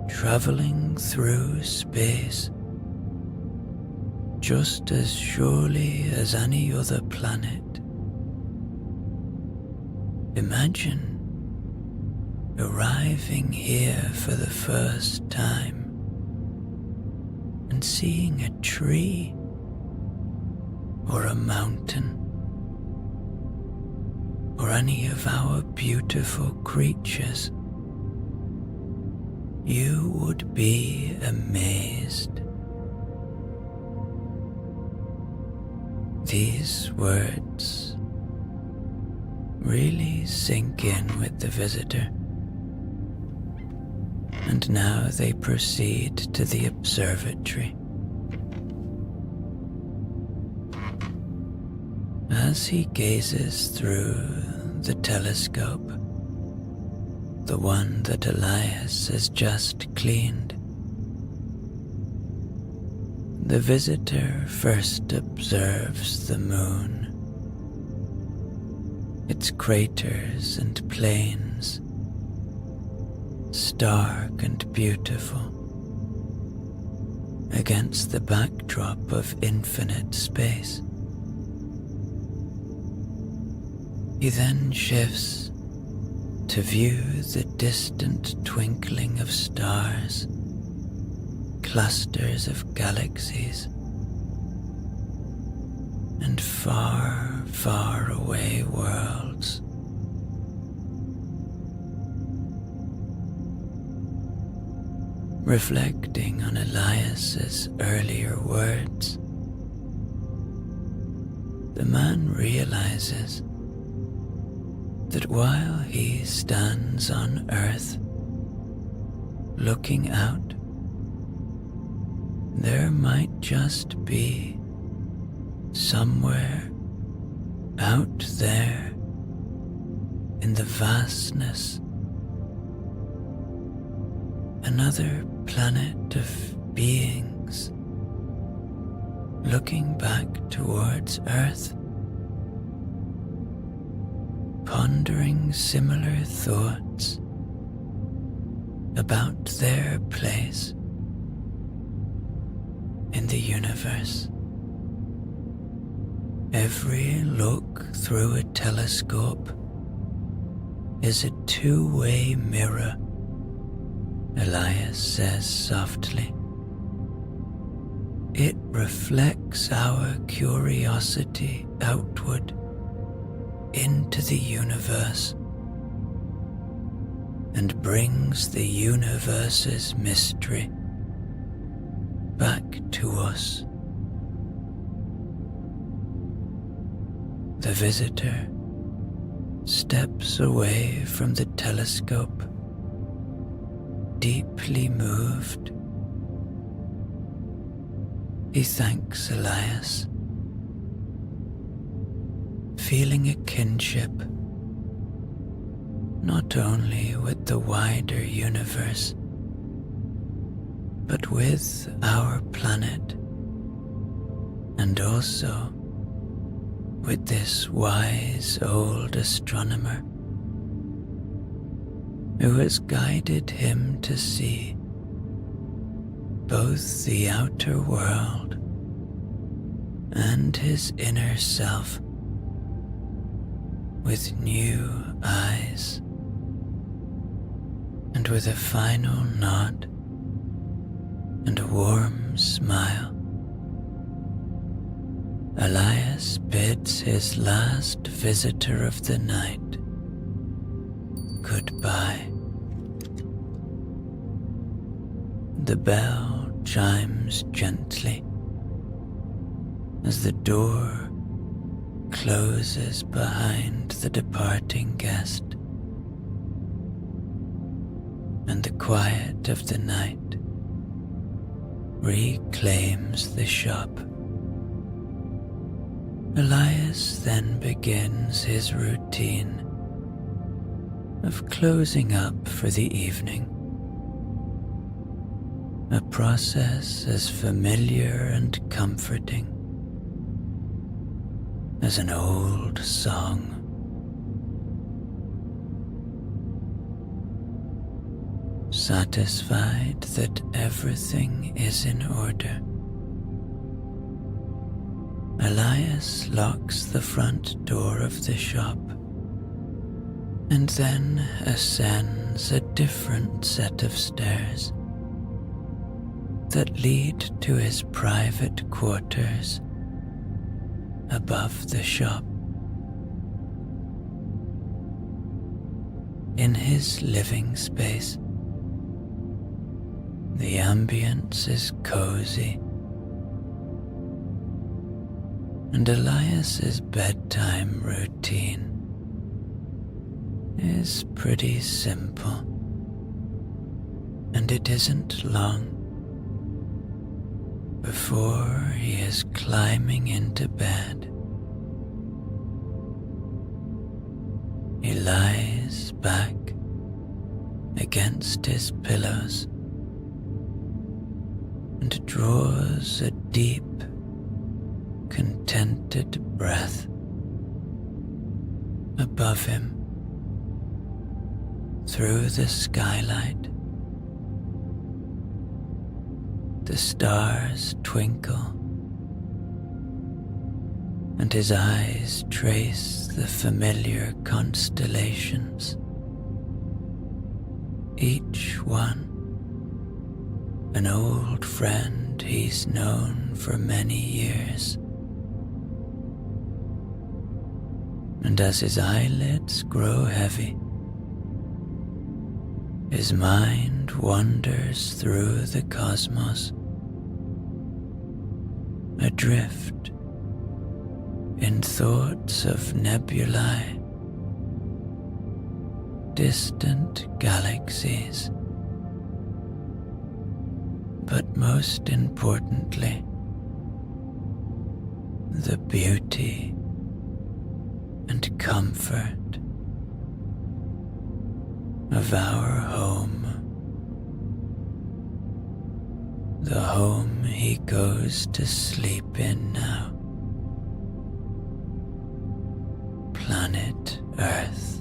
traveling through space, just as surely as any other planet. Imagine arriving here for the first time and seeing a tree or a mountain or any of our beautiful creatures. You would be amazed. These words really sink in with the visitor. And now they proceed to the observatory. As he gazes through the telescope, the one that Elias has just cleaned, the visitor first observes the moon, its craters and plains, stark and beautiful, against the backdrop of infinite space. He then shifts to view the distant twinkling of stars, clusters of galaxies, and far, far away worlds. Reflecting on Elias's earlier words, the man realizes that while he stands on earth, looking out, there might just be somewhere out there in the vastness another planet of beings looking back towards Earth, pondering similar thoughts about their place in the universe. Every look through a telescope is a two-way mirror, Elias says softly. It reflects our curiosity outward into the universe and brings the universe's mystery back to us. The visitor steps away from the telescope, deeply moved. He thanks Elias, feeling a kinship not only with the wider universe, but with our planet, and also with this wise old astronomer who has guided him to see both the outer world and his inner self with new eyes. And with a final nod and a warm smile, Elias bids his last visitor of the night goodbye. The bell chimes gently as the door closes behind the departing guest, and the quiet of the night reclaims the shop. Elias then begins his routine of closing up for the evening, a process as familiar and comforting as an old song. Satisfied that everything is in order, Elias locks the front door of the shop and then ascends a different set of stairs that lead to his private quarters above the shop. In his living space, the ambience is cozy, and Elias's bedtime routine is pretty simple, and it isn't long before he is climbing into bed. He lies back against his pillows and draws a deep, contented breath. Above him, through the skylight, the stars twinkle, and his eyes trace the familiar constellations, each one an old friend he's known for many years. And as his eyelids grow heavy, his mind wanders through the cosmos, adrift in thoughts of nebulae, distant galaxies, but most importantly, the beauty and comfort of our home, the home he goes to sleep in now, planet Earth.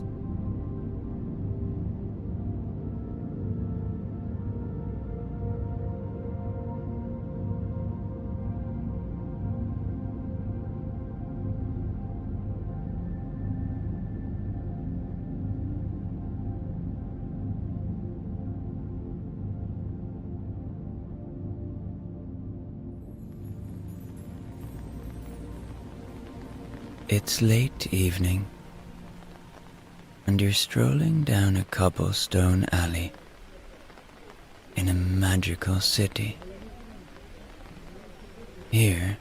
It's late evening, and you're strolling down a cobblestone alley in a magical city. Here,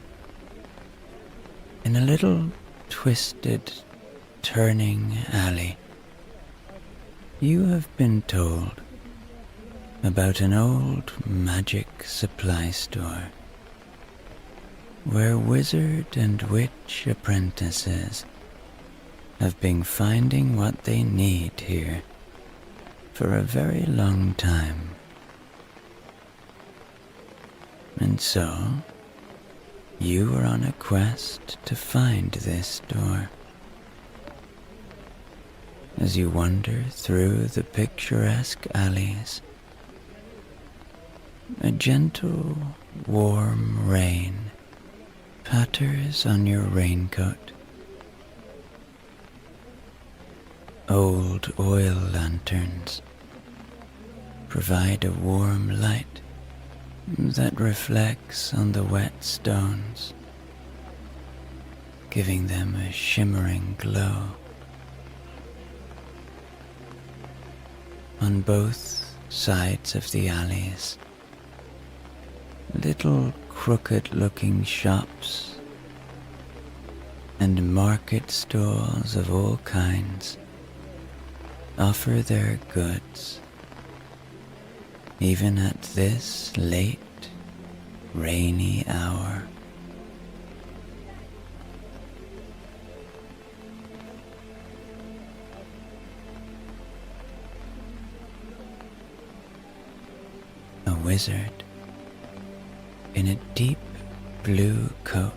in a little twisted, turning alley, you have been told about an old magic supply store where wizard and witch apprentices have been finding what they need here for a very long time. And so, you are on a quest to find this door. As you wander through the picturesque alleys, a gentle, warm rain patters on your raincoat. Old oil lanterns provide a warm light that reflects on the wet stones, giving them a shimmering glow. On both sides of the alleys, little crooked-looking shops and market stalls of all kinds offer their goods, even at this late, rainy hour. A wizard in a deep blue coat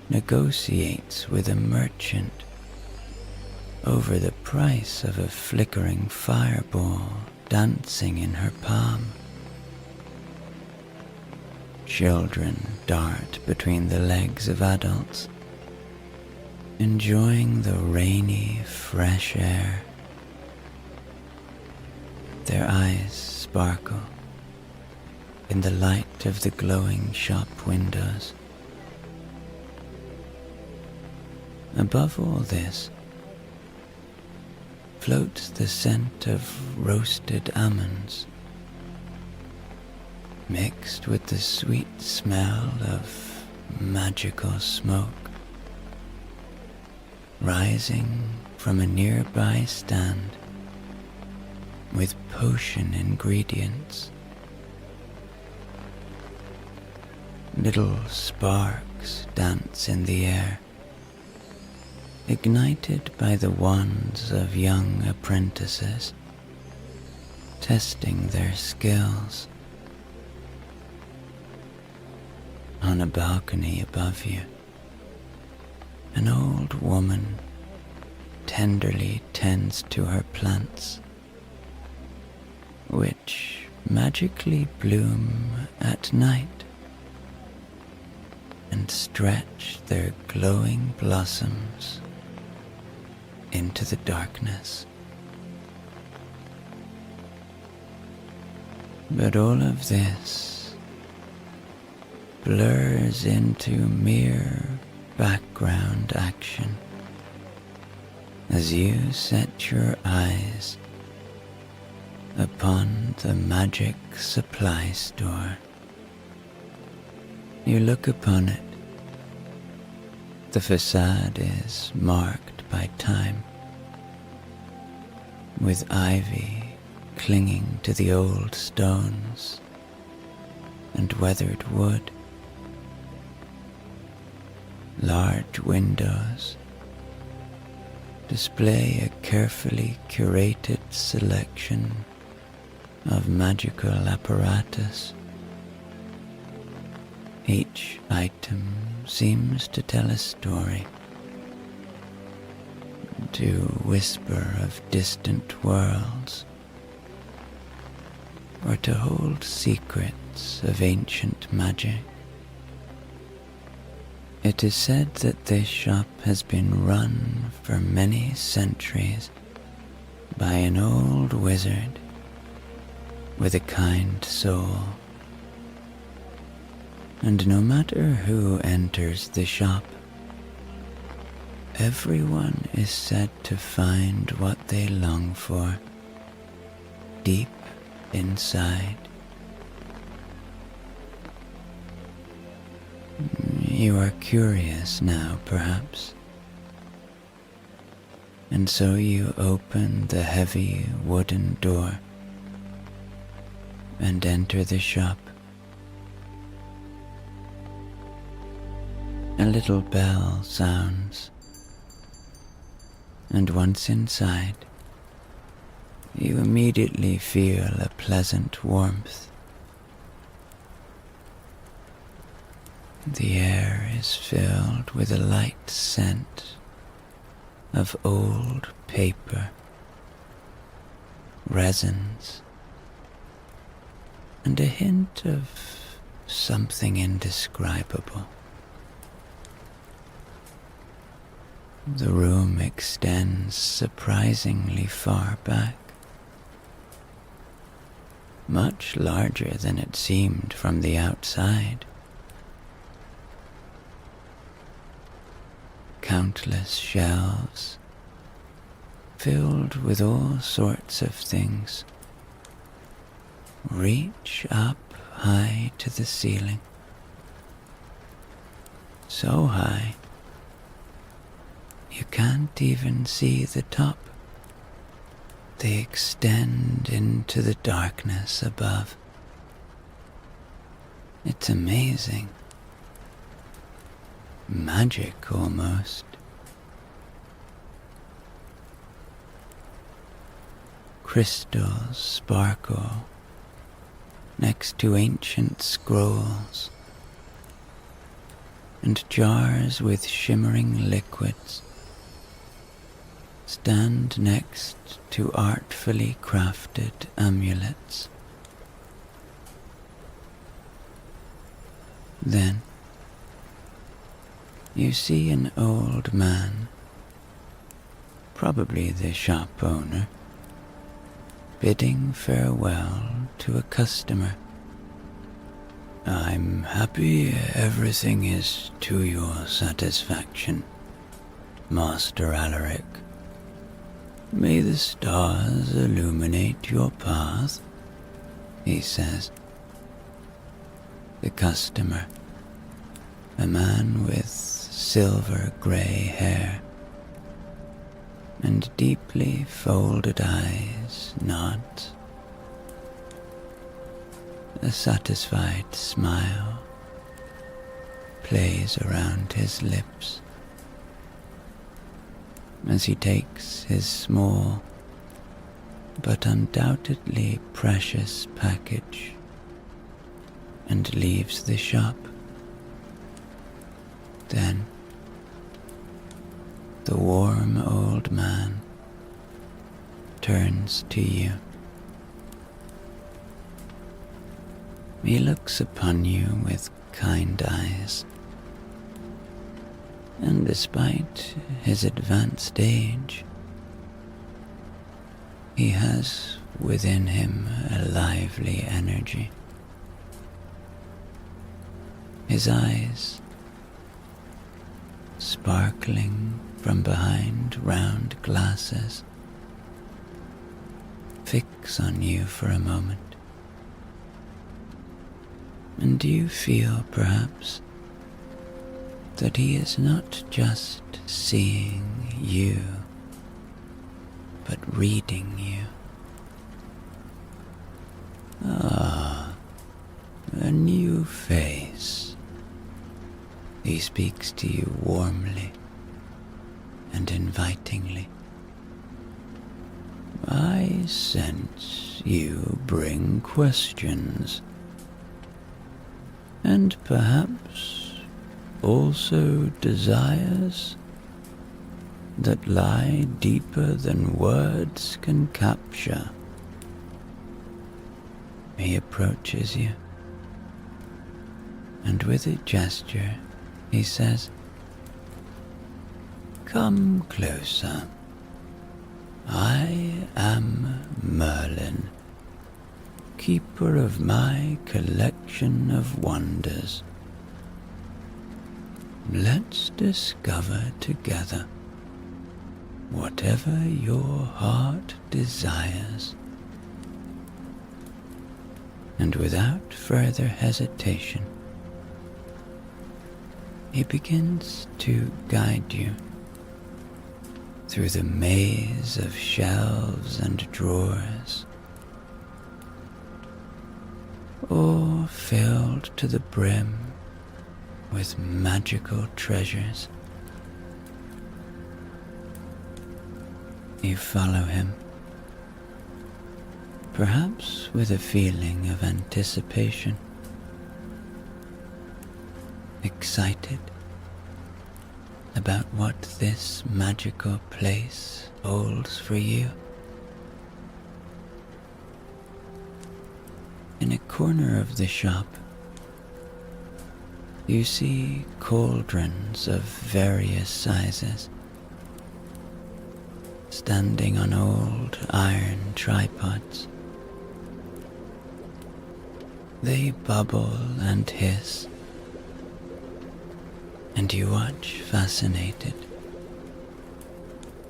negotiates with a merchant over the price of a flickering fireball dancing in her palm. Children dart between the legs of adults, enjoying the rainy, fresh air. Their eyes sparkle in the light of the glowing shop windows. Above all this floats the scent of roasted almonds, mixed with the sweet smell of magical smoke, rising from a nearby stand with potion ingredients. Little sparks dance in the air, ignited by the wands of young apprentices, testing their skills. On a balcony above you, an old woman tenderly tends to her plants, which magically bloom at night and stretch their glowing blossoms into the darkness. But all of this blurs into mere background action as you set your eyes upon the magic supply store. You look upon it. The facade is marked by time, with ivy clinging to the old stones and weathered wood. Large windows display a carefully curated selection of magical apparatus. Each item seems to tell a story, to whisper of distant worlds, or to hold secrets of ancient magic. It is said that this shop has been run for many centuries by an old wizard with a kind soul. And no matter who enters the shop, everyone is said to find what they long for deep inside. You are curious now, perhaps, and so you open the heavy wooden door and enter the shop. A little bell sounds, and once inside, you immediately feel a pleasant warmth. The air is filled with a light scent of old paper, resins, and a hint of something indescribable. The room extends surprisingly far back, much larger than it seemed from the outside. Countless shelves filled with all sorts of things reach up high to the ceiling, so high you can't even see the top. They extend into the darkness above. It's amazing. Magic almost. Crystals sparkle next to ancient scrolls, and jars with shimmering liquids stand next to artfully crafted amulets. Then you see an old man, probably the shop owner, bidding farewell to a customer. "I'm happy everything is to your satisfaction, Master Alaric. May the stars illuminate your path," he says. The customer, a man with silver-grey hair, and deeply folded eyes nods. A satisfied smile plays around his lips as he takes his small but undoubtedly precious package and leaves the shop. Then the warm old man turns to you. He looks upon you with kind eyes, and despite his advanced age, he has within him a lively energy. His eyes, sparkling from behind round glasses, fix on you for a moment, and you feel perhaps that he is not just seeing you, but reading you. Ah, a new face. He speaks to you warmly and invitingly. I sense you bring questions, and perhaps also desires that lie deeper than words can capture. He approaches you, and with a gesture he says, "Come closer. I am Merlin, keeper of my collection of wonders. Let's discover together whatever your heart desires." And without further hesitation, he begins to guide you through the maze of shelves and drawers, all filled to the brim with magical treasures. You follow him, perhaps with a feeling of anticipation, excited about what this magical place holds for you. In a corner of the shop, you see cauldrons of various sizes, standing on old iron tripods. They bubble and hiss, and you watch fascinated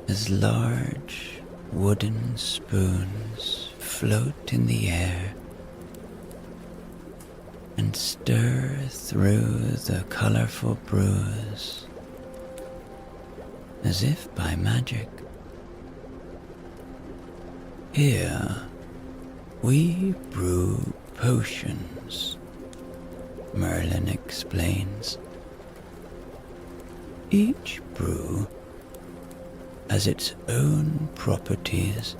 as large wooden spoons float in the air and stir through the colorful brews as if by magic. Here we brew potions, Merlin explains. Each brew has its own properties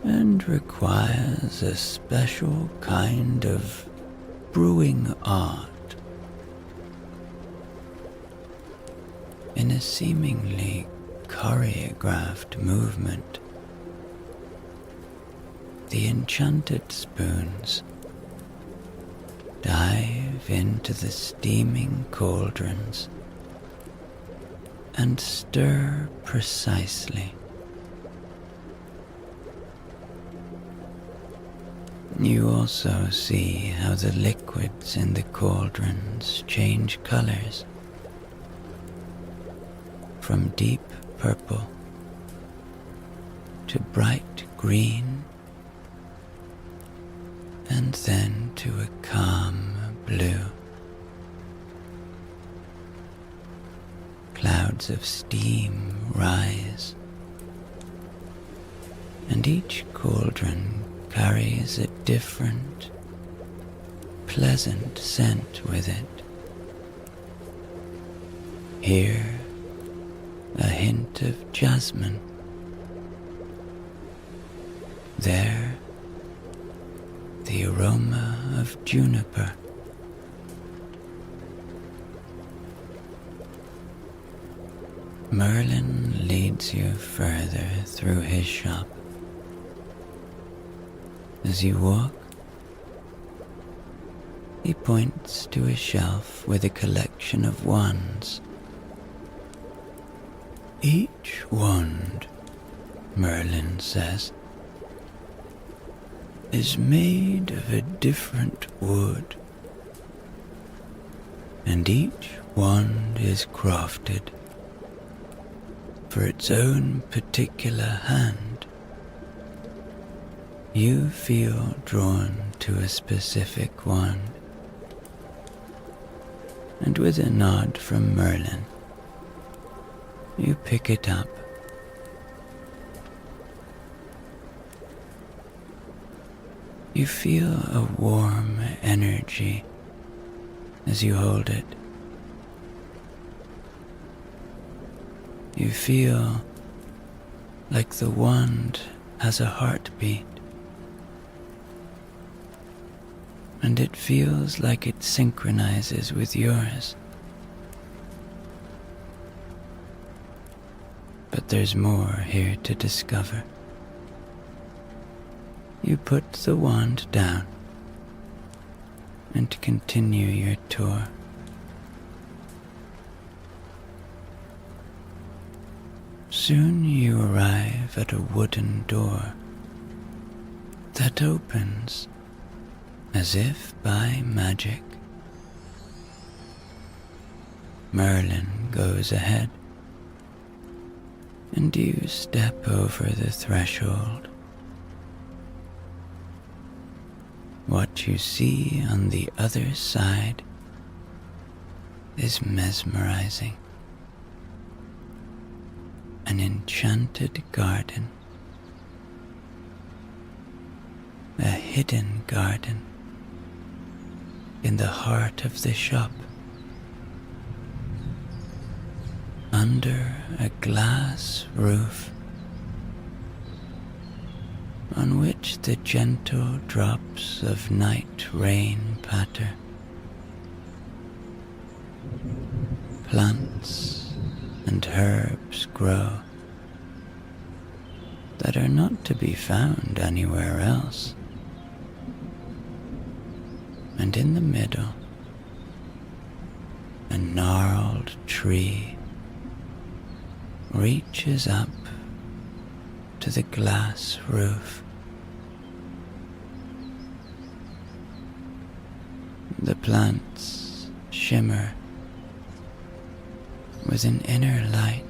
and requires a special kind of brewing art. In a seemingly choreographed movement, the enchanted spoons dive into the steaming cauldrons and stir precisely. You also see how the liquids in the cauldrons change colors from deep purple to bright green, and then to a calm blue. clouds of steam rise, and each cauldron carries a different, pleasant scent with it. Here, a hint of jasmine. There, the aroma of juniper. Merlin leads you further through his shop. As you walk, he points to a shelf with a collection of wands. Each wand, Merlin says, is made of a different wood, and each wand is crafted for its own particular hand. You feel drawn to a specific wand, and with a nod from Merlin, you pick it up. You feel a warm energy as you hold it. You feel like the wand has a heartbeat, and it feels like it synchronizes with yours. But there's more here to discover. You put the wand down and continue your tour. Soon you arrive at a wooden door that opens as if by magic. Merlin goes ahead, and you step over the threshold. What you see on the other side is mesmerizing. An enchanted garden, a hidden garden in the heart of the shop, under a glass roof on which the gentle drops of night rain patter. Plants and herbs grow that are not to be found anywhere else. And in the middle, a gnarled tree reaches up to the glass roof. The plants shimmer with an inner light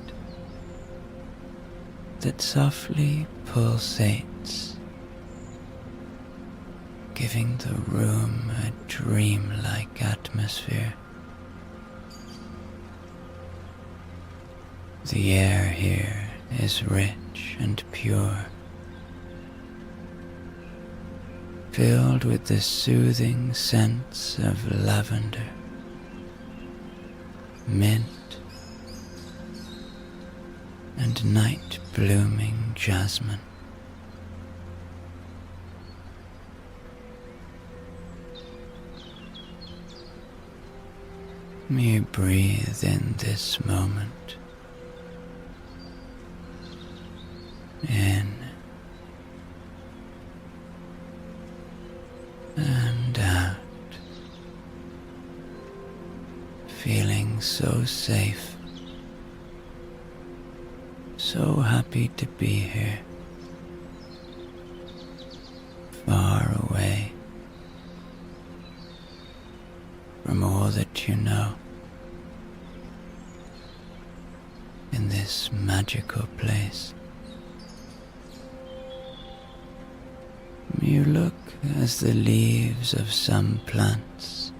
that softly pulsates, giving the room a dreamlike atmosphere. The air here is rich and pure, filled with the soothing scents of lavender, mint, and night-blooming jasmine. You breathe in this moment, in and out, feeling so safe, so happy to be here, far away from all that you know, in this magical place. You look as the leaves of some plants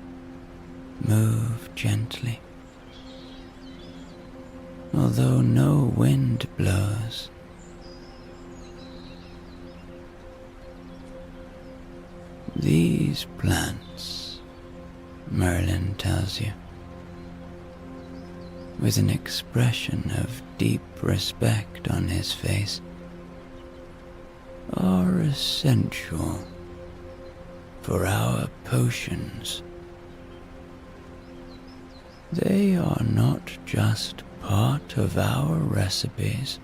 move gently, although no wind blows. These plants, Merlin tells you, with an expression of deep respect on his face, are essential for our potions. They are not just part of our recipes.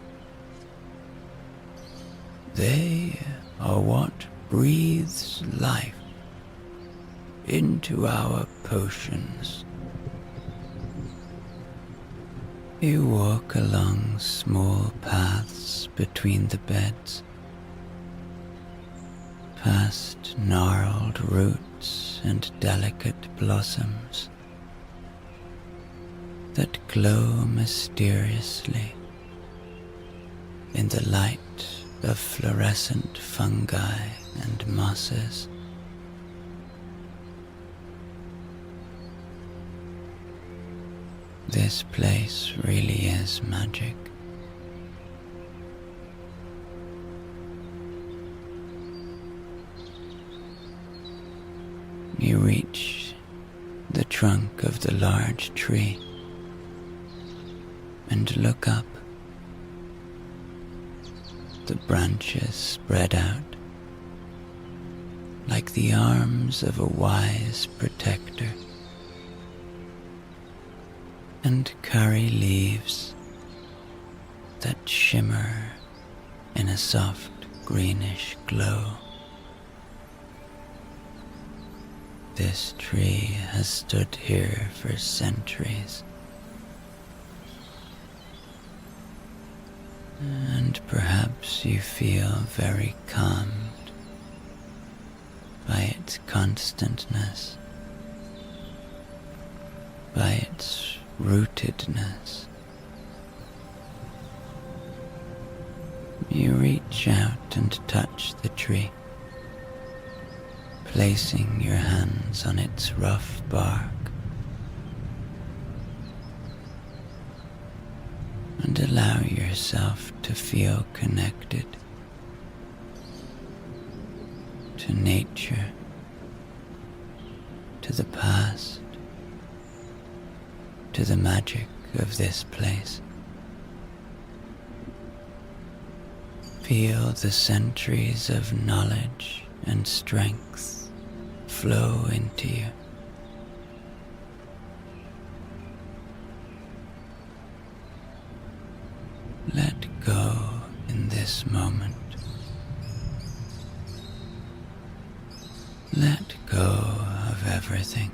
They are what breathes life into our potions. You walk along small paths between the beds, past gnarled roots and delicate blossoms that glow mysteriously in the light of fluorescent fungi and mosses. This place really is magic. You reach the trunk of the large tree and look up. The branches spread out like the arms of a wise protector and carry leaves that shimmer in a soft greenish glow. This tree has stood here for centuries, and perhaps you feel very calmed by its constantness, by its rootedness. You reach out and touch the tree, placing your hands on its rough bark, and allow yourself to feel connected to nature, to the past, to the magic of this place. Feel the centuries of knowledge and strength flow into you. Let go in this moment. Let go of everything.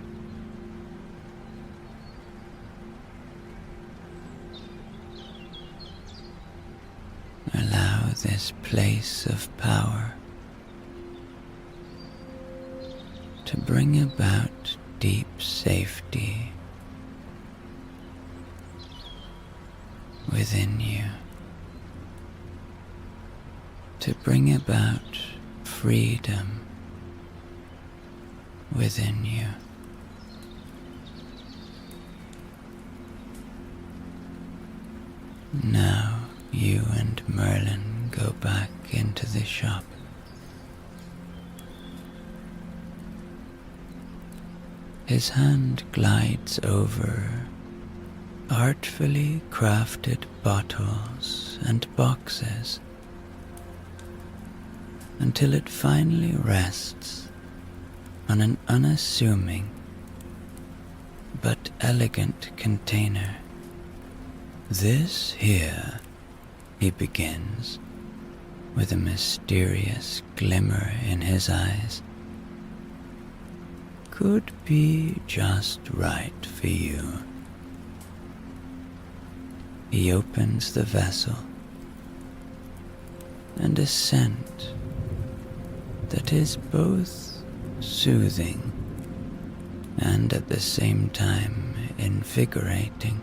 Allow this place of power to bring about deep safety within you, to bring about freedom within you. Now you and Merlin go back into the shop. His hand glides over artfully crafted bottles and boxes until it finally rests on an unassuming but elegant container. This here, he begins, with a mysterious glimmer in his eyes, could be just right for you. He opens the vessel, and a scent that is both soothing and at the same time invigorating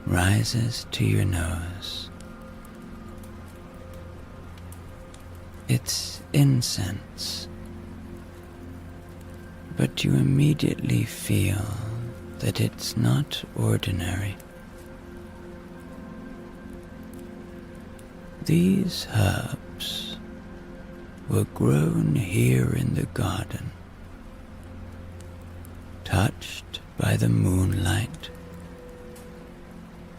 rises to your nose. It's incense, but you immediately feel that it's not ordinary. These herbs were grown here in the garden, touched by the moonlight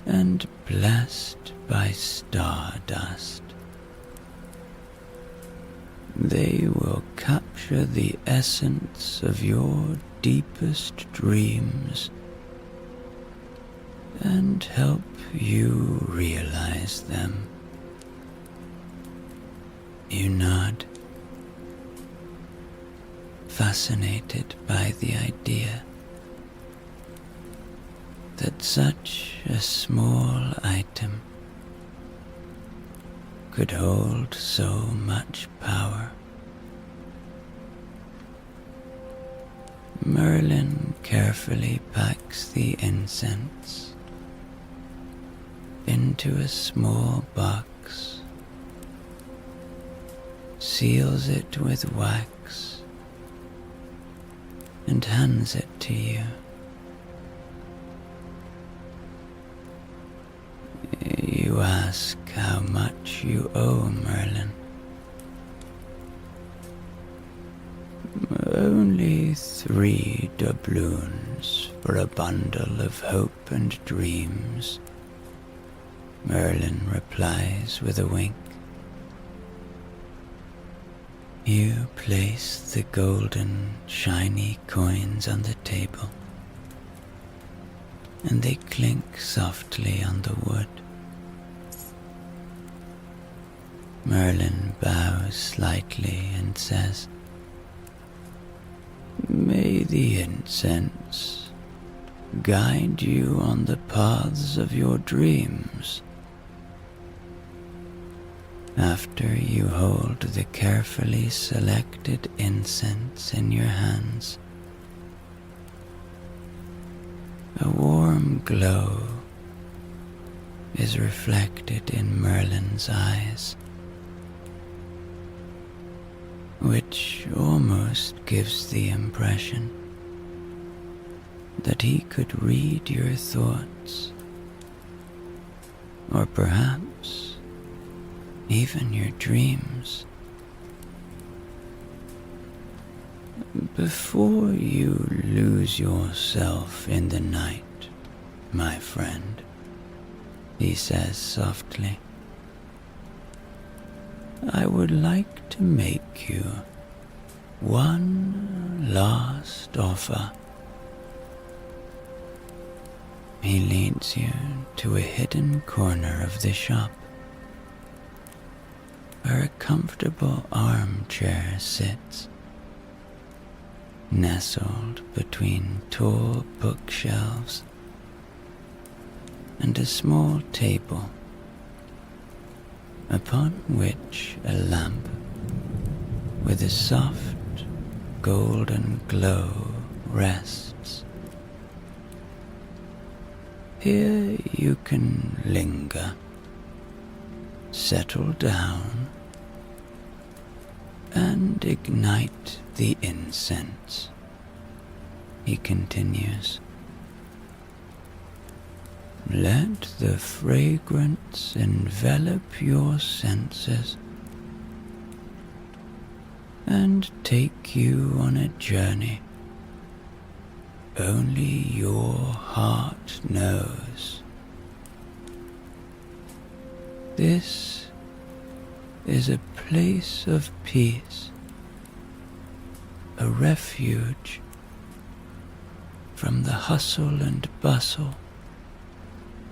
and blessed by stardust. They will capture the essence of your deepest dreams and help you realize them. You nod, fascinated by the idea that such a small item could hold so much power. Merlin carefully packs the incense into a small box, seals it with wax, and hands it to you. You ask how much you owe Merlin. Only 3 doubloons for a bundle of hope and dreams, Merlin replies with a wink. You place the golden, shiny coins on the table, and they clink softly on the wood. Merlin bows slightly and says, "May the incense guide you on the paths of your dreams." After you hold the carefully selected incense in your hands, a warm glow is reflected in Merlin's eyes, which almost gives the impression that he could read your thoughts, or perhaps even your dreams. Before you lose yourself in the night, my friend, he says softly, I would like to make you one last offer. He leads you to a hidden corner of the shop, where a comfortable armchair sits, nestled between tall bookshelves and a small table upon which a lamp with a soft golden glow rests. Here you can linger, settle down, and ignite the incense, he continues. Let the fragrance envelop your senses and take you on a journey only your heart knows. This is a place of peace, a refuge from the hustle and bustle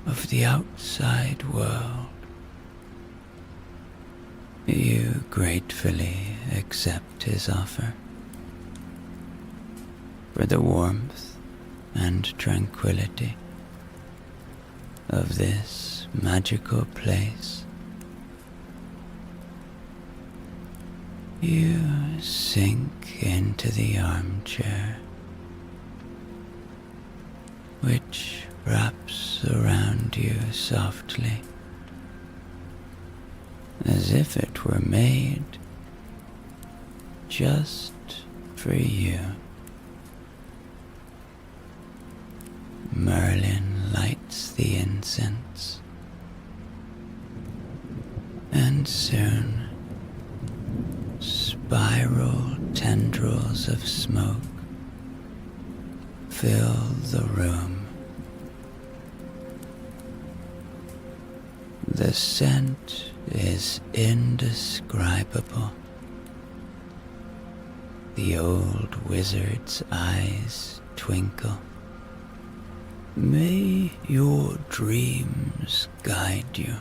of the outside world. You gratefully accept his offer. For the warmth and tranquility of this magical place, you sink into the armchair, which wraps around you softly, as if it were made just for you. Merlin lights the incense, And soon, spiral tendrils of smoke fill the room. The scent is indescribable. The old wizard's eyes twinkle. May your dreams guide you,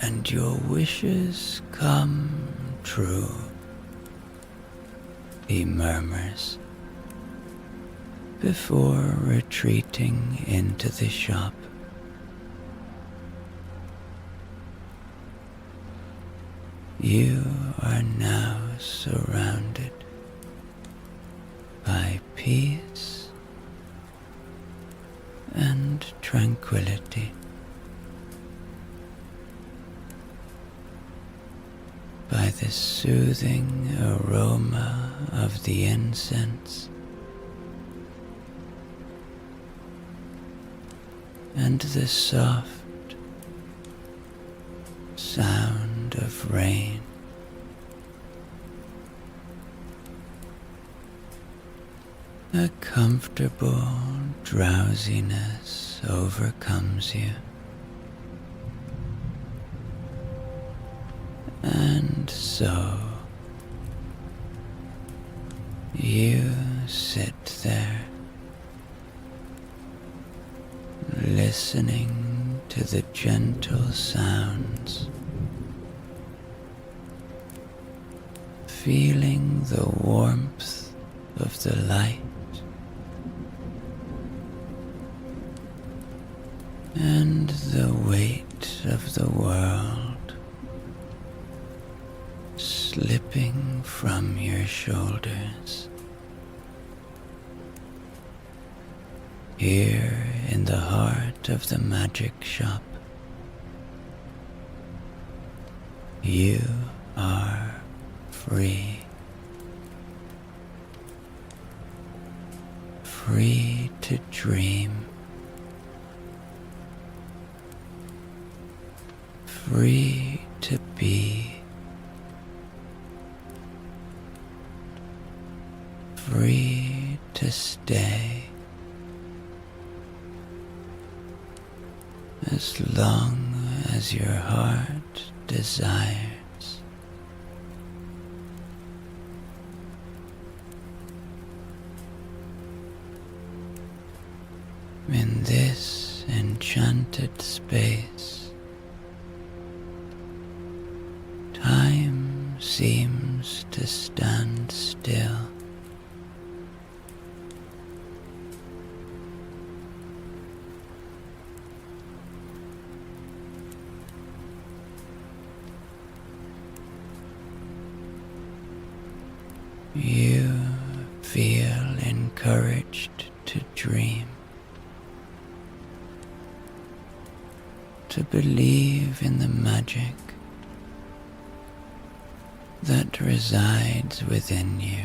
and your wishes come true, he murmurs, before retreating into the shop. You are now surrounded by peace and tranquility, by the soothing aroma of the incense and the soft sound of rain. A comfortable drowsiness overcomes you, and so you sit there, listening to the gentle sounds, feeling the warmth of the light and the weight of the world slipping from your shoulders. Here in the heart of the magic shop, you are free. Free to dream. Free to be. Free to stay. As long as your heart desires. In this enchanted space, time seems to stand still. You feel encouraged to dream, to believe in the magic that resides within you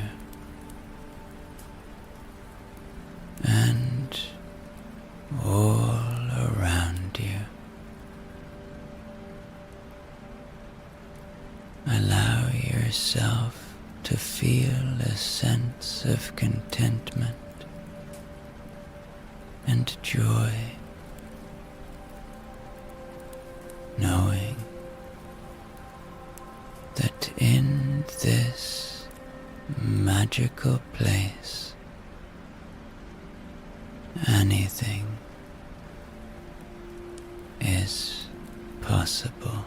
and all around you. Allow yourself to feel a sense of contentment and joy, knowing that in this magical place, anything is possible.